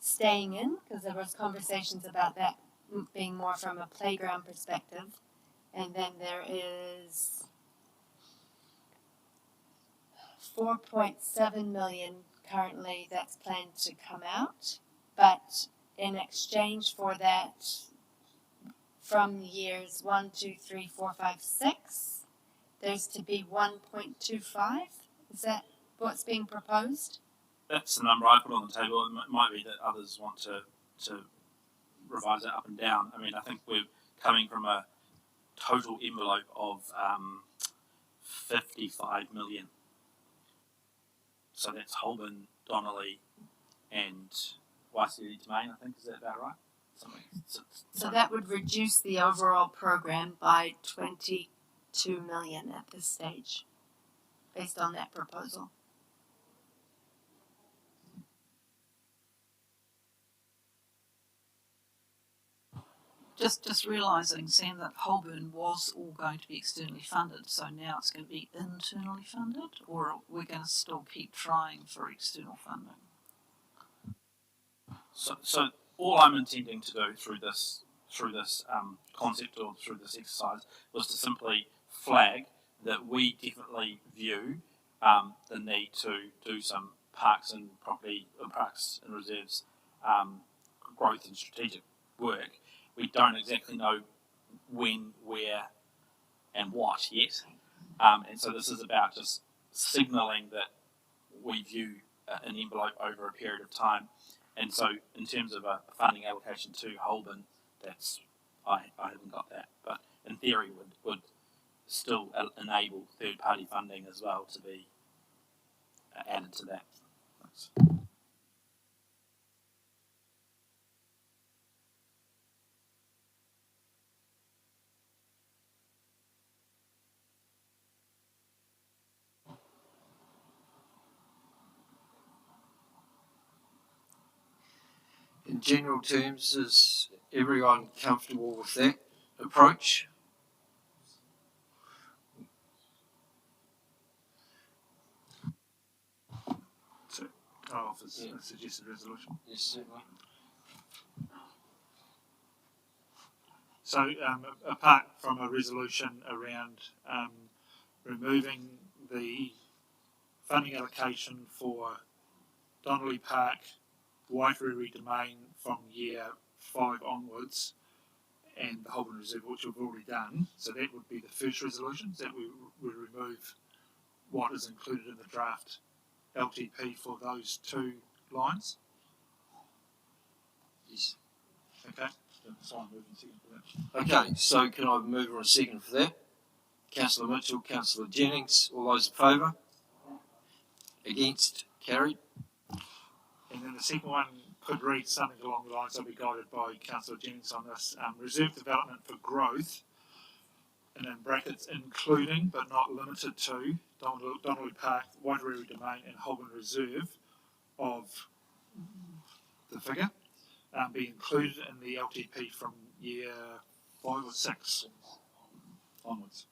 staying in, because there was conversations about that being more from a playground perspective. And then there is 4.7 million currently that's planned to come out. But in exchange for that, from years 1, 2, 3, 4, 5, 6, there's to be 1.25. Is that what's being proposed? That's the number I put on the table. It might be that others want to revise it up and down. I mean, I think we're coming from a total envelope of 55 million. So that's Holborn, Donnelly, and Waisiri Domain, I think. Is that about right? So that would reduce the overall program by 22 million at this stage, based on that proposal. Just realising, Sam, that Holborn was all going to be externally funded, so now it's going to be internally funded, or we're going to still keep trying for external funding? So all I'm intending to do through this concept or through this exercise was to simply flag that we definitely view the need to do some parks and reserves growth and strategic work. We don't exactly know when, where, and what yet, and so this is about just signalling that we view an envelope over a period of time. And so, in terms of a funding allocation to Holborn, I haven't got that, but in theory would still enable third-party funding as well to be added to that. Thanks. In general terms, is everyone comfortable with that approach? So, I'll offer a suggested resolution. Yes, certainly. So, apart from a resolution around removing the funding allocation for Donnelly Park, Waitarere Domain from year 5 onwards, and the Holborn Reserve, which we've already done, so that would be the first resolution, that we would remove what is included in the draft LTP for those two lines? Yes. Okay. So I'm moving second for that. Okay, so can I move on a second for that? Councillor Mitchell, Councillor Jennings, all those in favour? Against? Carried. And then the second one could read something along the lines, I'll be guided by Councillor Jennings on this. Reserve development for growth, and in brackets, including but not limited to Donnelly Park, Wairau Domain and Holborn Reserve of the figure, be included in the LTP from year 5 or 6 onwards.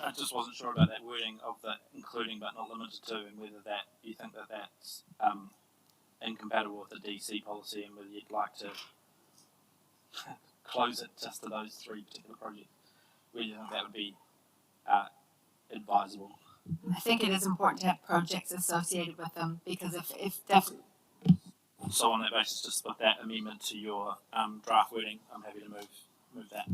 I just wasn't sure about that wording of the including but not limited to, and whether that you think that that's incompatible with the DC policy, and whether you'd like to close it just to those three particular projects. Whether you think that would be advisable. I think it is important to have projects associated with them, because if So on that basis, just put that amendment to your draft wording. I'm happy to move that.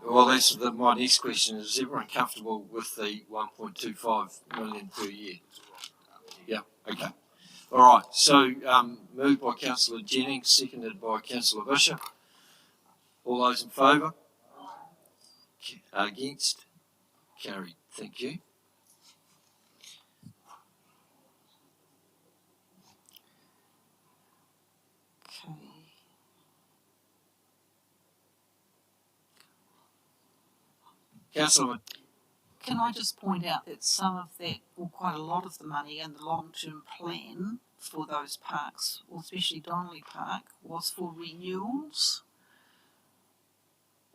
Well, that's my next question. Is everyone comfortable with the 1.25 million per year? Yeah, okay. All right, so moved by Councillor Jennings, seconded by Councillor Bishop. All those in favour? Against? Carried. Thank you. Okay. Councillor, Can I just point out that some of that, or quite a lot of the money in the long-term plan for those parks, or especially Donnelly Park, was for renewals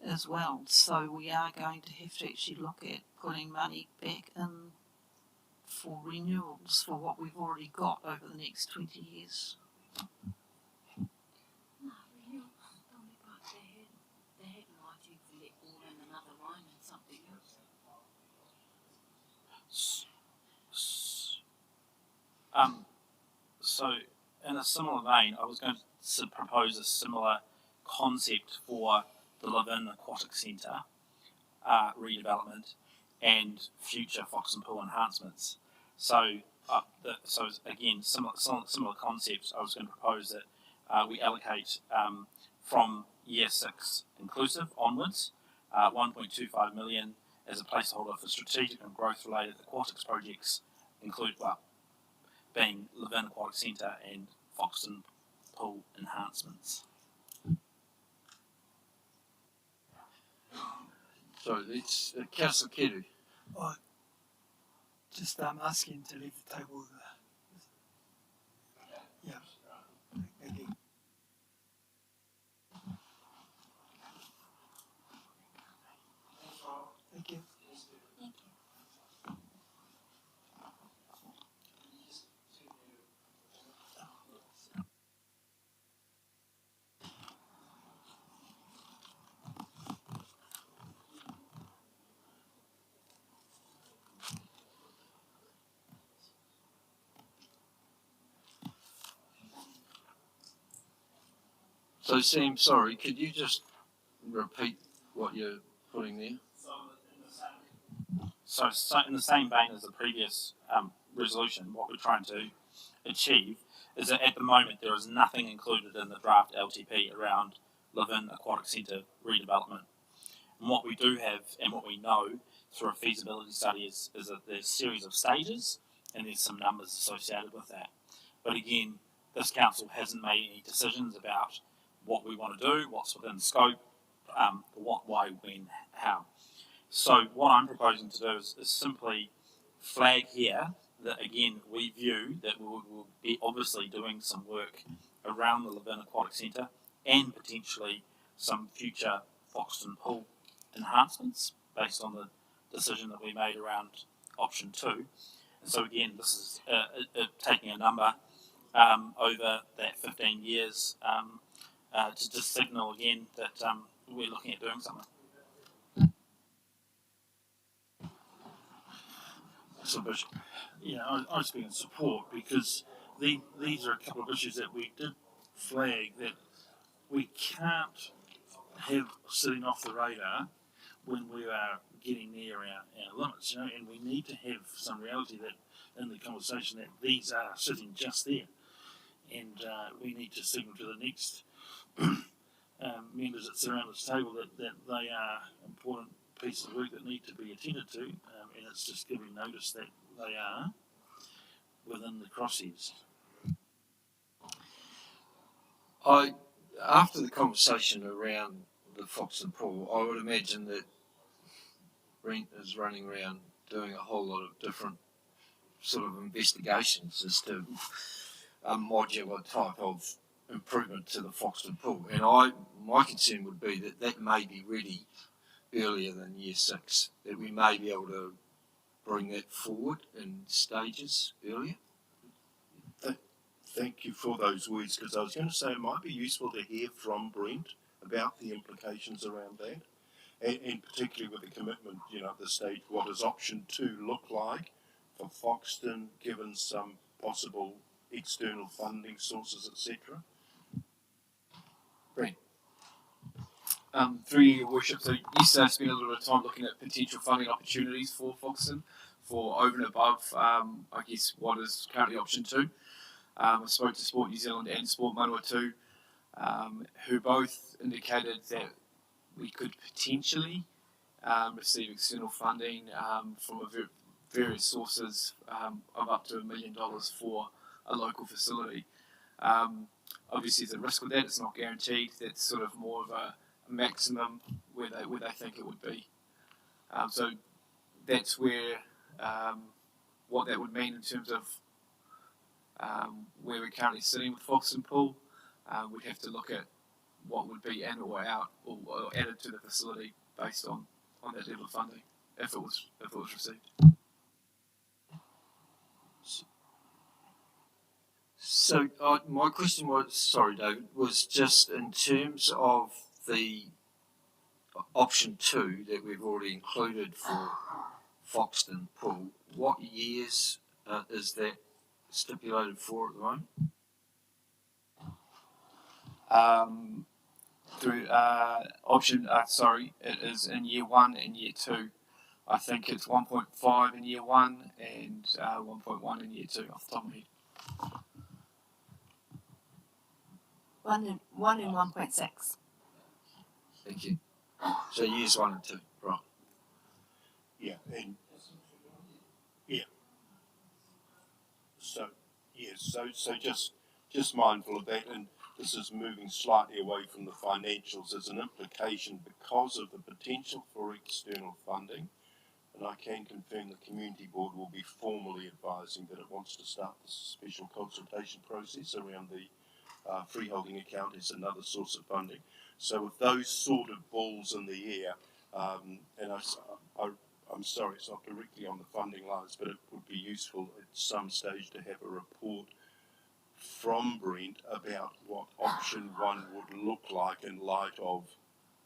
as well. So we are going to have to actually look at putting money back in for renewals for what we've already got over the next 20 years. So in a similar vein, I was going to propose a similar concept for the Levin Aquatic Centre redevelopment and future Fox and Pool enhancements. So, again, similar concepts. I was going to propose that we allocate from year 6 inclusive onwards, 1.25 million as a placeholder for strategic and growth related aquatics projects, being Levin Aquatic Centre and Foxton Pool enhancements. so it's Councillor Kedu. Just asking to leave the table. Yeah. Thank you. Thank you. So Sam, sorry, could you just repeat what you're putting there? So in the same vein as the previous resolution, what we're trying to achieve is that at the moment there is nothing included in the draft LTP around Levin Aquatic Centre redevelopment. And what we do have and what we know through a feasibility study is that there's a series of stages and there's some numbers associated with that. But again, this council hasn't made any decisions about what we want to do, what's within scope, what, why, when, how. So what I'm proposing to do is simply flag here that, again, we view that we'll be obviously doing some work around the Levin Aquatic Centre and potentially some future Foxton Pool enhancements based on the decision that we made around option 2. And so again, this is taking a number over that 15 years to just signal again that we're looking at doing something. Councillor Bishop. Yeah, I speak in support because these are a couple of issues that we did flag that we can't have sitting off the radar when we are getting near our limits, and we need to have some reality that in the conversation that these are sitting just there, and we need to signal to the next members that surround this table that they are important pieces of work that need to be attended to, and it's just giving notice that they are within the crosshairs. After the conversation around the Fox and Pool, I would imagine that Brent is running around doing a whole lot of different sort of investigations as to a modular type of improvement to the Foxton Pool. And my concern would be that may be ready earlier than year 6, that we may be able to bring that forward in stages earlier. Thank you for those words, because I was going to say it might be useful to hear from Brent about the implications around that, and particularly with the commitment, at this stage, what does option 2 look like for Foxton, given some possible external funding sources, etc. Brent. Through your worship, so yesterday I spent a little bit of time looking at potential funding opportunities for Foxton, for over and above, I guess, what is currently option 2. I spoke to Sport New Zealand and Sport Manawatu, who both indicated that we could potentially receive external funding from various sources of up to $1 million for a local facility. Obviously, there's a risk with that; it's not guaranteed. That's sort of more of a maximum where they think it would be. So that's where what that would mean in terms of where we're currently sitting with Foxton Pool. We'd have to look at what would be in or out or added to the facility based on that level of funding if it was received. So my question was, sorry David, was just in terms of the option 2 that we've already included for Foxton Pool, what years is that stipulated for at the moment? Through option, it is in year 1 and year 2. I think it's 1.5 in year 1 and 1.1 in year 2 off the top of my head. 1 and 1.6. Thank you. So years 1 and 2, right? Yeah, and yeah. So yes, so just mindful of that, and this is moving slightly away from the financials as an implication because of the potential for external funding. And I can confirm the community board will be formally advising that it wants to start the special consultation process around the freeholding account as another source of funding. So with those sort of balls in the air, and I'm sorry it's not directly on the funding lines, but it would be useful at some stage to have a report from Brent about what option 1 would look like in light of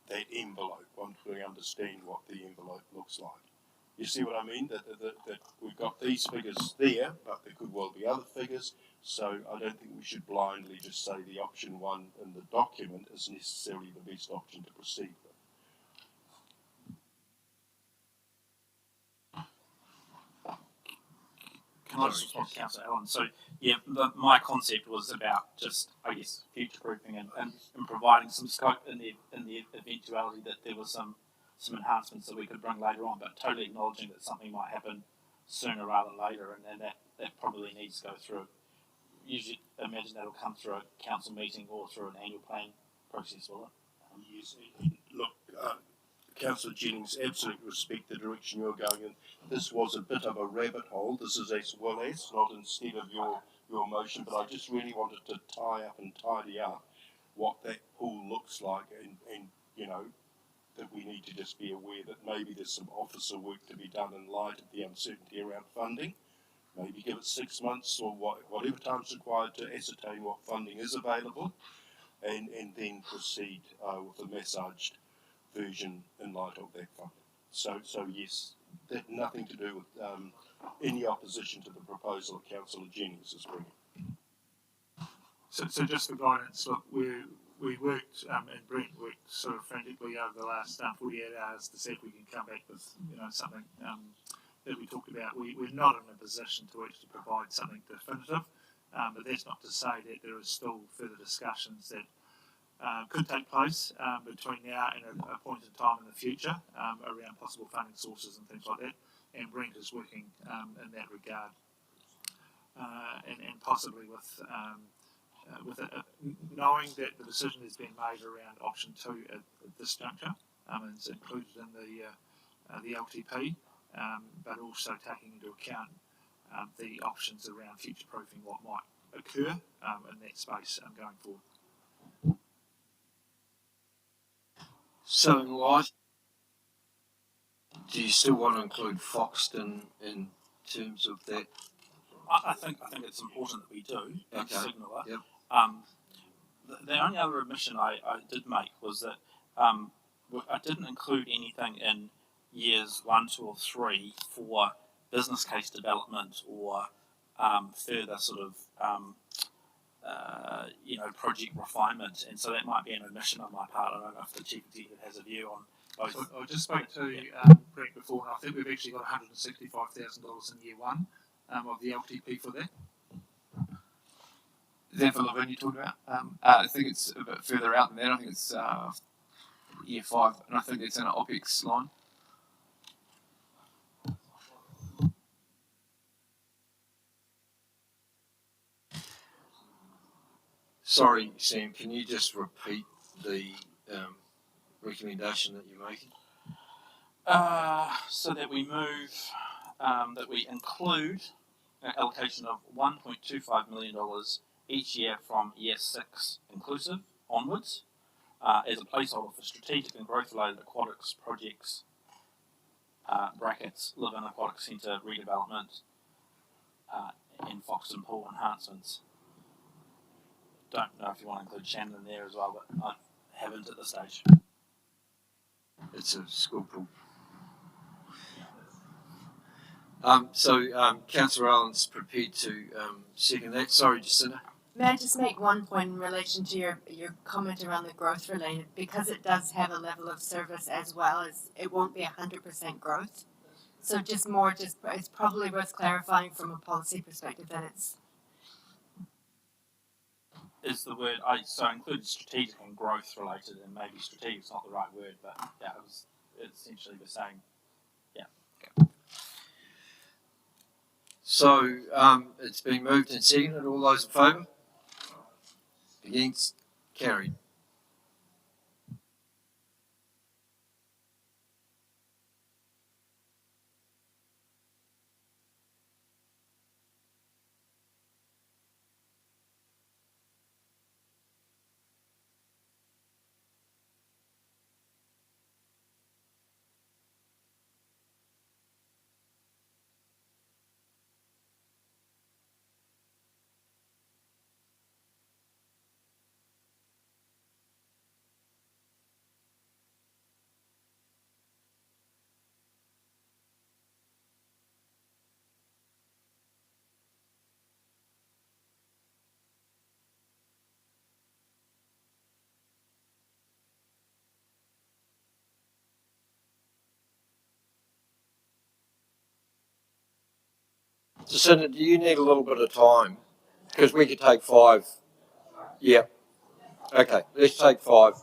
that envelope, once we understand what the envelope looks like. You see what I mean? That we've got these figures there, but there could well be other figures, so I don't think we should blindly just say the option 1 in the document is necessarily the best option to proceed with. Can I just respond to Councillor Allen? So, yeah, my concept was about just, I guess, future-proofing and providing some scope in the eventuality that there was some enhancements that we could bring later on, but totally acknowledging that something might happen sooner rather than later, and then that probably needs to go through. Usually, imagine that'll come through a council meeting or through an annual plan process, will it? Yes, look, Councillor Jennings, absolutely respect the direction you're going in. This was a bit of a rabbit hole. This is as well as, not instead of your motion, but I just really wanted to tie up and tidy up what that pool looks like, and that we need to just be aware that maybe there's some officer work to be done in light of the uncertainty around funding. Maybe give it 6 months or whatever time is required to ascertain what funding is available, and then proceed with a massaged version in light of that funding. So yes, that nothing to do with any opposition to the proposal that Councillor Jennings is bringing? So just for guidance, look, we worked, and Brent worked sort of frantically over the last 48 hours to see if we can come back with, something that we talked about. We're not in a position to actually provide something definitive, but that's not to say that there is still further discussions that could take place between now and a point in time in the future around possible funding sources and things like that. And Brent is working in that regard, and possibly with knowing that the decision has been made around option 2 at this juncture, and it's included in the LTP, but also taking into account the options around future-proofing what might occur in that space going forward. So in light, do you still want to include Foxton in terms of that? I think it's important that we do signal it. Yep. The only other omission I did make was that I didn't include anything in years 1, 2, or 3 for business case development or further sort of project refinement, and so that might be an omission on my part. I don't know if the chief executive has a view on both. So I just spoke to Brent before, and I think we've actually got $165,000 in year 1 of the LTP for that. Is that for Laverne you're talking about? I think it's a bit further out than that. I think it's year 5, and I think it's in an OPEX line. Sorry, Sam, can you just repeat the recommendation that you're making? So that we move, that we include an allocation of $1.25 million each year from year 6 inclusive onwards as a placeholder for strategic and growth-related aquatics projects, brackets, Live-in Aquatic Centre redevelopment, and Foxton Pool enhancements. Don't know if you want to include Shannon in there as well, but I haven't at this stage. It's a school pool. Councillor Allen's prepared to second that. Sorry, Jacinta. May I just make one point in relation to your comment around the growth related, because it does have a level of service as well as it won't be 100% growth. So it's probably worth clarifying from a policy perspective that it's. Is the word I included strategic and growth related, and maybe strategic is not the right word, but yeah, it's essentially the same. Yeah. Okay. So it's been moved and seconded. All those in favour? Against? Carried. Jacinta, do you need a little bit of time? Because we could take 5. Yeah. Okay, let's take 5.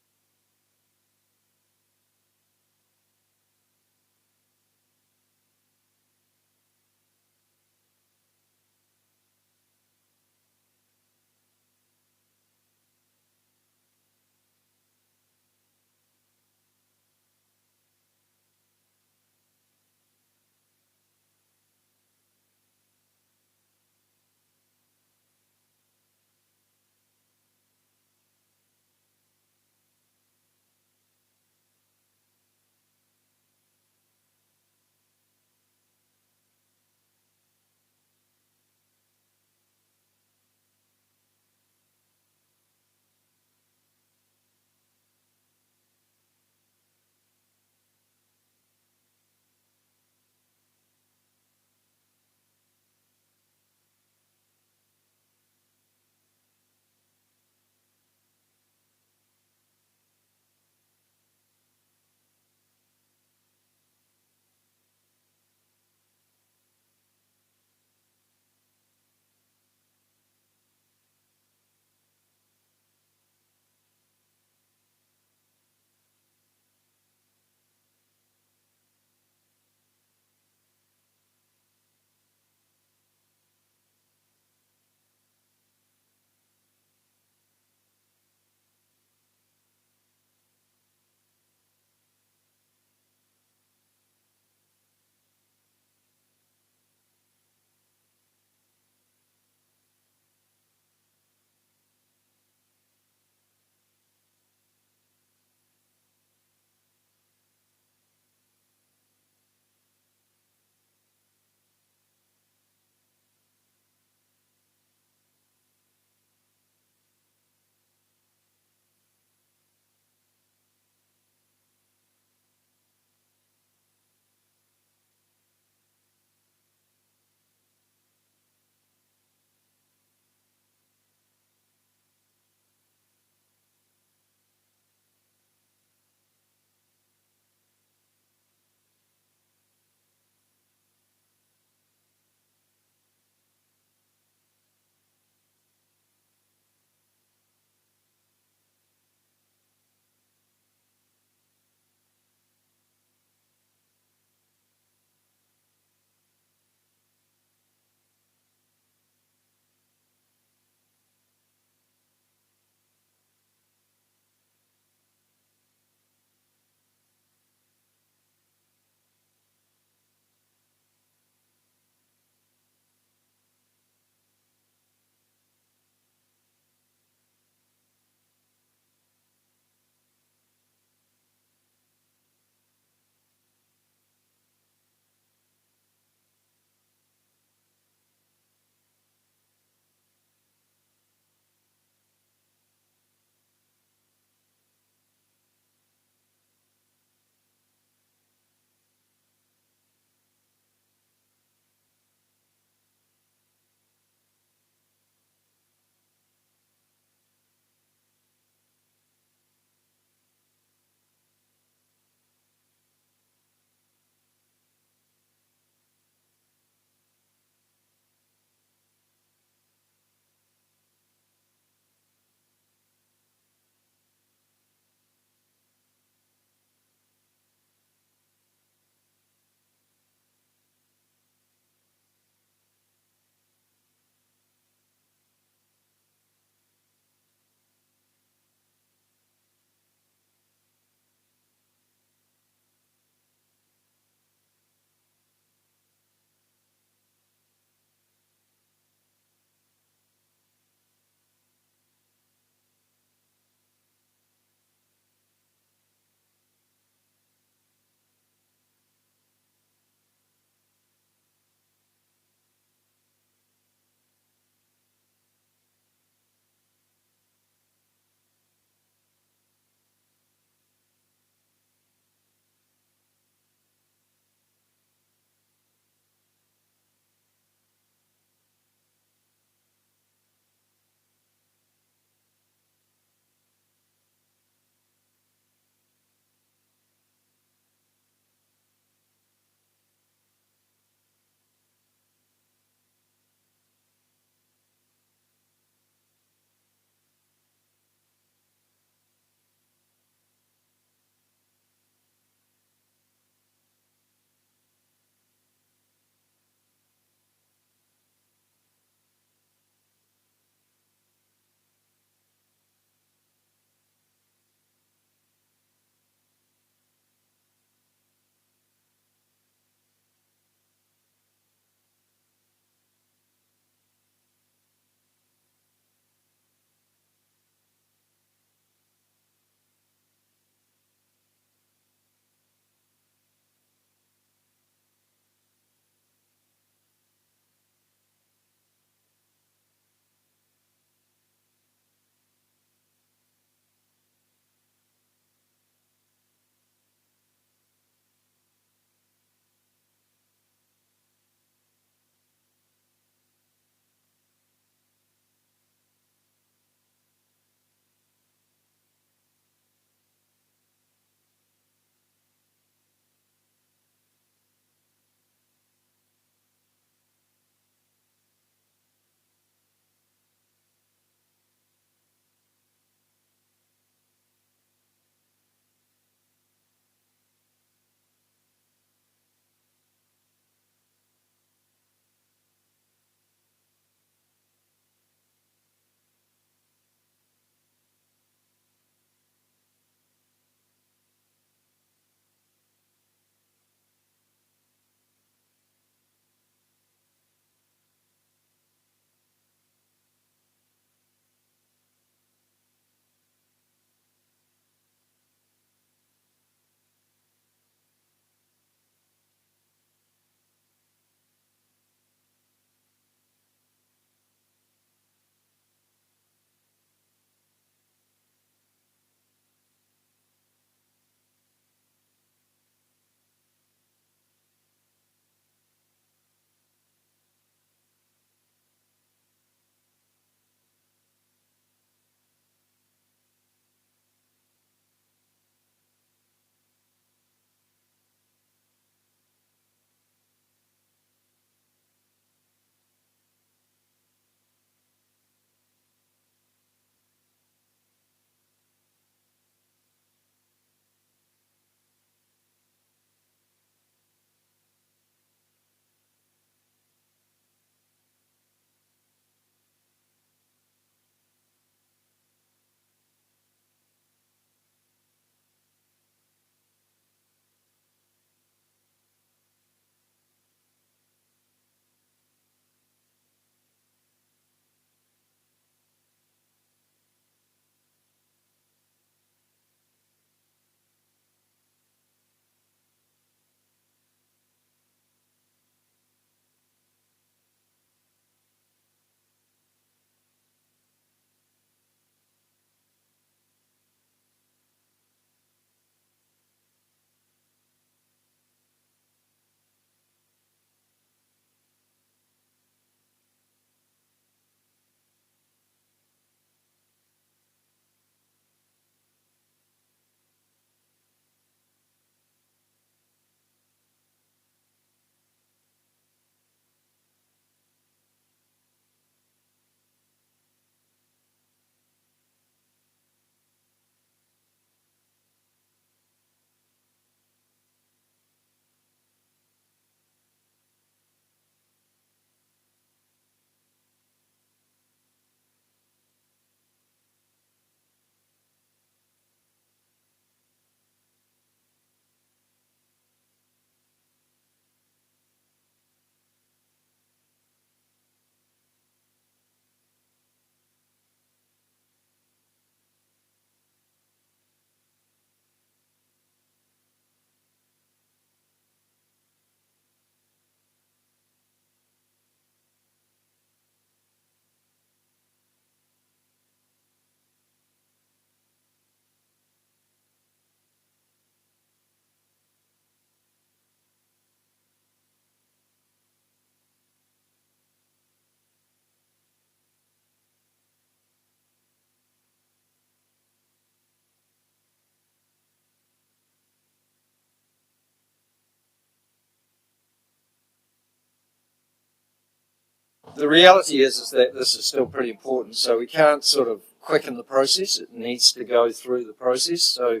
the reality is that this is still pretty important, so we can't sort of quicken the process. It needs to go through the process, so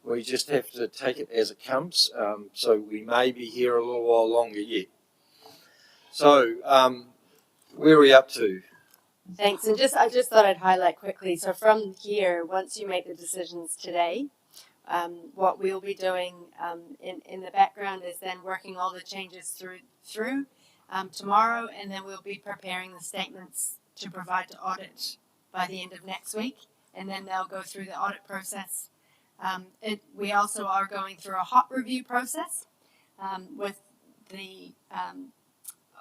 we just have to take it as it comes. So we may be here a little while longer yet. So where are we up to? Thanks. And I just thought I'd highlight quickly. So from here, once you make the decisions today, what we'll be doing in the background is then working all the changes through tomorrow, and then we'll be preparing the statements to provide to audit by the end of next week, and then they'll go through the audit process. We also are going through a hot review process with the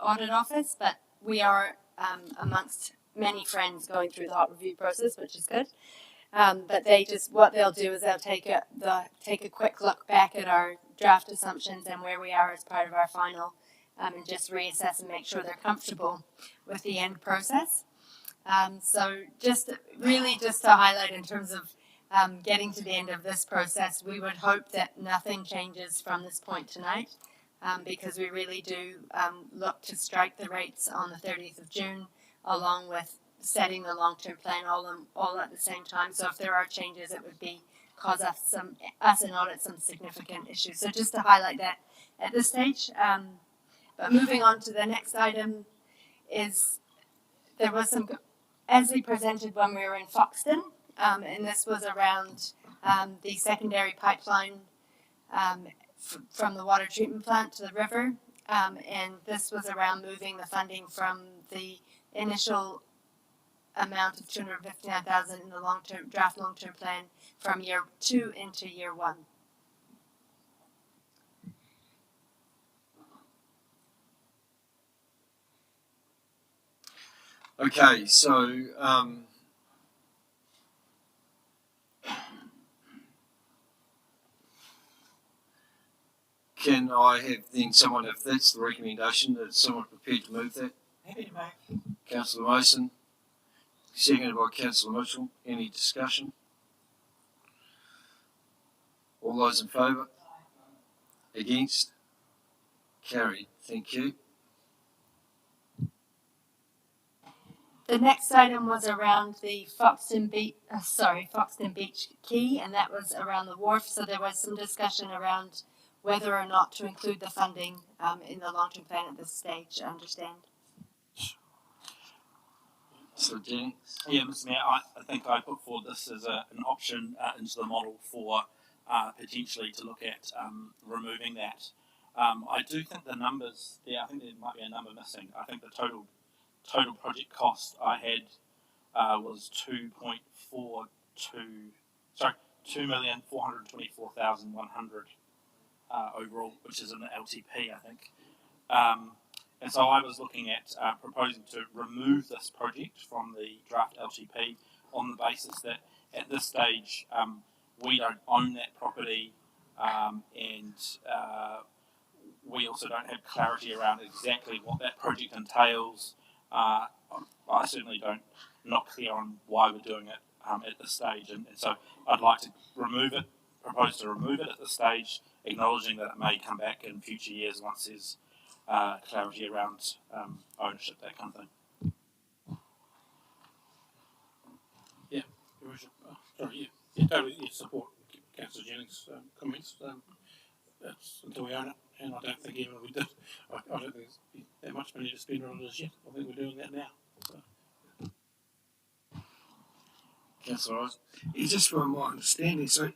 audit office, but we are amongst many friends going through the hot review process, which is good. But what they'll do is they'll take a quick look back at our draft assumptions and where we are as part of our final, and just reassess and make sure they're comfortable with the end process. So just to highlight in terms of getting to the end of this process, we would hope that nothing changes from this point tonight, because we really do look to strike the rates on the 30th of June, along with setting the long-term plan all at the same time. So if there are changes, it would cause us in audit some significant issues. So just to highlight that at this stage. But moving on to the next item is there was some, as we presented when we were in Foxton, and this was around the secondary pipeline from the water treatment plant to the river, and this was around moving the funding from the initial amount of $259,000 in the draft long-term plan from year 2 into year 1. Okay, so can I have then someone, if that's the recommendation, that someone prepared to move that? Happy to move. Councillor Mason, seconded by Councillor Mitchell. Any discussion? All those in favour? Against? Carried. Thank you. The next item was around the Foxton Beach Quay, and that was around the wharf. So there was some discussion around whether or not to include the funding in the long-term plan at this stage, I understand. So Jennings? Yeah, Mr. Mayor, I think I put forward this as an option into the model for potentially to look at removing that. I do think the numbers there, I think there might be a number missing. I think the total project cost I had was 2,424,100 overall, which is an LTP, I think. And so I was looking at proposing to remove this project from the draft LTP on the basis that at this stage we don't own that property, and we also don't have clarity around exactly what that project entails. I certainly not clear on why we're doing it at this stage, and so I'd like to propose to remove it at this stage, acknowledging that it may come back in future years once there's clarity around ownership, that kind of thing. Yeah, Your Worship. Totally support Councillor Jennings' comments. That's until we own it, and I don't think even if we did, I don't think there's that much money to spend on it as yet. I think we're doing that now. So. Councillor Rice? It's just from my understanding, so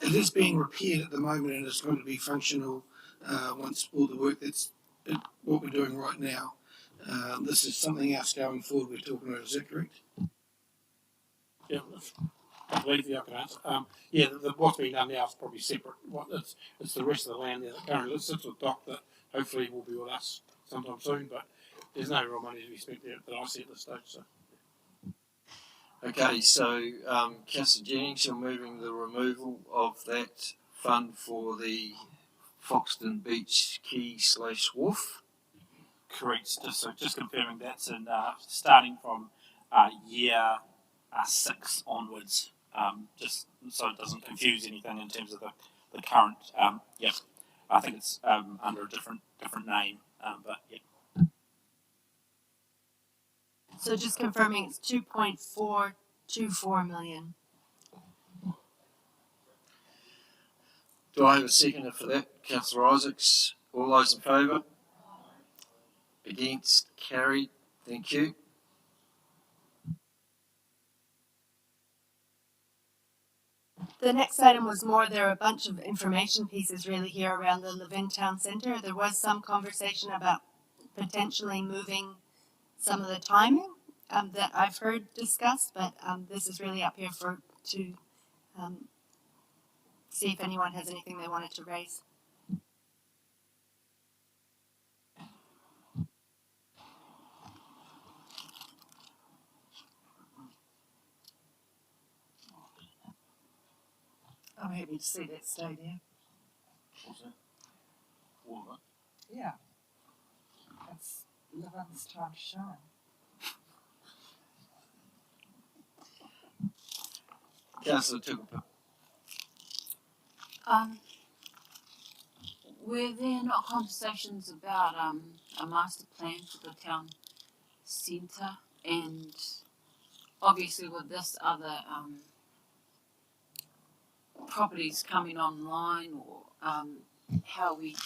it is being repaired at the moment, and it's going to be functional once all the work what we're doing right now. This is something else going forward we're talking about, is that correct? Yeah, I believe I can answer. What's being done now is probably separate. It's the rest of the land there that currently sits with Doc that hopefully will be with us sometime soon, but there's no real money to be spent there that I see at this stage. So. Okay, so Councillor Jennings, you're moving the removal of that fund for the Foxton Beach Quay / wharf. Correct. Just confirming that's in starting from year 6 onwards. Just so it doesn't confuse anything in terms of the current. I think it's under a different name, but yeah. So just confirming it's 2.424 million. Do I have a seconder for that? Councillor Isaacs. All those in favour? Against? Carried. Thank you. The next item was more, there are a bunch of information pieces really here around the Levin Town Centre. There was some conversation about potentially moving some of the timing that I've heard discussed, but this is really up here to see if anyone has anything they wanted to raise. I'm happy to see that stay there. What's that? All of it? Yeah. It's Levin's time to shine. Councillor Tukupa. Were there not conversations about a master plan for the town centre, and obviously with this other properties coming online, or how we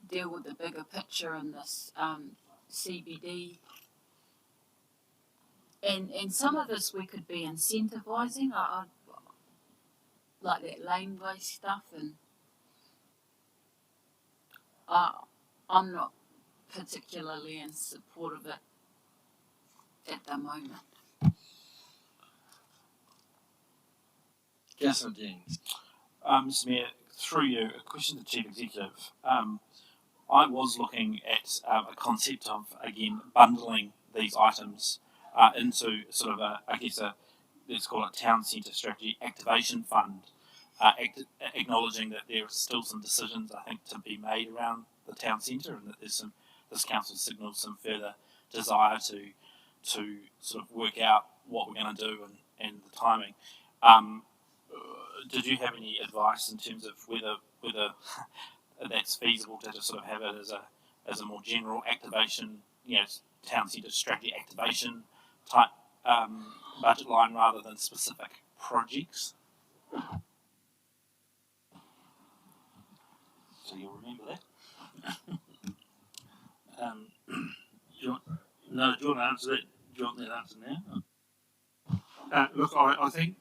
deal with the bigger picture in this CBD, and some of this we could be incentivising, like that lane-based stuff, and I'm not particularly in support of it at the moment. Councillor Jennings. Mr. Mayor, through you, a question to the Chief Executive. I was looking at a concept of, again, bundling these items into sort of let's call it Town Centre Strategy Activation Fund, acknowledging that there are still some decisions, I think, to be made around the town centre, and that this council signals some further desire to sort of work out what we're going to do and the timing. Did you have any advice in terms of whether that's feasible to just sort of have it as a more general activation, town centre strategy activation type budget line rather than specific projects? So you'll remember that. Do you want to answer that? Do you want that answer now? Look, I think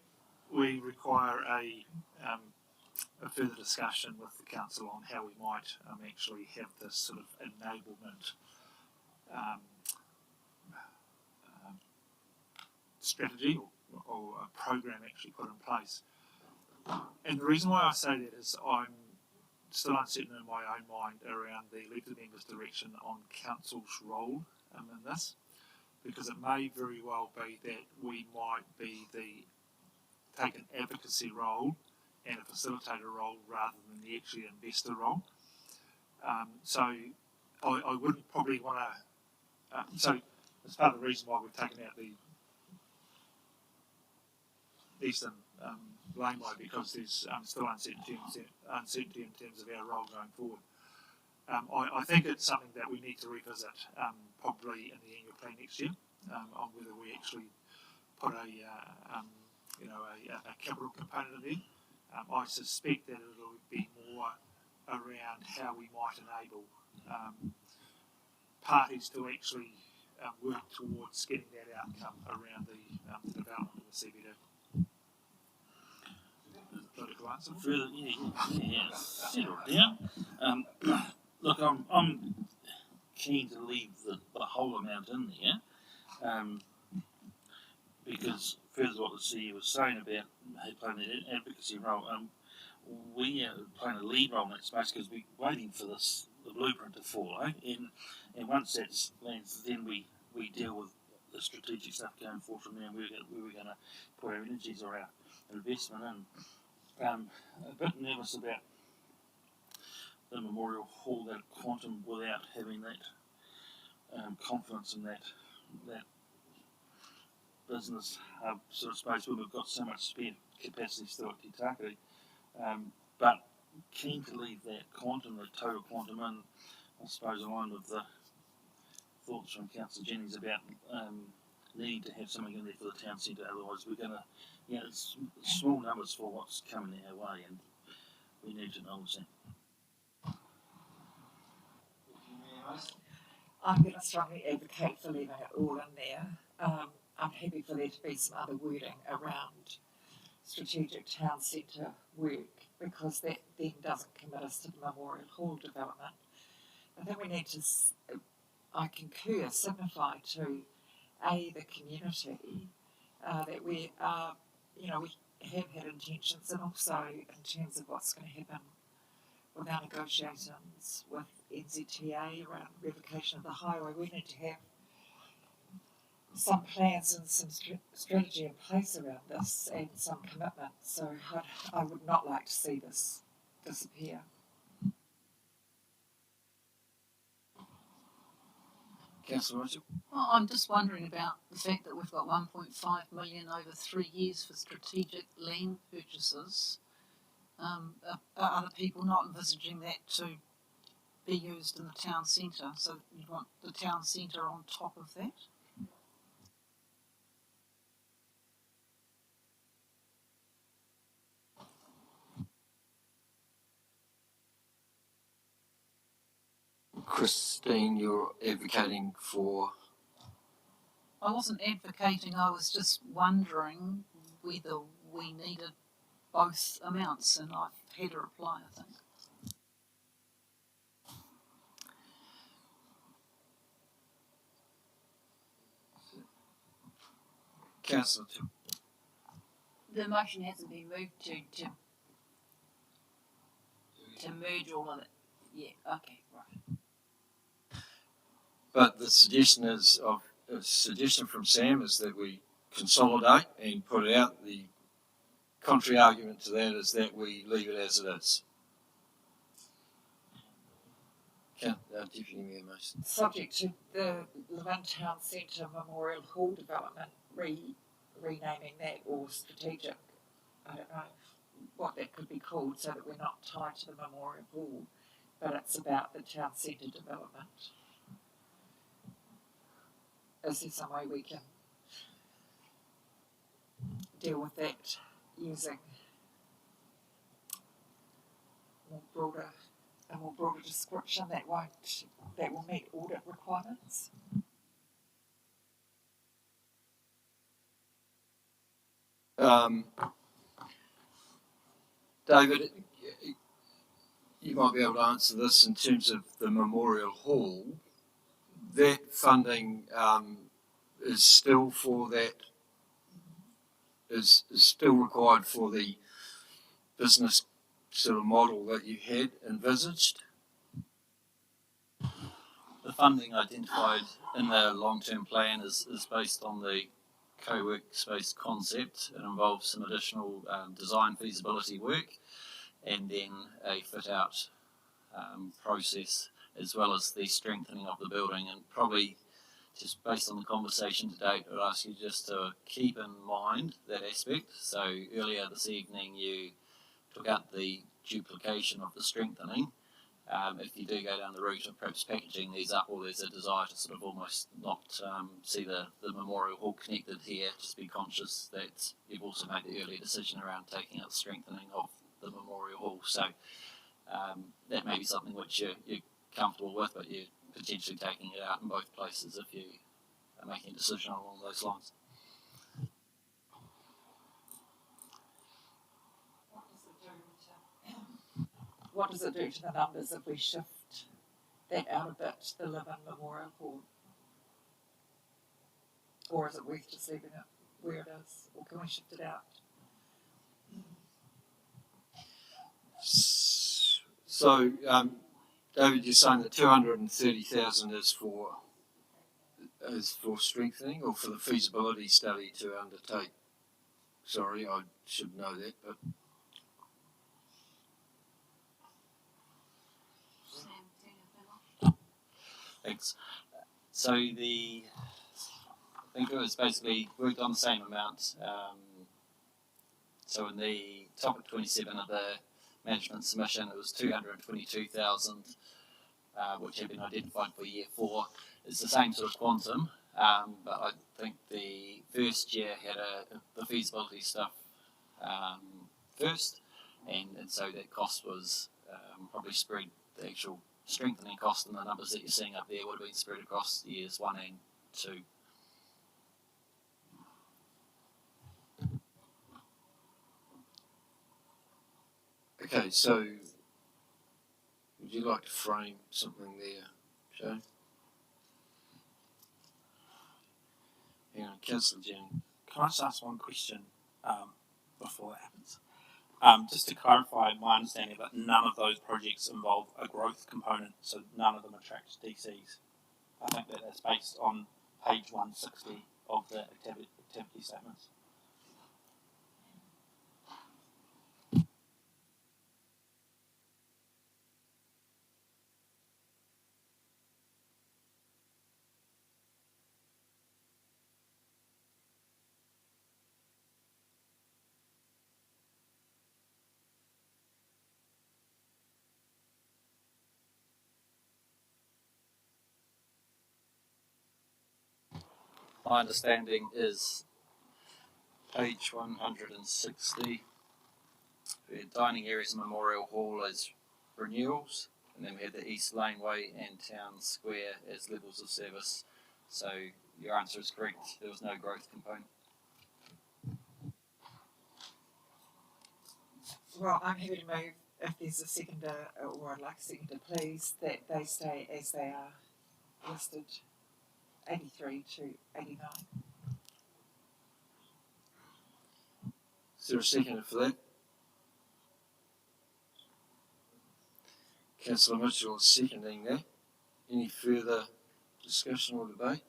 we require a further discussion with the council on how we might actually have this sort of enablement strategy or a program actually put in place. And the reason why I say that is I'm still uncertain in my own mind around the elected members' direction on council's role in this, because it may very well be that we might take an advocacy role and a facilitator role rather than the actually investor role. So I wouldn't probably want to. So that's part of the reason why we've taken out the Eastern laneway, because there's still uncertainty in terms of our role going forward. I think it's something that we need to revisit probably in the annual plan next year on whether we actually put a capital component in there. I suspect that it'll be more around how we might enable parties to actually work towards getting that outcome around the development of the CBD. Political answer? Further, yeah. Settle down. Look, I'm keen to leave the whole amount in there, because further what the CEO was saying about playing the advocacy role, we are playing a lead role in that space because we're waiting for the blueprint to follow, and once that's lands, then we deal with the strategic stuff going forward from there, and where we're going to put our energies or our investment in. A bit nervous about the Memorial Hall, that quantum, without having that confidence in that business hub sort of space when we've got so much spare capacity still at Te Takiri. But keen to leave that quantum, the total quantum, in, I suppose, aligned with the thoughts from Councillor Jennings about needing to have something in there for the town centre, otherwise we're going to, it's small numbers for what's coming our way, and we need to acknowledge that. I'm going to strongly advocate for leaving it all in there. I'm happy for there to be some other wording around strategic town centre work, because that then doesn't commit us to the Memorial Hall development. I think we need to, I concur, signify to the community that we are, we have had intentions, and also in terms of what's going to happen with our negotiations with NZTA around revocation of the highway. We need to have some plans and some strategy in place around this, and some commitment. So I would not like to see this disappear. Councillor Mitchell? Well, I'm just wondering about the fact that we've got 1.5 million over 3 years for strategic land purchases. Are other people not envisaging that to be used in the town centre? So you want the town centre on top of that? Christine, you're advocating for? I wasn't advocating, I was just wondering whether we needed both amounts, and I've had a reply, I think. Councillor, The motion hasn't been moved to merge all of it. Yeah, okay, right. but the suggestion is a suggestion from Sam is that we consolidate and put it out. The contrary argument to that is that we leave it as it is. Deputy Mayor Mason. Subject to the Levin Town Centre Memorial Hall development, renaming that, or strategic, I don't know what that could be called, so that we're not tied to the Memorial Hall, but it's about the town centre development. Is there some way we can deal with that using a more broader description that will meet audit requirements? David, you might be able to answer this in terms of the Memorial Hall. That funding is still for that, is still required for the business sort of model that you had envisaged? The funding identified in the long-term plan is based on the co-work space concept. It involves some additional design feasibility work, and then a fit-out process, as well as the strengthening of the building. And probably just based on the conversation to date, I'd ask you just to keep in mind that aspect. So earlier this evening you took out the duplication of the strengthening. If you do go down the route of perhaps packaging these up, or there's a desire to sort of almost not see the Memorial Hall connected here, just be conscious that you've also made the earlier decision around taking out the strengthening of the Memorial Hall. So that may be something which you're comfortable with, but you're potentially taking it out in both places if you are making a decision along those lines. What does it do to the numbers if we shift that out a bit to the Levin Memorial Hall? Or is it worth just leaving it where it is? Or can we shift it out? So, David, you're saying that 230,000 is for strengthening, or for the feasibility study to undertake? Sorry, I should know that, but. Thanks. So I think it was basically worked on the same amount. So in the topic 27 of the management submission, it was 222,000 which have been identified for year 4. It's the same sort of quantum, but I think the first year had the feasibility stuff first, and so that cost was probably spread, the actual strengthening cost and the numbers that you're seeing up there would have been spread across years 1 and 2. Okay, so would you like to frame something there, Joe? Hang on, Councillor Jennings. Can I just ask one question before that happens? Just to clarify my understanding that none of those projects involve a growth component, so none of them attract DCs. I think that's based on page 160 of the activity statements. My understanding is page 160, the dining areas and Memorial Hall as renewals, and then we had the East Laneway and Town Square as levels of service. So your answer is correct, there was no growth component. Well, I'm happy to move if there's a seconder, or I'd like a seconder, please, that they stay as they are listed, 83 to 89. Is there a seconder for that? Councillor Mitchell is seconding that. Any further discussion or debate?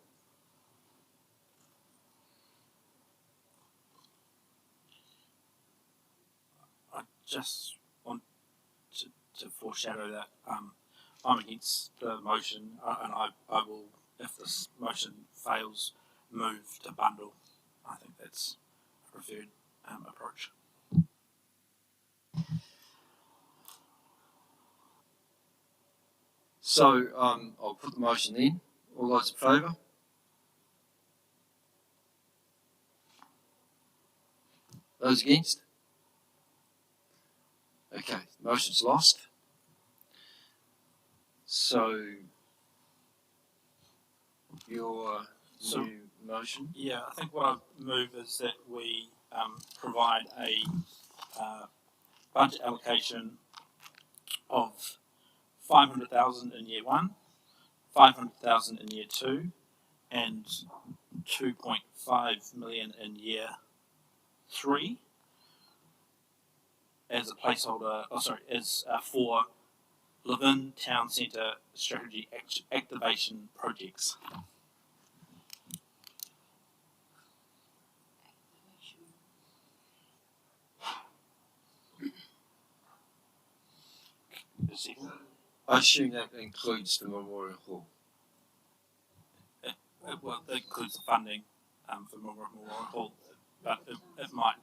I just want to foreshadow that I'm against the motion, and I will, if this motion fails, move to bundle. I think that's a preferred approach. So I'll put the motion in. All those in favour? Those against? Okay, motion's lost. So your new motion? Yeah, I think what I've moved is that we provide a budget allocation of 500,000 in year 1, 500,000 in year 2, and 2.5 million in year 3 as a placeholder. As for Levin Town Centre strategy activation projects. I assume that includes the Memorial Hall. Well, that includes the funding for Memorial Hall, but it might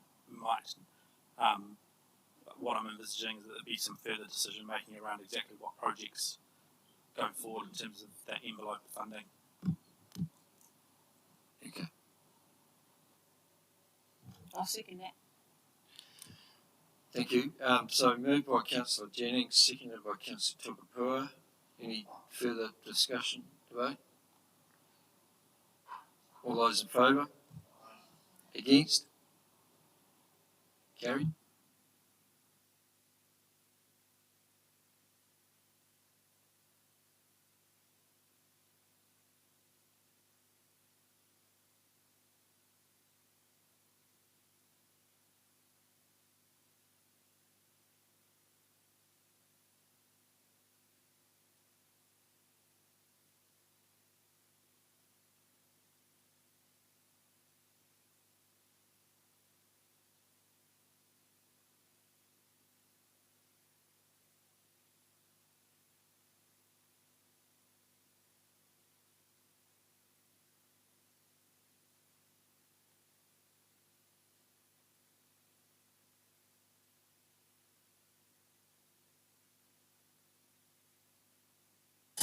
what I'm envisaging is that there'll be some further decision making around exactly what projects go forward in terms of that envelope of funding. Okay. I'll second that. Thank you. So moved by Councillor Jennings, seconded by Councillor Tukapua. Any further discussion, debate? All those in favour? Against? Carried.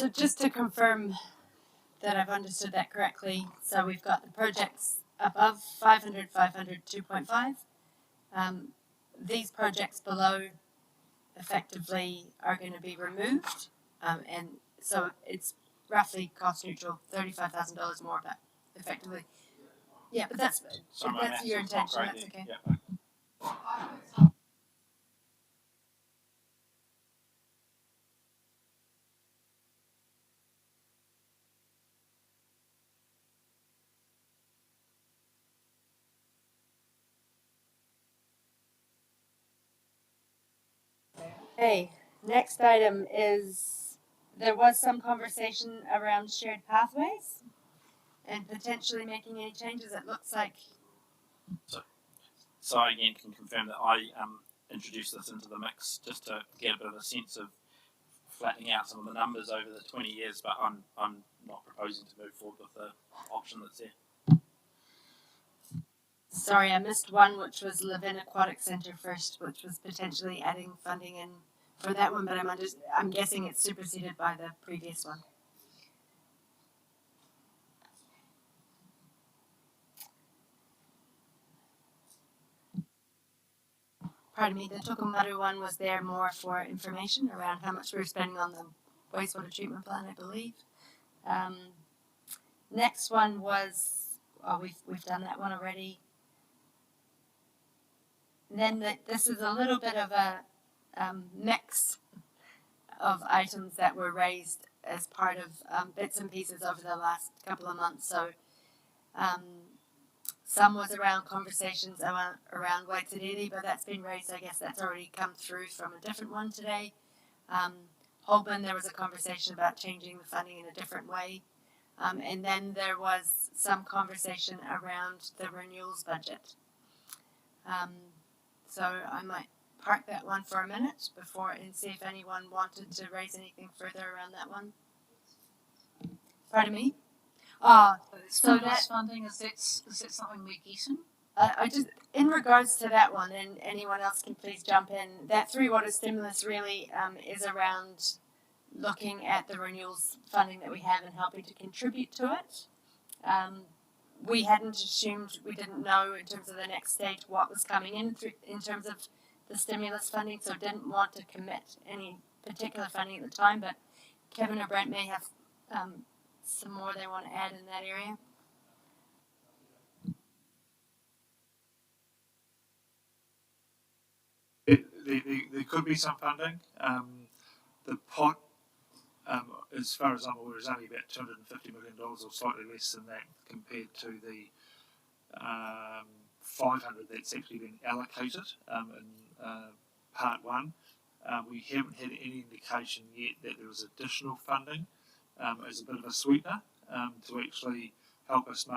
So just to confirm that I've understood that correctly, so we've got the projects above 500, 500, 2.5. These projects below effectively are going to be removed, and so it's roughly cost neutral, $35,000 more, but effectively, yeah. But that's So if my that's maths your is not intention. great That's then. okay. Yeah. Okay, next item is there was some conversation around shared pathways and potentially making any changes. It looks like So I again can confirm that I introduced this into the mix just to get a bit of a sense of flattening out some of the numbers over the 20 years, but I'm not proposing to move forward with the option that's there. sorry, I missed one, which was Levin Aquatic Centre first, which was potentially adding funding in for that one, but I'm guessing it's superseded by the previous one. Pardon me, the Tokomaru one was there more for information around how much we were spending on the wastewater treatment plant, I believe. Next one was, we've done that one already. And then this is a little bit of a mix of items that were raised as part of bits and pieces over the last couple of months. So some was around conversations around Waitariri, but that's been raised. I guess that's already come through from a different one today. Holborn, there was a conversation about changing the funding in a different way. And then there was some conversation around the renewals budget. So I might park that one for a minute and see if anyone wanted to raise anything further around that one. Pardon me? So that funding, is that something we're getting? I just, in regards to that one, and anyone else can please jump in, that 3 water stimulus really is around looking at the renewals funding that we have and helping to contribute to it. We hadn't assumed, we didn't know in terms of the next stage what was coming in terms of the stimulus funding, so didn't want to commit any particular funding at the time, but Kevin or Brent may have some more they want to add in that area. There could be some funding. The pot, as far as I'm aware, is only about $250 million or slightly less than that compared to the 500 that's actually been allocated in part 1. We haven't had any indication yet that there is additional funding as a bit of a sweetener to actually help us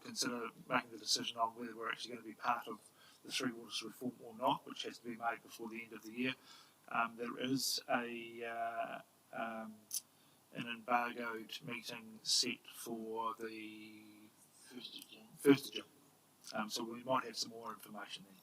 consider making the decision on whether we're actually going to be part of the Three Waters reform or not, which has to be made before the end of the year. There is an embargoed meeting set for the 1st of June. So we might have some more information then.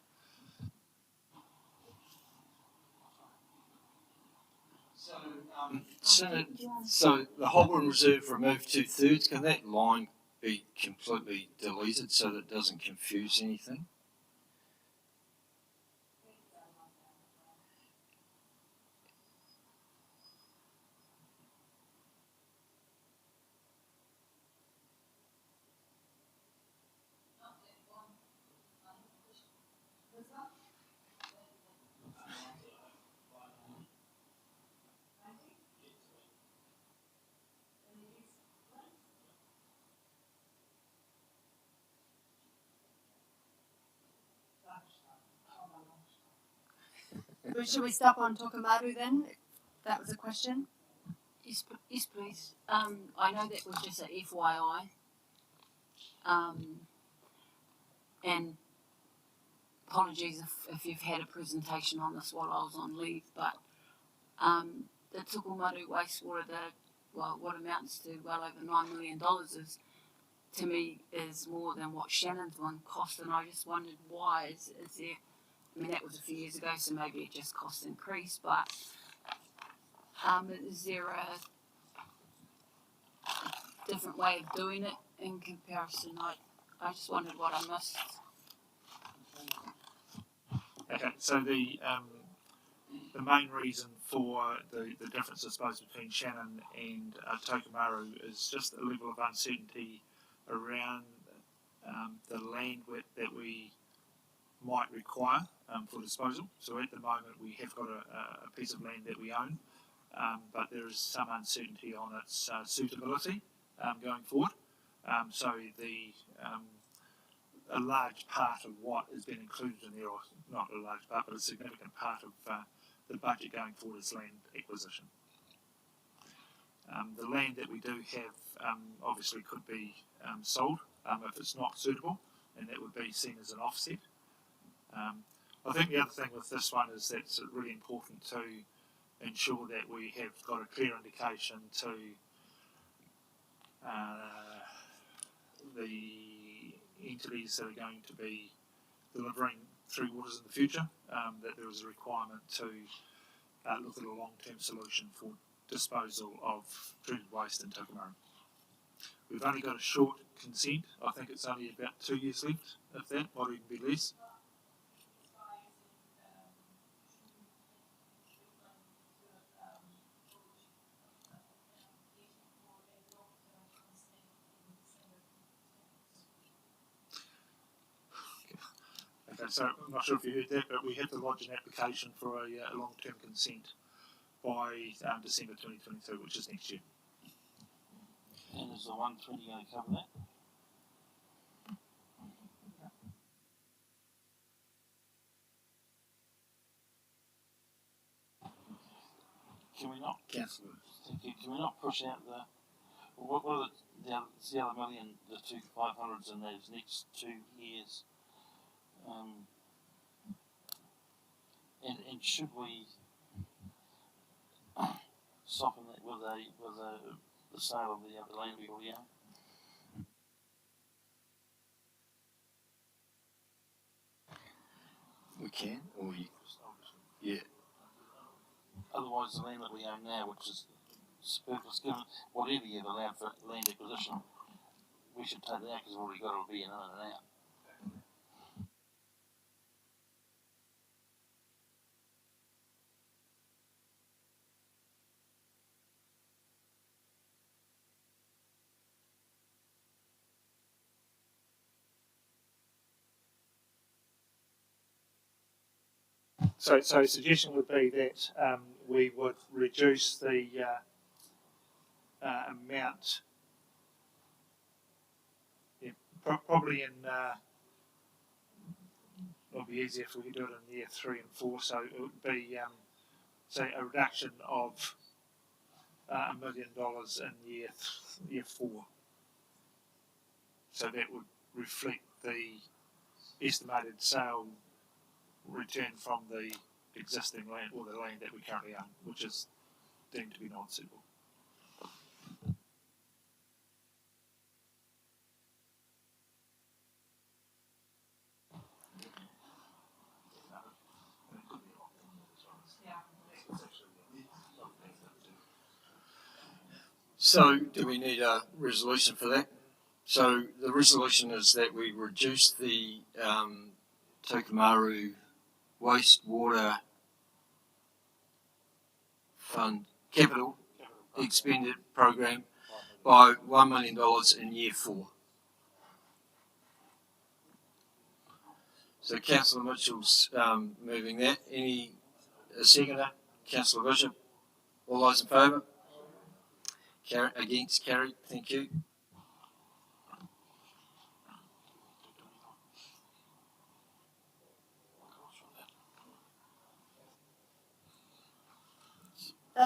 So the Holborn Reserve removed 2/3. Can that line be completely deleted so that it doesn't confuse anything? Should we stop on Tokomaru then? That was a question. Yes, please. I know that was just a FYI. And apologies if you've had a presentation on this while I was on leave, but the Tukumaru wastewater, what amounts to well over $9 million is, to me, is more than what Shannon's one cost, and I just wondered why is there. I mean, that was a few years ago, so maybe it just cost increased, but is there different way of doing it in comparison? I just wondered what I missed. Okay, so the main reason for the difference, I suppose, between Shannon and Tokomaru is just a level of uncertainty around the land that we might require for disposal. So at the moment we have got a piece of land that we own, but there is some uncertainty on its suitability going forward. So a large part of what has been included in there, or not a large part, but a significant part of the budget going forward is land acquisition. The land that we do have obviously could be sold if it's not suitable, and that would be seen as an offset. I think the other thing with this one is that it's really important to ensure that we have got a clear indication to the entities that are going to be delivering through waters in the future, that there is a requirement to look at a long-term solution for disposal of treated waste in Tokomaru. We've only got a short consent. I think it's only about 2 years left, if that, might even be less. Okay, so I'm not sure if you heard that, but we have to lodge an application for a long-term consent by December 2022, which is next year. And is the 120 going to cover that? Can we not? Councillor. Can we not push out what are the other million, the 500s in those next 2 years? And should we soften that with the sale of the other land we already own? We can, or yeah. Otherwise, the land that we own now, which is superfluous, given whatever you've allowed for land acquisition, we should take that because we've already got it be in and out. So a suggestion would be that we would reduce the amount, probably in, it'll be easier if we could do it in year 3 and 4, so it would be, say, a reduction of $1 million in year 4. So that would reflect the estimated sale return from the existing land, or the land that we currently own, which is deemed to be non-suitable. So, do we need a resolution for that? So, the resolution is that we reduce the Tokomaru Wastewater Fund Capital Expenditure Program by $1 million in year 4. So, Councillor Mitchell's moving that. Any seconder? Councillor Bishop? All those in favour? Against? Carried. Thank you.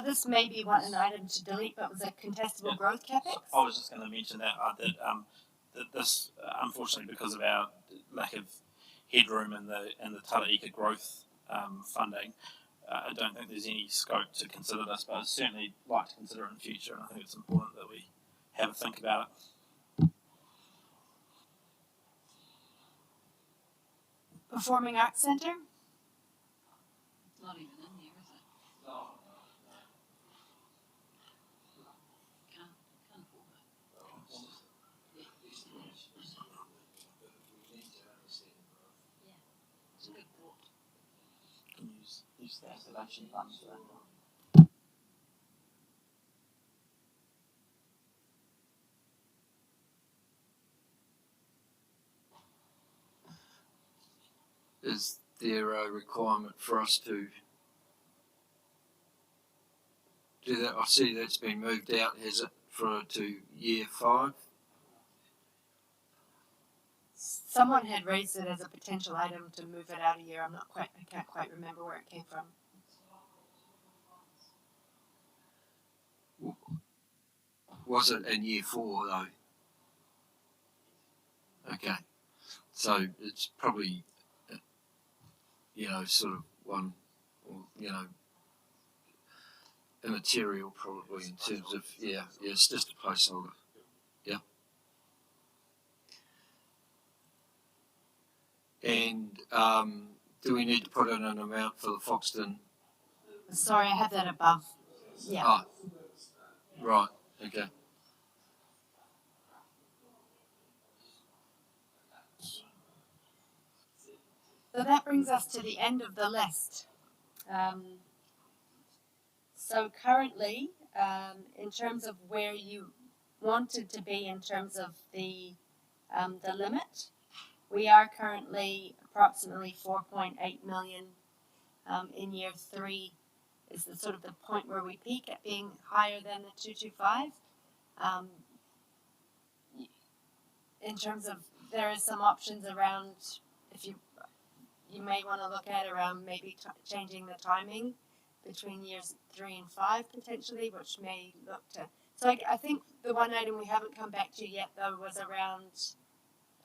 This may be an item to delete, but was a contestable growth capex? I was just going to mention that that this, unfortunately, because of our lack of headroom in the Taraika growth funding, I don't think there's any scope to consider this, but I'd certainly like to consider it in the future, and I think it's important that we have a think about it. Performing Arts Centre? Not even in there, is it? Can't afford it. use the activation funds for that. Is there a requirement for us to do that? I see that's been moved out, has it, to year 5? Someone had raised it as a potential item to move it out a year. I can't quite remember where it came from. Was it in year 4 though? Okay, so it's probably, sort of one, or, immaterial probably in terms of, it's just a placeholder. Yeah. And do we need to put in an amount for the Foxton? Sorry, I have that above. Yeah. Oh, right, okay. So that brings us to the end of the list. So currently, in terms of where you wanted to be in terms of the limit, we are currently approximately 4.8 million. In year 3 is the sort of the point where we peak at being higher than the 225. In terms of, there is some options around, if you may want to look at around maybe changing the timing between years 3 and 5 potentially, which may look to. So I think the one item we haven't come back to yet though was around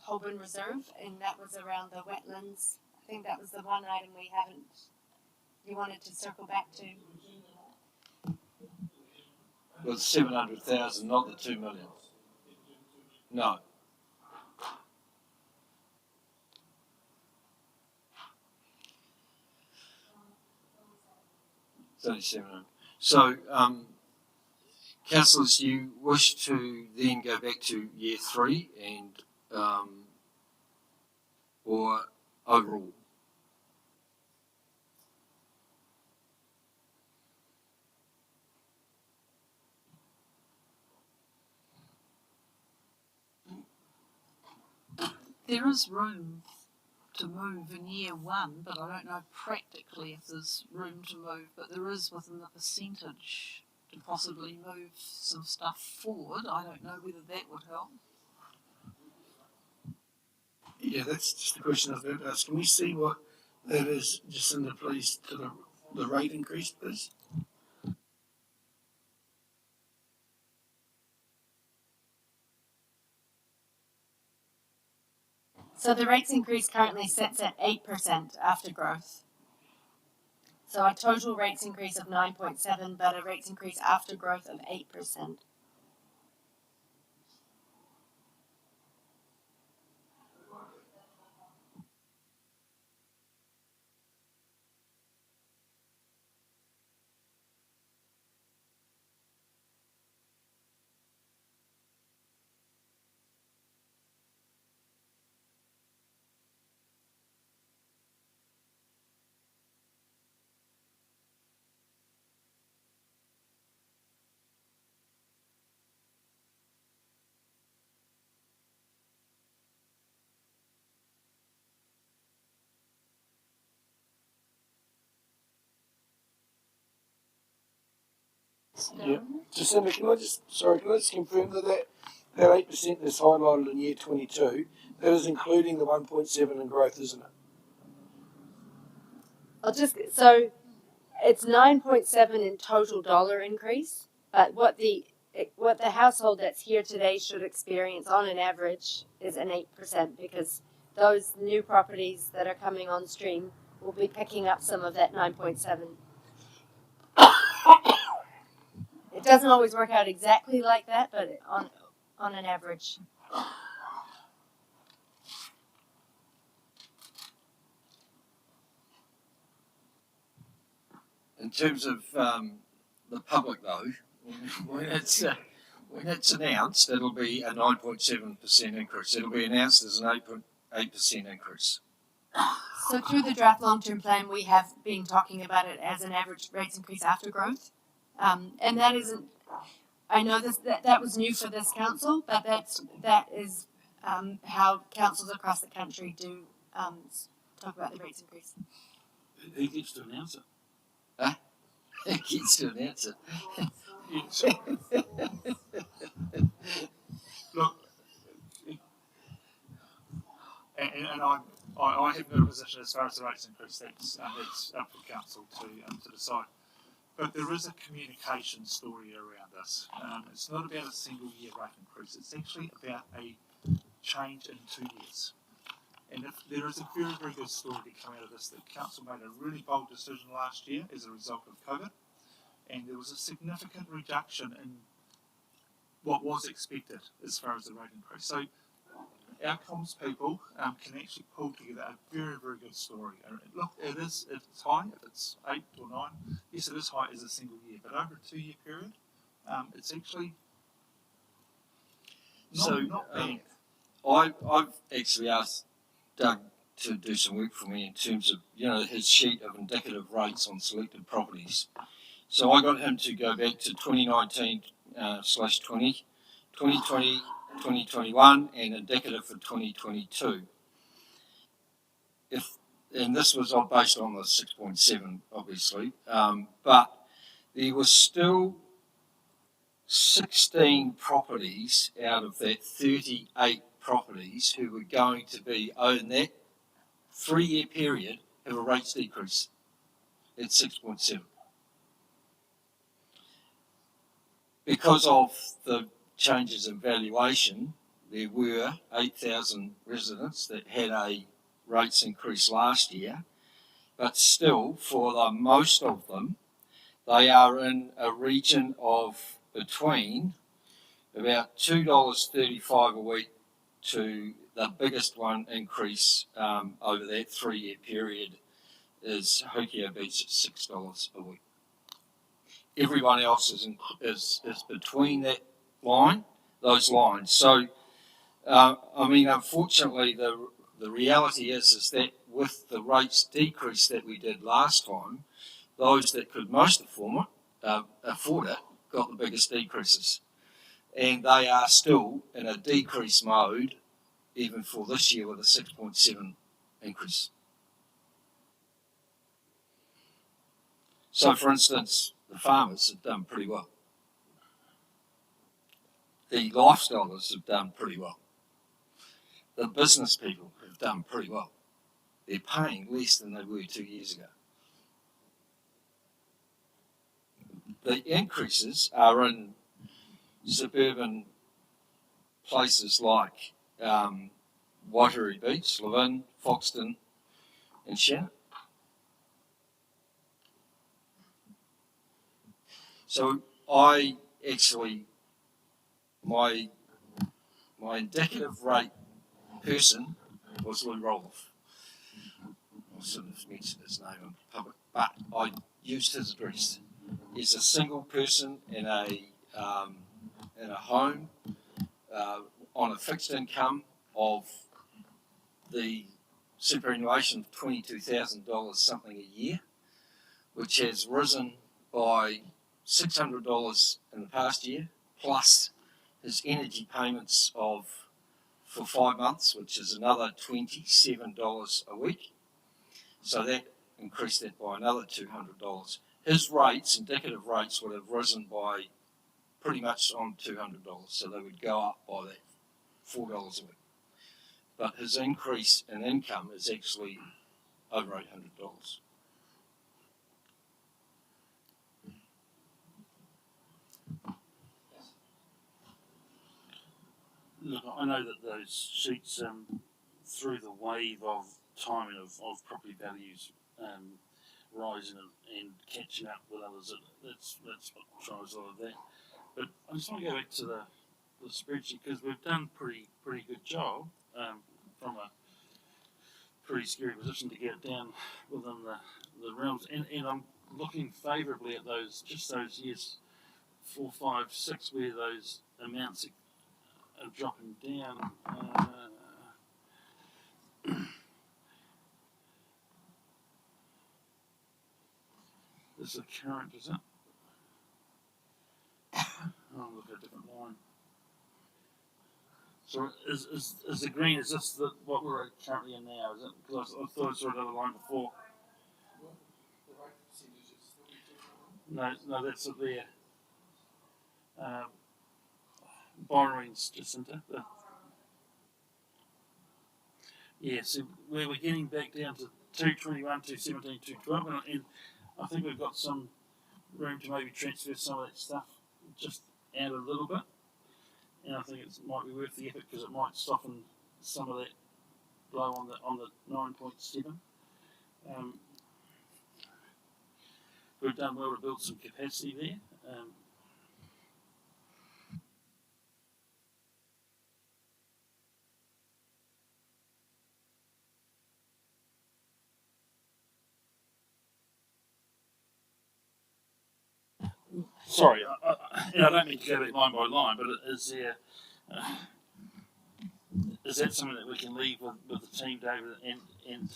Holborn Reserve, and that was around the wetlands. I think that was the one item we haven't. You wanted to circle back to? Well, 700,000, not the 2 million. No. It's only 700. So, councillors, do you wish to then go back to year 3 and, or overall? There is room to move in year 1, but I don't know practically if there's room to move, but there is within the percentage to possibly move some stuff forward. I don't know whether that would help. Yeah, that's just the question I was about to ask. Can we see what that is, Jacinda, please, to the rate increase, please? So the rates increase currently sits at 8% after growth. So a total rates increase of 9.7, but a rates increase after growth of 8%. Yeah. Jacinda, can I just confirm that 8% that's highlighted in year 22, that is including the 1.7 in growth, isn't it? So it's 9.7 in total dollar increase, but what the household that's here today should experience on an average is an 8%, because those new properties that are coming on stream will be picking up some of that 9.7. It doesn't always work out exactly like that, but on an average. In terms of the public, though, when it's announced, it'll be a 9.7% increase. It'll be announced as an 8% increase. So through the draft long-term plan, we have been talking about it as an average rates increase after growth. And that isn't, I know that was new for this council, but that is how councils across the country do talk about the rates increase. Who gets to announce it? Huh? Who gets to announce it? Look, and I have no position as far as the rates increase. That's up for council to decide. But there is a communication story around this. It's not about a single year rate increase. It's actually about a change in 2 years. And if there is a very, very good story to come out of this, that council made a really bold decision last year as a result of COVID, and there was a significant reduction in what was expected as far as the rate increase. So our comms people can actually pull together a very, very good story. Look, it's high, if it's 8 or 9, yes, it is high as a single year, but over a 2 year period, it's actually not bad. I've actually asked Doug to do some work for me in terms of, his sheet of indicative rates on selected properties. So I got him to go back to 2019/20, 2020, 2021, and indicative for 2022. And this was all based on the 6.7, obviously, but there was still 16 properties out of that 38 properties who were going to be, in that 3 year period, have a rates decrease at 6.7. Because of the changes in valuation, there were 8,000 residents that had a rates increase last year, but still, for the most of them, they are in a region of between about $2.35 a week to the biggest one increase over that 3 year period is Hokio Beach at $6 a week. Everyone else is between that line, those lines. So, unfortunately, the reality is that with the rates decrease that we did last time, those that could most afford it got the biggest decreases. And they are still in a decrease mode, even for this year, with a 6.7 increase. So, for instance, the farmers have done pretty well. The lifestylers have done pretty well. The business people have done pretty well. They're paying less than they were 2 years ago. The increases are in suburban places like Waihuri Beach, Levin, Foxton, and Shannon. So I actually, my indicative rate person was Lou Roloff. I shouldn't have mentioned his name in public, but I used his address. He's a single person in a home on a fixed income of the superannuation of $22,000 something a year, which has risen by $600 in the past year, plus his energy payments for 5 months, which is another $27 a week. So that increased that by another $200. His rates, indicative rates, would have risen by pretty much on $200. So they would go up by that $4 a week. But his increase in income is actually over $800. Look, I know that those sheets, through the wave of timing of property values rising and catching up with others, that's what drives all of that. But I just want to go back to the spreadsheet, because we've done pretty good job from a pretty scary position to get down within the realms, and I'm looking favourably at those years 4, 5, 6 where those amounts are dropping down. This is the current, is it? I'll look at a different line. So is the green, is this what we're currently in now, is it? Because I thought I saw another line before. No, that's up there. Borrowings, Jacinta. Yeah, so we're getting back down to 221, 217, 212, and I think we've got some room to maybe transfer some of that stuff just out a little bit. And I think it might be worth the effort because it might soften some of that blow on the 9.7. We've done well to build some capacity there. Sorry, I don't mean to go back line by line, but is that something that we can leave with the team, David, and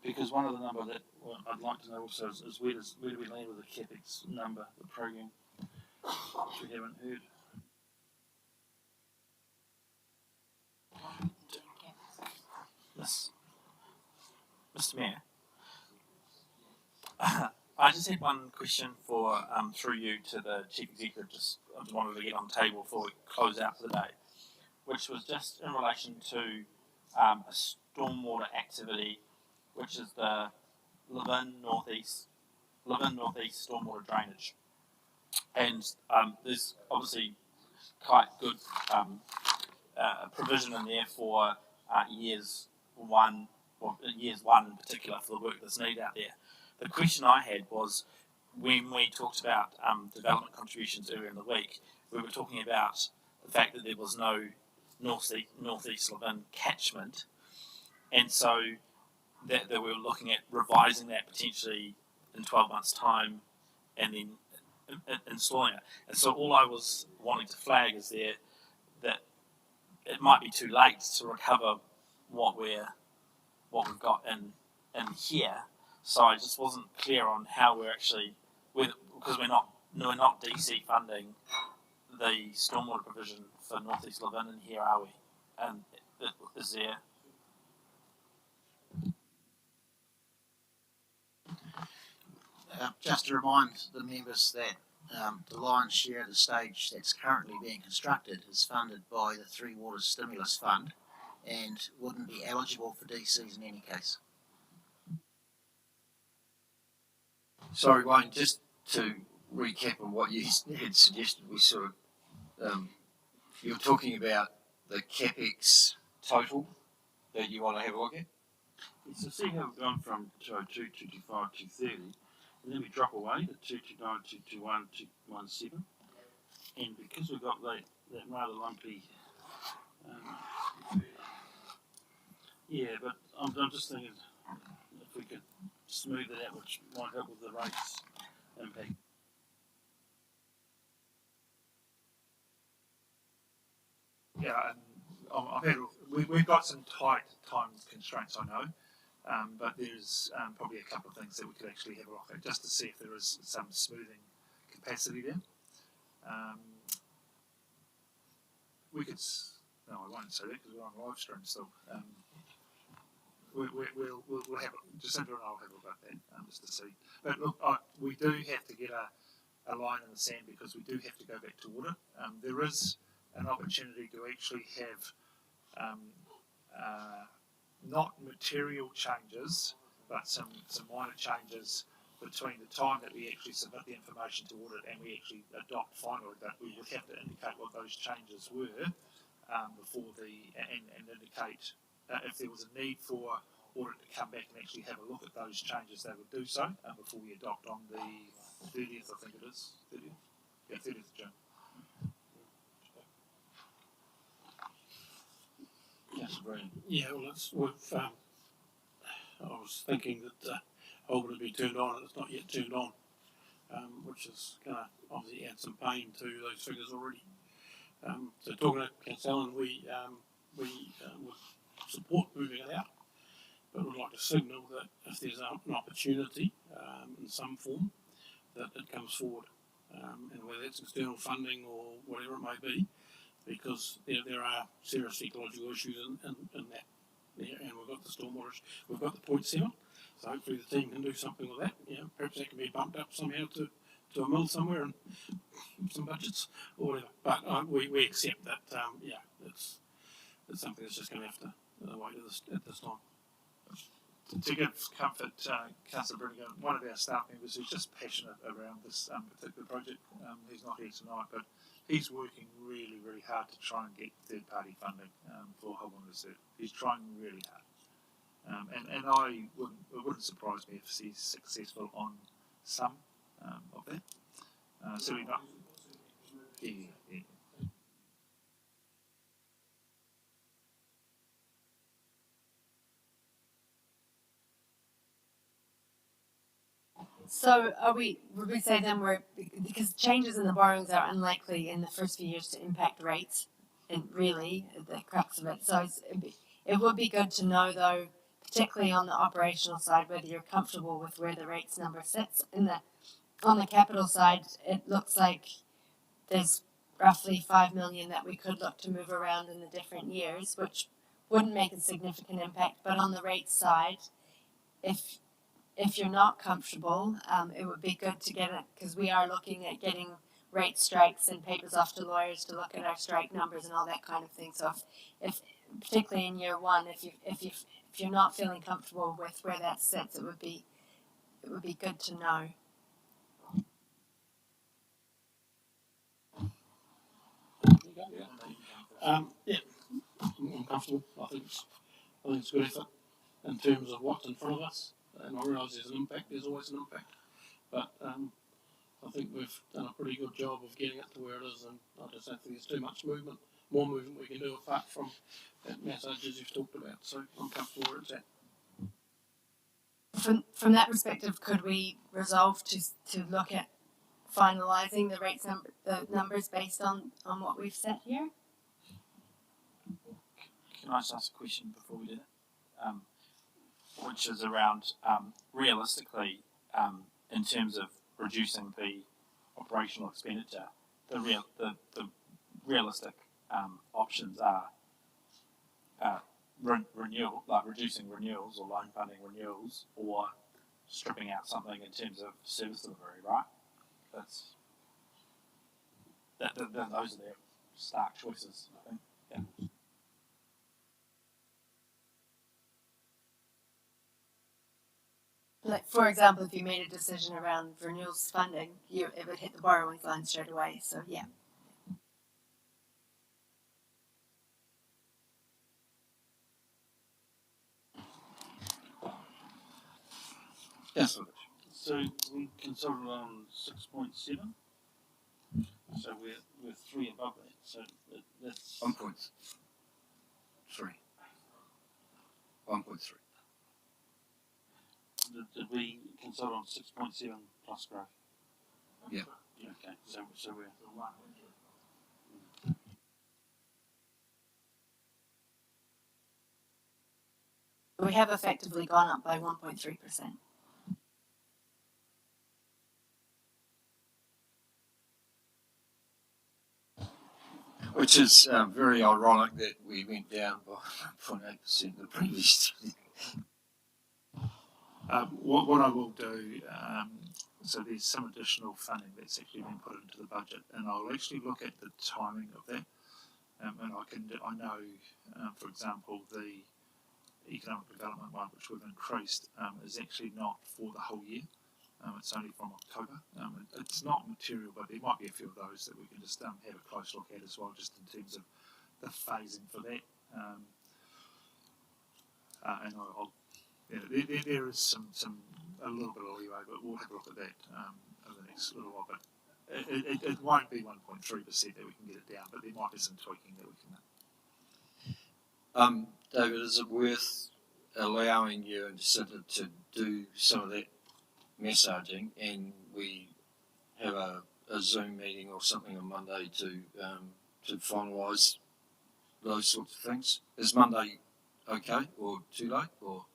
because one of the number that I'd like to know also is where do we land with the CapEx number, the program, which we haven't heard. Yes. Mr. Mayor, I just had one question for through you to the Chief Executive. I just wanted to get on the table before we close out for the day, which was just in relation to a stormwater activity, which is the Levin Northeast stormwater drainage, and there's obviously quite good provision in there for years one in particular for the work that's needed out there. The question I had was when we talked about development contributions earlier in the week, we were talking about the fact that there was no northeast Levin catchment, and so that we were looking at revising that potentially in 12 months' time and then installing it. And so all I was wanting to flag is there that it might be too late to recover what we've got in here. So I just wasn't clear on how we're actually, because we're not DC funding the stormwater provision for Northeast Levin in here, are we? And is there? Just to remind the members that the lion's share of the stage that's currently being constructed is funded by the Three Waters Stimulus Fund and wouldn't be eligible for DCs in any case. Sorry, Wayne, just to recap on what you had suggested, we sort of, you were talking about the CapEx total that you want to have a look at? So see how we've gone from 202, 225, 230, and then we drop away to 229, 221, 217, and because we've got that rather lumpy, but I'm just thinking if we could smooth it out, which might help with the rates impact. Yeah, and we've got some tight time constraints, I know, but there's probably a couple of things that we could actually have a look at just to see if there is some smoothing capacity there. We could, no, I won't say that because we're on live stream still. We'll have Jacinta and I'll have a look at that just to see. But look, we do have to get a line in the sand because we do have to go back to audit. There is an opportunity to actually have not material changes, but some minor changes between the time that we actually submit the information to audit and we actually adopt finally. But we would have to indicate what those changes were before and indicate if there was a need for audit to come back and actually have a look at those changes. They would do so before we adopt on the 30th, I think it is. 30th? Yeah, 30th of June. Yes, brilliant. Yeah, well, I was thinking that Holborn would be turned on and it's not yet turned on, which is going to obviously add some pain to those figures already. So talking to Council Allen, we would support moving it out, but would like to signal that if there's an opportunity in some form, that it comes forward, and whether it's external funding or whatever it may be, because there are serious ecological issues in that. Yeah, and we've got the stormwater, we've got the 0.7, so hopefully the team can do something with that. Perhaps that can be bumped up somehow to a mill somewhere and some budgets or whatever. But we accept that, it's something that's just going to have to wait at this time. To give comfort, Councillor Brennigan, one of our staff members who's just passionate around this particular project, he's not here tonight, but he's working really, really hard to try and get third-party funding for Horowhenua Reserve. He's trying really hard, and it wouldn't surprise me if he's successful on some of that. Certainly not. Yeah. So would we say then because changes in the borrowings are unlikely in the first few years to impact rates, and really the crux of it. So it would be good to know though, particularly on the operational side, whether you're comfortable with where the rates number sits. On the capital side, it looks like there's roughly 5 million that we could look to move around in the different years, which wouldn't make a significant impact. But on the rate side, if you're not comfortable, it would be good to get it, because we are looking at getting rate strikes and papers off to lawyers to look at our strike numbers and all that kind of thing. So if particularly in year one, if you're not feeling comfortable with where that sits, it would be good to know. I'm comfortable. I think it's good effort in terms of what's in front of us. And I realise there's an impact, there's always an impact. But I think we've done a pretty good job of getting it to where it is, and I just don't think there's too much more movement we can do apart from that massage as you've talked about. So I'm comfortable where it's at. From that perspective, could we resolve to look at finalising the numbers based on what we've set here? Can I just ask a question before we do that? Which is around realistically, in terms of reducing the operational expenditure, the realistic options are renewal, like reducing renewals or loan funding renewals, or stripping out something in terms of service delivery, right? Those are their stark choices, I think. Yeah. Like, for example, if you made a decision around renewals funding, it would hit the borrowing line straight away. So, yeah. Yes. So we consulted on 6.7. So we're 3 above that. So that's 1.3. 1.3. Did we consult on 6.7 plus growth? Yeah. Okay. So we're We have effectively gone up by 1.3%. Which is very ironic that we went down by 0.8% the previous year. What I will do, so there's some additional funding that's actually been put into the budget, and I'll actually look at the timing of that. And I know, for example, the economic development one, which we've increased, is actually not for the whole year. It's only from October. It's not material, but there might be a few of those that we can just have a close look at as well, just in terms of the phasing for that. And there is a little bit of leeway, but we'll have a look at that over the next little while. But it won't be 1.3% that we can get it down, but there might be some tweaking that we can. David, is it worth allowing you and Jacinta to do some of that massaging, and we have a Zoom meeting or something on Monday to finalise those sorts of things? Is Monday okay or too late? Or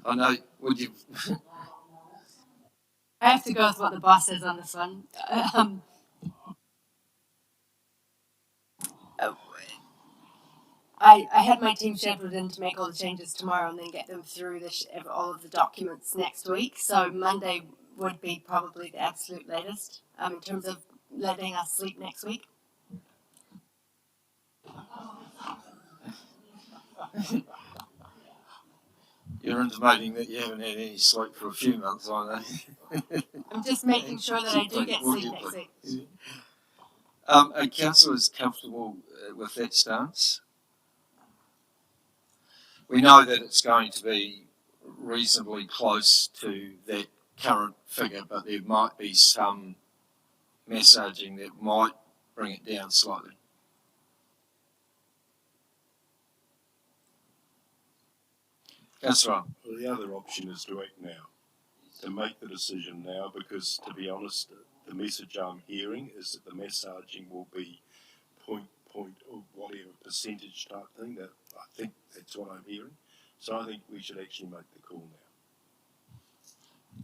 I know, would you? I have to go with what the boss says on this one. I had my team scheduled in to make all the changes tomorrow and then get them through all of the documents next week. So Monday would be probably the absolute latest in terms of letting us sleep next week. You're intimating that you haven't had any sleep for a few months, I know. I'm just making sure that I do get sleep next week. Are councillors comfortable with that stance? We know that it's going to be reasonably close to that current figure, but there might be some massaging that might bring it down slightly. Councillor. Well, the other option is to act now, to make the decision now, because to be honest, the message I'm hearing is that the massaging will be point or whatever percentage type thing. That I think that's what I'm hearing. So I think we should actually make the call now.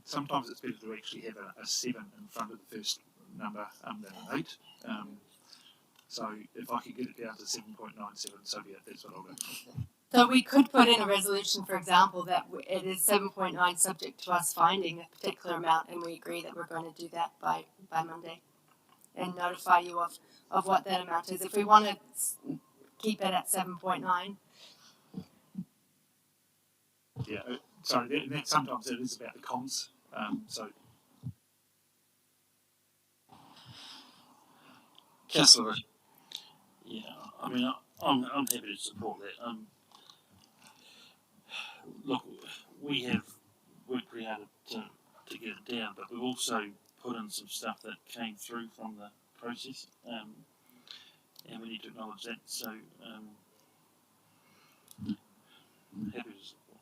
Sometimes it's better to actually have a 7 in front of the first number than an 8. So if I could get it down to 7.97, so be it. That's what I'll do. So we could put in a resolution, for example, that it is 7.9 subject to us finding a particular amount, and we agree that we're going to do that by Monday, and notify you of what that amount is. If we want to keep it at 7.9. Yeah, sorry, that sometimes it is about the comms. So. Councillor. Yeah, I mean, I'm happy to support that. Look, we've worked pretty hard to get it down, but we've also put in some stuff that came through from the process, and we need to acknowledge that. So, happy to support.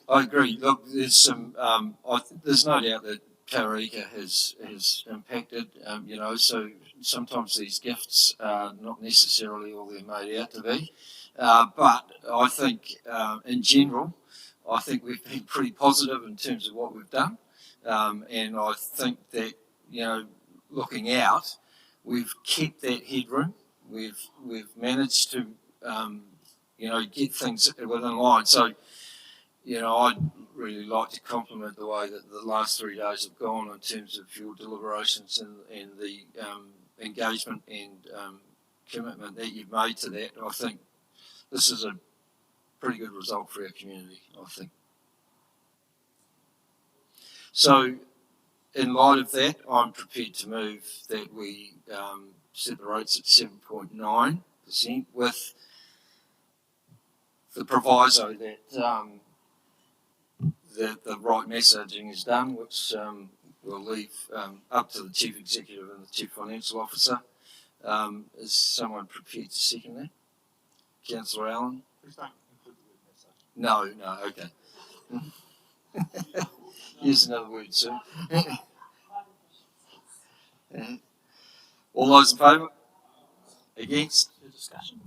I agree. Look, there's some. There's no doubt that Taurika has impacted. So sometimes these gifts are not necessarily all they're made out to be. But I think, in general, I think we've been pretty positive in terms of what we've done, and I think that looking out, we've kept that headroom. We've managed to get things within line. So. I'd really like to compliment the way that the last 3 days have gone in terms of your deliberations and the engagement and commitment that you've made to that. I think this is a pretty good result for our community, I think. So, in light of that, I'm prepared to move that we set the rates at 7.9% with the proviso that the right messaging is done, which we'll leave up to the Chief Executive and the Chief Financial Officer. Is someone prepared to second that? Councillor Allen? Please don't include the word message. No, okay. Here's another word, sir. All those in favour? Against? The discussion.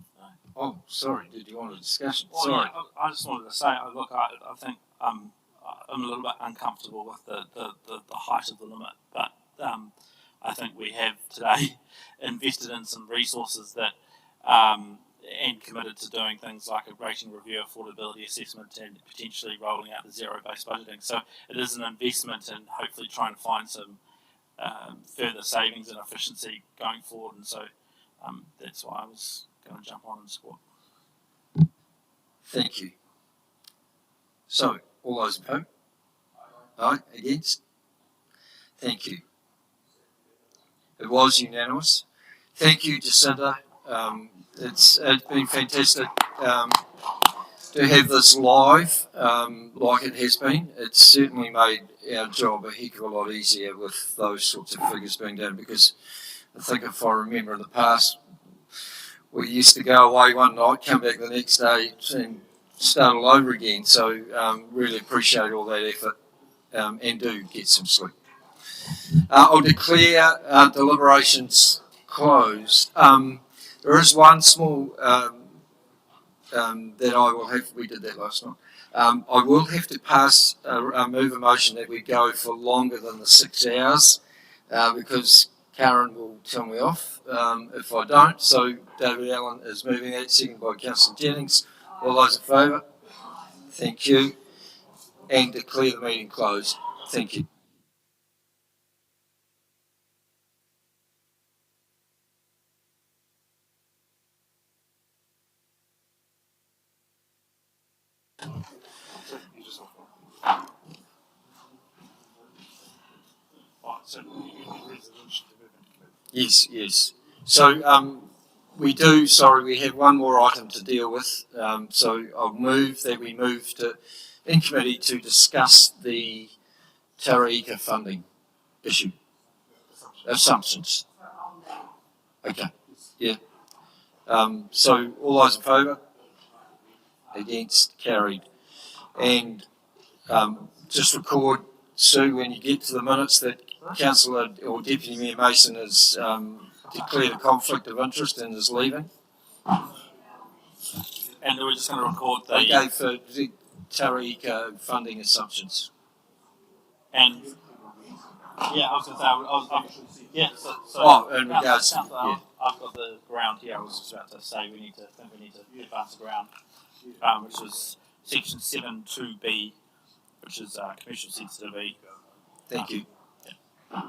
Oh, sorry. Did you want a discussion? Well, Sorry. yeah, I just wanted to say, look, I think I'm a little bit uncomfortable with the height of the limit, but I think we have today invested in some resources that and committed to doing things like a rating review, affordability assessment, and potentially rolling out the zero-based budgeting. So it is an investment in hopefully trying to find some further savings and efficiency going forward, and so that's why I was going to jump on and support. Thank you. So, all those in favour? Aye. Against? Thank you. It was unanimous. Thank you, Jacinta. It's been fantastic to have this live like it has been. It's certainly made our job a heck of a lot easier with those sorts of figures being done, because I think if I remember in the past, we used to go away one night, come back the next day and start all over again. So really appreciate all that effort and do get some sleep. I'll declare deliberations closed. There is one small that I will have. We did that last night. I will have to pass move a motion that we go for longer than the 6 hours because Karen will tell me off if I don't. So David Allen is moving that, seconded by Councillor Jennings. All those in favour? Thank you. And declare the meeting closed. Thank you. Yes, yes. So we do, sorry, we have one more item to deal with. So I'll move that we move to, in committee to discuss the Taraika funding issue. Assumptions. Okay, yeah. So all those in favour? Against? Carried. And just record, Sue, when you get to the minutes that Councillor or Deputy Mayor Mason has declared a conflict of interest and is leaving. And we're just going to record the... Okay, for the Taraika funding assumptions. And... Yeah, I was going to say, yeah, so in regards to... Yeah. I've got the ground here. I was just about to say we need to advance the ground, which is section 7.2b, which is commercial sensitivity. Thank you. Yeah.